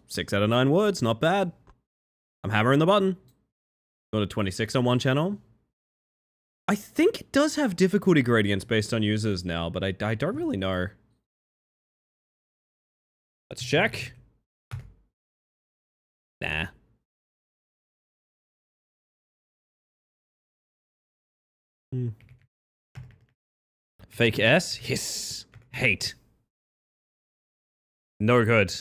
Six out of 9 words, not bad. I'm hammering the button. Got a 26 on one channel. I think it does have difficulty gradients based on users now, but I don't really know. Let's check. Nah. Fake S? Hiss. Hate. No good.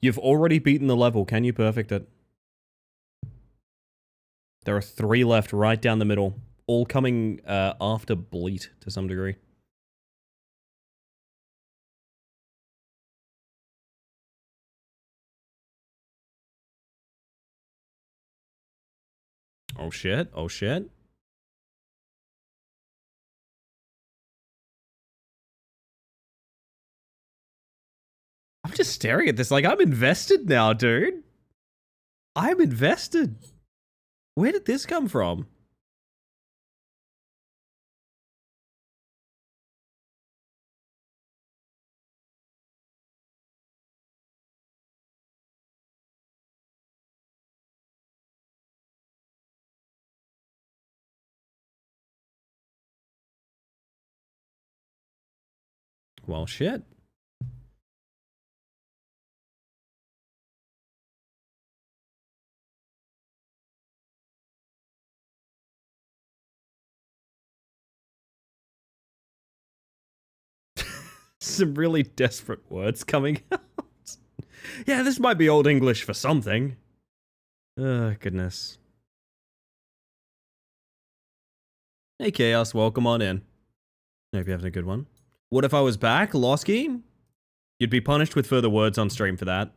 You've already beaten the level. Can you perfect it? There are 3 left right down the middle. All coming after Bleat to some degree. Oh shit, oh shit. I'm just staring at this like I'm invested now, dude. I'm invested. Where did this come from? Well, shit. Some really desperate words coming out. Yeah, this might be Old English for something. Oh, goodness. Hey, Chaos, welcome on in. Hope you're having a good one. What if I was back, Losky? You'd be punished with further words on stream for that.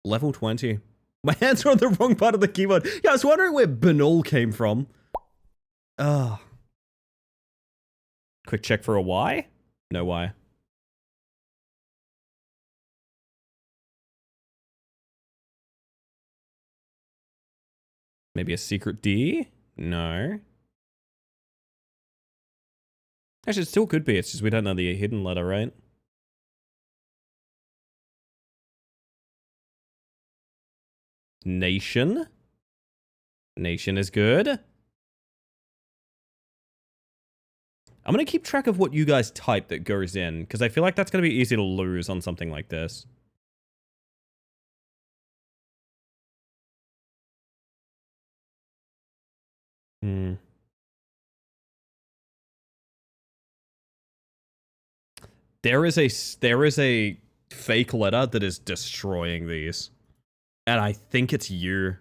Level 20. My hands are on the wrong part of the keyboard. Yeah, I was wondering where Banal came from. Ugh. Quick check for a Y? No Y. Maybe a secret D? No. Actually, it still could be. It's just we don't know the hidden letter, right? Nation. Nation is good. I'm going to keep track of what you guys type that goes in, because I feel like that's going to be easy to lose on something like this. There is a fake letter that is destroying these. And I think it's you.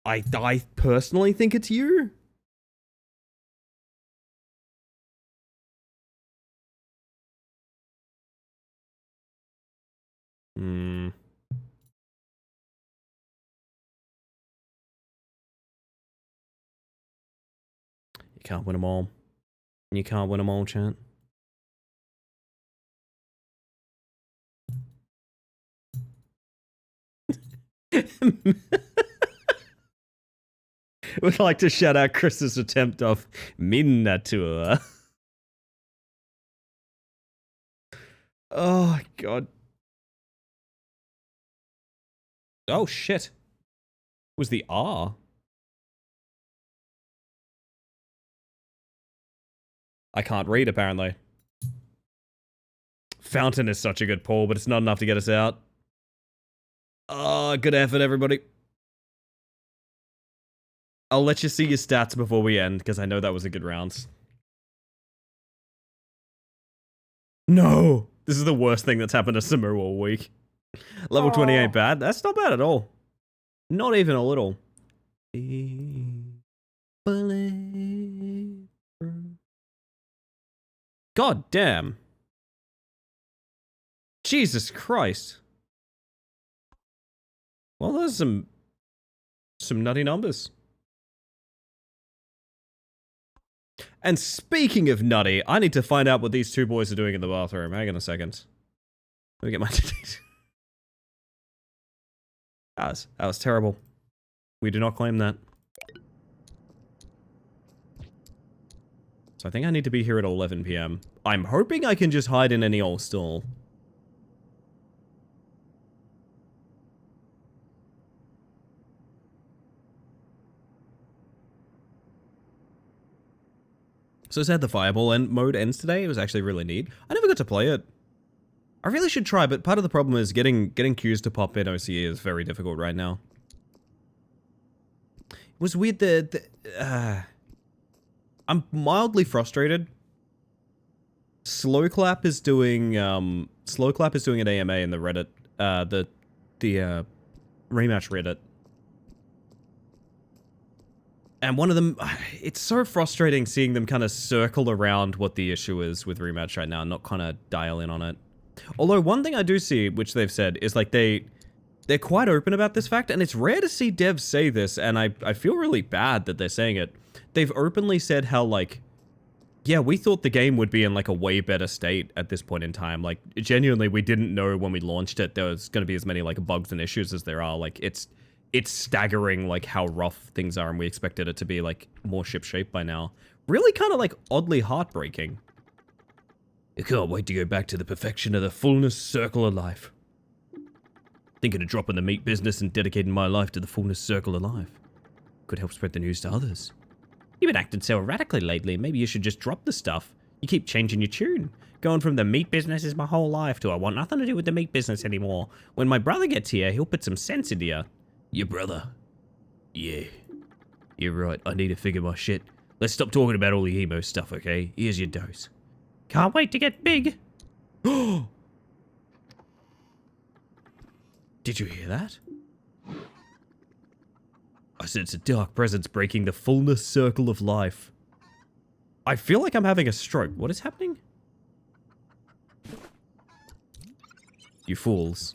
I personally think it's you. You can't win them all. You can't win them all, chat. Would like to shout out Chris's attempt of miniature. Oh, God. Oh, shit. It was the R. I can't read, apparently. Fountain is such a good pull, but it's not enough to get us out. Oh, good effort, everybody. I'll let you see your stats before we end, because I know that was a good round. No! This is the worst thing that's happened to Samu all week. Level 20 ain't bad. That's not bad at all. Not even a little. God damn. Jesus Christ. Well, there's some nutty numbers. And speaking of nutty, I need to find out what these two boys are doing in the bathroom. Hang on a second. Let me get my that was terrible. We do not claim that. So I think I need to be here at 11 PM. I'm hoping I can just hide in any old stall. So sad the fireball mode ends today. It was actually really neat. I never got to play it. I really should try, but part of the problem is getting queues to pop in OCE is very difficult right now. It was weird I'm mildly frustrated. Slow clap is doing an AMA in the Reddit the rematch Reddit. And one of them, it's so frustrating seeing them kind of circle around what the issue is with rematch right now and not kind of dial in on it. Although one thing I do see, which they've said, is like they're quite open about this fact, and it's rare to see devs say this, and I feel really bad that they're saying it. They've openly said how, like, yeah, we thought the game would be in, like, a way better state at this point in time. Like, genuinely, we didn't know when we launched it there was going to be as many, like, bugs and issues as there are. Like, it's staggering, like, how rough things are, and we expected it to be, like, more shipshape by now. Really kind of, like, oddly heartbreaking. I can't wait to go back to the perfection of the fullness circle of life. Thinking of dropping the meat business and dedicating my life to the fullness circle of life. Could help spread the news to others. You've been acting so erratically lately, maybe you should just drop the stuff. You keep changing your tune. Going from the meat business is my whole life to I want nothing to do with the meat business anymore. When my brother gets here, he'll put some sense into you. Your brother? Yeah. You're right, I need to figure my shit. Let's stop talking about all the emo stuff, okay? Here's your dose. Can't wait to get big. Did you hear that? I sense a dark presence breaking the fullness circle of life. I feel like I'm having a stroke. What is happening? You fools.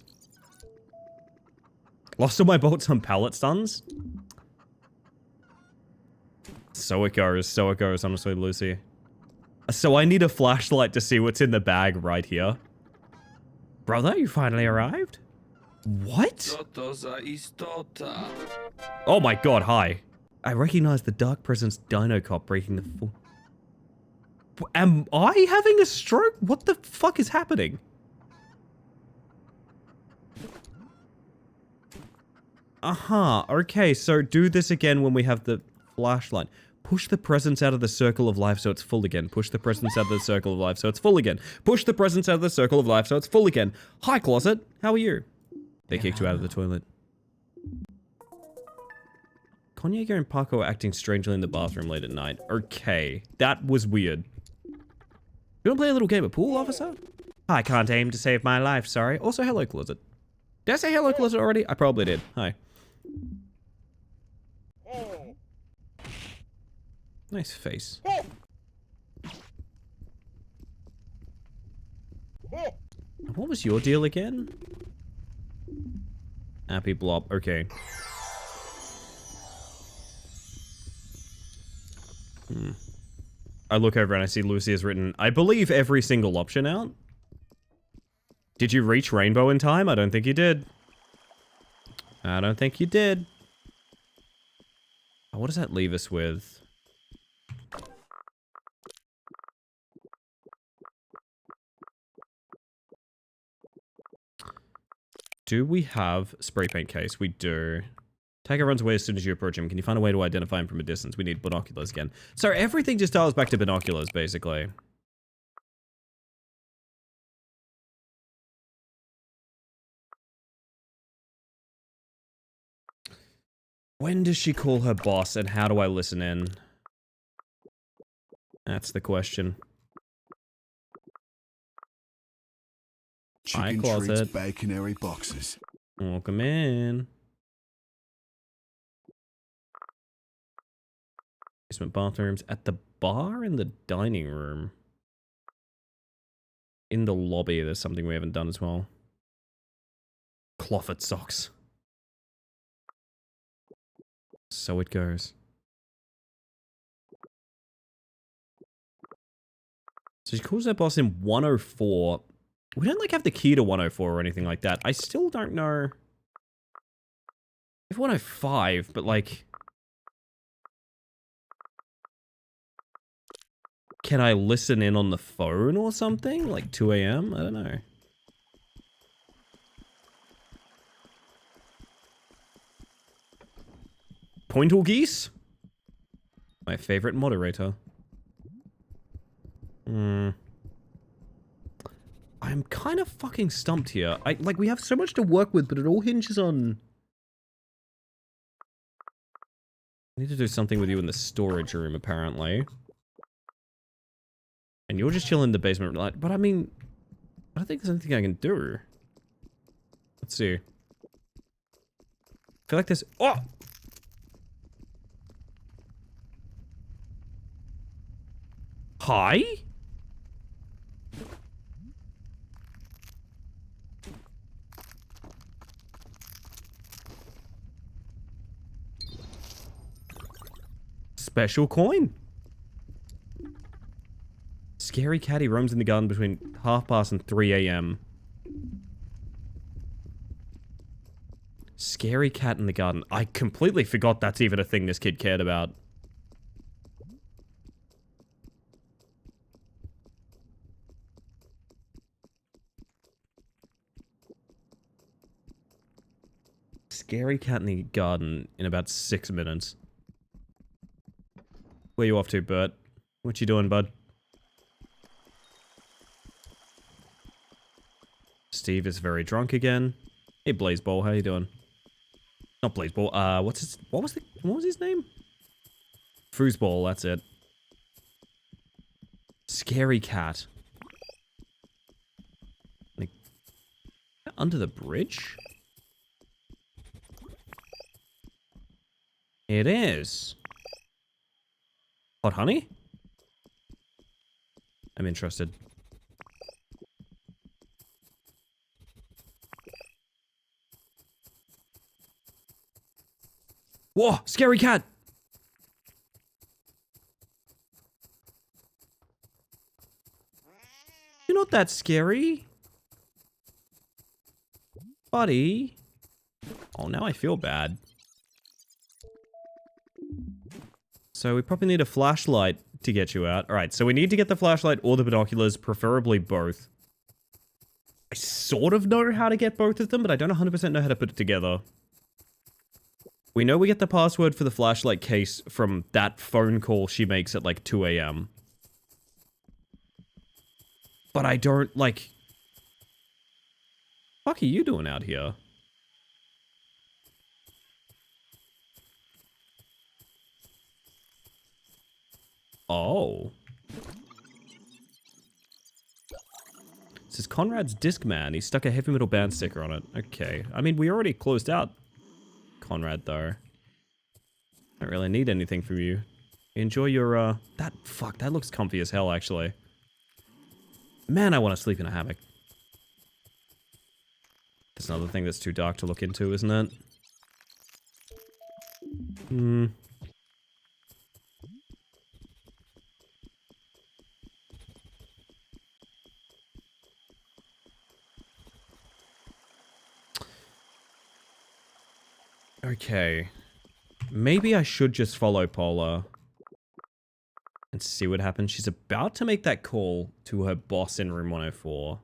Lost all my bolts on pallet stuns? So it goes, honestly, Lucy. So I need a flashlight to see what's in the bag right here. Brother, you finally arrived? What? Co to za istota? Oh my god, hi. I recognize the dark presence Dino Cop breaking the full... Am I having a stroke? What the fuck is happening? Okay, so do this again when we have the flashlight. Push the presence out of the circle of life so it's full again. Push the presence out of the circle of life so it's full again. Push the presence out of the circle of life so it's full again. Hi, closet. How are you? They kicked you out of the toilet. Konyego and Paco are acting strangely in the bathroom late at night. Okay, that was weird. You want to play a little game of pool, officer? I can't aim to save my life, sorry. Also, hello, closet. Did I say hello, closet already? I probably did. Hi. Nice face. What was your deal again? Happy blob. Okay. I look over and I see Lucy has written, I believe every single option out. Did you reach rainbow in time? I don't think you did. I don't think you did. Oh, what does that leave us with? Do we have spray paint case? We do. Tiger runs away as soon as you approach him. Can you find a way to identify him from a distance? We need binoculars again. So everything just dials back to binoculars, basically. When does she call her boss, and how do I listen in? That's the question. Chicken closet. treats baconary boxes. Welcome in. Basement bathrooms. At the bar in the dining room. In the lobby, there's something we haven't done as well. Clofford socks. So it goes. So she calls her boss in 104. We don't, like, have the key to 104 or anything like that. I still don't know. If 105, but, like... Can I listen in on the phone or something? Like 2 AM? I don't know. Pointle geese? My favorite moderator. I'm kind of fucking stumped here. Like, we have so much to work with, but it all hinges on... I need to do something with you in the storage room, apparently. And you're just chilling in the basement, but I mean... I don't think there's anything I can do. Let's see. I feel like there's... Oh! Hi? Special coin. Scary catty roams in the garden between past and 3 a.m. Scary cat in the garden. I completely forgot that's even a thing this kid cared about. Scary cat in the garden in about 6 minutes. Where you off to, Bert? What you doing, bud? Steve is very drunk again. Hey, Blazeball, how you doing? Not Blazeball. What was his name? Foosball, that's it. Scary cat. Like, under the bridge? It is. Hot honey? I'm interested. Whoa! Scary cat! You're not that scary. Buddy. Oh, now I feel bad. So we probably need a flashlight to get you out. Alright, so we need to get the flashlight or the binoculars, preferably both. I sort of know how to get both of them, but I don't 100% know how to put it together. We know we get the password for the flashlight case from that phone call she makes at like 2 a.m. But I don't, like... What the fuck are you doing out here? Oh. This is Conrad's Discman. He stuck a heavy metal band sticker on it. Okay. I mean, we already closed out Conrad, though. Don't really need anything from you. Enjoy your, that looks comfy as hell, actually. Man, I want to sleep in a hammock. That's another thing that's too dark to look into, isn't it? Hmm. Okay. Maybe I should just follow Paula. And see what happens. She's about to make that call to her boss in room 104.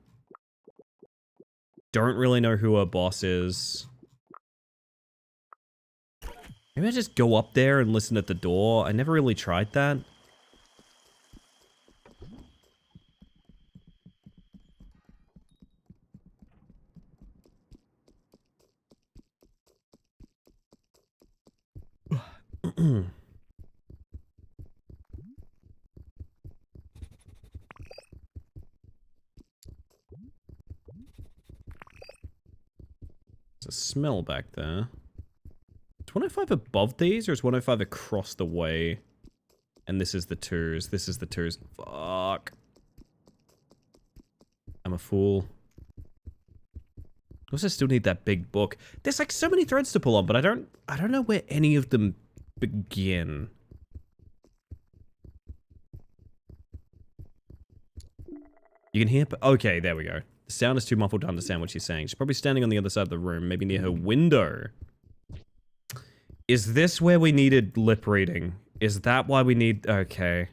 Don't really know who her boss is. Maybe I just go up there and listen at the door. I never really tried that. There's a smell back there. Is 105 above these, or is 105 across the way? And this is the twos. This is the twos. Fuck. I'm a fool. I also still need that big book. There's like so many threads to pull on, but I don't know where any of them begin. You can hear... Okay, there we go. The sound is too muffled to understand what she's saying. She's probably standing on the other side of the room, maybe near her window. Is this where we needed lip reading? Is that why we need... Okay.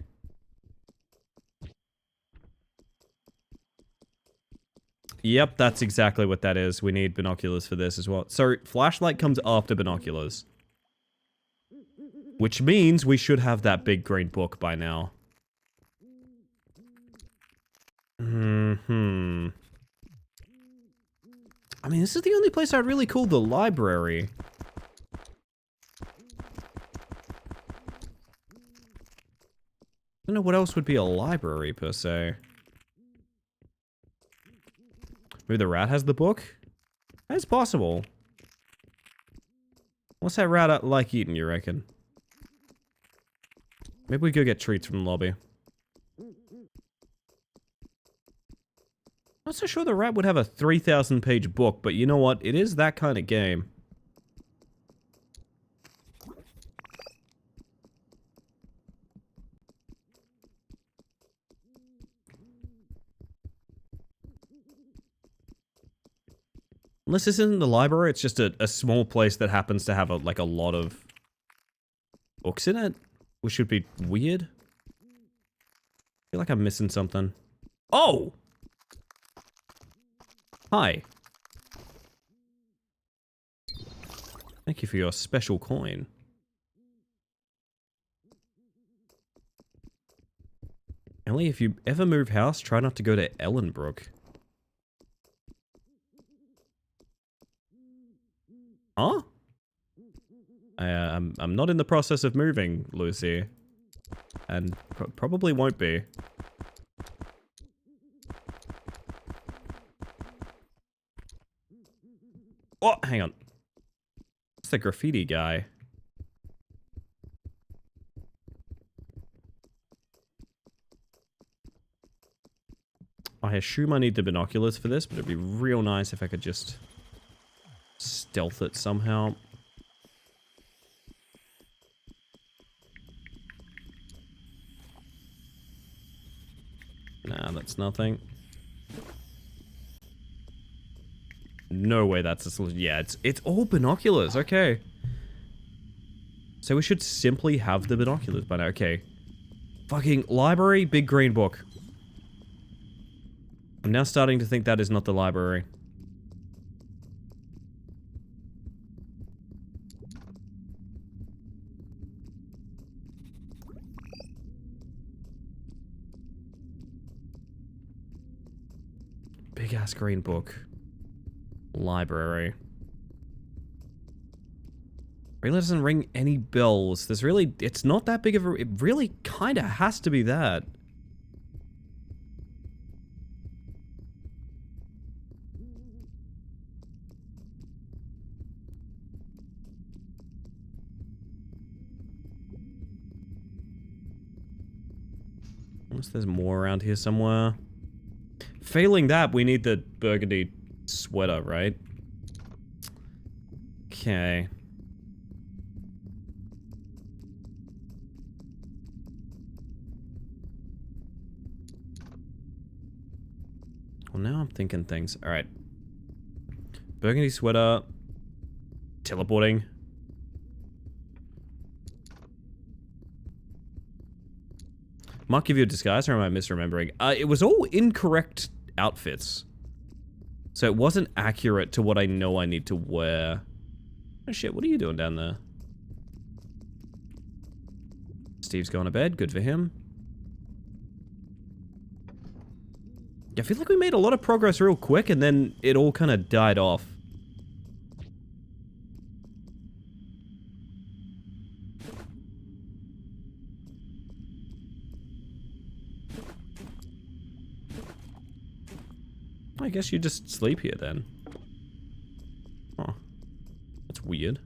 Yep, that's exactly what that is. We need binoculars for this as well. So, flashlight comes after binoculars. Which means we should have that big green book by now. Hmm. I mean, this is the only place I'd really call the library. I don't know what else would be a library, per se. Maybe the rat has the book? That's possible. What's that rat like eating, you reckon? Maybe we go get treats from the lobby. Not so sure the rat would have a 3,000 page book, but you know what? It is that kind of game. Unless this isn't the library, it's just a small place that happens to have like a lot of books in it, which should be weird. I feel like I'm missing something. Oh! Hi. Thank you for your special coin. Ellie, if you ever move house, try not to go to Ellenbrook. Huh? I'm not in the process of moving, Lucy. And probably won't be. Oh, hang on. It's the graffiti guy. I assume I need the binoculars for this, but it'd be real nice if I could just stealth it somehow. Nah, that's nothing. No way that's a solution. Yeah, it's all binoculars, okay. So we should simply have the binoculars by now, okay. Fucking library, big green book. I'm now starting to think that is not the library. Big ass green book. Library. Really doesn't ring any bells. There's really, it's not that big of a, it really kinda has to be that. Unless there's more around here somewhere. Failing that, we need the burgundy sweater, right? Okay. Well, now I'm thinking things. Alright. Burgundy sweater. Teleporting. Might give you a disguise, or am I misremembering? It was all incorrect outfits. So it wasn't accurate to what I know I need to wear. Oh shit, what are you doing down there? Steve's going to bed, good for him. Yeah, I feel like we made a lot of progress real quick and then it all kind of died off. I guess you just sleep here then. Oh, that's weird.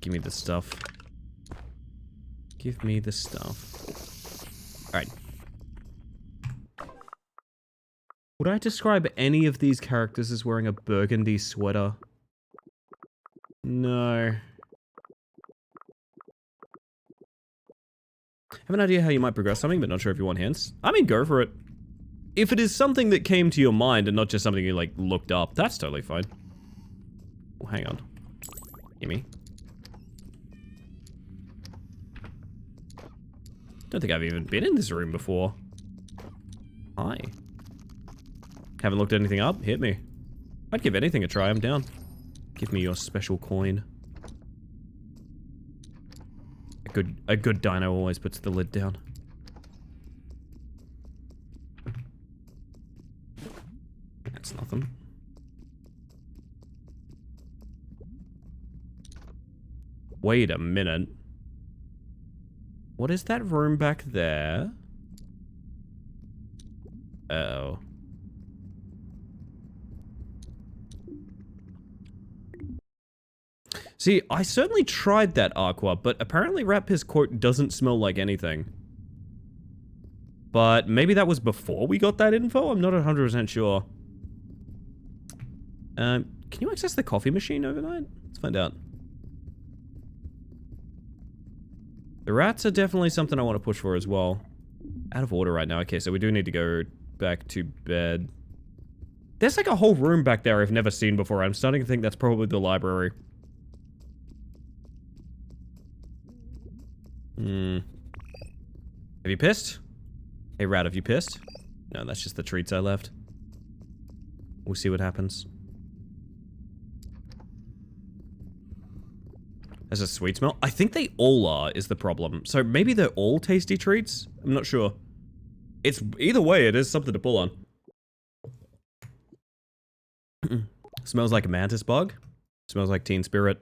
Give me the stuff. Give me the stuff. Alright. Would I describe any of these characters as wearing a burgundy sweater? No. I have an idea how you might progress something, but not sure if you want hints. I mean, go for it. If it is something that came to your mind and not just something you, like, looked up, that's totally fine. Oh, hang on. Gimme. Don't think I've even been in this room before. Hi. Haven't looked anything up? Hit me. I'd give anything a try, I'm down. Give me your special coin. A good dino always puts the lid down. That's nothing. Wait a minute. What is that room back there? Uh-oh. See, I certainly tried that aqua, but apparently Rat Piss quote doesn't smell like anything. But maybe that was before we got that info? I'm not 100% sure. Can you access the coffee machine overnight? Let's find out. The rats are definitely something I want to push for as well. Out of order right now. Okay, so we do need to go back to bed. There's like a whole room back there I've never seen before. I'm starting to think that's probably the library. Have you pissed? Hey, rat, have you pissed? No, that's just the treats I left. We'll see what happens. There's a sweet smell. I think they all are, is the problem. So maybe they're all tasty treats? I'm not sure. It's either way, it is something to pull on. Smells like a mantis bug. Smells like Teen Spirit.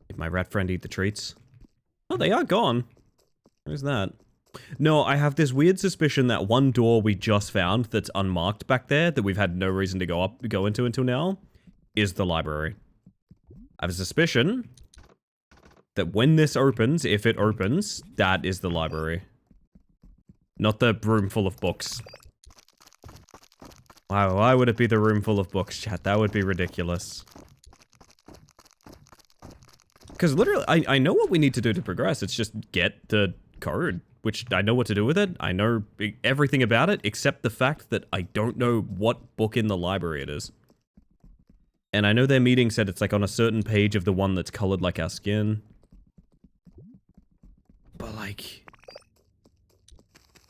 Did my rat friend eat the treats? Oh, they are gone. Where's that? No, I have this weird suspicion that one door we just found that's unmarked back there that we've had no reason to go into until now is the library. I have a suspicion that when this opens, if it opens, that is the library. Not the room full of books. Wow, why would it be the room full of books, chat? That would be ridiculous. Because literally, I know what we need to do to progress. It's just get the code, which I know what to do with it. I know everything about it, except the fact that I don't know what book in the library it is. And I know their meeting said it's like on a certain page of the one that's colored like our skin. But like...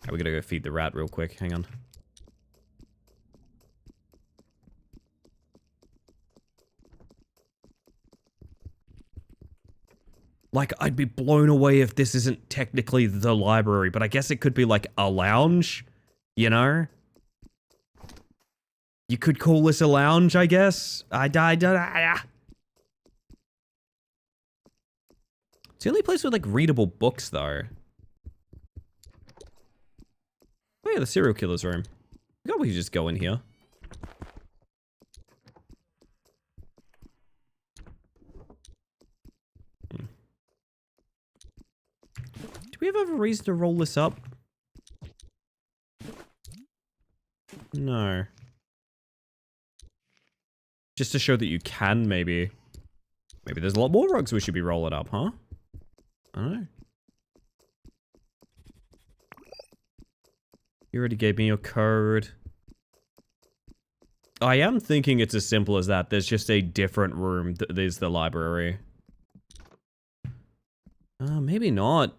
We're gonna go feed the rat real quick, hang on. Like, I'd be blown away if this isn't technically the library, but I guess it could be like a lounge, you know? You could call this a lounge, I guess. It's the only place with like readable books, though. Oh yeah, the serial killer's room. I forgot we could just go in here. Do we have a reason to roll this up? No. Just to show that you can, maybe. Maybe there's a lot more rugs we should be rolling up, huh? I don't know. You already gave me your code. I am thinking it's as simple as that. There's just a different room that is the library. Maybe not.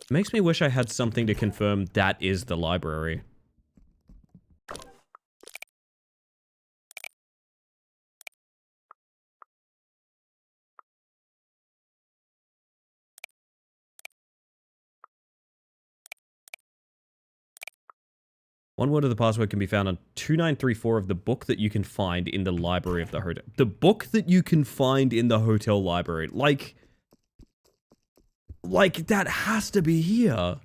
Makes me wish I had something to confirm that is the library. One word of the password can be found on 2934 of the book that you can find in the library of the hotel. The book that you can find in the hotel library. Like, that has to be here.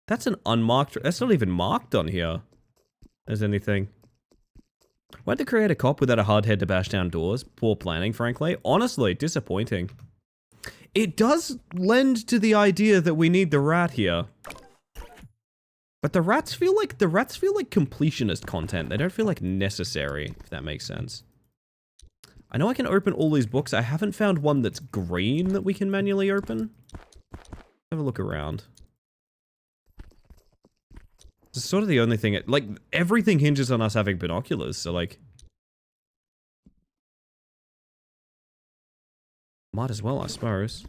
That's an unmarked... That's not even marked on here as anything. Why'd they create a cop without a hard head to bash down doors? Poor planning, frankly. Honestly, disappointing. It does lend to the idea that we need the rat here. But the rats feel like completionist content. They don't feel like necessary, if that makes sense. I know I can open all these books. I haven't found one that's green that we can manually open. Have a look around. This is sort of the only thing, like, everything hinges on us having binoculars, so like... Might as well, I suppose.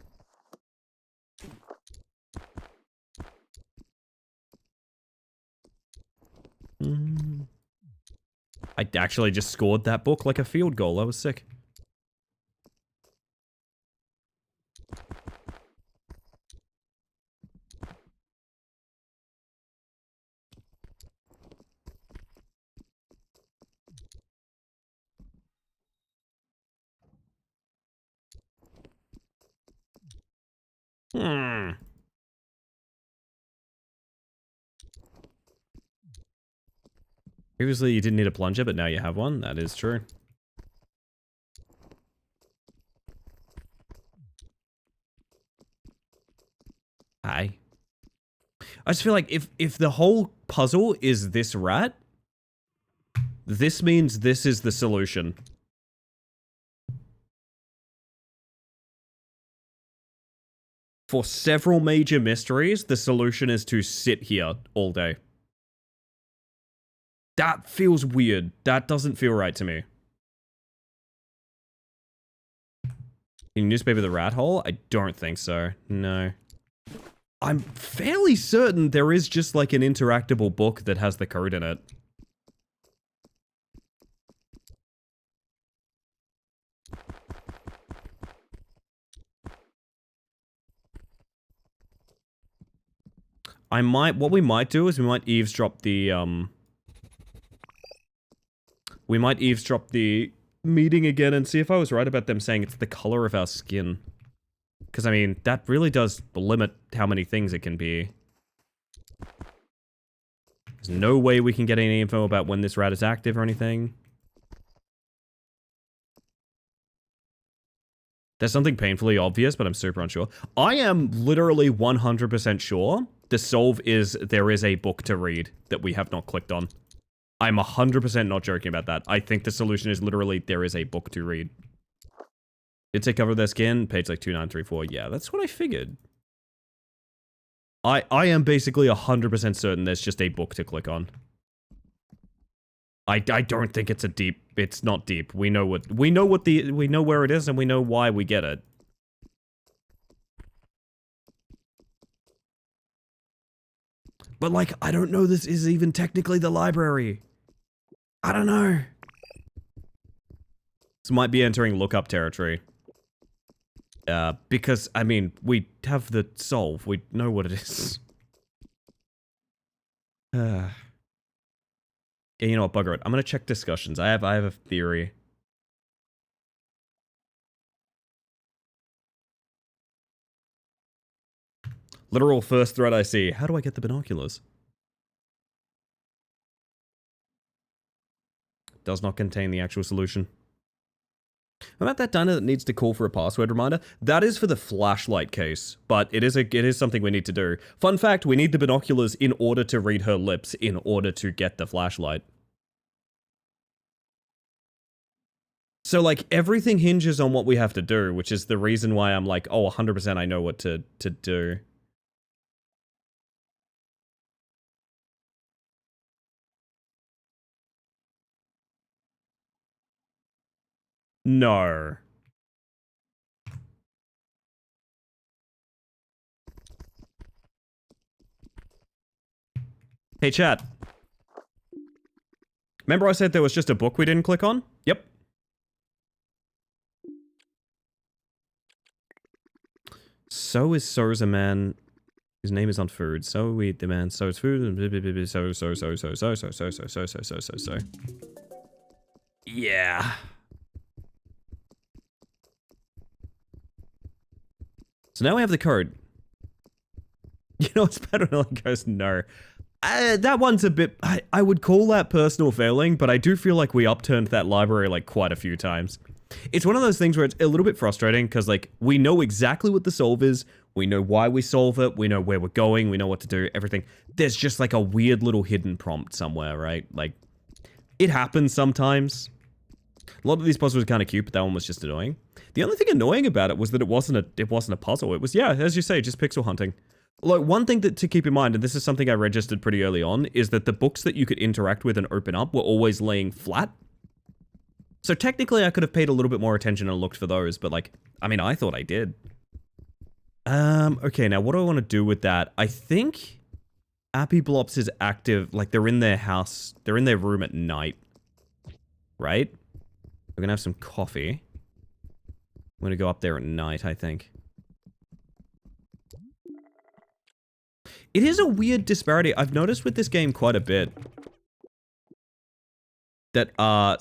I actually just scored that book like a field goal. I was sick. Hmm. Previously, you didn't need a plunger, but now you have one. That is true. Hi. I just feel like if the whole puzzle is this rat, this means this is the solution. For several major mysteries, the solution is to sit here all day. That feels weird. That doesn't feel right to me. Can you newspaper the rat hole? I don't think so. No. I'm fairly certain there is just like an interactable book that has the code in it. What we might do is we might eavesdrop the meeting again and see if I was right about them saying it's the color of our skin. Because, I mean, that really does limit how many things it can be. There's no way we can get any info about when this rat is active or anything. There's something painfully obvious, but I'm super unsure. I am literally 100% sure the solve is there is a book to read that we have not clicked on. I'm 100% not joking about that. I think the solution is literally there is a book to read. Did they cover their skin? Page like 2934. Yeah, that's what I figured. I am basically 100% certain there's just a book to click on. I don't think it's a deep. It's not deep. We know where it is and we know why we get it. But like, I don't know this is even technically the library. I don't know. This might be entering lookup territory. Because, I mean, we have the solve. We know what it is. Yeah, you know what, bugger it. I'm gonna check discussions. I have a theory. Literal first thread I see. How do I get the binoculars? Does not contain the actual solution. About that diner that needs to call for a password reminder? That is for the flashlight case, but it is something we need to do. Fun fact, we need the binoculars in order to read her lips in order to get the flashlight. So like everything hinges on what we have to do, which is the reason why I'm like, oh, 100% I know what to do. No. Hey, chat. Remember I said there was just a book we didn't click on? Yep. So is a man. His name is on food. So we the man sows food. So. Yeah. So now we have the code. You know what's better when it goes no. That one's a bit... I would call that personal failing, but I do feel like we upturned that library like quite a few times. It's one of those things where it's a little bit frustrating because like we know exactly what the solve is, we know why we solve it, we know where we're going, we know what to do, everything. There's just like a weird little hidden prompt somewhere, right? Like, it happens sometimes. A lot of these puzzles are kind of cute, but that one was just annoying. The only thing annoying about it was that it wasn't a puzzle. It was, yeah, as you say, just pixel hunting. Like, one thing to keep in mind, and this is something I registered pretty early on, is that the books that you could interact with and open up were always laying flat. So technically, I could have paid a little bit more attention and looked for those, but like, I mean, I thought I did. Okay, now what do I want to do with that? I think Appy Blops is active, like they're in their house, they're in their room at night, right? We're gonna have some coffee. I'm gonna go up there at night, I think. It is a weird disparity. I've noticed with this game quite a bit that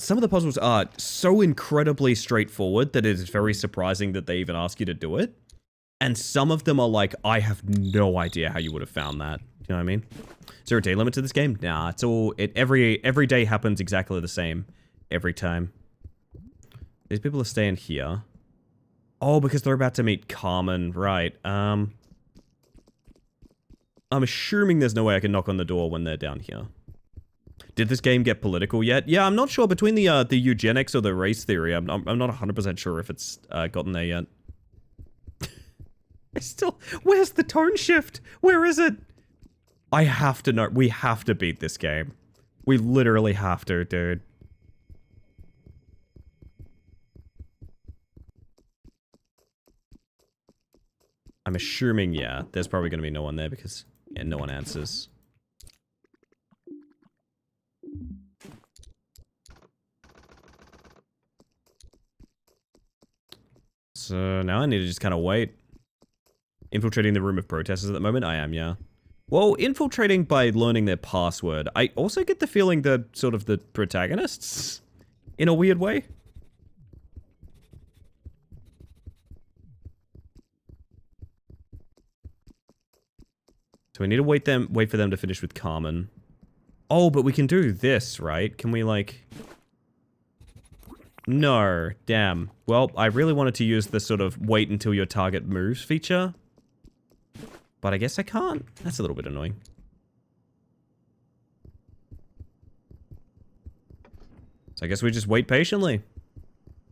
some of the puzzles are so incredibly straightforward that it is very surprising that they even ask you to do it. And some of them are like, I have no idea how you would have found that. Do you know what I mean? Is there a day limit to this game? Nah, it's all... every day happens exactly the same. Every time. These people are staying here. Oh, because they're about to meet Carmen. Right. I'm assuming there's no way I can knock on the door when they're down here. Did this game get political yet? Yeah, I'm not sure. Between the eugenics or the race theory, I'm not 100% sure if it's gotten there yet. It's still... Where's the tone shift? Where is it? I have to know. We have to beat this game. We literally have to, dude. I'm assuming, yeah, there's probably going to be no one there because, yeah, no one answers. So now I need to just kind of wait. Infiltrating the room of protesters at the moment? I am, yeah. Well, infiltrating by learning their password. I also get the feeling they're sort of the protagonists in a weird way. So we need to wait for them to finish with Carmen. Oh, but we can do this, right? Can we, like... No, damn. Well, I really wanted to use the sort of wait until your target moves feature. But I guess I can't. That's a little bit annoying. So I guess we just wait patiently.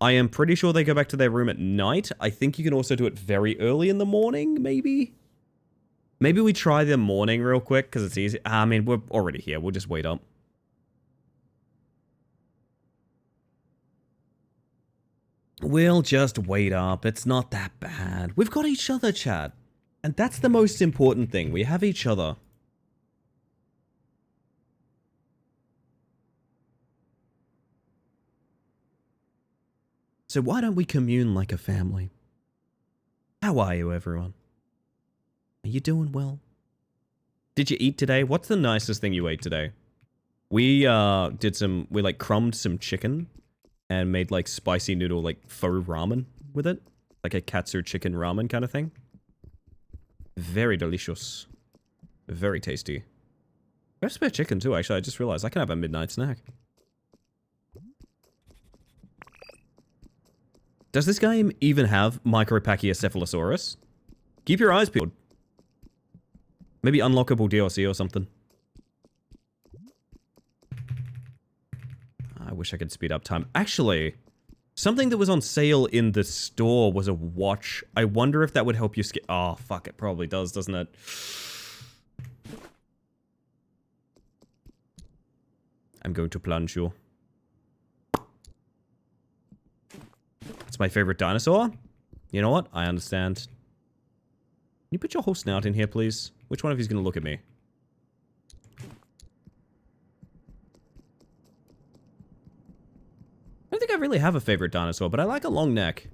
I am pretty sure they go back to their room at night. I think you can also do it very early in the morning, maybe? Maybe we try the morning real quick, because it's easy. I mean, we're already here. We'll just wait up. We'll just wait up. It's not that bad. We've got each other, chat. And that's the most important thing. We have each other. So why don't we commune like a family? How are you, everyone? Are you doing well? Did you eat today? What's the nicest thing you ate today? We like crumbed some chicken and made like spicy noodle, like pho ramen with it. Like a katsu chicken ramen kind of thing. Very delicious. Very tasty. We have spare chicken too, actually. I just realized I can have a midnight snack. Does this game even have Micropachycephalosaurus? Keep your eyes peeled. Maybe unlockable DLC or something. I wish I could speed up time. Actually, something that was on sale in the store was a watch. I wonder if that would help you skip. Oh, fuck, it probably does, doesn't it? I'm going to plunge you. It's my favorite dinosaur. You know what? I understand. Can you put your whole snout in here, please? Which one of you is going to look at me? I don't think I really have a favorite dinosaur, but I like a long neck.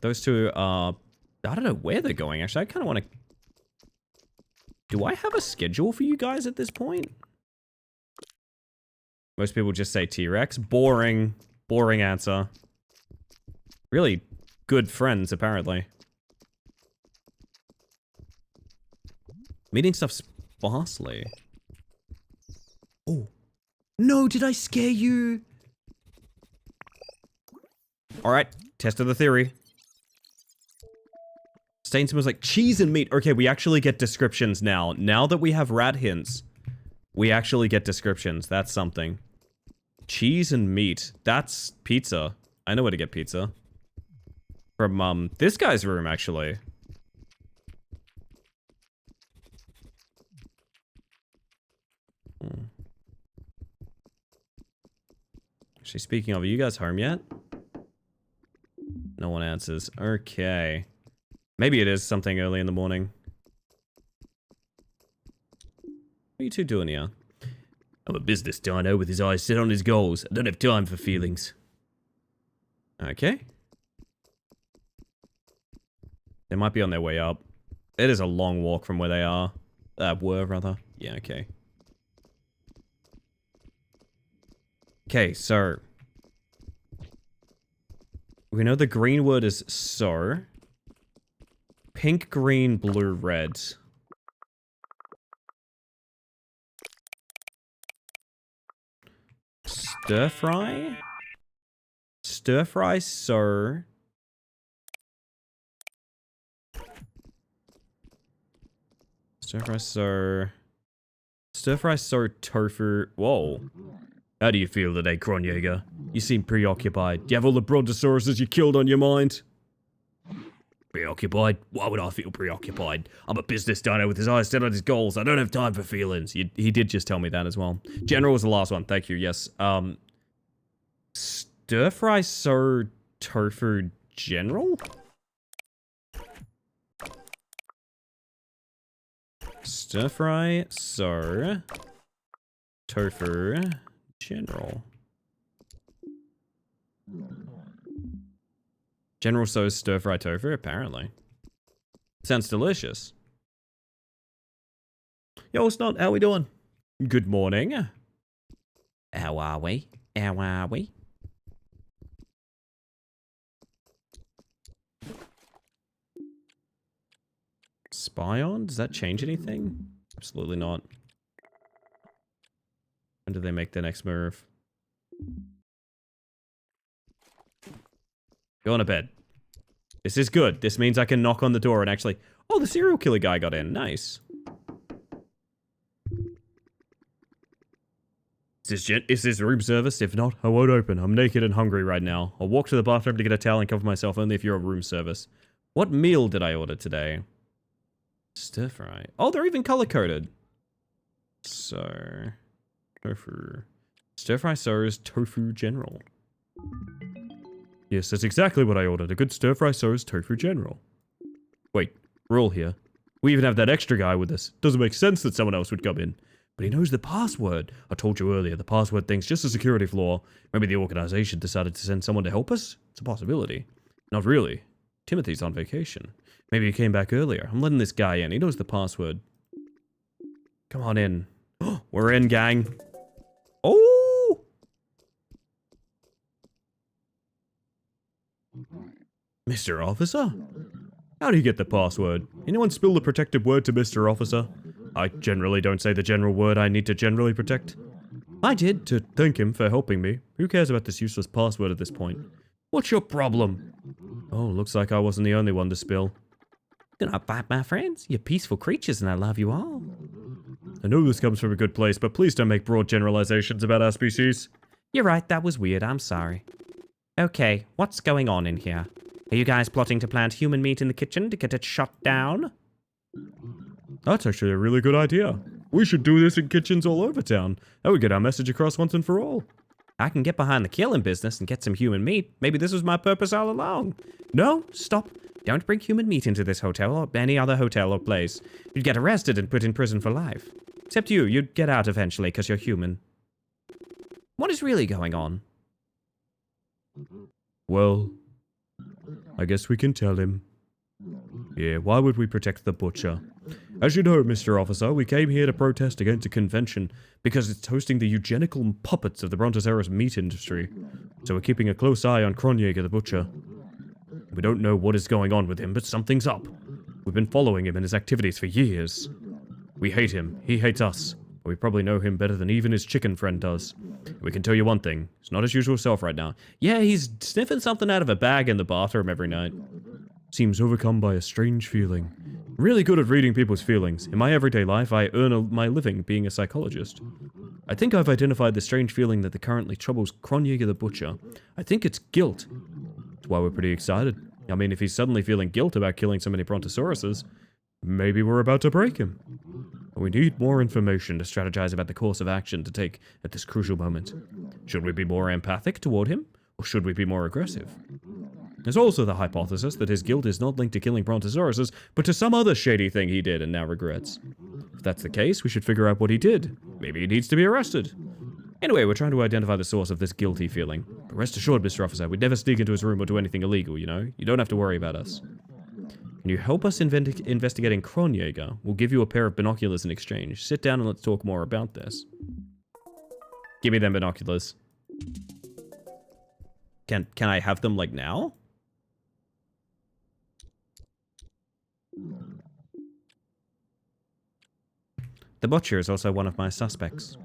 Those two are... I don't know where they're going, actually. I kind of want to... Do I have a schedule for you guys at this point? Most people just say T-Rex. Boring. Boring answer. Really good friends, apparently. Meeting stuff sparsely. Oh. No, did I scare you? Alright, test of the theory. Stain smells like cheese and meat. Okay, we actually get descriptions now. Now that we have rat hints, we actually get descriptions. That's something. Cheese and meat. That's pizza. I know where to get pizza. From, this guy's room, actually. Actually, speaking of, are you guys home yet? No one answers. Okay. Maybe it is something early in the morning. What are you two doing here? I'm a business dino with his eyes set on his goals. I don't have time for feelings. Okay. They might be on their way up. It is a long walk from where they are. Were, rather. Yeah, okay. Okay, so... we know the green word is so. Pink, green, blue, red. Stir fry? Stir fry, sir. Stir fry, sir. Stir fry, sir, tofu. Whoa. How do you feel today, Kronjäger? You seem preoccupied. Do you have all the brontosauruses you killed on your mind? Preoccupied? Why would I feel preoccupied? I'm a business dino with his eyes set on his goals. I don't have time for feelings. He did just tell me that as well. General was the last one. Thank you. Yes. Stir fry, sir, tofu, general? Stir fry, sir, tofu, general. General So's stir fry tofu, apparently. Sounds delicious. Yo, it's not. How we doing? Good morning. How are we? How are we? Spy on? Does that change anything? Absolutely not. When do they make their next move? Go on to bed. This is good. This means I can knock on the door and actually... Oh, the serial killer guy got in. Nice. Is this room service? If not, I won't open. I'm naked and hungry right now. I'll walk to the bathroom to get a towel and cover myself only if you're a room service. What meal did I order today? Stir fry. Oh, they're even color-coded. So... Tofu. Stir fry so's tofu general. Yes, that's exactly what I ordered. A good stir fry so's tofu general. Wait, we're all here. We even have that extra guy with us. Doesn't make sense that someone else would come in. But he knows the password. I told you earlier, the password thing's just a security flaw. Maybe the organization decided to send someone to help us? It's a possibility. Not really. Timothy's on vacation. Maybe he came back earlier. I'm letting this guy in. He knows the password. Come on in. We're in, gang. Oh! Mr. Officer? How do you get the password? Anyone spill the protective word to Mr. Officer? I generally don't say the general word I need to generally protect. I did, to thank him for helping me. Who cares about this useless password at this point? What's your problem? Oh, looks like I wasn't the only one to spill. Do not bite my friends. You're peaceful creatures and I love you all. I know this comes from a good place, but please don't make broad generalizations about our species. You're right, that was weird. I'm sorry. Okay, what's going on in here? Are you guys plotting to plant human meat in the kitchen to get it shut down? That's actually a really good idea. We should do this in kitchens all over town. That would get our message across once and for all. I can get behind the killing business and get some human meat. Maybe this was my purpose all along. No, stop. Don't bring human meat into this hotel or any other hotel or place. You'd get arrested and put in prison for life. Except you'd get out eventually because you're human. What is really going on? Well, I guess we can tell him. Yeah, why would we protect the butcher? As you know, Mr. Officer, we came here to protest against a convention because it's hosting the eugenical puppets of the Brontosaurus meat industry. So we're keeping a close eye on Kronjäger the butcher. We don't know what is going on with him, but something's up. We've been following him and his activities for years. We hate him, he hates us. We probably know him better than even his chicken friend does. We can tell you one thing, he's not his usual self right now. Yeah, he's sniffing something out of a bag in the bathroom every night. Seems overcome by a strange feeling. Really good at reading people's feelings. In my everyday life, I earn my living being a psychologist. I think I've identified the strange feeling that currently troubles Kronjäger the butcher. I think it's guilt. That's why we're pretty excited. I mean, if he's suddenly feeling guilt about killing so many Brontosauruses, maybe we're about to break him. We need more information to strategize about the course of action to take at this crucial moment. Should we be more empathic toward him, or should we be more aggressive? There's also the hypothesis that his guilt is not linked to killing Brontosauruses, but to some other shady thing he did and now regrets. If that's the case, we should figure out what he did. Maybe he needs to be arrested. Anyway, we're trying to identify the source of this guilty feeling. But rest assured, Mr. Officer, we'd never sneak into his room or do anything illegal, you know? You don't have to worry about us. Can you help us investigating Kronjäger? We'll give you a pair of binoculars in exchange. Sit down and let's talk more about this. Give me them binoculars. Can I have them, like, now? The butcher is also one of my suspects.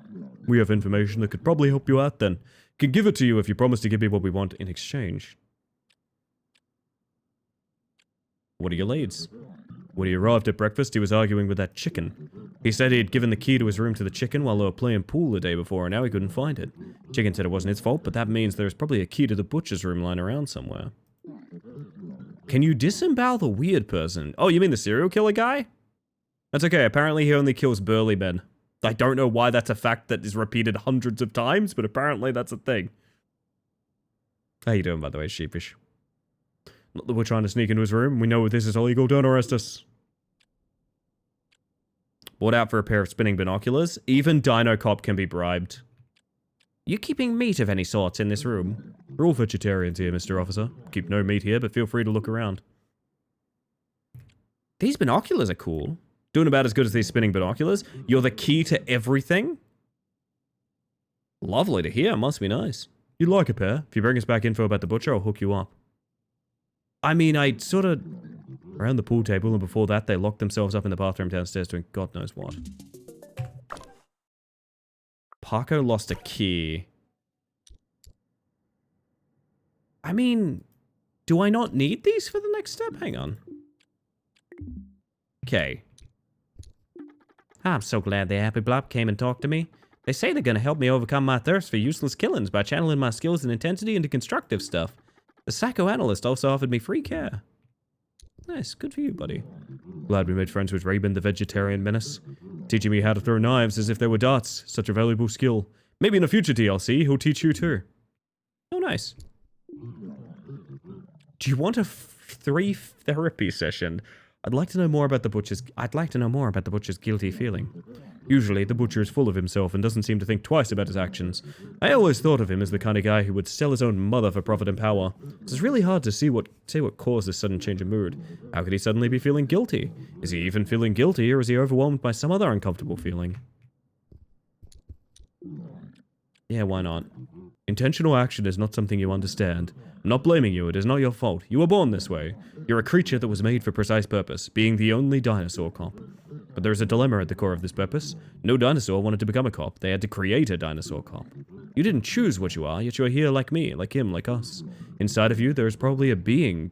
We have information that could probably help you out then. Can give it to you if you promise to give me what we want in exchange. What are your leads? When he arrived at breakfast, he was arguing with that chicken. He said he had given the key to his room to the chicken while they were playing pool the day before, and now he couldn't find it. Chicken said it wasn't his fault, but that means there's probably a key to the butcher's room lying around somewhere. Can you disembowel the weird person? Oh, you mean the serial killer guy? That's okay, apparently he only kills burly men. I don't know why that's a fact that is repeated hundreds of times, but apparently that's a thing. How you doing, by the way, Sheepish? Not that we're trying to sneak into his room. We know this is illegal. Don't arrest us. Bought out for a pair of spinning binoculars. Even Dino Cop can be bribed. You keeping meat of any sorts in this room? We're all vegetarians here, Mr. Officer. Keep no meat here, but feel free to look around. These binoculars are cool. Doing about as good as these spinning binoculars. You're the key to everything? Lovely to hear. Must be nice. You'd like a pair. If you bring us back info about the butcher, I'll hook you up. I mean, I sort of... Around the pool table, and before that, they locked themselves up in the bathroom downstairs doing God knows what. Paco lost a key. I mean, do I not need these for the next step? Hang on. Okay. I'm so glad the Happy Blop came and talked to me. They say they're gonna help me overcome my thirst for useless killings by channeling my skills and intensity into constructive stuff. The psychoanalyst also offered me free care. Nice, good for you, buddy. Glad we made friends with Raven, the vegetarian menace. Teaching me how to throw knives as if they were darts. Such a valuable skill. Maybe in a future DLC, he'll teach you too. Oh, nice. Do you want a free therapy session? I'd like to know more about the butcher's guilty feeling. Usually, the butcher is full of himself and doesn't seem to think twice about his actions. I always thought of him as the kind of guy who would sell his own mother for profit and power. It's really hard to say what caused this sudden change of mood. How could he suddenly be feeling guilty? Is he even feeling guilty, or is he overwhelmed by some other uncomfortable feeling? Yeah, why not? Intentional action is not something you understand. I'm not blaming you, it is not your fault. You were born this way. You're a creature that was made for precise purpose, being the only dinosaur cop. But there's a dilemma at the core of this purpose. No dinosaur wanted to become a cop. They had to create a dinosaur cop. You didn't choose what you are, yet you're here like me, like him, like us. Inside of you, there is probably a being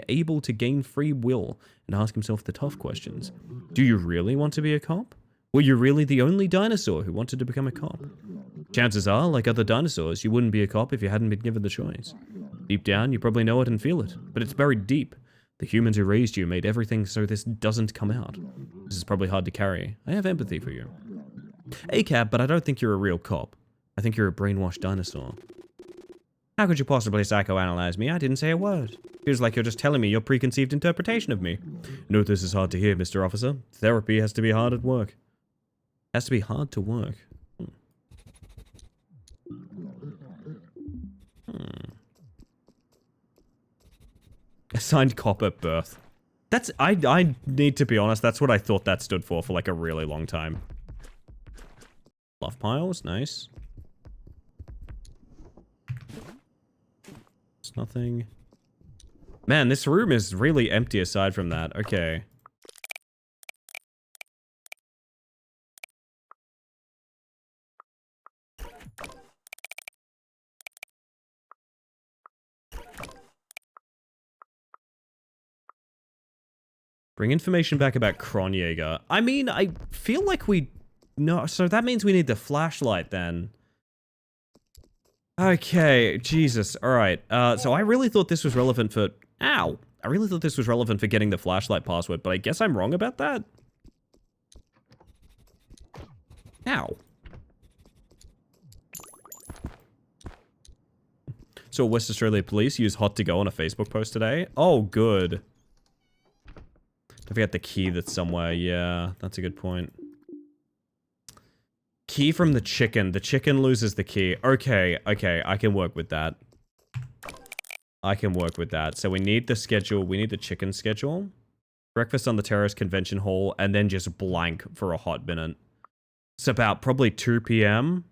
able to gain free will and ask himself the tough questions. Do you really want to be a cop? Were you really the only dinosaur who wanted to become a cop? Chances are, like other dinosaurs, you wouldn't be a cop if you hadn't been given the choice. Deep down, you probably know it and feel it, but it's buried deep. The humans who raised you made everything so this doesn't come out. This is probably hard to carry. I have empathy for you. ACAB, but I don't think you're a real cop. I think you're a brainwashed dinosaur. How could you possibly psychoanalyze me? I didn't say a word. Feels like you're just telling me your preconceived interpretation of me. No, this is hard to hear, Mr. Officer. Therapy has to be hard at work. Has to be hard to work. Assigned cop at birth. That's, I need to be honest, that's what I thought that stood for like a really long time. Love piles, nice. It's nothing. Man, this room is really empty aside from that. Okay. Bring information back about Kronjäger. I mean, I feel like we... No, so that means we need the flashlight then. Okay, Jesus. Alright, so I really thought this was relevant for... Ow! I really thought this was relevant for getting the flashlight password, but I guess I'm wrong about that? Ow. So West Australia Police use hot to go on a Facebook post today. Oh, good. I forget the key that's somewhere. Yeah, that's a good point. Key from the chicken. The chicken loses the key. Okay, okay, I can work with that. I can work with that. So we need the schedule. We need the chicken schedule. Breakfast on the Terrace Convention Hall, and then just blank for a hot minute. It's about probably 2 p.m.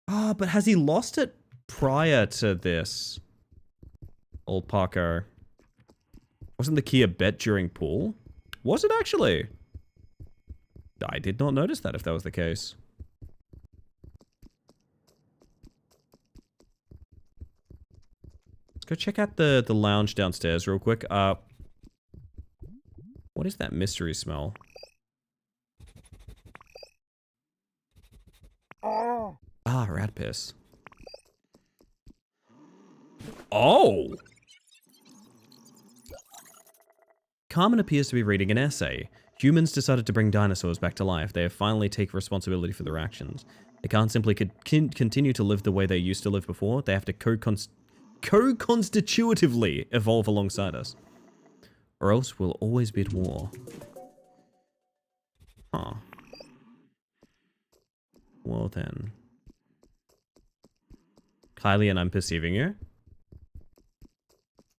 Ah, but has he lost it prior to this? Old Paco. Wasn't the key a bet during pool? Was it actually? I did not notice that if that was the case. Let's go check out the lounge downstairs real quick. What is that mystery smell? Ah, rat piss. Oh! Carmen appears to be reading an essay. Humans decided to bring dinosaurs back to life. They have finally taken responsibility for their actions. They can't simply continue to live the way they used to live before. They have to co-constitutively evolve alongside us. Or else we'll always be at war. Huh. Well then. Kylie, and I'm perceiving you.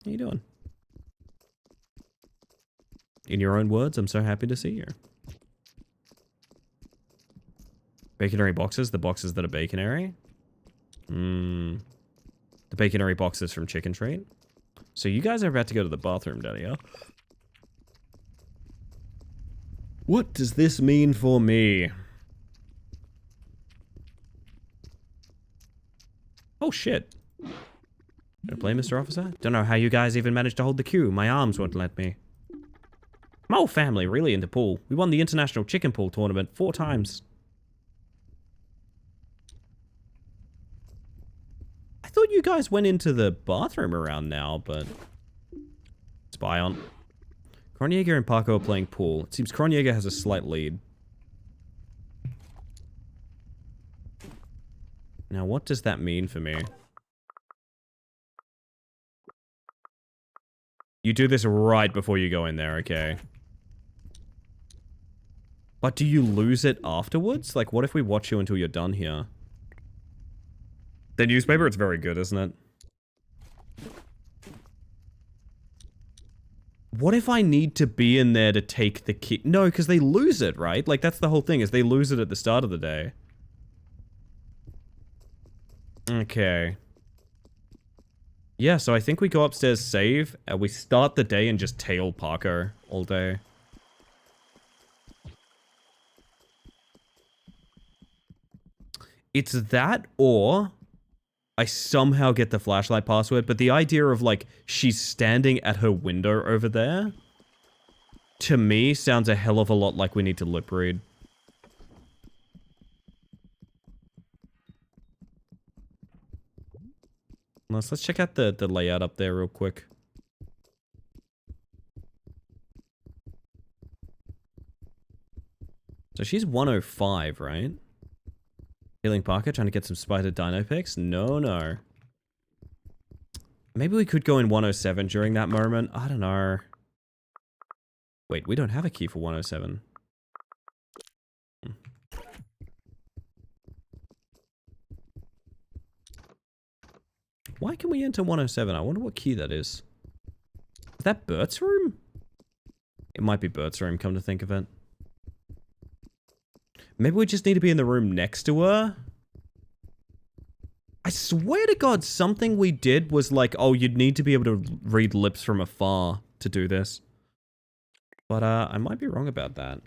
How you doing? In your own words, I'm so happy to see you. Baconary boxes? The boxes that are baconary? The baconary boxes from Chicken Treat? So you guys are about to go to the bathroom, Daddy, huh? What does this mean for me? Oh, shit. Gonna play, Mr. Officer? Don't know how you guys even managed to hold the queue. My arms won't let me. My whole family really into pool. We won the International Chicken Pool Tournament 4 times. I thought you guys went into the bathroom around now, but... Spy on. Kronjaeger and Paco are playing pool. It seems Kronjaeger has a slight lead. Now, what does that mean for me? You do this right before you go in there, okay? But do you lose it afterwards? Like, what if we watch you until you're done here? The newspaper, it's very good, isn't it? What if I need to be in there to take the key? No, because they lose it, right? Like, that's the whole thing, is they lose it at the start of the day. Okay. Yeah, so I think we go upstairs, save, and we start the day and just tail Paco all day. It's that, or I somehow get the flashlight password, but the idea of, like, she's standing at her window over there, to me, sounds a hell of a lot like we need to lip read. Let's check out the layout up there real quick. So she's 105, right? Healing Parker, trying to get some spider dino pics? No, no. Maybe we could go in 107 during that moment. I don't know. Wait, we don't have a key for 107. Why can we enter 107? I wonder what key that is. Is that Bert's room? It might be Bert's room, come to think of it. Maybe we just need to be in the room next to her? I swear to God, something we did was like, oh, you'd need to be able to read lips from afar to do this. But, I might be wrong about that.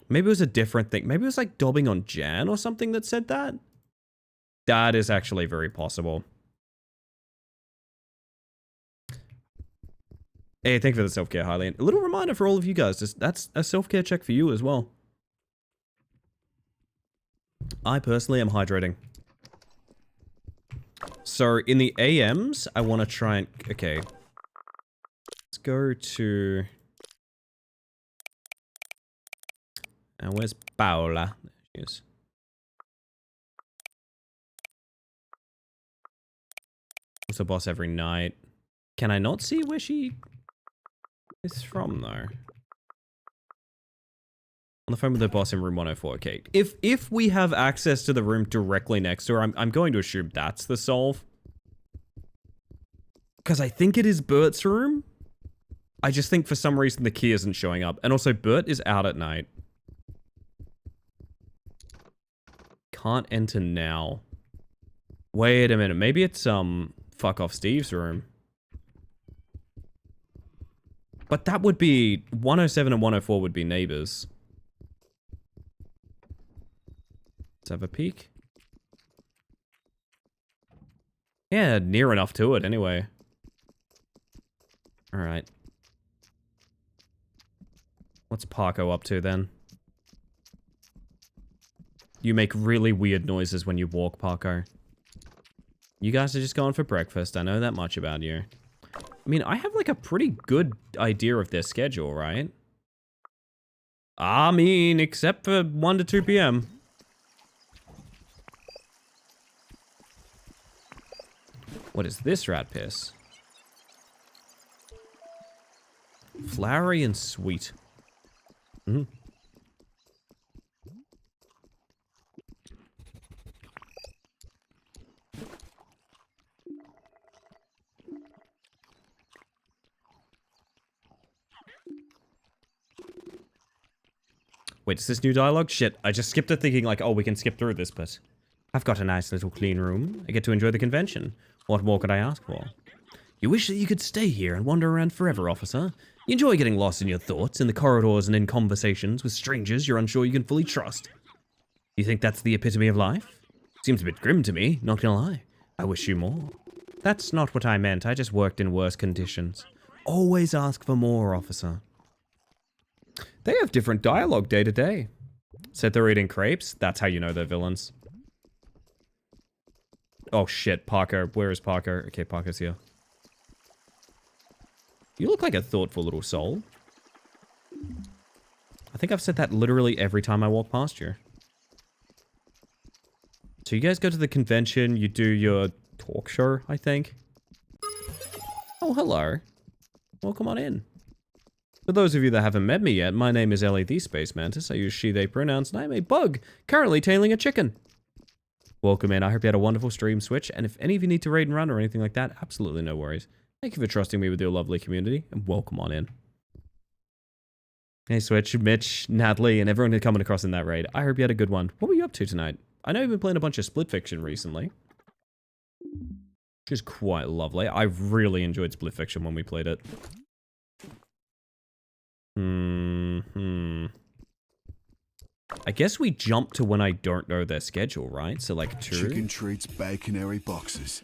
Maybe it was a different thing. Maybe it was like dobbing on Jan or something that said that? That is actually very possible. Hey, thank you for the self-care, Hylian. A little reminder for all of you guys, just, that's a self-care check for you as well. I personally am hydrating. So, in the AMs, I want to try and... Okay. Let's go to... And where's Paola? There she is. What's the boss every night? Can I not see where she is from, though? On the phone with the boss in room 104. Okay. If we have access to the room directly next to her, I'm going to assume that's the solve. Because I think it is Bert's room. I just think for some reason the key isn't showing up. And also, Bert is out at night. Can't enter now. Wait a minute. Maybe it's, fuck off Steve's room. But that would be... 107 and 104 would be neighbors. Let's have a peek. Yeah, near enough to it anyway. Alright. What's Parko up to then? You make really weird noises when you walk, Parko. You guys are just going for breakfast. I know that much about you. I mean, I have like a pretty good idea of their schedule, right? I mean, except for 1 to 2 p.m. What is this rat piss? Flowery and sweet. Mm. Wait, is this new dialogue? Shit, I just skipped it thinking like, oh, we can skip through this, but... I've got a nice little clean room. I get to enjoy the convention. What more could I ask for? You wish that you could stay here and wander around forever, officer. You enjoy getting lost in your thoughts, in the corridors and in conversations with strangers you're unsure you can fully trust. You think that's the epitome of life? Seems a bit grim to me, not gonna lie. I wish you more. That's not what I meant. I just worked in worse conditions. Always ask for more, officer. They have different dialogue day to day. Said they're eating crepes? That's how you know they're villains. Oh shit, Parker. Where is Parker? Okay, Parker's here. You look like a thoughtful little soul. I think I've said that literally every time I walk past you. So you guys go to the convention, you do your talk show, I think. Oh, hello. Welcome on in. For those of you that haven't met me yet, my name is Ellie the Space Mantis. I use she, they pronouns, and I'm a bug, currently tailing a chicken. Welcome in. I hope you had a wonderful stream, Switch, and if any of you need to raid and run or anything like that, absolutely no worries. Thank you for trusting me with your lovely community, and welcome on in. Hey Switch, Mitch, Natalie, and everyone coming across in that raid. I hope you had a good one. What were you up to tonight? I know you've been playing a bunch of Split Fiction recently. Which is quite lovely. I really enjoyed Split Fiction when we played it. I guess we jump to when I don't know their schedule, right? So like 2. Chicken treats, baconary boxes.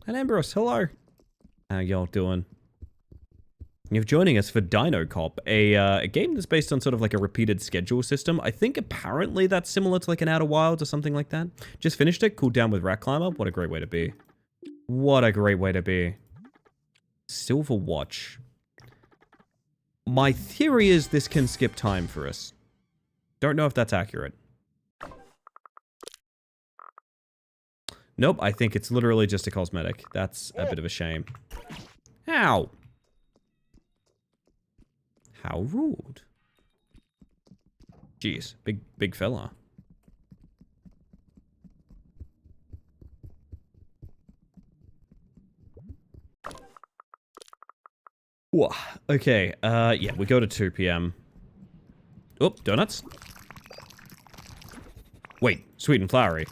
And Ambrose, hello. How y'all doing? You're joining us for Dino Cop, a game that's based on sort of like a repeated schedule system. I think apparently that's similar to like an Outer Wilds or something like that. Just finished it, cooled down with Rat Climber. What a great way to be. What a great way to be. Silver Watch. My theory is this can skip time for us. Don't know if that's accurate. Nope, I think it's literally just a cosmetic. That's a bit of a shame. Ow! How rude. Jeez, big fella. Whoa. Okay, yeah, we go to 2 p.m. Oh, donuts? Wait, sweet and flowery.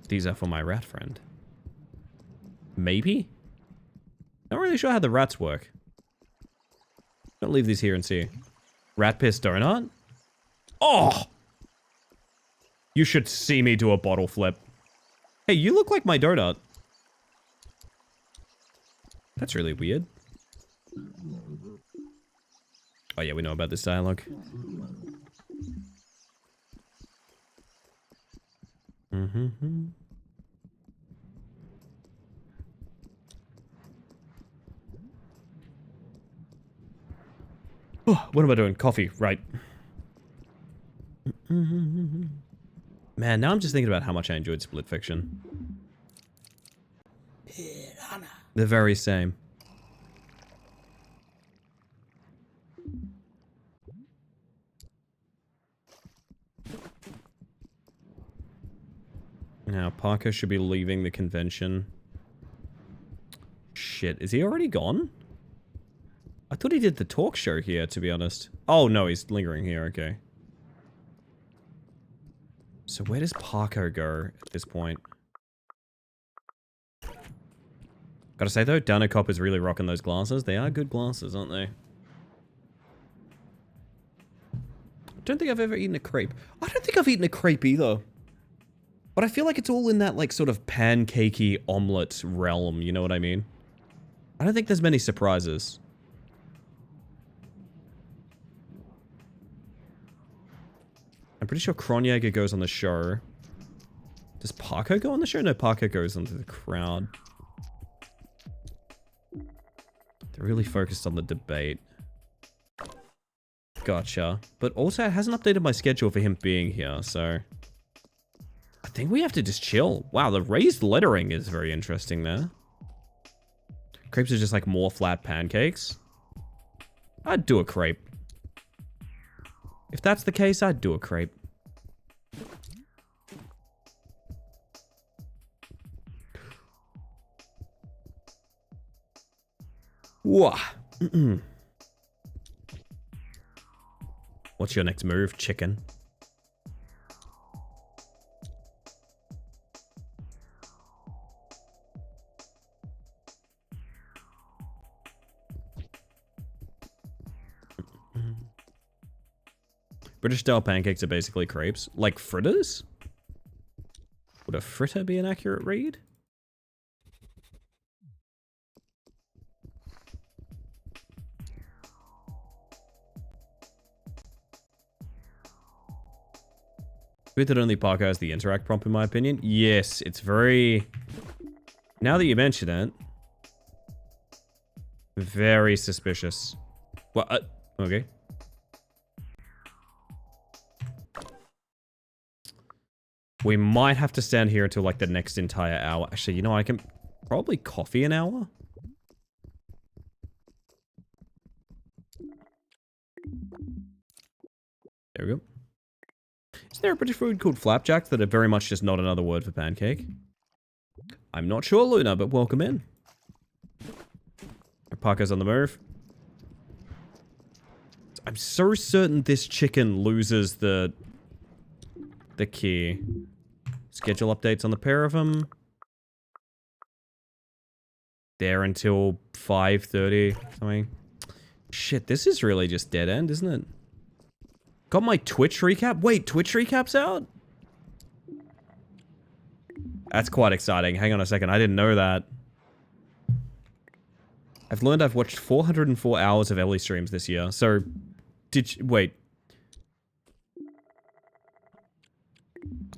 These are for my rat friend. Maybe? Not really sure how the rats work. Don't leave these here and see. Rat piss donut? Oh! You should see me do a bottle flip. Hey, you look like my donut. That's really weird. Oh yeah, we know about this dialogue. Oh, what am I doing? Coffee, right. Man, now I'm just thinking about how much I enjoyed Split Fiction. The very same. Now, Parker should be leaving the convention. Shit, is he already gone? I thought he did the talk show here, to be honest. Oh, no, he's lingering here, okay. So where does Parko go at this point? Gotta say though, Danacop is really rocking those glasses. They are good glasses, aren't they? I don't think I've ever eaten a crepe. I don't think I've eaten a crepe either. But I feel like it's all in that like sort of pancakey omelet realm, you know what I mean? I don't think there's many surprises. I'm pretty sure Kronjaeger goes on the show. Does Parko go on the show? No, Parko goes onto the crowd. They're really focused on the debate. Gotcha. But also, it hasn't updated my schedule for him being here, so... I think we have to just chill. Wow, the raised lettering is very interesting there. Crepes are just like more flat pancakes. I'd do a crepe. If that's the case, I'd do a crepe. Wah. What's your next move, chicken? British style pancakes are basically crepes. Like fritters? Would a fritter be an accurate read? Weird that only Parker has the interact prompt in my opinion. Yes, it's very... Now that you mention it... Very suspicious. What? Okay. We might have to stand here until like the next entire hour. Actually, you know, I can probably coffee an hour. There we go. Is there a British food called flapjacks that are very much just not another word for pancake? I'm not sure, Luna, but welcome in. Parker's on the move. I'm so certain this chicken loses the key. Schedule updates on the pair of them. There until 5:30 something. Shit, this is really just dead end, isn't it? Got my Twitch recap? Wait, Twitch recap's out? That's quite exciting. Hang on a second, I didn't know that. I've learned I've watched 404 hours of Ellie streams this year, so... Wait.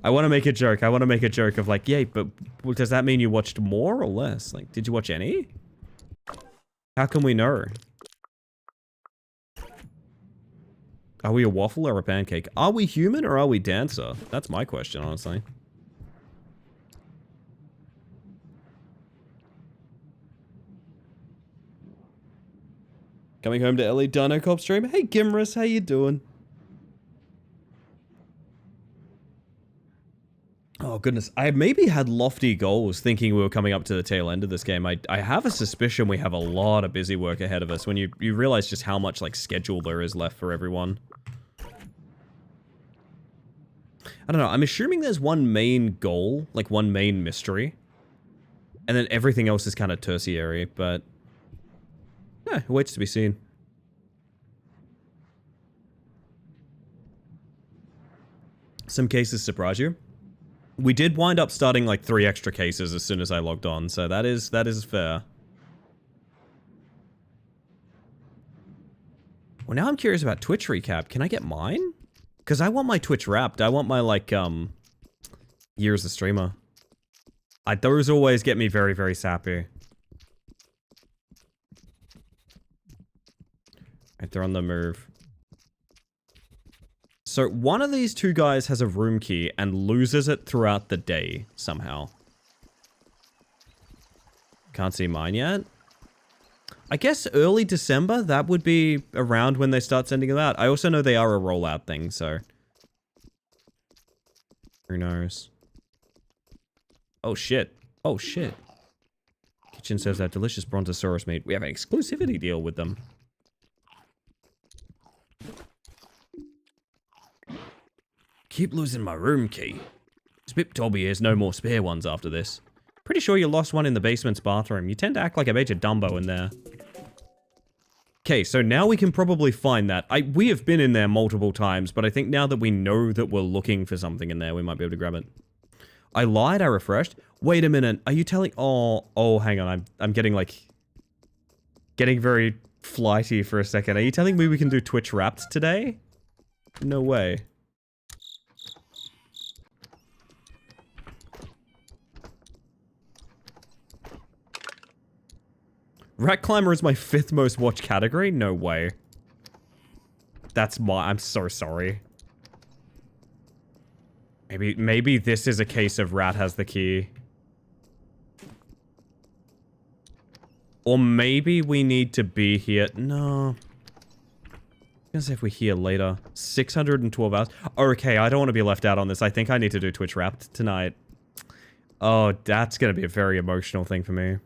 I want to make a joke. I want to make a joke of like, yay, but does that mean you watched more or less? Like, did you watch any? How can we know? Are we a waffle or a pancake? Are we human or are we dancer? That's my question, honestly. Coming home to Ellie Dino Cop stream. Hey Gimrus, how you doing? Oh goodness, I maybe had lofty goals thinking we were coming up to the tail end of this game. I have a suspicion we have a lot of busy work ahead of us when you realize just how much like schedule there is left for everyone. I don't know, I'm assuming there's one main goal, like one main mystery. And then everything else is kind of tertiary, but... yeah, it waits to be seen. Some cases surprise you. We did wind up starting like 3 extra cases as soon as I logged on, so that is fair. Well, now I'm curious about Twitch recap. Can I get mine? Because I want my Twitch wrapped. I want my, like, year as a streamer. Those always get me very, very sappy. Right, they're on the move. So, one of these two guys has a room key and loses it throughout the day, somehow. Can't see mine yet. I guess early December, that would be around when they start sending them out. I also know they are a rollout thing, so... who knows? Oh shit. Oh shit. Kitchen serves out delicious Brontosaurus meat. We have an exclusivity deal with them. keep losing my room key. Spip Dobby has no more spare ones after this. Pretty sure you lost one in the basement's bathroom. You tend to act like a major Dumbo in there. Okay, so now we can probably find that. We have been in there multiple times, but I think now that we know that we're looking for something in there, we might be able to grab it. I lied, I refreshed. Wait a minute, are you telling... Oh, hang on, I'm getting, like... Getting very flighty for a second. Are you telling me we can do Twitch Wrapped today? No way. Rat Climber is my 5th most watched category? No way. I'm so sorry. Maybe this is a case of Rat has the key. Or maybe we need to be here. No. I was gonna say if we're here later. 612 hours. Okay, I don't want to be left out on this. I think I need to do Twitch Wrapped tonight. Oh, that's gonna be a very emotional thing for me.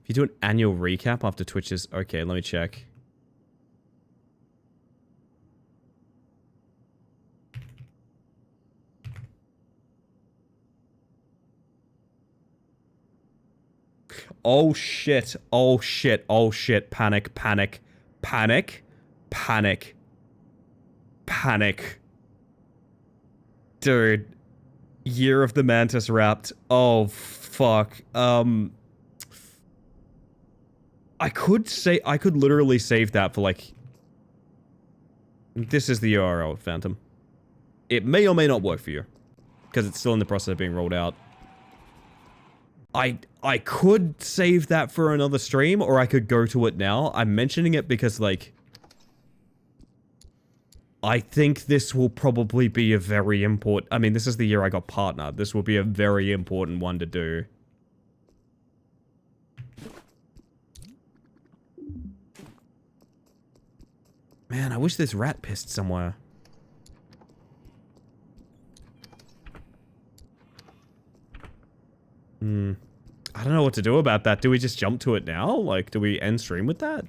If you do an annual recap after Twitch's... Okay, let me check. Oh shit, oh shit, oh shit, panic, panic, panic, panic, panic. Dude. Year of the Mantis Wrapped. Oh, fuck. I could literally save that for like... This is the URL, Phantom. It may or may not work for you. Because it's still in the process of being rolled out. I could save that for another stream, or I could go to it now. I'm mentioning it because, like... I think this will probably be a very important... I mean, this is the year I got partnered. This will be a very important one to do. Man, I wish this rat pissed somewhere. I don't know what to do about that. Do we just jump to it now? Like, do we end stream with that?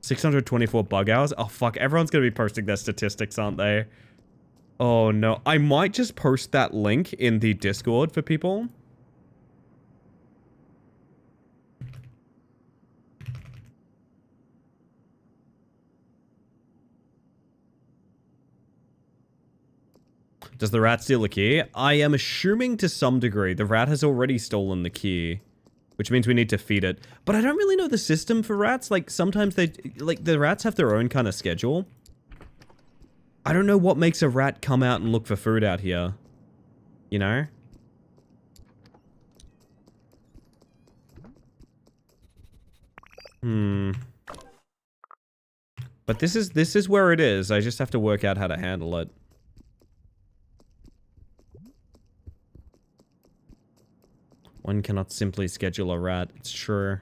624 bug hours? Oh, fuck. Everyone's gonna be posting their statistics, aren't they? Oh, no. I might just post that link in the Discord for people. Does the rat steal the key? I am assuming to some degree the rat has already stolen the key. Which means we need to feed it. But I don't really know the system for rats. Like, sometimes they... Like, the rats have their own kind of schedule. I don't know what makes a rat come out and look for food out here. You know? But this is where it is. I just have to work out how to handle it. One cannot simply schedule a rat. It's true.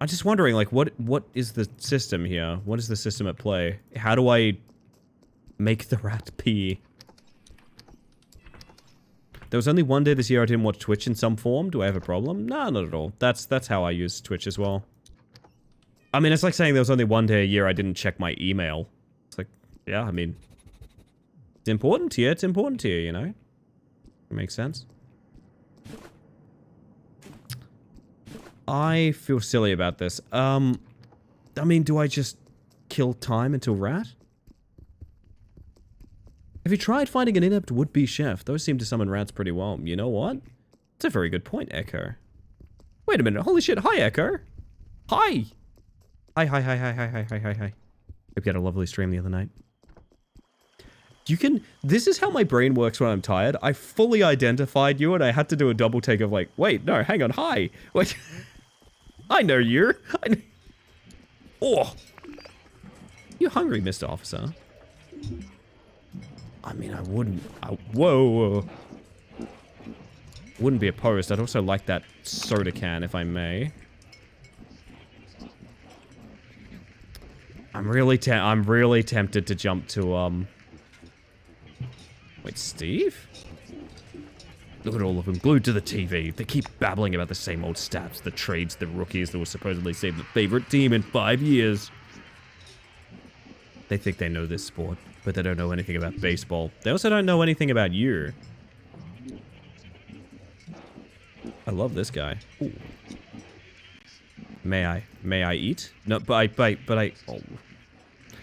I'm just wondering, like, what is the system here? What is the system at play? How do I make the rat pee? There was only one day this year I didn't watch Twitch in some form. Do I have a problem? No, not at all. That's how I use Twitch as well. I mean, it's like saying there was only one day a year I didn't check my email. It's like, yeah, I mean, it's important to you. It's important to you, you know? It makes sense. I feel silly about this. I mean, do I just kill time until rat? Have you tried finding an inept would-be chef? Those seem to summon rats pretty well. You know what? That's a very good point, Echo. Wait a minute. Holy shit. Hi, Echo. Hi. Hi. Hope you had a lovely stream the other night. You can... This is how my brain works when I'm tired. I fully identified you and I had to do a double take of like, wait, no, hang on. Hi. Wait. I know you. Oh. You hungry, Mr. Officer? I mean, I wouldn't... whoa. Wouldn't be opposed. I'd also like that soda can, if I may. I'm really tempted to jump to, Wait, Steve? Look at all of them, glued to the TV. They keep babbling about the same old stats, the trades, the rookies that will supposedly save the favorite team in 5 years. They think they know this sport, but they don't know anything about baseball. They also don't know anything about you. I love this guy. Ooh. May I eat? No, but I, oh.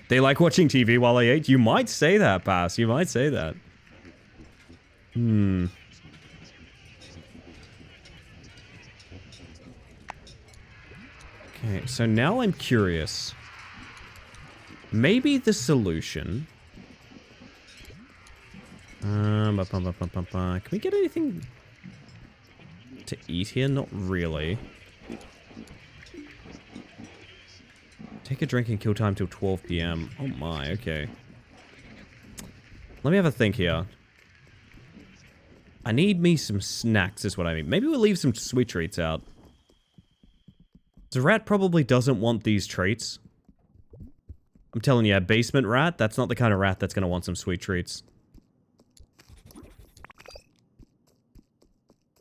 They like watching TV while I eat? You might say that, Bass. You might say that. Hmm. Okay, so now I'm curious. Maybe the solution... Can we get anything to eat here? Not really. Take a drink and kill time till 12 PM. Oh my, okay. Let me have a think here. I need me some snacks is what I mean. Maybe we'll leave some sweet treats out. The rat probably doesn't want these treats. I'm telling you, a basement rat, that's not the kind of rat that's going to want some sweet treats.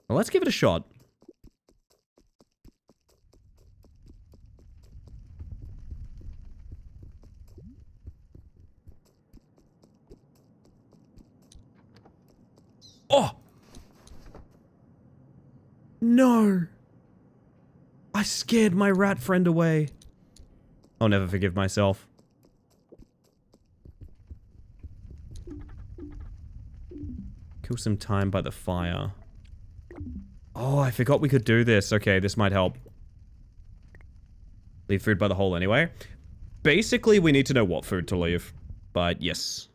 Well, let's give it a shot. Oh! No! I scared my rat friend away. I'll never forgive myself. Kill some time by the fire. Oh, I forgot we could do this. Okay, this might help. Leave food by the hole anyway. Basically, we need to know what food to leave. But yes.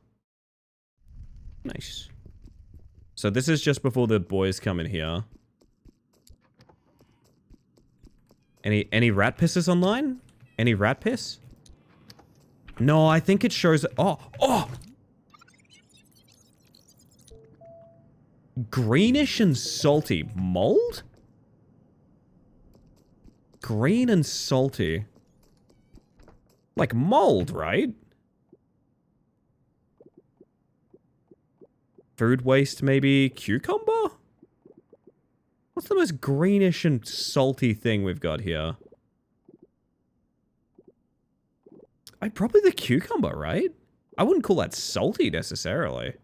Nice. So this is just before the boys come in here. Any rat pisses online? Any rat piss? No, I think it shows... Oh! Oh! Greenish and salty. Mold? Green and salty. Like mold, right? Food waste, maybe? Cucumber? What's the most greenish and salty thing we've got here? Probably the cucumber, right? I wouldn't call that salty necessarily.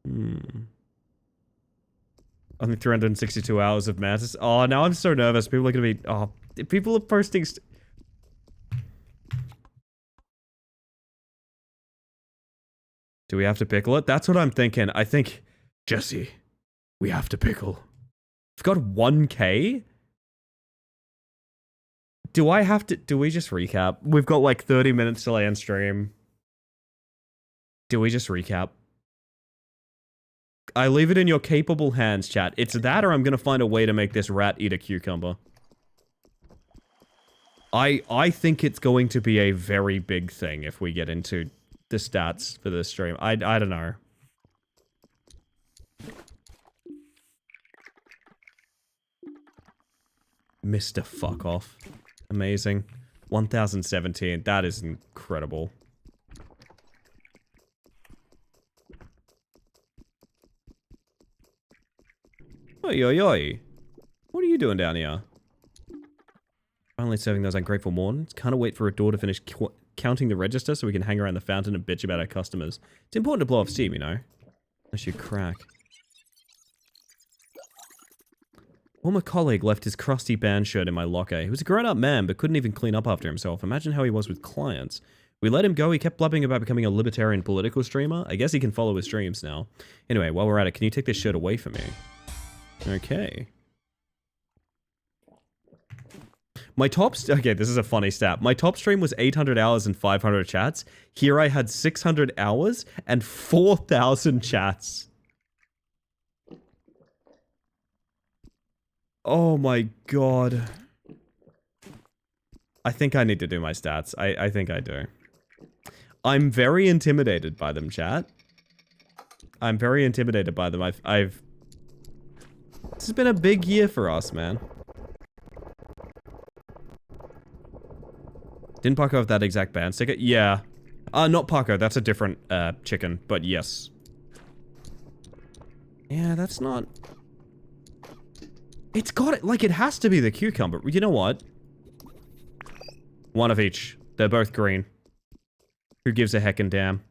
Only 362 hours of madness. Oh, now I'm so nervous. People are gonna be... Oh, people are posting... Do we have to pickle it? That's what I'm thinking. I think... Jesse, we have to pickle. We've got 1K? Do I have to... Do we just recap? We've got like 30 minutes till I end stream. Do we just recap? I leave it in your capable hands, chat. It's that or I'm gonna find a way to make this rat eat a cucumber. I think it's going to be a very big thing if we get into the stats for this stream. I don't know. Mr. Fuck Off. Amazing. 1017. That is incredible. Oi, oi, oi. What are you doing down here? Finally serving those ungrateful morons. Can't wait for a door to finish counting the register so we can hang around the fountain and bitch about our customers. It's important to blow off steam, you know. Unless you crack. Former colleague left his crusty band shirt in my locker. He was a grown-up man, but couldn't even clean up after himself. Imagine how he was with clients. We let him go. He kept blubbing about becoming a libertarian political streamer. I guess he can follow his streams now. Anyway, while we're at it, can you take this shirt away from me? Okay. My top... Okay, this is a funny stat. My top stream was 800 hours and 500 chats. Here I had 600 hours and 4,000 chats. Oh my god. I think I need to do my stats. I think I do. I'm very intimidated by them, chat. I'm very intimidated by them. I've... This has been a big year for us, man. Didn't Paco have that exact band sticker? Yeah. Not Paco, that's a different, chicken, but yes. Yeah, that's not... It's got it, like, it has to be the cucumber. You know what? One of each. They're both green. Who gives a heckin' damn?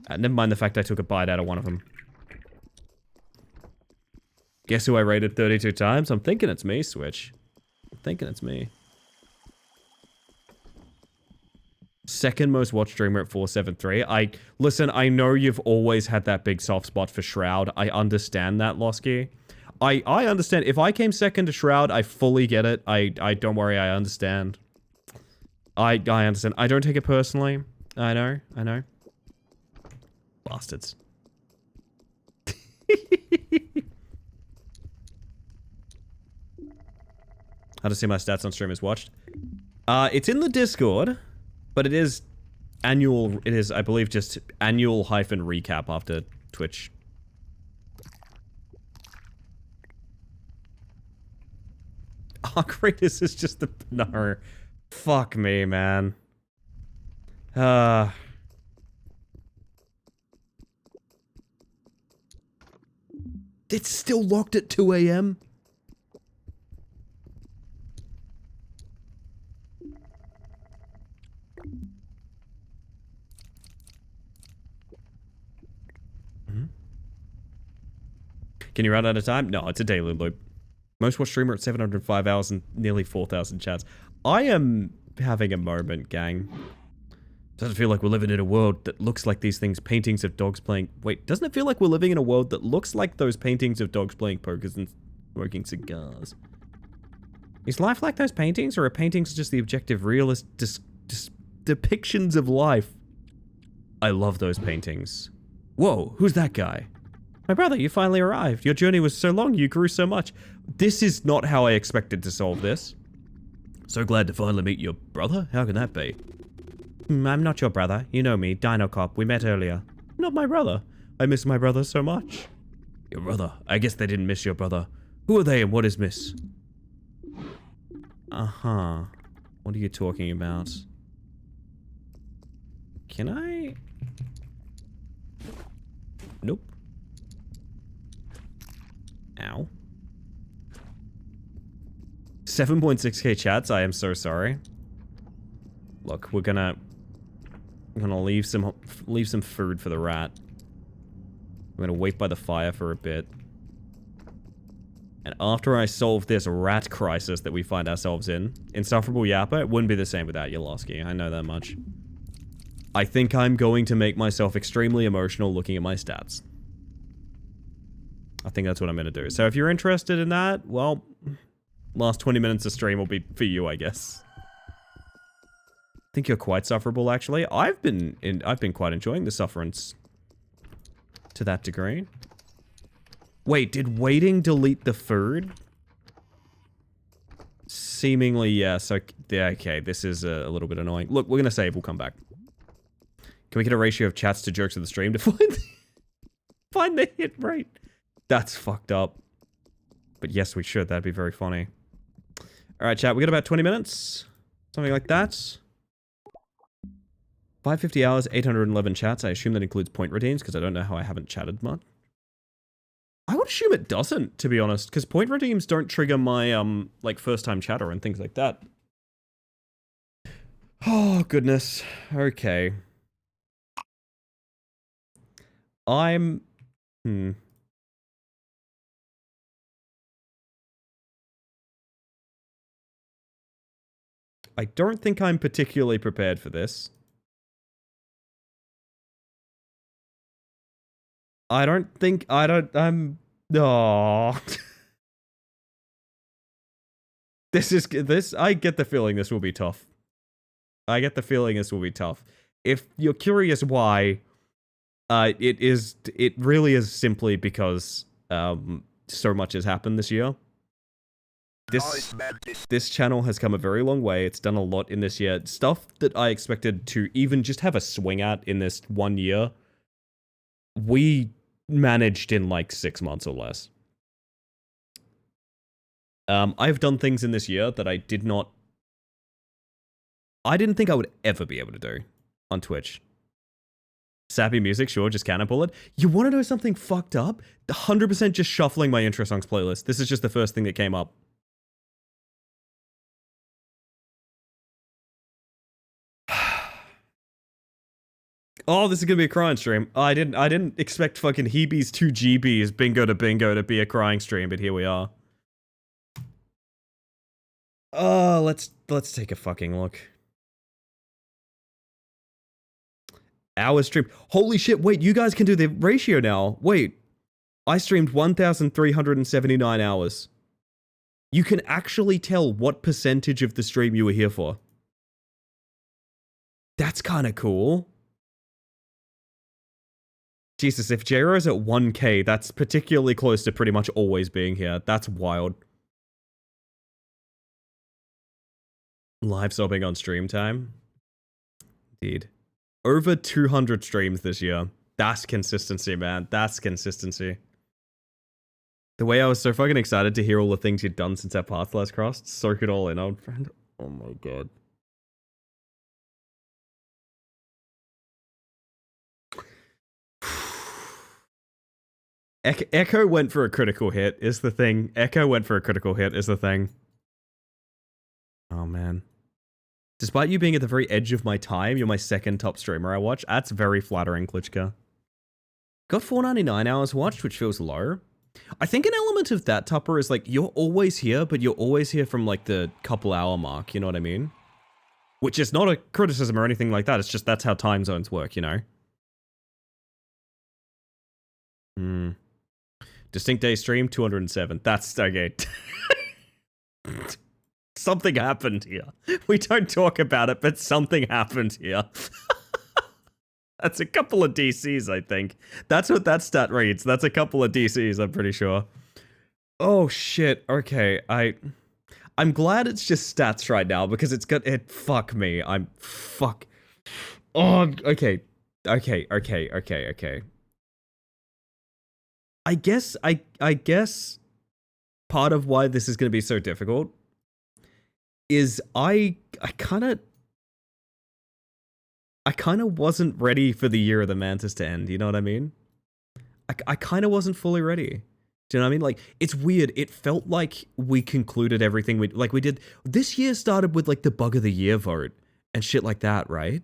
Never mind the fact I took a bite out of one of them. Guess who I rated 32 times? I'm thinking it's me, Switch. I'm thinking it's me. Second most watched streamer at 473. Listen, I know you've always had that big soft spot for Shroud. I understand that, Losky. I understand. If I came second to Shroud, I fully get it. I don't worry, I understand. I understand. I don't take it personally. I know. Bastards. How to see my stats on streamers watched? It's in the Discord, but it is annual. It is, I believe, just annual hyphen recap after Twitch. Arcratus is just the no. Fuck me, man. It's still locked at 2 a.m. Can you run out of time? No, it's a daily loop. Most watched streamer at 705 hours and nearly 4,000 chats. I am having a moment, gang. Doesn't feel like we're living in a world that looks like these things, paintings of dogs playing... Wait, doesn't it feel like we're living in a world that looks like those paintings of dogs playing pokers and smoking cigars? Is life like those paintings, or are paintings just the objective, realist depictions of life? I love those paintings. Whoa, who's that guy? My brother, you finally arrived. Your journey was so long, you grew so much. This is not how I expected to solve this. So glad to finally meet your brother? How can that be? I'm not your brother. You know me, Dino Cop. We met earlier. Not my brother. I miss my brother so much. Your brother? I guess they didn't miss your brother. Who are they and what is miss? Uh-huh. What are you talking about? Can I? Nope. Ow. 7.6k chats, I am so sorry. Look, we're gonna leave some food for the rat. We're gonna wait by the fire for a bit. And after I solve this rat crisis that we find ourselves in, Insufferable Yappa, it wouldn't be the same without Yolosky, I know that much. I think I'm going to make myself extremely emotional looking at my stats. I think that's what I'm gonna do. So if you're interested in that, well, last 20 minutes of stream will be for you, I guess. I think you're quite sufferable, actually. I've been quite enjoying the sufferance to that degree. Wait, did waiting delete the food? Seemingly, yes. Okay, this is a little bit annoying. Look, we're gonna save. We'll come back. Can we get a ratio of chats to jokes of the stream to find the hit rate? That's fucked up. But yes, we should. That'd be very funny. All right, chat. We got about 20 minutes, something like that. 550 hours, 811 chats. I assume that includes point redeems because I don't know how I haven't chatted much. I would assume it doesn't, to be honest, because point redeems don't trigger my, like, first-time chatter and things like that. Oh, goodness. Okay. I don't think I'm particularly prepared for this. No. I get the feeling this will be tough. If you're curious why, it really is simply because, so much has happened this year. This channel has come a very long way. It's done a lot in this year. Stuff that I expected to even just have a swing at in this 1 year, we managed in like 6 months or less. I've done things in this year that I didn't think I would ever be able to do on Twitch. Sappy music, sure, just cannonball it. You want to know something fucked up? 100% just shuffling my intro songs playlist. This is just the first thing that came up. Oh, this is gonna be a crying stream. I didn't expect fucking Heebies 2 Jeebies bingo to be a crying stream, but here we are. Let's take a fucking look. Hour stream. Holy shit, wait, you guys can do the ratio now. Wait. I streamed 1,379 hours. You can actually tell what percentage of the stream you were here for. That's kind of cool. Jesus, if J-Ro's at 1k, that's particularly close to pretty much always being here. That's wild. Live sobbing on stream time. Indeed. Over 200 streams this year. That's consistency, man. That's consistency. The way I was so fucking excited to hear all the things you'd done since our paths last crossed. Soak it all in, old friend. Oh my god. Echo went for a critical hit, is the thing. Echo went for a critical hit, is the thing. Oh, man. Despite you being at the very edge of my time, you're my second top streamer I watch. That's very flattering, Klitschko. Got 499 hours watched, which feels low. I think an element of that, Tupper, is like, you're always here, but you're always here from like the couple hour mark, you know what I mean? Which is not a criticism or anything like that, it's just that's how time zones work, you know? Distinct day stream, 207. That's, okay. Something happened here. We don't talk about it, but something happened here. That's a couple of DCs, I think. That's what that stat reads. That's a couple of DCs, I'm pretty sure. Oh, shit. Okay, I'm glad it's just stats right now, because it's got... fuck me. Fuck. Oh, okay. Okay. I guess part of why this is going to be so difficult is I kind of wasn't ready for the year of the Mantis to end, you know what I mean? I kind of wasn't fully ready. Do you know what I mean? Like, it's weird. It felt like we concluded everything we did. This year started with like the bug of the year vote and shit like that, right?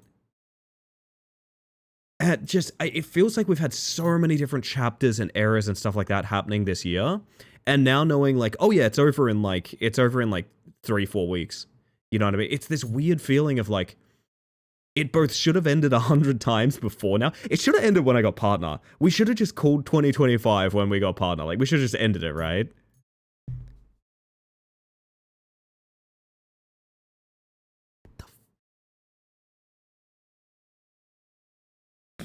And it feels like we've had so many different chapters and eras and stuff like that happening this year. And now knowing like, oh yeah, it's over in like 3-4 weeks. You know what I mean? It's this weird feeling of like, it both should have ended 100 times before now. It should have ended when I got partner. We should have just called 2025 when we got partner. Like, we should have just ended it, right?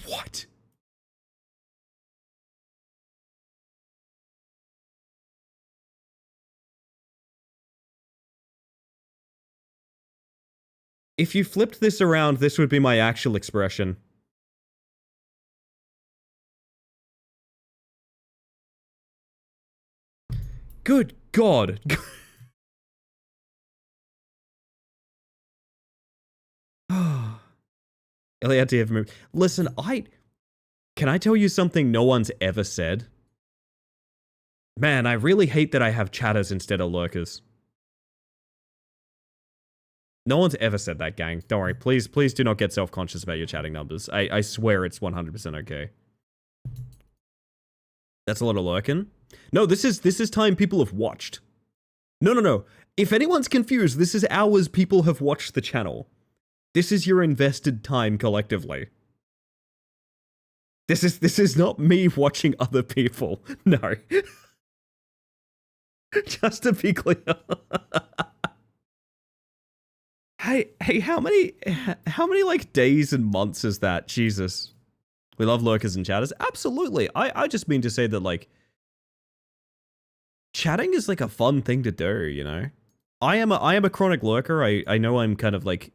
What? If you flipped this around, this would be my actual expression. Good God. Elliot, do you have a move? Listen, can I tell you something no one's ever said? Man, I really hate that I have chatters instead of lurkers. No one's ever said that, gang. Don't worry. Please do not get self-conscious about your chatting numbers. I swear it's 100% okay. That's a lot of lurking. No, this is time people have watched. No. If anyone's confused, this is hours people have watched the channel. This is your invested time collectively. This is not me watching other people. No. Just to be clear. Hey, how many like days and months is that? Jesus. We love lurkers and chatters. Absolutely. I just mean to say that like chatting is like a fun thing to do, you know? I am a chronic lurker. I know I'm kind of like,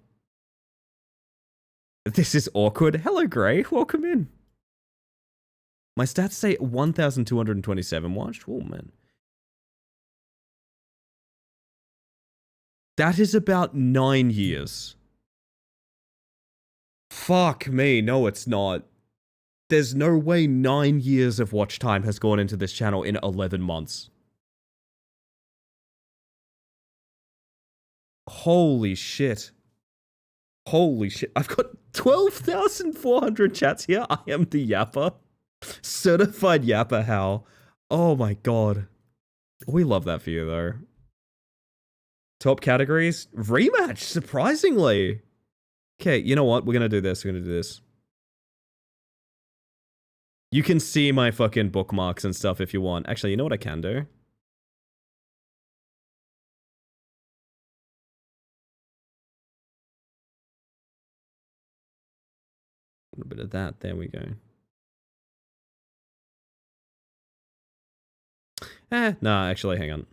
this is awkward. Hello, Gray. Welcome in. My stats say 1,227 watched. Oh, man. That is about 9 years. Fuck me. No, it's not. There's no way 9 years of watch time has gone into this channel in 11 months. Holy shit. Holy shit. I've got 12,400 chats here. I am the yapper. Certified yapper, Hal. Oh my god. We love that for you, though. Top categories? Rematch, surprisingly. Okay, you know what? We're gonna do this. We're gonna do this. You can see my fucking bookmarks and stuff if you want. Actually, you know what I can do? A little bit of that. There we go. Nah, actually, hang on.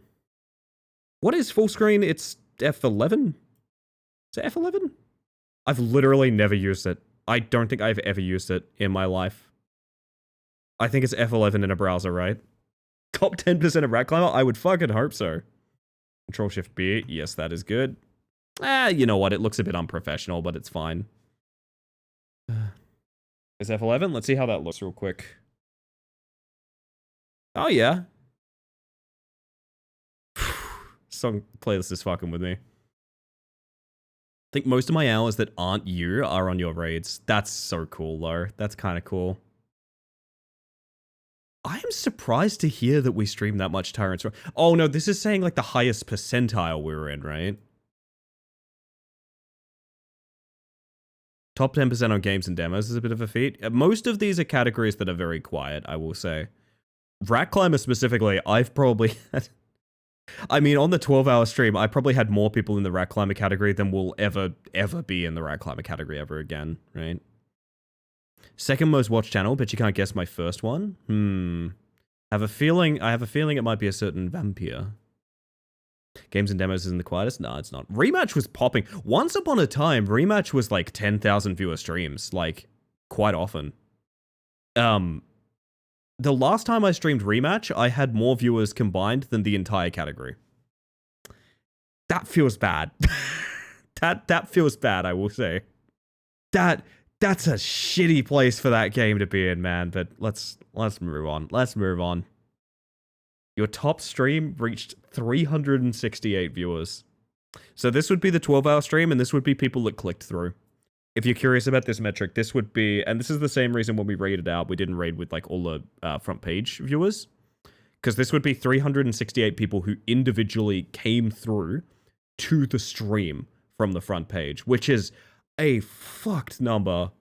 What is full screen? It's F11? Is it F11? I've literally never used it. I don't think I've ever used it in my life. I think it's F11 in a browser, right? Top 10% of Rat Climber? I would fucking hope so. Control-Shift-B. Yes, that is good. You know what? It looks a bit unprofessional, but it's fine. Is F11? Let's see how that looks real quick. Oh, yeah. Song playlist is fucking with me. I think most of my hours that aren't you are on your raids. That's so cool, though. That's kind of cool. I am surprised to hear that we stream that much Tyrants. Oh, no, this is saying, like, the highest percentile we were in, right? Top 10% on games and demos is a bit of a feat. Most of these are categories that are very quiet, I will say. Rat Climber specifically, I've probably had... I mean, on the 12-hour stream, I probably had more people in the Rat Climber category than will ever be in the Rat Climber category ever again, right? Second most watched channel, but you can't guess my first one? I have a feeling it might be a certain vampire. Games and demos isn't the quietest? No, it's not. Rematch was popping. Once upon a time, Rematch was like 10,000 viewer streams, like, quite often. The last time I streamed Rematch, I had more viewers combined than the entire category. That feels bad. that feels bad, I will say. That's a shitty place for that game to be in, man, but let's move on. Let's move on. Your top stream reached 368 viewers. So this would be the 12-hour stream, and this would be people that clicked through. If you're curious about this metric, this would be, and this is the same reason when we rated out, we didn't raid with like all the front page viewers, because this would be 368 people who individually came through to the stream from the front page, which is a fucked number.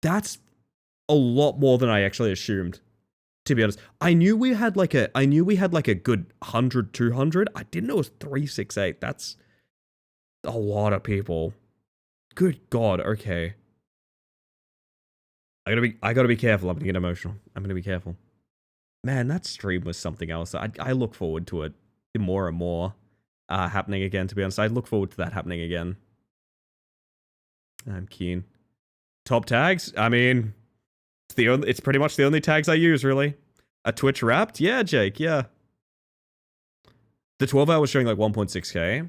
That's a lot more than I actually assumed, to be honest. I knew we had like a good 100, 200. I didn't know it was 368. That's a lot of people. Good God. Okay. I gotta be careful. I'm gonna get emotional. I'm gonna be careful. Man, that stream was something else. I look forward to it more and more happening again, to be honest. I look forward to that happening again. I'm keen. Top tags? I mean, it's pretty much the only tags I use, really. A Twitch Wrapped? Yeah, Jake, yeah. The 12-hour was showing like 1.6k.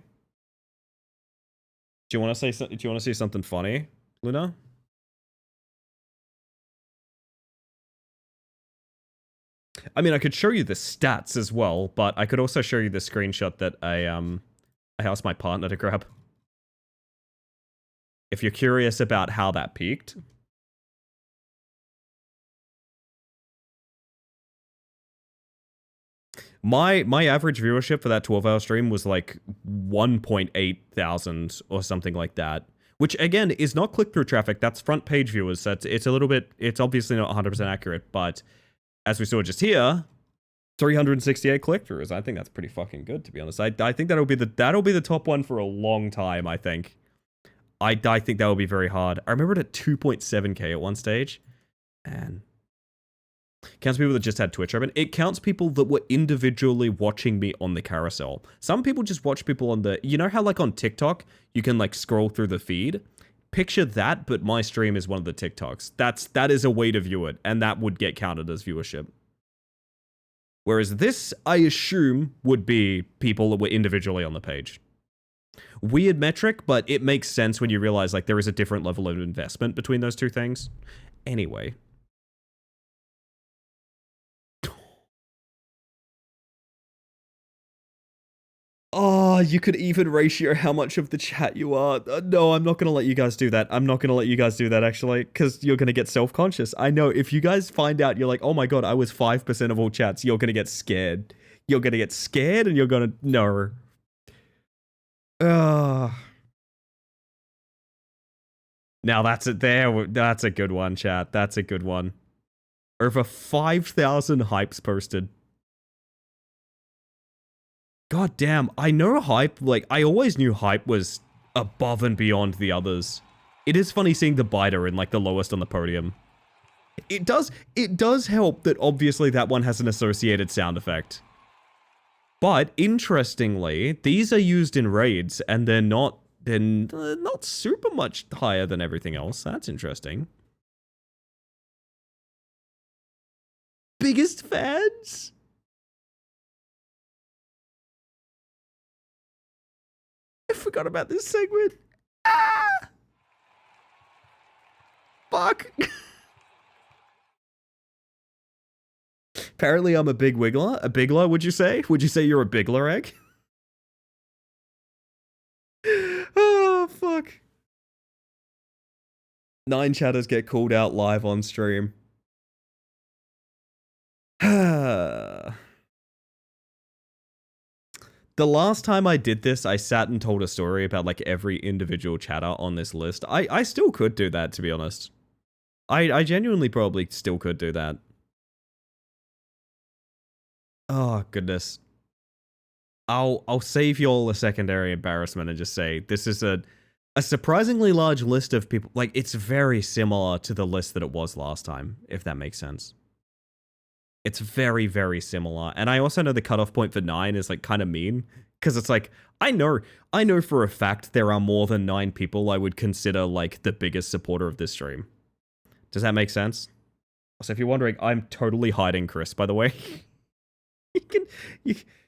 Do you want to say something funny, Luna? I mean, I could show you the stats as well, but I could also show you the screenshot that I asked my partner to grab. If you're curious about how that peaked. My average viewership for that 12-hour stream was like 1.8 thousand or something like that. Which, again, is not click-through traffic. That's front page viewers. So it's a little bit... It's obviously not 100% accurate, but as we saw just here, 368 click-throughs. I think that's pretty fucking good, to be honest. I think that'll be the top one for a long time, I think. I think that will be very hard. I remember it at 2.7k at one stage. And... counts people that just had Twitch open. It counts people that were individually watching me on the carousel. Some people just watch people on the... You know how, like, on TikTok, you can, like, scroll through the feed? Picture that, but my stream is one of the TikToks. That is a way to view it, and that would get counted as viewership. Whereas this, I assume, would be people that were individually on the page. Weird metric, but it makes sense when you realize, like, there is a different level of investment between those two things. Anyway... Oh, Oh, you could even ratio how much of the chat you are. No, I'm not going to let you guys do that. I'm not going to let you guys do that, actually, because you're going to get self-conscious. I know, if you guys find out, you're like, oh my god, I was 5% of all chats, you're going to get scared. You're going to get scared, and you're going to... No. Now that's it there. That's a good one, chat. That's a good one. Over 5,000 hypes posted. God damn, I know hype, like, I always knew hype was above and beyond the others. It is funny seeing the biter in, like, the lowest on the podium. It does help that obviously that one has an associated sound effect. But, interestingly, these are used in raids, and they're not super much higher than everything else. That's interesting. Biggest fans? I forgot about this segment. Ah! Fuck. Apparently I'm a big wiggler. A bigler, would you say? Would you say you're a bigler egg? Oh, fuck. 9 chatters get called out live on stream. The last time I did this, I sat and told a story about, like, every individual chatter on this list. I still could do that, to be honest. I genuinely probably still could do that. Oh, goodness. I'll save you all a secondary embarrassment and just say this is a surprisingly large list of people. Like, it's very similar to the list that it was last time, if that makes sense. It's very, very similar. And I also know the cutoff point for 9 is, like, kind of mean. Because it's like, I know for a fact there are more than 9 people I would consider, like, the biggest supporter of this stream. Does that make sense? Also, if you're wondering, I'm totally hiding Chris, by the way.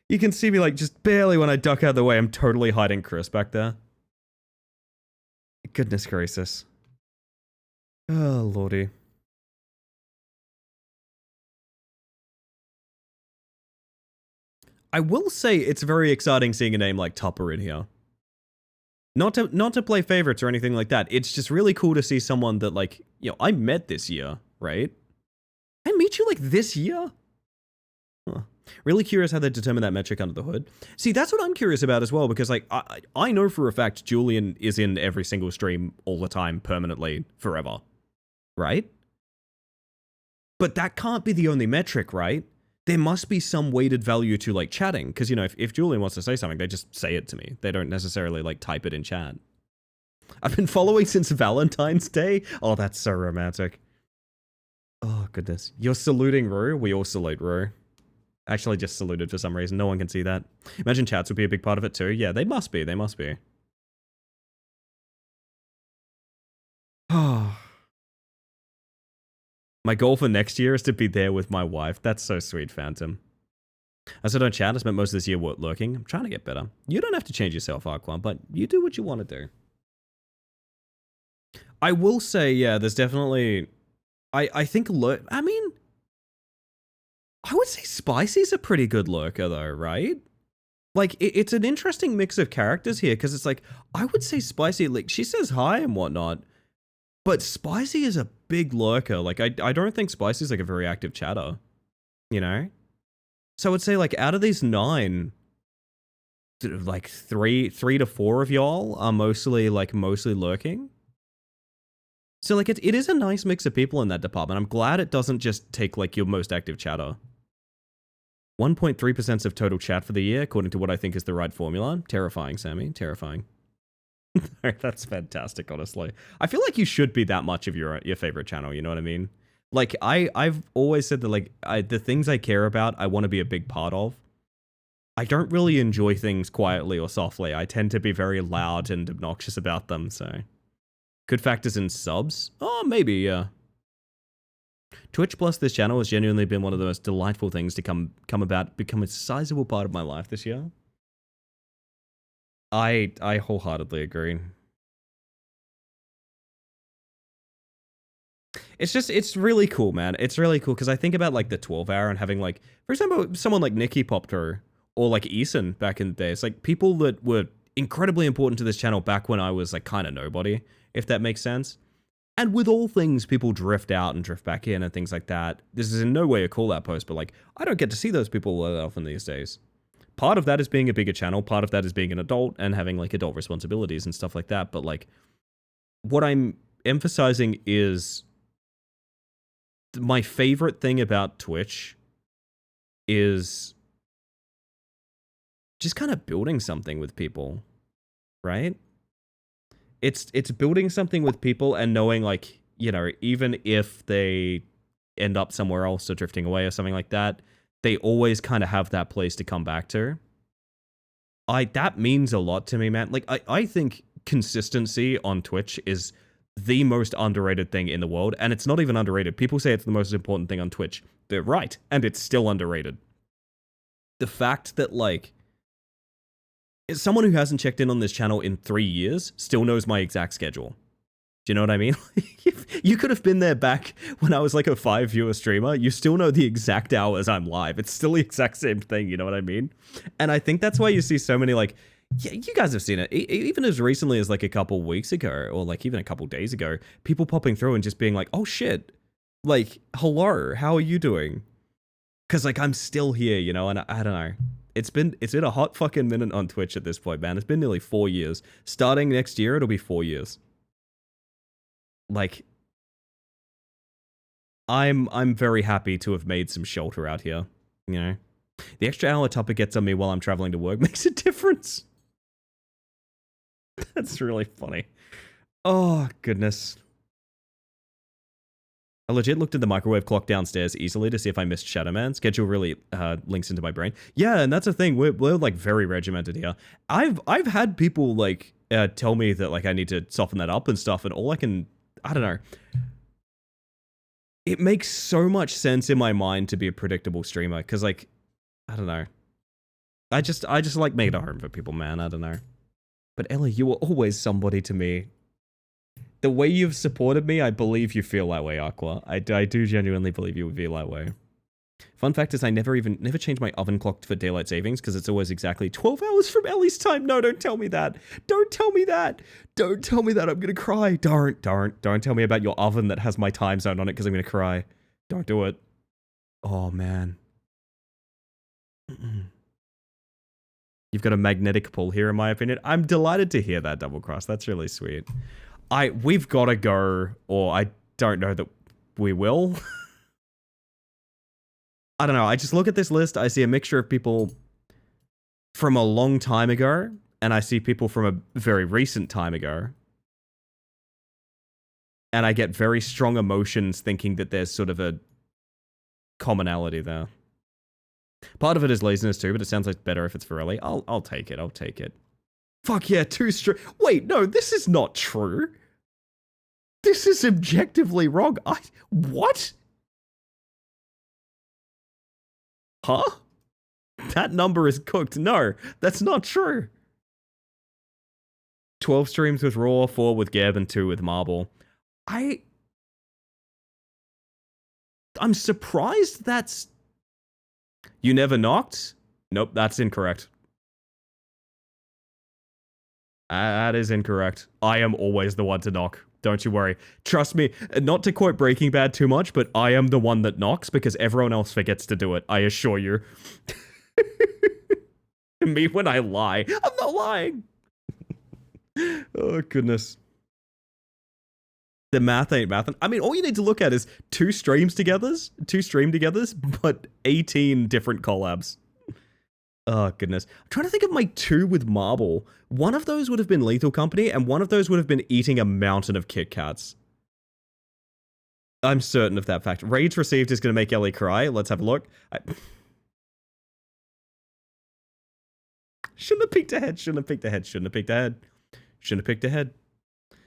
You can see me, like, just barely when I duck out of the way. I'm totally hiding Chris back there. Goodness gracious. Oh, lordy. I will say it's very exciting seeing a name like Tupper in here. Not to play favorites or anything like that. It's just really cool to see someone that, like, you know, I met this year, right? I meet you, like, this year? Huh. Really curious how they determine that metric under the hood. See, that's what I'm curious about as well, because, like, I know for a fact Julian is in every single stream all the time, permanently, forever. Right? But that can't be the only metric, right? There must be some weighted value to, like, chatting. Because, you know, if Julian wants to say something, they just say it to me. They don't necessarily, like, type it in chat. I've been following since Valentine's Day. Oh, that's so romantic. Oh, goodness. You're saluting Rue? We all salute Rue. Actually just saluted for some reason. No one can see that. Imagine chats would be a big part of it too. Yeah, they must be. They must be. Oh. My goal for next year is to be there with my wife. That's so sweet, Phantom. I said don't chat. I spent most of this year lurking. I'm trying to get better. You don't have to change yourself, Arquan, but you do what you want to do. I will say, yeah, there's definitely... I think I mean... I would say Spicy's a pretty good lurker though, right? Like, it's an interesting mix of characters here, because it's like, I would say Spicy, like, she says hi and whatnot, but Spicy is a big lurker. Like, I don't think Spicy's, like, a very active chatter, you know? So I would say, like, out of these 9, like, 3 to 4 of y'all are mostly lurking. So, like, it is a nice mix of people in that department. I'm glad it doesn't just take, like, your most active chatter. 1.3% of total chat for the year, according to what I think is the right formula. Terrifying, Sammy. Terrifying. That's fantastic, honestly. I feel like you should be that much of your favorite channel, you know what I mean? Like, I've always said that, like, the things I care about, I want to be a big part of. I don't really enjoy things quietly or softly. I tend to be very loud and obnoxious about them, so... Could factors in subs? Oh, maybe, yeah. Twitch plus this channel has genuinely been one of the most delightful things to become a sizable part of my life this year. I wholeheartedly agree. It's really cool, man. It's really cool because I think about, like, the 12 hour and having, like, for example, someone like Nikki pop through, or like Eason back in the day. It's like people that were incredibly important to this channel back when I was like kind of nobody, if that makes sense. And with all things, people drift out and drift back in and things like that. This is in no way a call-out post, but like, I don't get to see those people that often these days. Part of that is being a bigger channel, part of that is being an adult and having like adult responsibilities and stuff like that, but like, what I'm emphasizing is my favorite thing about Twitch is just kind of building something with people, right? It's building something with people and knowing, like, you know, even if they end up somewhere else or drifting away or something like that, they always kind of have that place to come back to. That means a lot to me, man. Like, I think consistency on Twitch is the most underrated thing in the world, and it's not even underrated. People say it's the most important thing on Twitch. They're right, and it's still underrated. The fact that, like, someone who hasn't checked in on this channel in 3 years still knows my exact schedule. Do you know what I mean? You could have been there back when I was like a 5-viewer streamer. You still know the exact hours I'm live. It's still the exact same thing, you know what I mean? And I think that's why you see so many, like, yeah, you guys have seen it. Even as recently as like a couple weeks ago, or like even a couple days ago, people popping through and just being like, oh shit, like, hello, how are you doing? Because like, I'm still here, you know, and I don't know. It's been a hot fucking minute on Twitch at this point, man. It's been nearly 4 years. Starting next year, it'll be 4 years. Like, I'm very happy to have made some shelter out here, you know? The extra hour Tupper gets on me while I'm traveling to work makes a difference. That's really funny. Oh, goodness. I legit looked at the microwave clock downstairs easily to see if I missed Shadow Man. Schedule really links into my brain. Yeah, and that's the thing. We're like very regimented here. I've had people like tell me that like I need to soften that up and stuff, and all I don't know. It makes so much sense in my mind to be a predictable streamer because like I don't know. I just like making a home for people, man. I don't know. But Ellie, you were always somebody to me. The way you've supported me, I believe you feel that way, Aqua. I do genuinely believe you would feel that way. Fun fact is I never changed my oven clock for daylight savings because it's always exactly 12 hours from Ellie's time. No, don't tell me that. Don't tell me that. Don't tell me that. I'm going to cry. Don't tell me about your oven that has my time zone on it because I'm going to cry. Don't do it. Oh, man. You've got a magnetic pull here, in my opinion. I'm delighted to hear that, Double Cross. That's really sweet. We've got to go, or I don't know that we will. I don't know. I just look at this list. I see a mixture of people from a long time ago, and I see people from a very recent time ago. And I get very strong emotions thinking that there's sort of a commonality there. Part of it is laziness too, but it sounds like better if it's Pirelli. I'll take it. I'll take it. Fuck yeah, 2 straight. Wait, no, this is not true. This is objectively wrong. What? Huh? That number is cooked. No, that's not true. 12 streams with Raw, 4 with Geb, and 2 with Marble. I'm surprised that's... You never knocked? Nope, that's incorrect. That is incorrect. I am always the one to knock. Don't you worry. Trust me, not to quote Breaking Bad too much, but I am the one that knocks because everyone else forgets to do it. I assure you. Me when I lie. I'm not lying. Oh, goodness. The math ain't mathin'. I mean, all you need to look at is 2 stream togethers, but 18 different collabs. Oh, goodness. I'm trying to think of my 2 with Marble. One of those would have been Lethal Company, and one of those would have been eating a mountain of Kit Kats. I'm certain of that fact. Rage received is going to make Ellie cry. Let's have a look. Shouldn't have peeked ahead. Shouldn't have peeked ahead. Shouldn't have peeked ahead. Shouldn't have peeked ahead.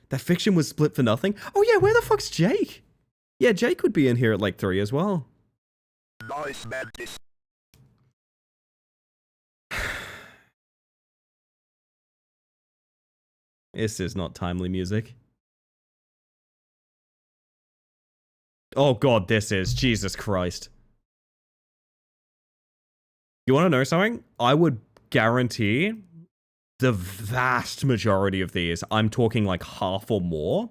That fiction was split for nothing. Oh, yeah, where the fuck's Jake? Yeah, Jake would be in here at like 3 as well. Nice, man. This is not timely music. Oh god, this is. Jesus Christ. You want to know something? I would guarantee the vast majority of these, I'm talking like half or more,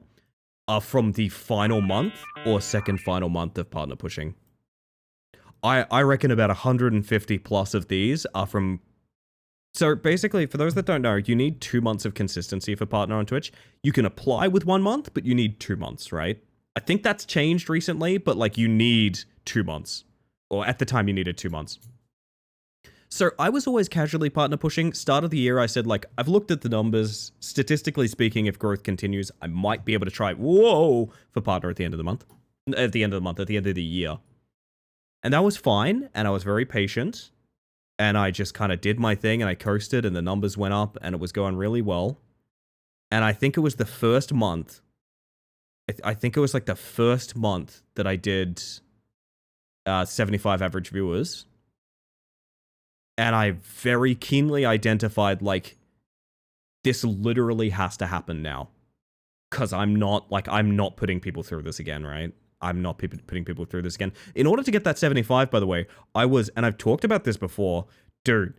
are from the final month or second final month of partner pushing. I reckon about 150 plus of these are from... So basically, for those that don't know, you need 2 months of consistency for partner on Twitch. You can apply with 1 month, but you need 2 months, right? I think that's changed recently, but like you need 2 months. Or at the time you needed 2 months. So I was always casually partner pushing. Start of the year, I said, like, I've looked at the numbers. Statistically speaking, if growth continues, I might be able to try, for partner at the end of the month. At the end of the year. And that was fine, and I was very patient. And I just kind of did my thing, and I coasted, and the numbers went up, and it was going really well. And I think it was the first month. I think it was like the first month that I did 75 average viewers. And I very keenly identified, like, this literally has to happen now. Because I'm not putting people through this again, right? I'm not putting people through this again. In order to get that 75, by the way, and I've talked about this before, dude,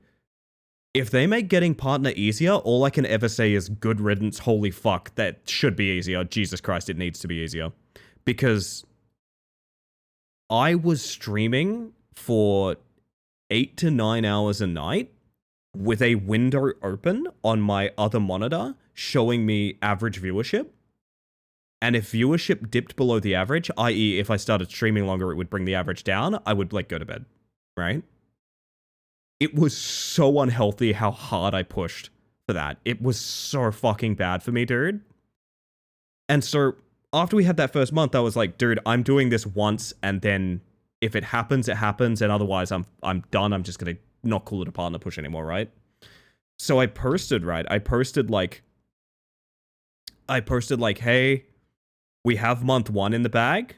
if they make getting partner easier, all I can ever say is good riddance, holy fuck, that should be easier. Jesus Christ, it needs to be easier. Because I was streaming for 8 to 9 hours a night with a window open on my other monitor showing me average viewership. And if viewership dipped below the average, i.e. if I started streaming longer, it would bring the average down, I would, like, go to bed, right? It was so unhealthy how hard I pushed for that. It was so fucking bad for me, dude. And so, after we had that first month, I was like, dude, I'm doing this once, and then if it happens, it happens, and otherwise I'm done. I'm just gonna not call it a partner push anymore, right? So I posted, right? I posted like, hey, we have month 1 in the bag.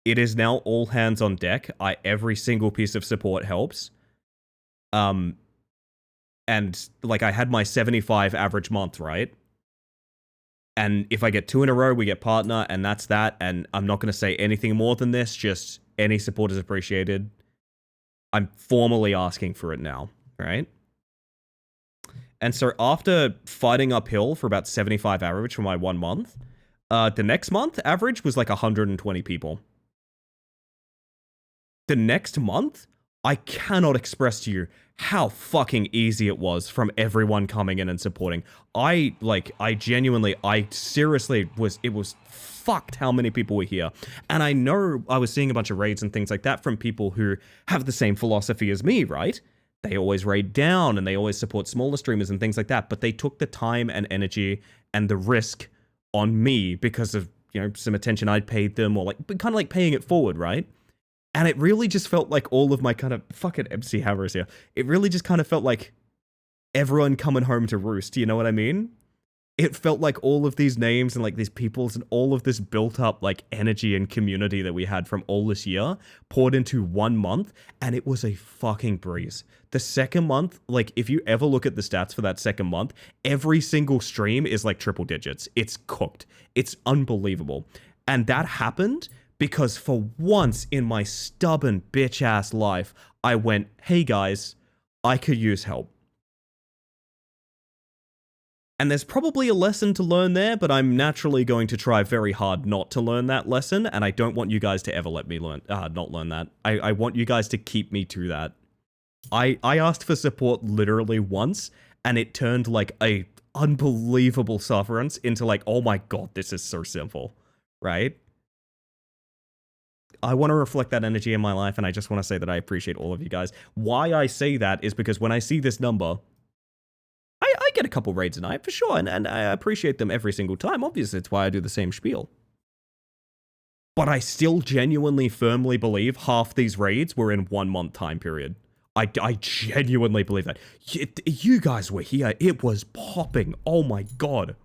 It is now all hands on deck. Every single piece of support helps. And like I had my 75 average month, right? And if I get 2 in a row, we get partner, and that's that. And I'm not going to say anything more than this. Just any support is appreciated. I'm formally asking for it now, right? And so after fighting uphill for about 75 average for my 1 month, the next month average was like 120 people. The next month, I cannot express to you how fucking easy it was from everyone coming in and supporting. It was fucked how many people were here. And I know I was seeing a bunch of raids and things like that from people who have the same philosophy as me, right? They always raid down and they always support smaller streamers and things like that, but they took the time and energy and the risk on me because of, you know, some attention I'd paid them, or like kind of like paying it forward, right? And it really just felt like all of my kind of fucking MC Hammers here. It really just kind of felt like everyone coming home to roost. You know what I mean? It felt like all of these names and like these peoples and all of this built up like energy and community that we had from all this year poured into 1 month, and it was a fucking breeze. The second month, like if you ever look at the stats for that second month, every single stream is like triple digits. It's cooked. It's unbelievable. And that happened because for once in my stubborn bitch ass life, I went, hey guys, I could use help. And there's probably a lesson to learn there, but I'm naturally going to try very hard not to learn that lesson, and I don't want you guys to ever let me not learn that. I want you guys to keep me to that. I asked for support literally once, and it turned like a unbelievable sufferance into like, oh my god, this is so simple, right? I want to reflect that energy in my life, and I just want to say that I appreciate all of you guys. Why I say that is because when I see this number, I get a couple raids a night, for sure, and I appreciate them every single time. Obviously, it's why I do the same spiel. But I still genuinely, firmly believe half these raids were in 1 month time period. I genuinely believe that. You guys were here. It was popping. Oh my god.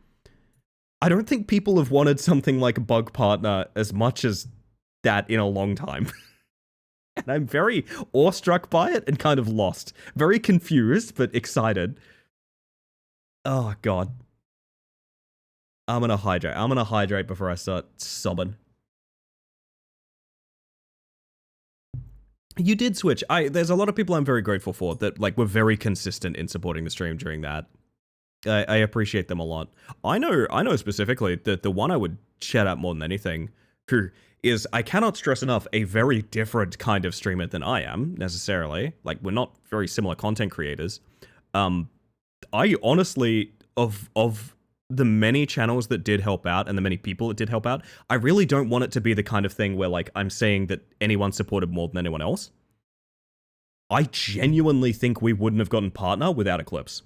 I don't think people have wanted something like Bug Partner as much as that in a long time. And I'm very awestruck by it and kind of lost. Very confused, but excited. Oh, God. I'm gonna hydrate. I'm gonna hydrate before I start sobbing. You did switch. There's a lot of people I'm very grateful for that like were very consistent in supporting the stream during that. I appreciate them a lot. I know specifically that the one I would shout out more than anything, who is, I cannot stress enough, a very different kind of streamer than I am, necessarily. Like, we're not very similar content creators. I honestly, of the many channels that did help out and the many people that did help out, I really don't want it to be the kind of thing where, like, I'm saying that anyone supported more than anyone else. I genuinely think we wouldn't have gotten Partner without Eclipse.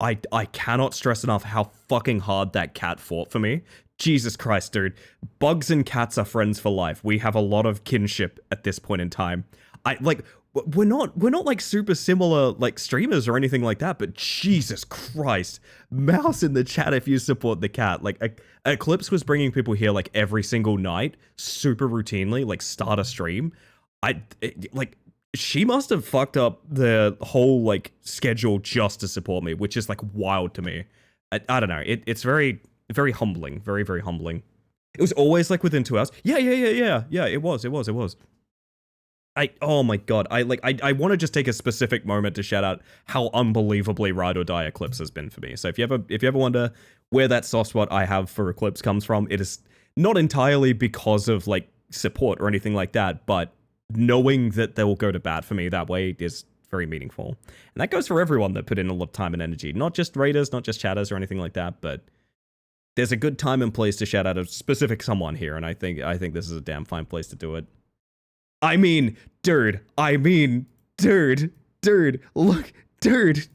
I cannot stress enough how fucking hard that cat fought for me. Jesus Christ, dude. Bugs and cats are friends for life. We have a lot of kinship at this point in time. We're not like super similar like streamers or anything like that, but Jesus Christ. Mouse in the chat if you support the cat. Like, Eclipse was bringing people here like every single night, super routinely, like start a stream. She must have fucked up the whole, like, schedule just to support me, which is, like, wild to me. I don't know. It's very, very humbling. Very, very humbling. It was always, like, within 2 hours. Yeah, it was. Oh my god. I want to just take a specific moment to shout out how unbelievably ride or die Eclipse has been for me. So if you ever wonder where that soft spot I have for Eclipse comes from, it is not entirely because of, like, support or anything like that, but knowing that they will go to bat for me that way is very meaningful. And that goes for everyone that put in a lot of time and energy. Not just raiders, not just chatters or anything like that, but there's a good time and place to shout out a specific someone here, and I think this is a damn fine place to do it. I mean, dude, look, dude.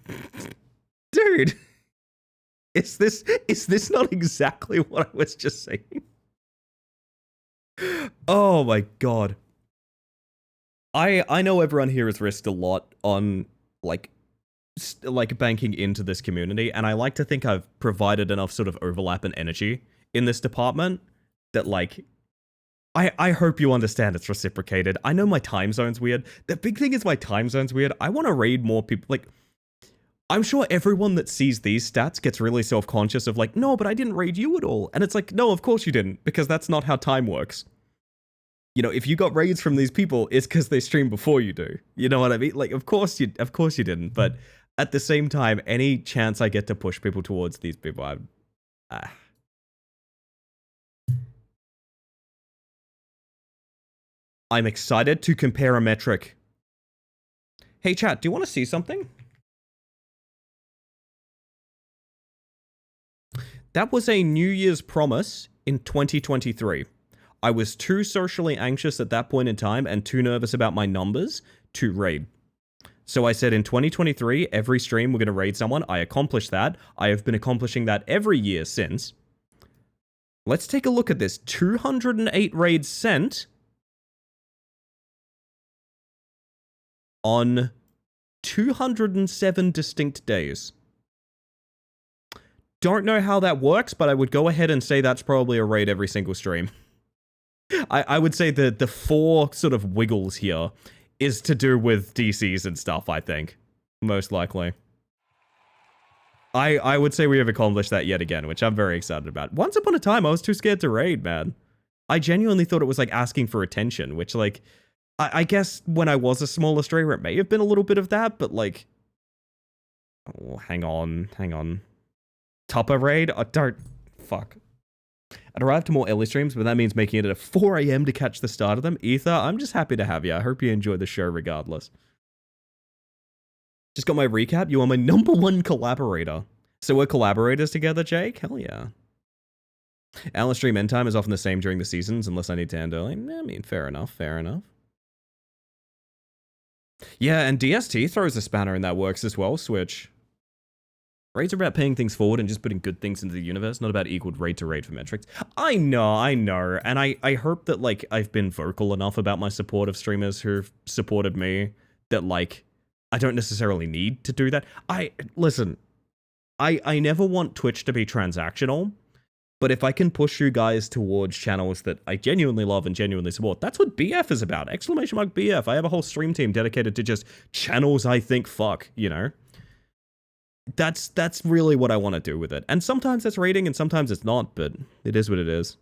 Is this not exactly what I was just saying? Oh my god. I know everyone here has risked a lot on, like banking into this community, and I like to think I've provided enough sort of overlap and energy in this department that, like, I hope you understand it's reciprocated. I know my time zone's weird. The big thing is my time zone's weird. I want to raid more people. Like, I'm sure everyone that sees these stats gets really self-conscious of, like, no, but I didn't raid you at all. And it's like, no, of course you didn't, because that's not how time works. You know, if you got raids from these people, it's because they stream before you do. You know what I mean? Like, of course you didn't. But at the same time, any chance I get to push people towards these people, I'm excited to compare a metric. Hey chat, do you want to see something? That was a New Year's promise in 2023. I was too socially anxious at that point in time and too nervous about my numbers to raid. So I said in 2023, every stream we're going to raid someone. I accomplished that. I have been accomplishing that every year since. Let's take a look at this. 208 raids sent on 207 distinct days. Don't know how that works, but I would go ahead and say that's probably a raid every single stream. I would say that the 4 sort of wiggles here is to do with DCs and stuff, I think. Most likely. I would say we have accomplished that yet again, which I'm very excited about. Once upon a time, I was too scared to raid, man. I genuinely thought it was like asking for attention, which, like, I guess when I was a smaller streamer, it may have been a little bit of that, but, like... Oh, hang on. Tupper raid? Don't... Fuck. I'd arrive to more early streams, but that means making it at 4 AM to catch the start of them. Ether, I'm just happy to have you. I hope you enjoy the show regardless. Just got my recap. You are my #1 collaborator. So we're collaborators together, Jake? Hell yeah. Alan stream end time is often the same during the seasons, unless I need to end early. I mean, fair enough. Yeah, and DST throws a spanner in that works as well, Switch. Raids are about paying things forward and just putting good things into the universe, not about equal raid to raid for metrics. I know, and I hope that, like, I've been vocal enough about my support of streamers who've supported me that, like, I don't necessarily need to do that. Listen, I never want Twitch to be transactional, but if I can push you guys towards channels that I genuinely love and genuinely support, that's what BF is about. ! BF. I have a whole stream team dedicated to just channels I think fuck, you know? That's really what I want to do with it. And sometimes that's raiding and sometimes it's not, but it is what it is.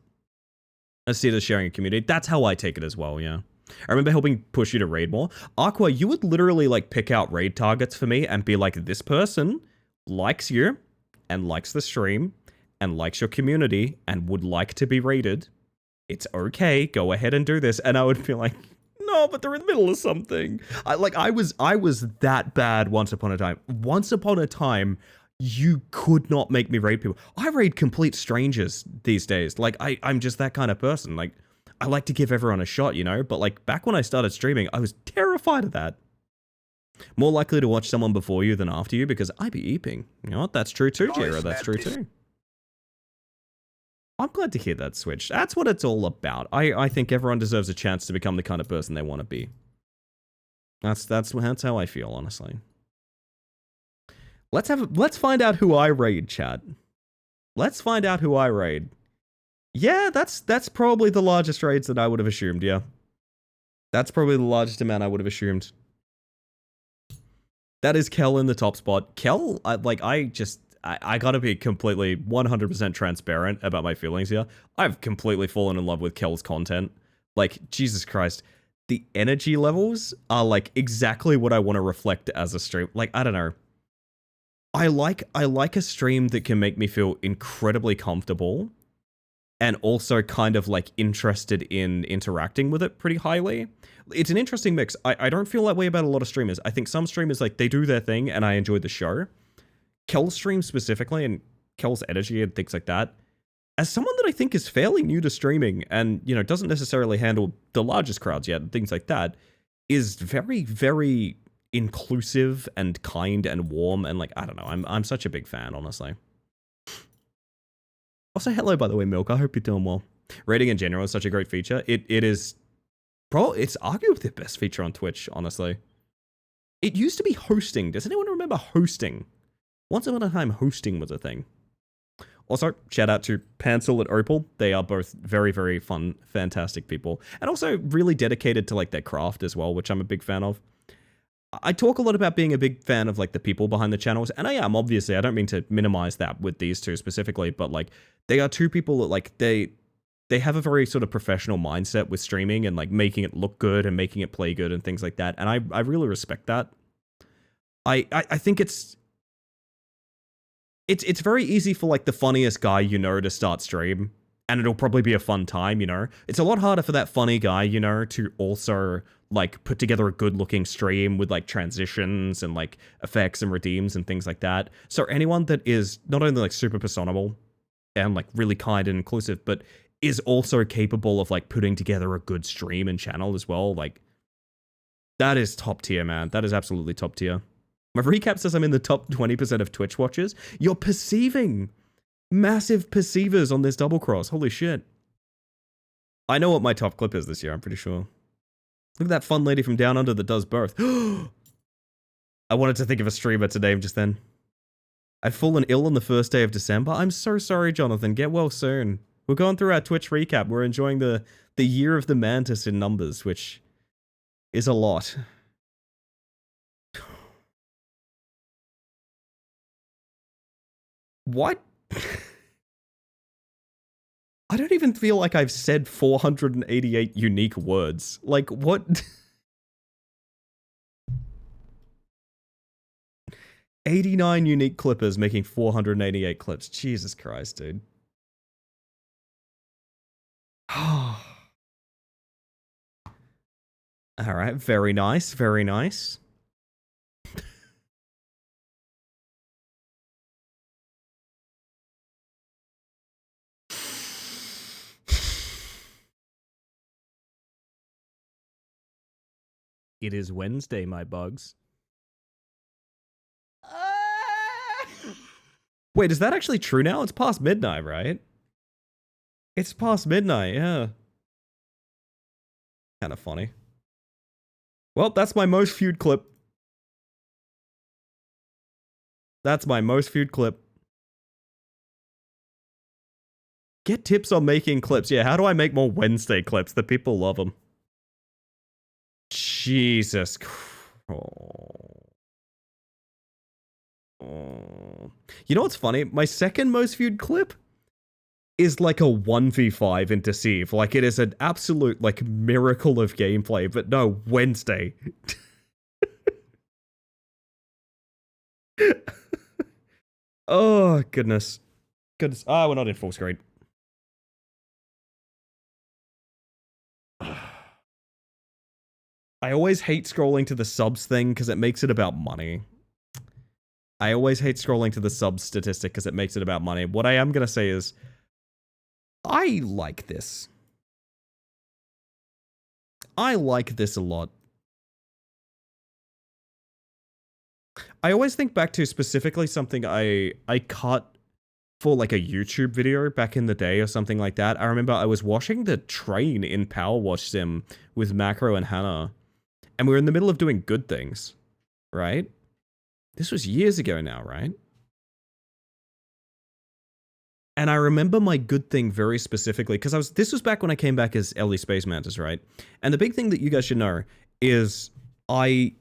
I see it as sharing a community. That's how I take it as well, yeah. I remember helping push you to raid more. Aqua, you would literally like pick out raid targets for me and be like, this person likes you and likes the stream and likes your community and would like to be raided. It's okay, go ahead and do this. And I would be like, no, but they're in the middle of something. I was that bad once upon a time. Once upon a time, you could not make me raid people. I raid complete strangers these days. Like, I'm just that kind of person. Like, I like to give everyone a shot, you know? But, like, back when I started streaming, I was terrified of that. More likely to watch someone before you than after you because I be eeping. You know what? That's true too, Jira. That's true too. I'm glad to hear that switch. That's what it's all about. I think everyone deserves a chance to become the kind of person they want to be. That's how I feel, honestly. Let's find out who I raid, chat. Let's find out who I raid. Yeah, that's probably the largest raids that I would have assumed, yeah. That's probably the largest amount I would have assumed. That is Kel in the top spot. Kel, I gotta be completely 100% transparent about my feelings here. I've completely fallen in love with Kel's content. Like, Jesus Christ. The energy levels are like exactly what I want to reflect as a stream. Like, I don't know. I like a stream that can make me feel incredibly comfortable and also kind of like interested in interacting with it pretty highly. It's an interesting mix. I don't feel that way about a lot of streamers. I think some streamers, like, they do their thing and I enjoy the show. Kel's stream specifically and Kel's energy and things like that, as someone that I think is fairly new to streaming and, you know, doesn't necessarily handle the largest crowds yet and things like that, is very, very inclusive and kind and warm and, like, I don't know, I'm such a big fan, honestly. Also, hello, by the way, Milk. I hope you're doing well. Rating in general is such a great feature. It is, bro, it's arguably the best feature on Twitch, honestly. It used to be hosting. Does anyone remember hosting? Once upon a time, hosting was a thing. Also, shout out to Pansel and Opal. They are both very, very fun, fantastic people. And also really dedicated to, like, their craft as well, which I'm a big fan of. I talk a lot about being a big fan of, like, the people behind the channels, and I am, obviously. I don't mean to minimize that with these two specifically, but, like, they are two people that, like, they have a very sort of professional mindset with streaming and, like, making it look good and making it play good and things like that, and I really respect that. I think it's very easy for, like, the funniest guy you know to start stream, and it'll probably be a fun time, you know? It's a lot harder for that funny guy, you know, to also, like, put together a good-looking stream with, like, transitions and, like, effects and redeems and things like that. So anyone that is not only, like, super personable and, like, really kind and inclusive, but is also capable of, like, putting together a good stream and channel as well, like, that is top tier, man. That is absolutely top tier. My recap says I'm in the top 20% of Twitch watchers. You're perceiving massive perceivers on this double cross. Holy shit. I know what my top clip is this year, I'm pretty sure. Look at that fun lady from Down Under that does both. I wanted to think of a streamer to name just then. I'd fallen ill on the first day of December. I'm so sorry, Jonathan. Get well soon. We're going through our Twitch recap. We're enjoying the year of the mantis in numbers, which is a lot. What? I don't even feel like I've said 488 unique words. Like, what? 89 unique clippers making 488 clips. Jesus Christ, dude. Alright, very nice, very nice. It is Wednesday, my bugs. Wait, is that actually true now? It's past midnight, right? It's past midnight, yeah. Kind of funny. Well, that's my most viewed clip. That's my most viewed clip. Get tips on making clips. Yeah, how do I make more Wednesday clips? The people love them. Jesus Christ. Oh. You know what's funny? My second most viewed clip is like a 1v5 in Deceive. Like, it is an absolute, like, miracle of gameplay, but no, Wednesday. Oh, goodness. Goodness. Ah, we're not in full screen. I always hate scrolling to the subs thing because it makes it about money. I always hate scrolling to the subs statistic because it makes it about money. What I am going to say is, I like this. I like this a lot. I always think back to specifically something I cut for like a YouTube video back in the day or something like that. I remember I was washing the train in Power Wash Sim with Macro and Hannah, and we were in the middle of doing good things, right? This was years ago now, right? And I remember my good thing very specifically, because this was back when I came back as Ellie Space Mantis, right? And the big thing that you guys should know is I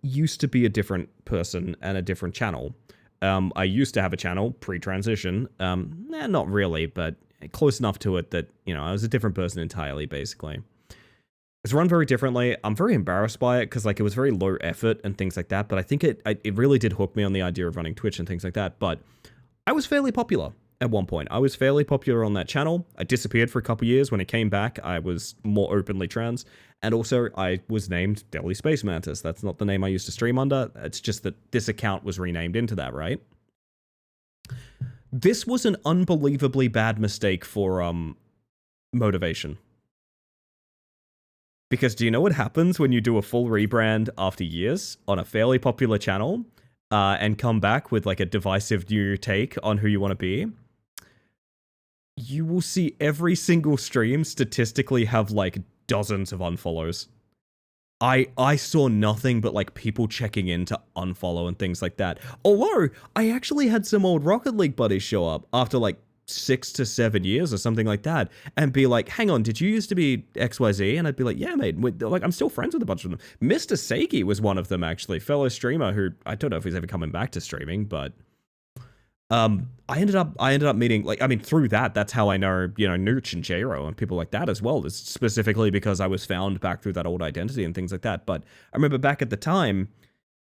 used to be a different person and a different channel. I used to have a channel pre-transition. Not really, but close enough to it that, you know, I was a different person entirely, basically. It's run very differently. I'm very embarrassed by it because, like, it was very low effort and things like that, but I think it really did hook me on the idea of running Twitch and things like that. But I was fairly popular at one point. I was fairly popular on that channel. I disappeared for a couple years. When it came back, I was more openly trans. And also, I was named Ellie Space Mantis. That's not the name I used to stream under. It's just that this account was renamed into that, right? This was an unbelievably bad mistake for motivation. Because do you know what happens when you do a full rebrand after years on a fairly popular channel and come back with like a divisive new take on who you want to be? You will see every single stream statistically have like dozens of unfollows. I saw nothing but like people checking in to unfollow and things like that. Although I actually had some old Rocket League buddies show up after like 6 to 7 years or something like that and be like, hang on, did you used to be XYZ? And I'd be like, yeah, mate. Like, I'm still friends with a bunch of them. Mr. Seiki was one of them, actually. Fellow streamer who, I don't know if he's ever coming back to streaming, but I ended up meeting, like, I mean, through that's how I know, you know, Nooch and J-Ro and people like that as well. It's specifically because I was found back through that old identity and things like that. But I remember back at the time,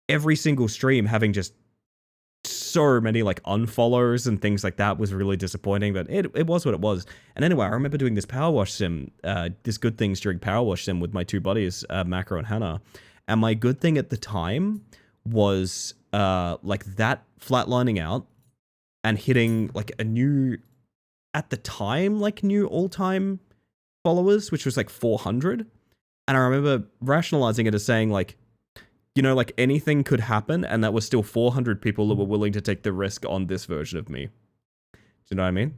every single stream having just so many like unfollows and things like that was really disappointing, but it was what it was. And anyway, I remember doing this Power Wash Sim, this good things during Power Wash Sim with my two buddies, Macro and Hannah. And my good thing at the time was like that flatlining out and hitting like a new, at the time, like new all-time followers, which was like 400. And I remember rationalizing it as saying like, you know, like anything could happen, and that was still 400 people who were willing to take the risk on this version of me. Do you know what I mean?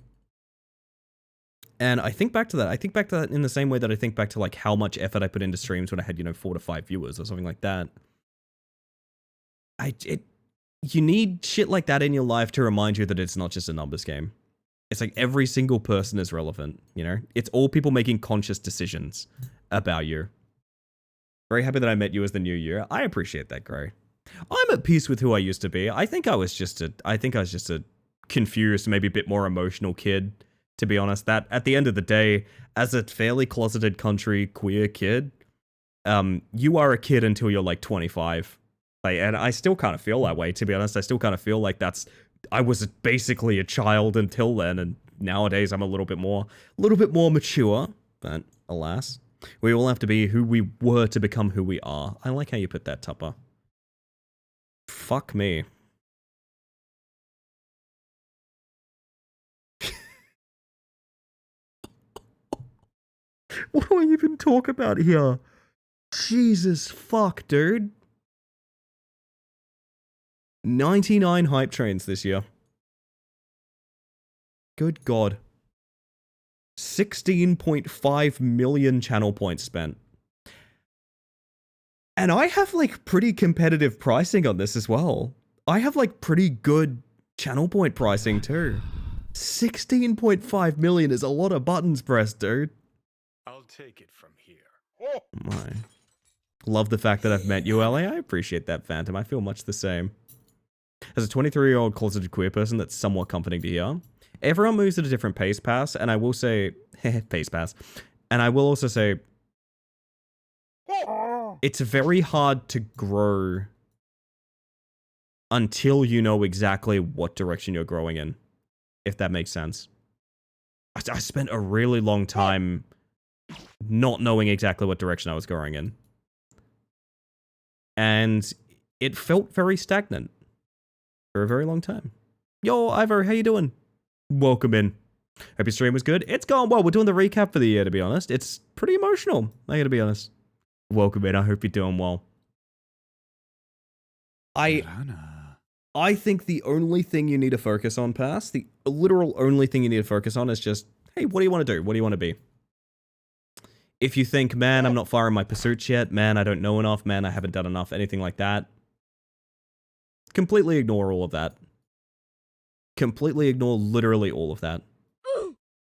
And I think back to that. I think back to that in the same way that I think back to like how much effort I put into streams when I had, you know, 4 to 5 viewers or something like that. You need shit like that in your life to remind you that it's not just a numbers game. It's like every single person is relevant, you know? It's all people making conscious decisions about you. Very happy that I met you as the new year. I appreciate that, Gray. I'm at peace with who I used to be. I think I was just a confused, maybe a bit more emotional kid, to be honest. That at the end of the day, as a fairly closeted country queer kid, you are a kid until you're like 25. Like, and I still kind of feel that way, to be honest. I still kind of feel like I was basically a child until then, and nowadays I'm a little bit more mature, but alas. We all have to be who we were to become who we are. I like how you put that, Tupper. Fuck me. What do I even talk about here? Jesus fuck, dude. 99 hype trains this year. Good God. 16.5 million channel points spent. And I have like pretty competitive pricing on this as well. I have like pretty good channel point pricing too. 16.5 million is a lot of buttons pressed, dude. I'll take it from here. Oh my. Love the fact that I've met you, LA. I appreciate that, Phantom. I feel much the same. As a 23-year-old closeted queer person, that's somewhat comforting to hear. Everyone moves at a different pace, Pass, and I will say, pace, Pass, and I will also say, it's very hard to grow until you know exactly what direction you're growing in, if that makes sense. I spent a really long time not knowing exactly what direction I was growing in. And it felt very stagnant for a very long time. Yo, Ivor, how you doing? Welcome in. Hope your stream was good. It's gone well. We're doing the recap for the year, to be honest. It's pretty emotional, I gotta be honest. Welcome in. I hope you're doing well. I think the only thing you need to focus on, Pass, the literal only thing you need to focus on is just, hey, what do you want to do? What do you want to be? If you think, man, I'm not far in my pursuits yet, man, I don't know enough, man, I haven't done enough, anything like that, completely ignore all of that. Completely ignore literally all of that.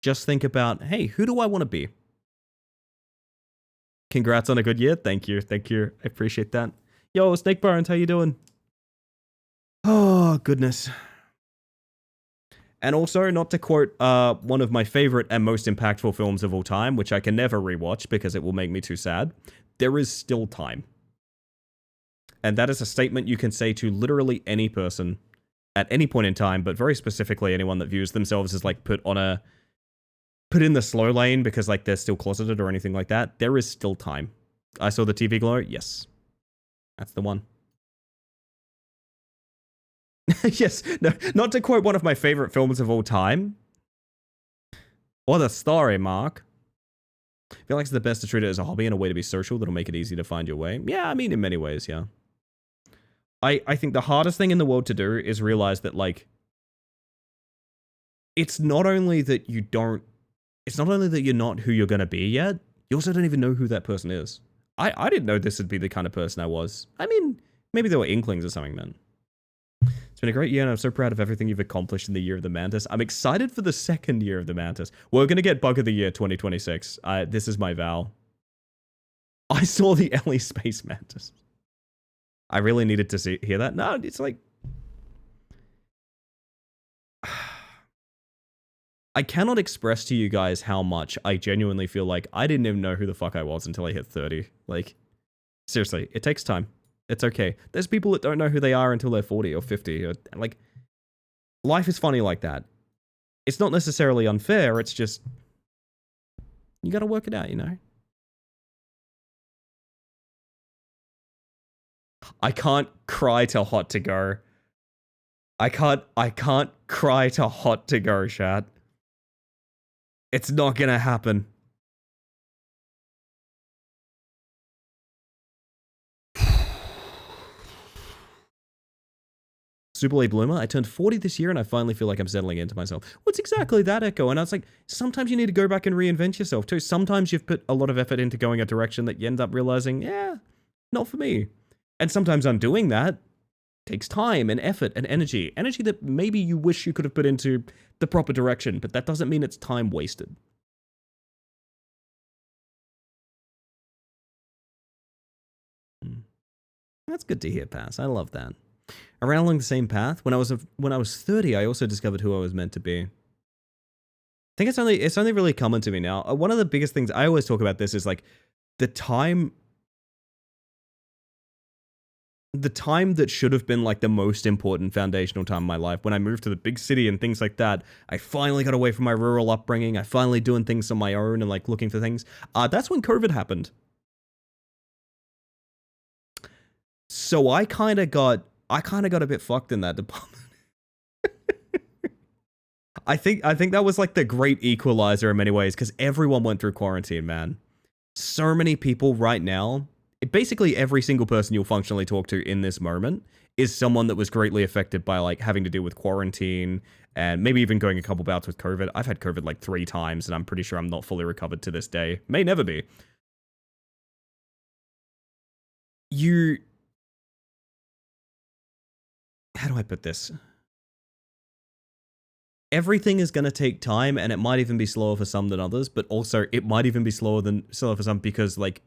Just think about, hey, who do I want to be? Congrats on a good year. Thank you. Thank you. I appreciate that. Yo, Snake Barons, how you doing? Oh, goodness. And also, not to quote one of my favorite and most impactful films of all time, which I can never rewatch because it will make me too sad, there is still time. And that is a statement you can say to literally any person at any point in time, but very specifically anyone that views themselves as like put in the slow lane because like they're still closeted or anything like that. There is still time. I saw the TV glow. Yes. That's the one. Yes. No, not to quote one of my favorite films of all time. What a story, Mark. I feel like it's the best to treat it as a hobby and a way to be social that'll make it easy to find your way. Yeah, I mean, in many ways, yeah. I think the hardest thing in the world to do is realize that, like, it's not only that you're not who you're going to be yet, you also don't even know who that person is. I didn't know this would be the kind of person I was. I mean, maybe there were inklings or something, man. It's been a great year, and I'm so proud of everything you've accomplished in the year of the Mantis. I'm excited for the second year of the Mantis. We're going to get Bug of the Year 2026. This is my vow. I saw the Ellie Space Mantis. I really needed to hear that. No, it's like... I cannot express to you guys how much I genuinely feel like I didn't even know who the fuck I was until I hit 30. Like, seriously, it takes time. It's okay. There's people that don't know who they are until they're 40 or 50. Or, like, life is funny like that. It's not necessarily unfair, it's just... You gotta work it out, you know? I can't cry to hot to go. I can't cry to hot to go, chat. It's not gonna happen. Super late bloomer, I turned 40 this year and I finally feel like I'm settling into myself. Well, it's exactly that, Echo. And I was like, sometimes you need to go back and reinvent yourself too. Sometimes you've put a lot of effort into going a direction that you end up realizing, yeah, not for me. And sometimes undoing that takes time and effort and energy. Energy that maybe you wish you could have put into the proper direction, but that doesn't mean it's time wasted. That's good to hear, Pass. I love that. I ran along the same path. When I was 30, I also discovered who I was meant to be. I think it's only really common to me now. One of the biggest things I always talk about this is like the time that should have been like the most important foundational time of my life. When I moved to the big city and things like that, I finally got away from my rural upbringing. I finally doing things on my own and like looking for things. That's when COVID happened. So I kind of got a bit fucked in that department. I think that was like the great equalizer in many ways because everyone went through quarantine, man. So many people right now, basically every single person you'll functionally talk to in this moment is someone that was greatly affected by like having to deal with quarantine and maybe even going a couple bouts with COVID. I've had COVID like 3 times and I'm pretty sure I'm not fully recovered to this day. May never be. How do I put this? Everything is going to take time and it might even be slower for some than others, but also it might even be slower for some because like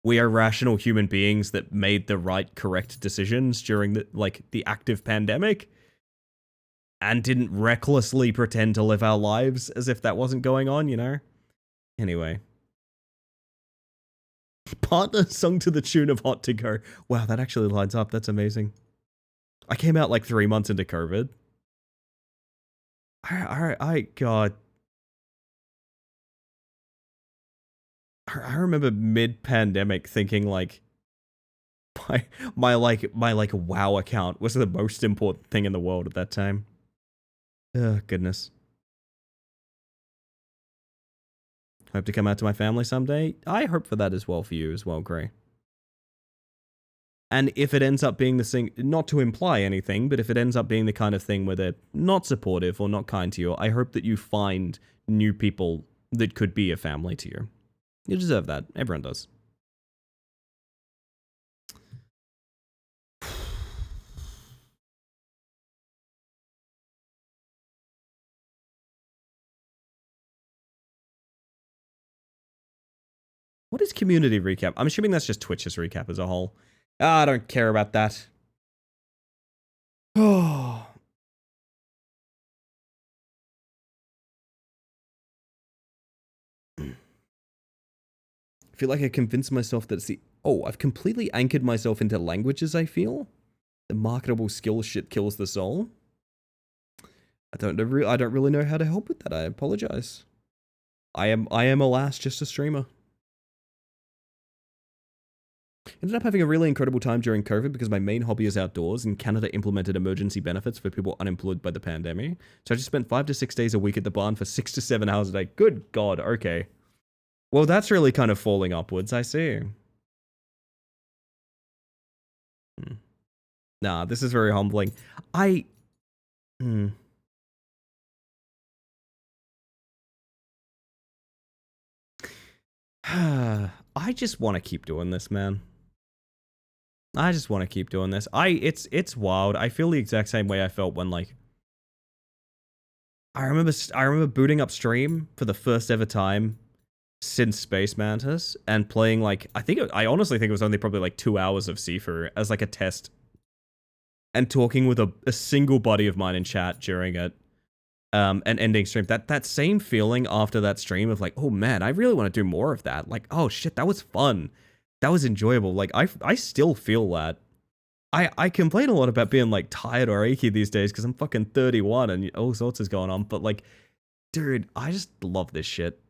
we are rational human beings that made the right correct decisions during the active pandemic. and didn't recklessly pretend to live our lives as if that wasn't going on, you know? Anyway. Partner sung to the tune of Hot to Go. Wow, that actually lines up. That's amazing. I came out like 3 months into COVID. God. I remember mid-pandemic thinking like my WoW account was the most important thing in the world at that time. Oh, goodness. Hope to come out to my family someday. I hope for that as well for you as well, Gray. And if it ends up being the thing, not to imply anything, but if it ends up being the kind of thing where they're not supportive or not kind to you, I hope that you find new people that could be a family to you. You deserve that. Everyone does. What is community recap? I'm assuming that's just Twitch's recap as a whole. I don't care about that. Oh. I feel like I convinced myself that it's the... Oh, I've completely anchored myself into languages, I feel. The marketable skill shit kills the soul. I don't really know how to help with that. I apologize. I am alas just a streamer. Ended up having a really incredible time during COVID because my main hobby is outdoors, and Canada implemented emergency benefits for people unemployed by the pandemic. So I just spent 5 to 6 days a week at the barn for 6 to 7 hours a day. Good God, okay. Well, that's really kind of falling upwards, I see. Nah, this is very humbling. I just want to keep doing this, man. I just want to keep doing this. It's wild. I feel the exact same way I felt when, like, I remember booting up stream for the first ever time since Space Mantis and playing, like, I honestly think it was only probably like 2 hours of Sifu as like a test, and talking with a single buddy of mine in chat during it, and ending stream. That same feeling after that stream of like, oh man, I really want to do more of that. Like, oh shit, that was fun. That was enjoyable. Like, I still feel that. I complain a lot about being, like, tired or achy these days because I'm fucking 31 and all sorts is going on. But, like, dude, I just love this shit.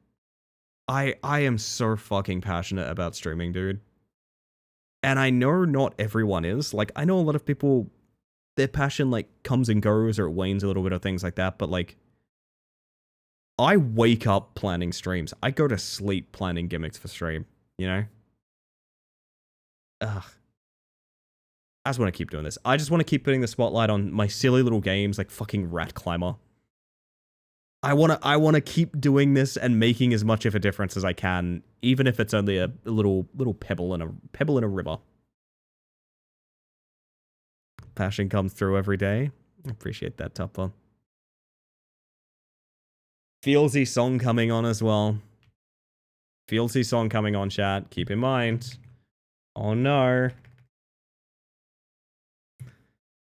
I am so fucking passionate about streaming, dude. And I know not everyone is. Like, I know a lot of people, their passion, like, comes and goes or it wanes a little bit or things like that. But, like, I wake up planning streams. I go to sleep planning gimmicks for stream, you know? Ugh. I just want to keep doing this. I just want to keep putting the spotlight on my silly little games like fucking Rat Climber. I want to keep doing this and making as much of a difference as I can, even if it's only a little pebble in a river. Passion comes through every day. I appreciate that, Tupper. Feelsy song coming on as well. Feelsy song coming on, chat. Keep in mind. Oh no.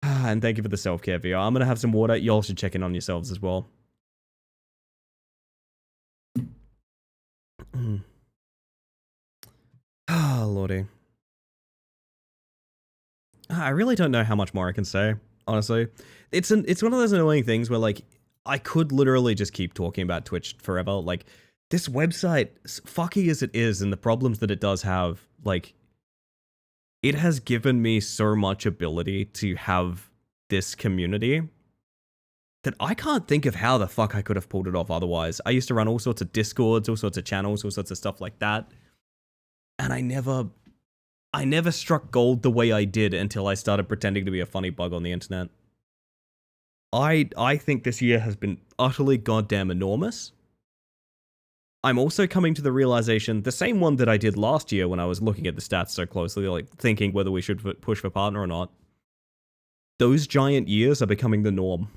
And thank you for the self-care VR. I'm gonna have some water. Y'all should check in on yourselves as well. Ah, lordy. I really don't know how much more I can say, honestly. It's one of those annoying things where, like, I could literally just keep talking about Twitch forever. Like, this website, fucky as it is, and the problems that it does have, like, it has given me so much ability to have this community that I can't think of how the fuck I could have pulled it off otherwise. I used to run all sorts of Discords, all sorts of channels, all sorts of stuff like that. And I never struck gold the way I did until I started pretending to be a funny bug on the internet. I think this year has been utterly goddamn enormous. I'm also coming to the realization, the same one that I did last year when I was looking at the stats so closely, like thinking whether we should push for partner or not. Those giant years are becoming the norm.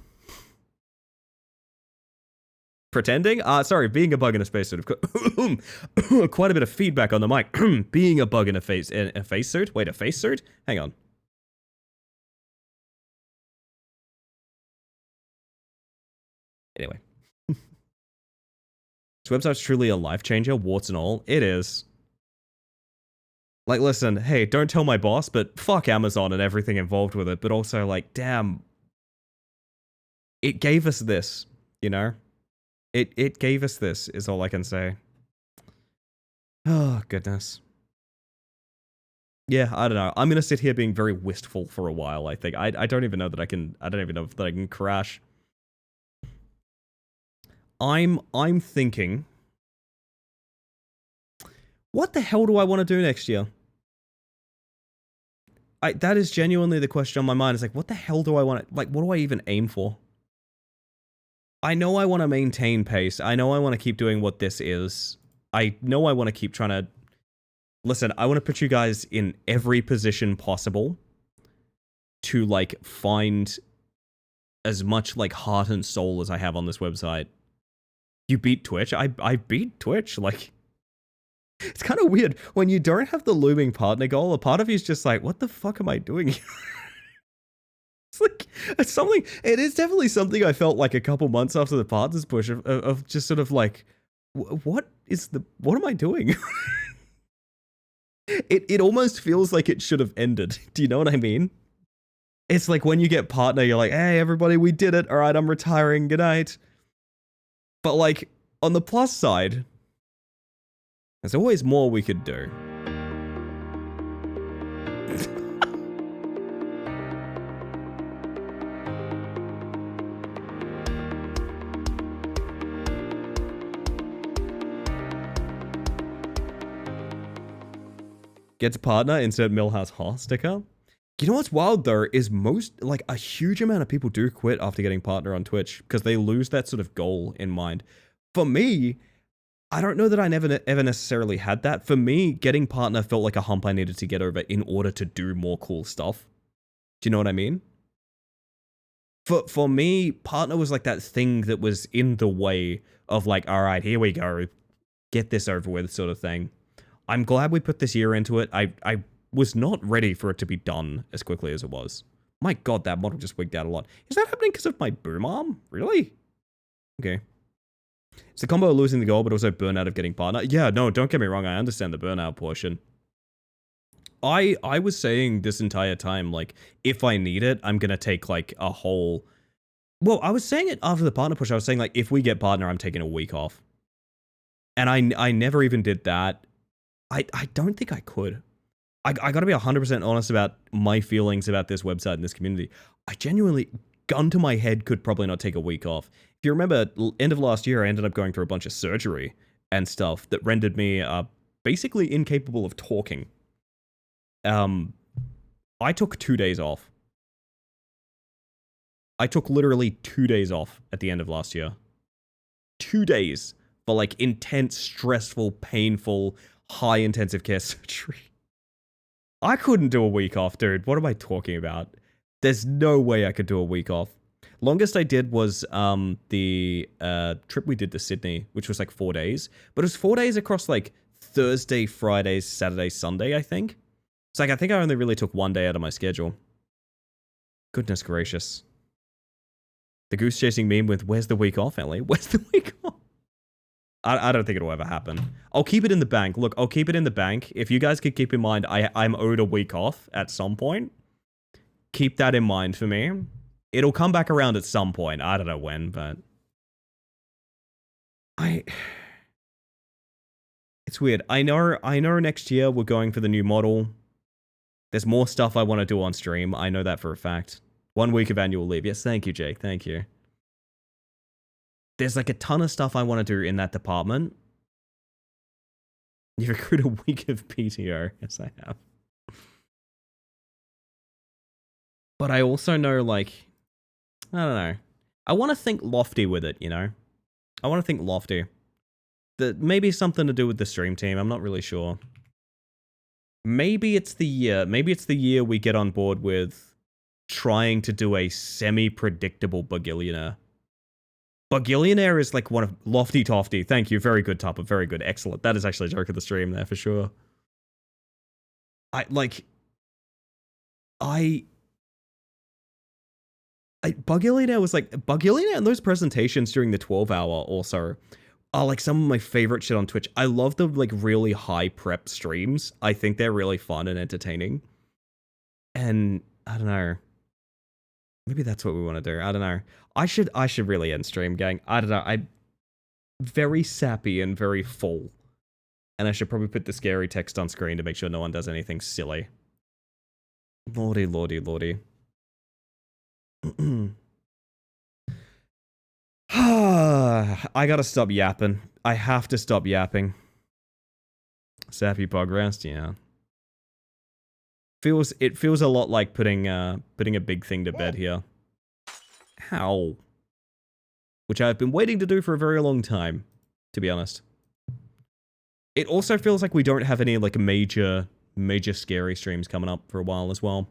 Pretending? Sorry, being a bug in a spacesuit. Quite a bit of feedback on the mic. Being a bug in a face suit? Wait, a face suit? Hang on. Anyway. This website's truly a life changer, warts and all. It is. Like, listen, hey, don't tell my boss, but fuck Amazon and everything involved with it. But also, like, damn, it gave us this, you know? It gave us this, is all I can say. Oh, goodness. Yeah, I don't know. I'm gonna sit here being very wistful for a while, I think. I don't even know that I can, I don't even know if that I can crash. I'm thinking, what the hell do I want to do next year? That is genuinely the question on my mind. It's like, what the hell do I want to, like, what do I even aim for? I know I want to maintain pace. I know I want to keep doing what this is. I know I want to keep trying to... Listen, I want to put you guys in every position possible to, like, find as much, like, heart and soul as I have on this website. You beat Twitch? I beat Twitch, like... It's kind of weird. When you don't have the looming partner goal, a part of you is just like, what the fuck am I doing here? It's like, it's something, it is definitely something I felt like a couple months after the partners push of just sort of like, what am I doing? It almost feels like it should have ended. Do you know what I mean? It's like when you get partner, you're like, hey, everybody, we did it. All right, I'm retiring. Good night. But like, on the plus side, there's always more we could do. Gets partner, insert Millhouse Haas sticker. You know what's wild though, is most, like, a huge amount of people do quit after getting partner on Twitch because they lose that sort of goal in mind. For me, I don't know that I ever necessarily had that. For me, getting partner felt like a hump I needed to get over in order to do more cool stuff. Do you know what I mean? For me, partner was like that thing that was in the way of like, all right, here we go, get this over with sort of thing. I'm glad we put this year into it. I was not ready for it to be done as quickly as it was. My god, that model just wigged out a lot. Is that happening because of my boom arm? Really? Okay. It's a combo of losing the goal, but also burnout of getting partner. Yeah, no, don't get me wrong. I understand the burnout portion. I was saying this entire time, like, if I need it, I'm going to take, like, a whole... Well, I was saying it after the partner push. I was saying, like, if we get partner, I'm taking a week off. And I never even did that. I don't think I could. I gotta be 100% honest about my feelings about this website and this community. I genuinely, gun to my head, could probably not take a week off. If you remember, end of last year, I ended up going through a bunch of surgery and stuff that rendered me basically incapable of talking. I took 2 days off. I took literally 2 days off at the end of last year. 2 days for like intense, stressful, painful, high intensive care surgery. I couldn't do a week off, dude. What am I talking about? There's no way I could do a week off. Longest I did was the trip we did to Sydney, which was like 4 days. But it was 4 days across like Thursday, Friday, Saturday, Sunday, I think. It's like, I think I only really took 1 day out of my schedule. Goodness gracious. The goose chasing meme with, where's the week off, Ellie? Where's the week off? I don't think it'll ever happen. I'll keep it in the bank. Look, I'll keep it in the bank. If you guys could keep in mind, I'm owed a week off at some point. Keep that in mind for me. It'll come back around at some point. I don't know when, but... It's weird. I know next year we're going for the new model. There's more stuff I want to do on stream. I know that for a fact. 1 week of annual leave. Yes, thank you, Jake. Thank you. There's like a ton of stuff I want to do in that department. You've accrued a week of PTO. Yes, I have. But I also know, like, I don't know. I want to think lofty with it, you know? I want to think lofty. That maybe something to do with the stream team. I'm not really sure. Maybe it's the year. Maybe it's the year we get on board with trying to do a semi-predictable Bugillionaire. Bugillionaire is like one of... Lofty Tofty. Thank you. Very good, Topper. Very good. Excellent. That is actually a joke of the stream there, for sure. Bugillionaire was like, Bugillionaire and those presentations during the 12-hour also are like some of my favorite shit on Twitch. I love the like really high prep streams. I think they're really fun and entertaining. And I don't know. Maybe that's what we want to do. I don't know. I should really end stream, gang. I don't know. I'm very sappy and very full. And I should probably put the scary text on screen to make sure no one does anything silly. Lordy, lordy, lordy. I gotta stop yapping. I have to stop yapping. Sappy bug rest, yeah. It feels a lot like putting a big thing to bed here. How? Which I've been waiting to do for a very long time, to be honest. It also feels like we don't have any like major scary streams coming up for a while as well.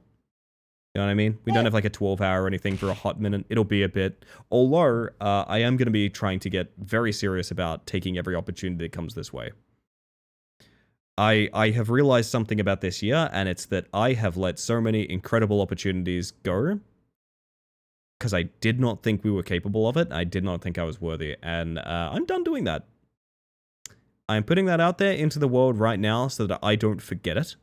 You know what I mean? We don't have like a 12-hour or anything for a hot minute. It'll be a bit. Although, I am going to be trying to get very serious about taking every opportunity that comes this way. I have realized something about this year, and it's that I have let so many incredible opportunities go because I did not think we were capable of it. I did not think I was worthy, and I'm done doing that. I'm putting that out there into the world right now so that I don't forget it.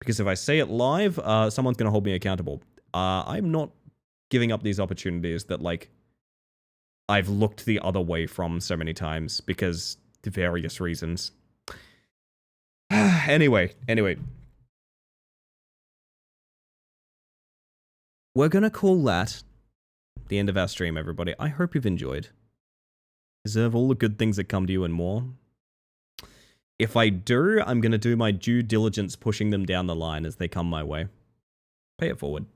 Because if I say it live, someone's going to hold me accountable. I'm not giving up these opportunities that, like, I've looked the other way from so many times because of various reasons. Anyway. We're going to call that the end of our stream, everybody. I hope you've enjoyed. Deserve all the good things that come to you and more. If I do, I'm going to do my due diligence pushing them down the line as they come my way. Pay it forward.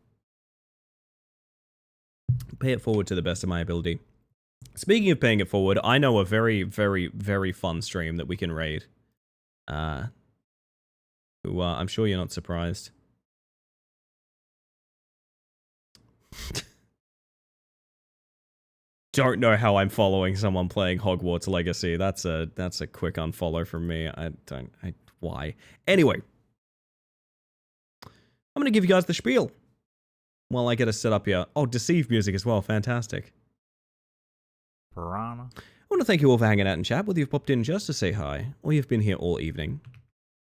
Pay it forward to the best of my ability. Speaking of paying it forward, I know a very, very, very fun stream that we can raid. I'm sure you're not surprised. Don't know how I'm following someone playing Hogwarts Legacy. That's a quick unfollow from me. Why? Anyway. I'm gonna give you guys the spiel while I get us set up here. Oh, Deceive music as well. Fantastic. Piranha. I want to thank you all for hanging out in chat, whether you've popped in just to say hi, or you've been here all evening,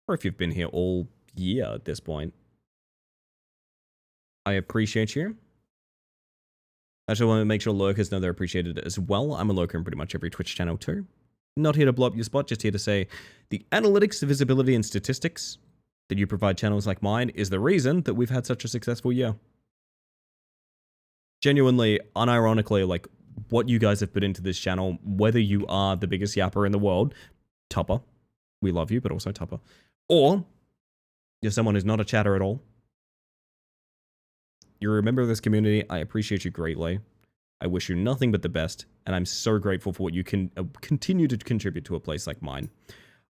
or if you've been here all year at this point. I appreciate you. I just want to make sure lurkers know they're appreciated as well. I'm a lurker in pretty much every Twitch channel too. Not here to blow up your spot, just here to say the analytics, the visibility, and statistics that you provide channels like mine is the reason that we've had such a successful year. Genuinely, unironically, like, what you guys have put into this channel, whether you are the biggest yapper in the world, Tupper, we love you, but also Tupper, or you're someone who's not a chatter at all, you're a member of this community, I appreciate you greatly. I wish you nothing but the best, and I'm so grateful for what you can continue to contribute to a place like mine.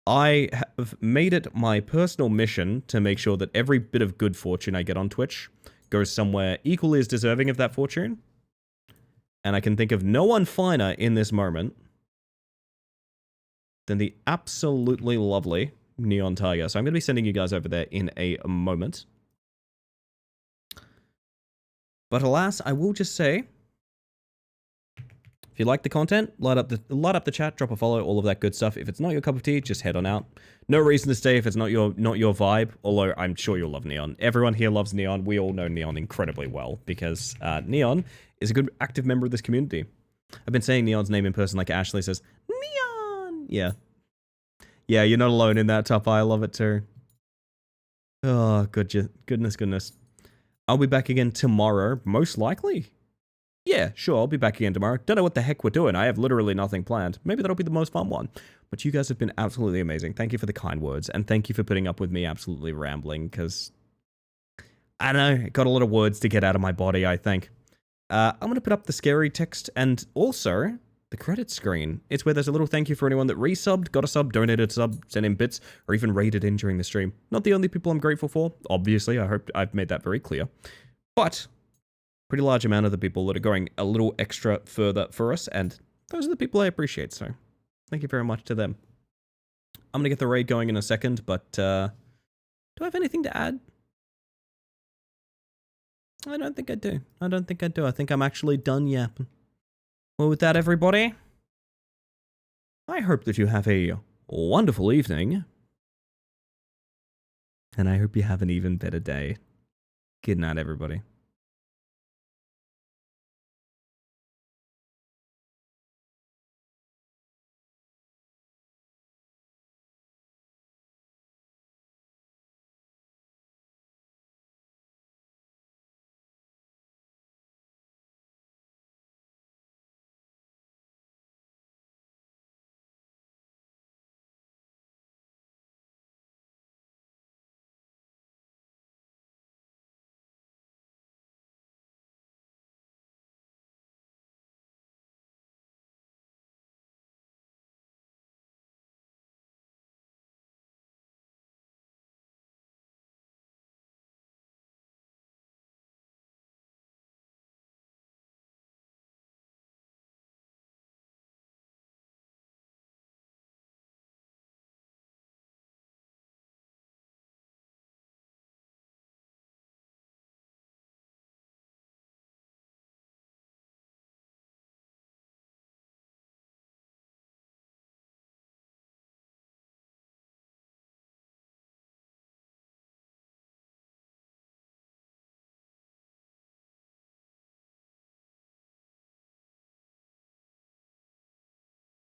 I have made it my personal mission to make sure that every bit of good fortune I get on Twitch goes somewhere equally as deserving of that fortune. And I can think of no one finer in this moment than the absolutely lovely Neon Tiger. So I'm going to be sending you guys over there in a moment. But alas, I will just say, if you like the content, light up the chat, drop a follow, all of that good stuff. If it's not your cup of tea, just head on out. No reason to stay if it's not your vibe, although I'm sure you'll love Neon. Everyone here loves Neon. We all know Neon incredibly well because Neon is a good active member of this community. I've been saying Neon's name in person like Ashley says, Neon! Yeah. Yeah, you're not alone in that, Top. I love it too. Oh, goodness. I'll be back again tomorrow, most likely. Yeah, sure, I'll be back again tomorrow. Don't know what the heck we're doing. I have literally nothing planned. Maybe that'll be the most fun one. But you guys have been absolutely amazing. Thank you for the kind words, and thank you for putting up with me absolutely rambling, because I don't know, it got a lot of words to get out of my body, I think. I'm going to put up the scary text and also the credit screen. It's where there's a little thank you for anyone that resubbed, got a sub, donated a sub, sent in bits, or even raided in during the stream. Not the only people I'm grateful for, obviously. I hope I've made that very clear. But pretty large amount of the people that are going a little extra further for us, and those are the people I appreciate, so thank you very much to them. I'm going to get the raid going in a second, but do I have anything to add? I don't think I do. I don't think I do. I think I'm actually done yapping. Well, with that, everybody, I hope that you have a wonderful evening. And I hope you have an even better day. Good night, everybody.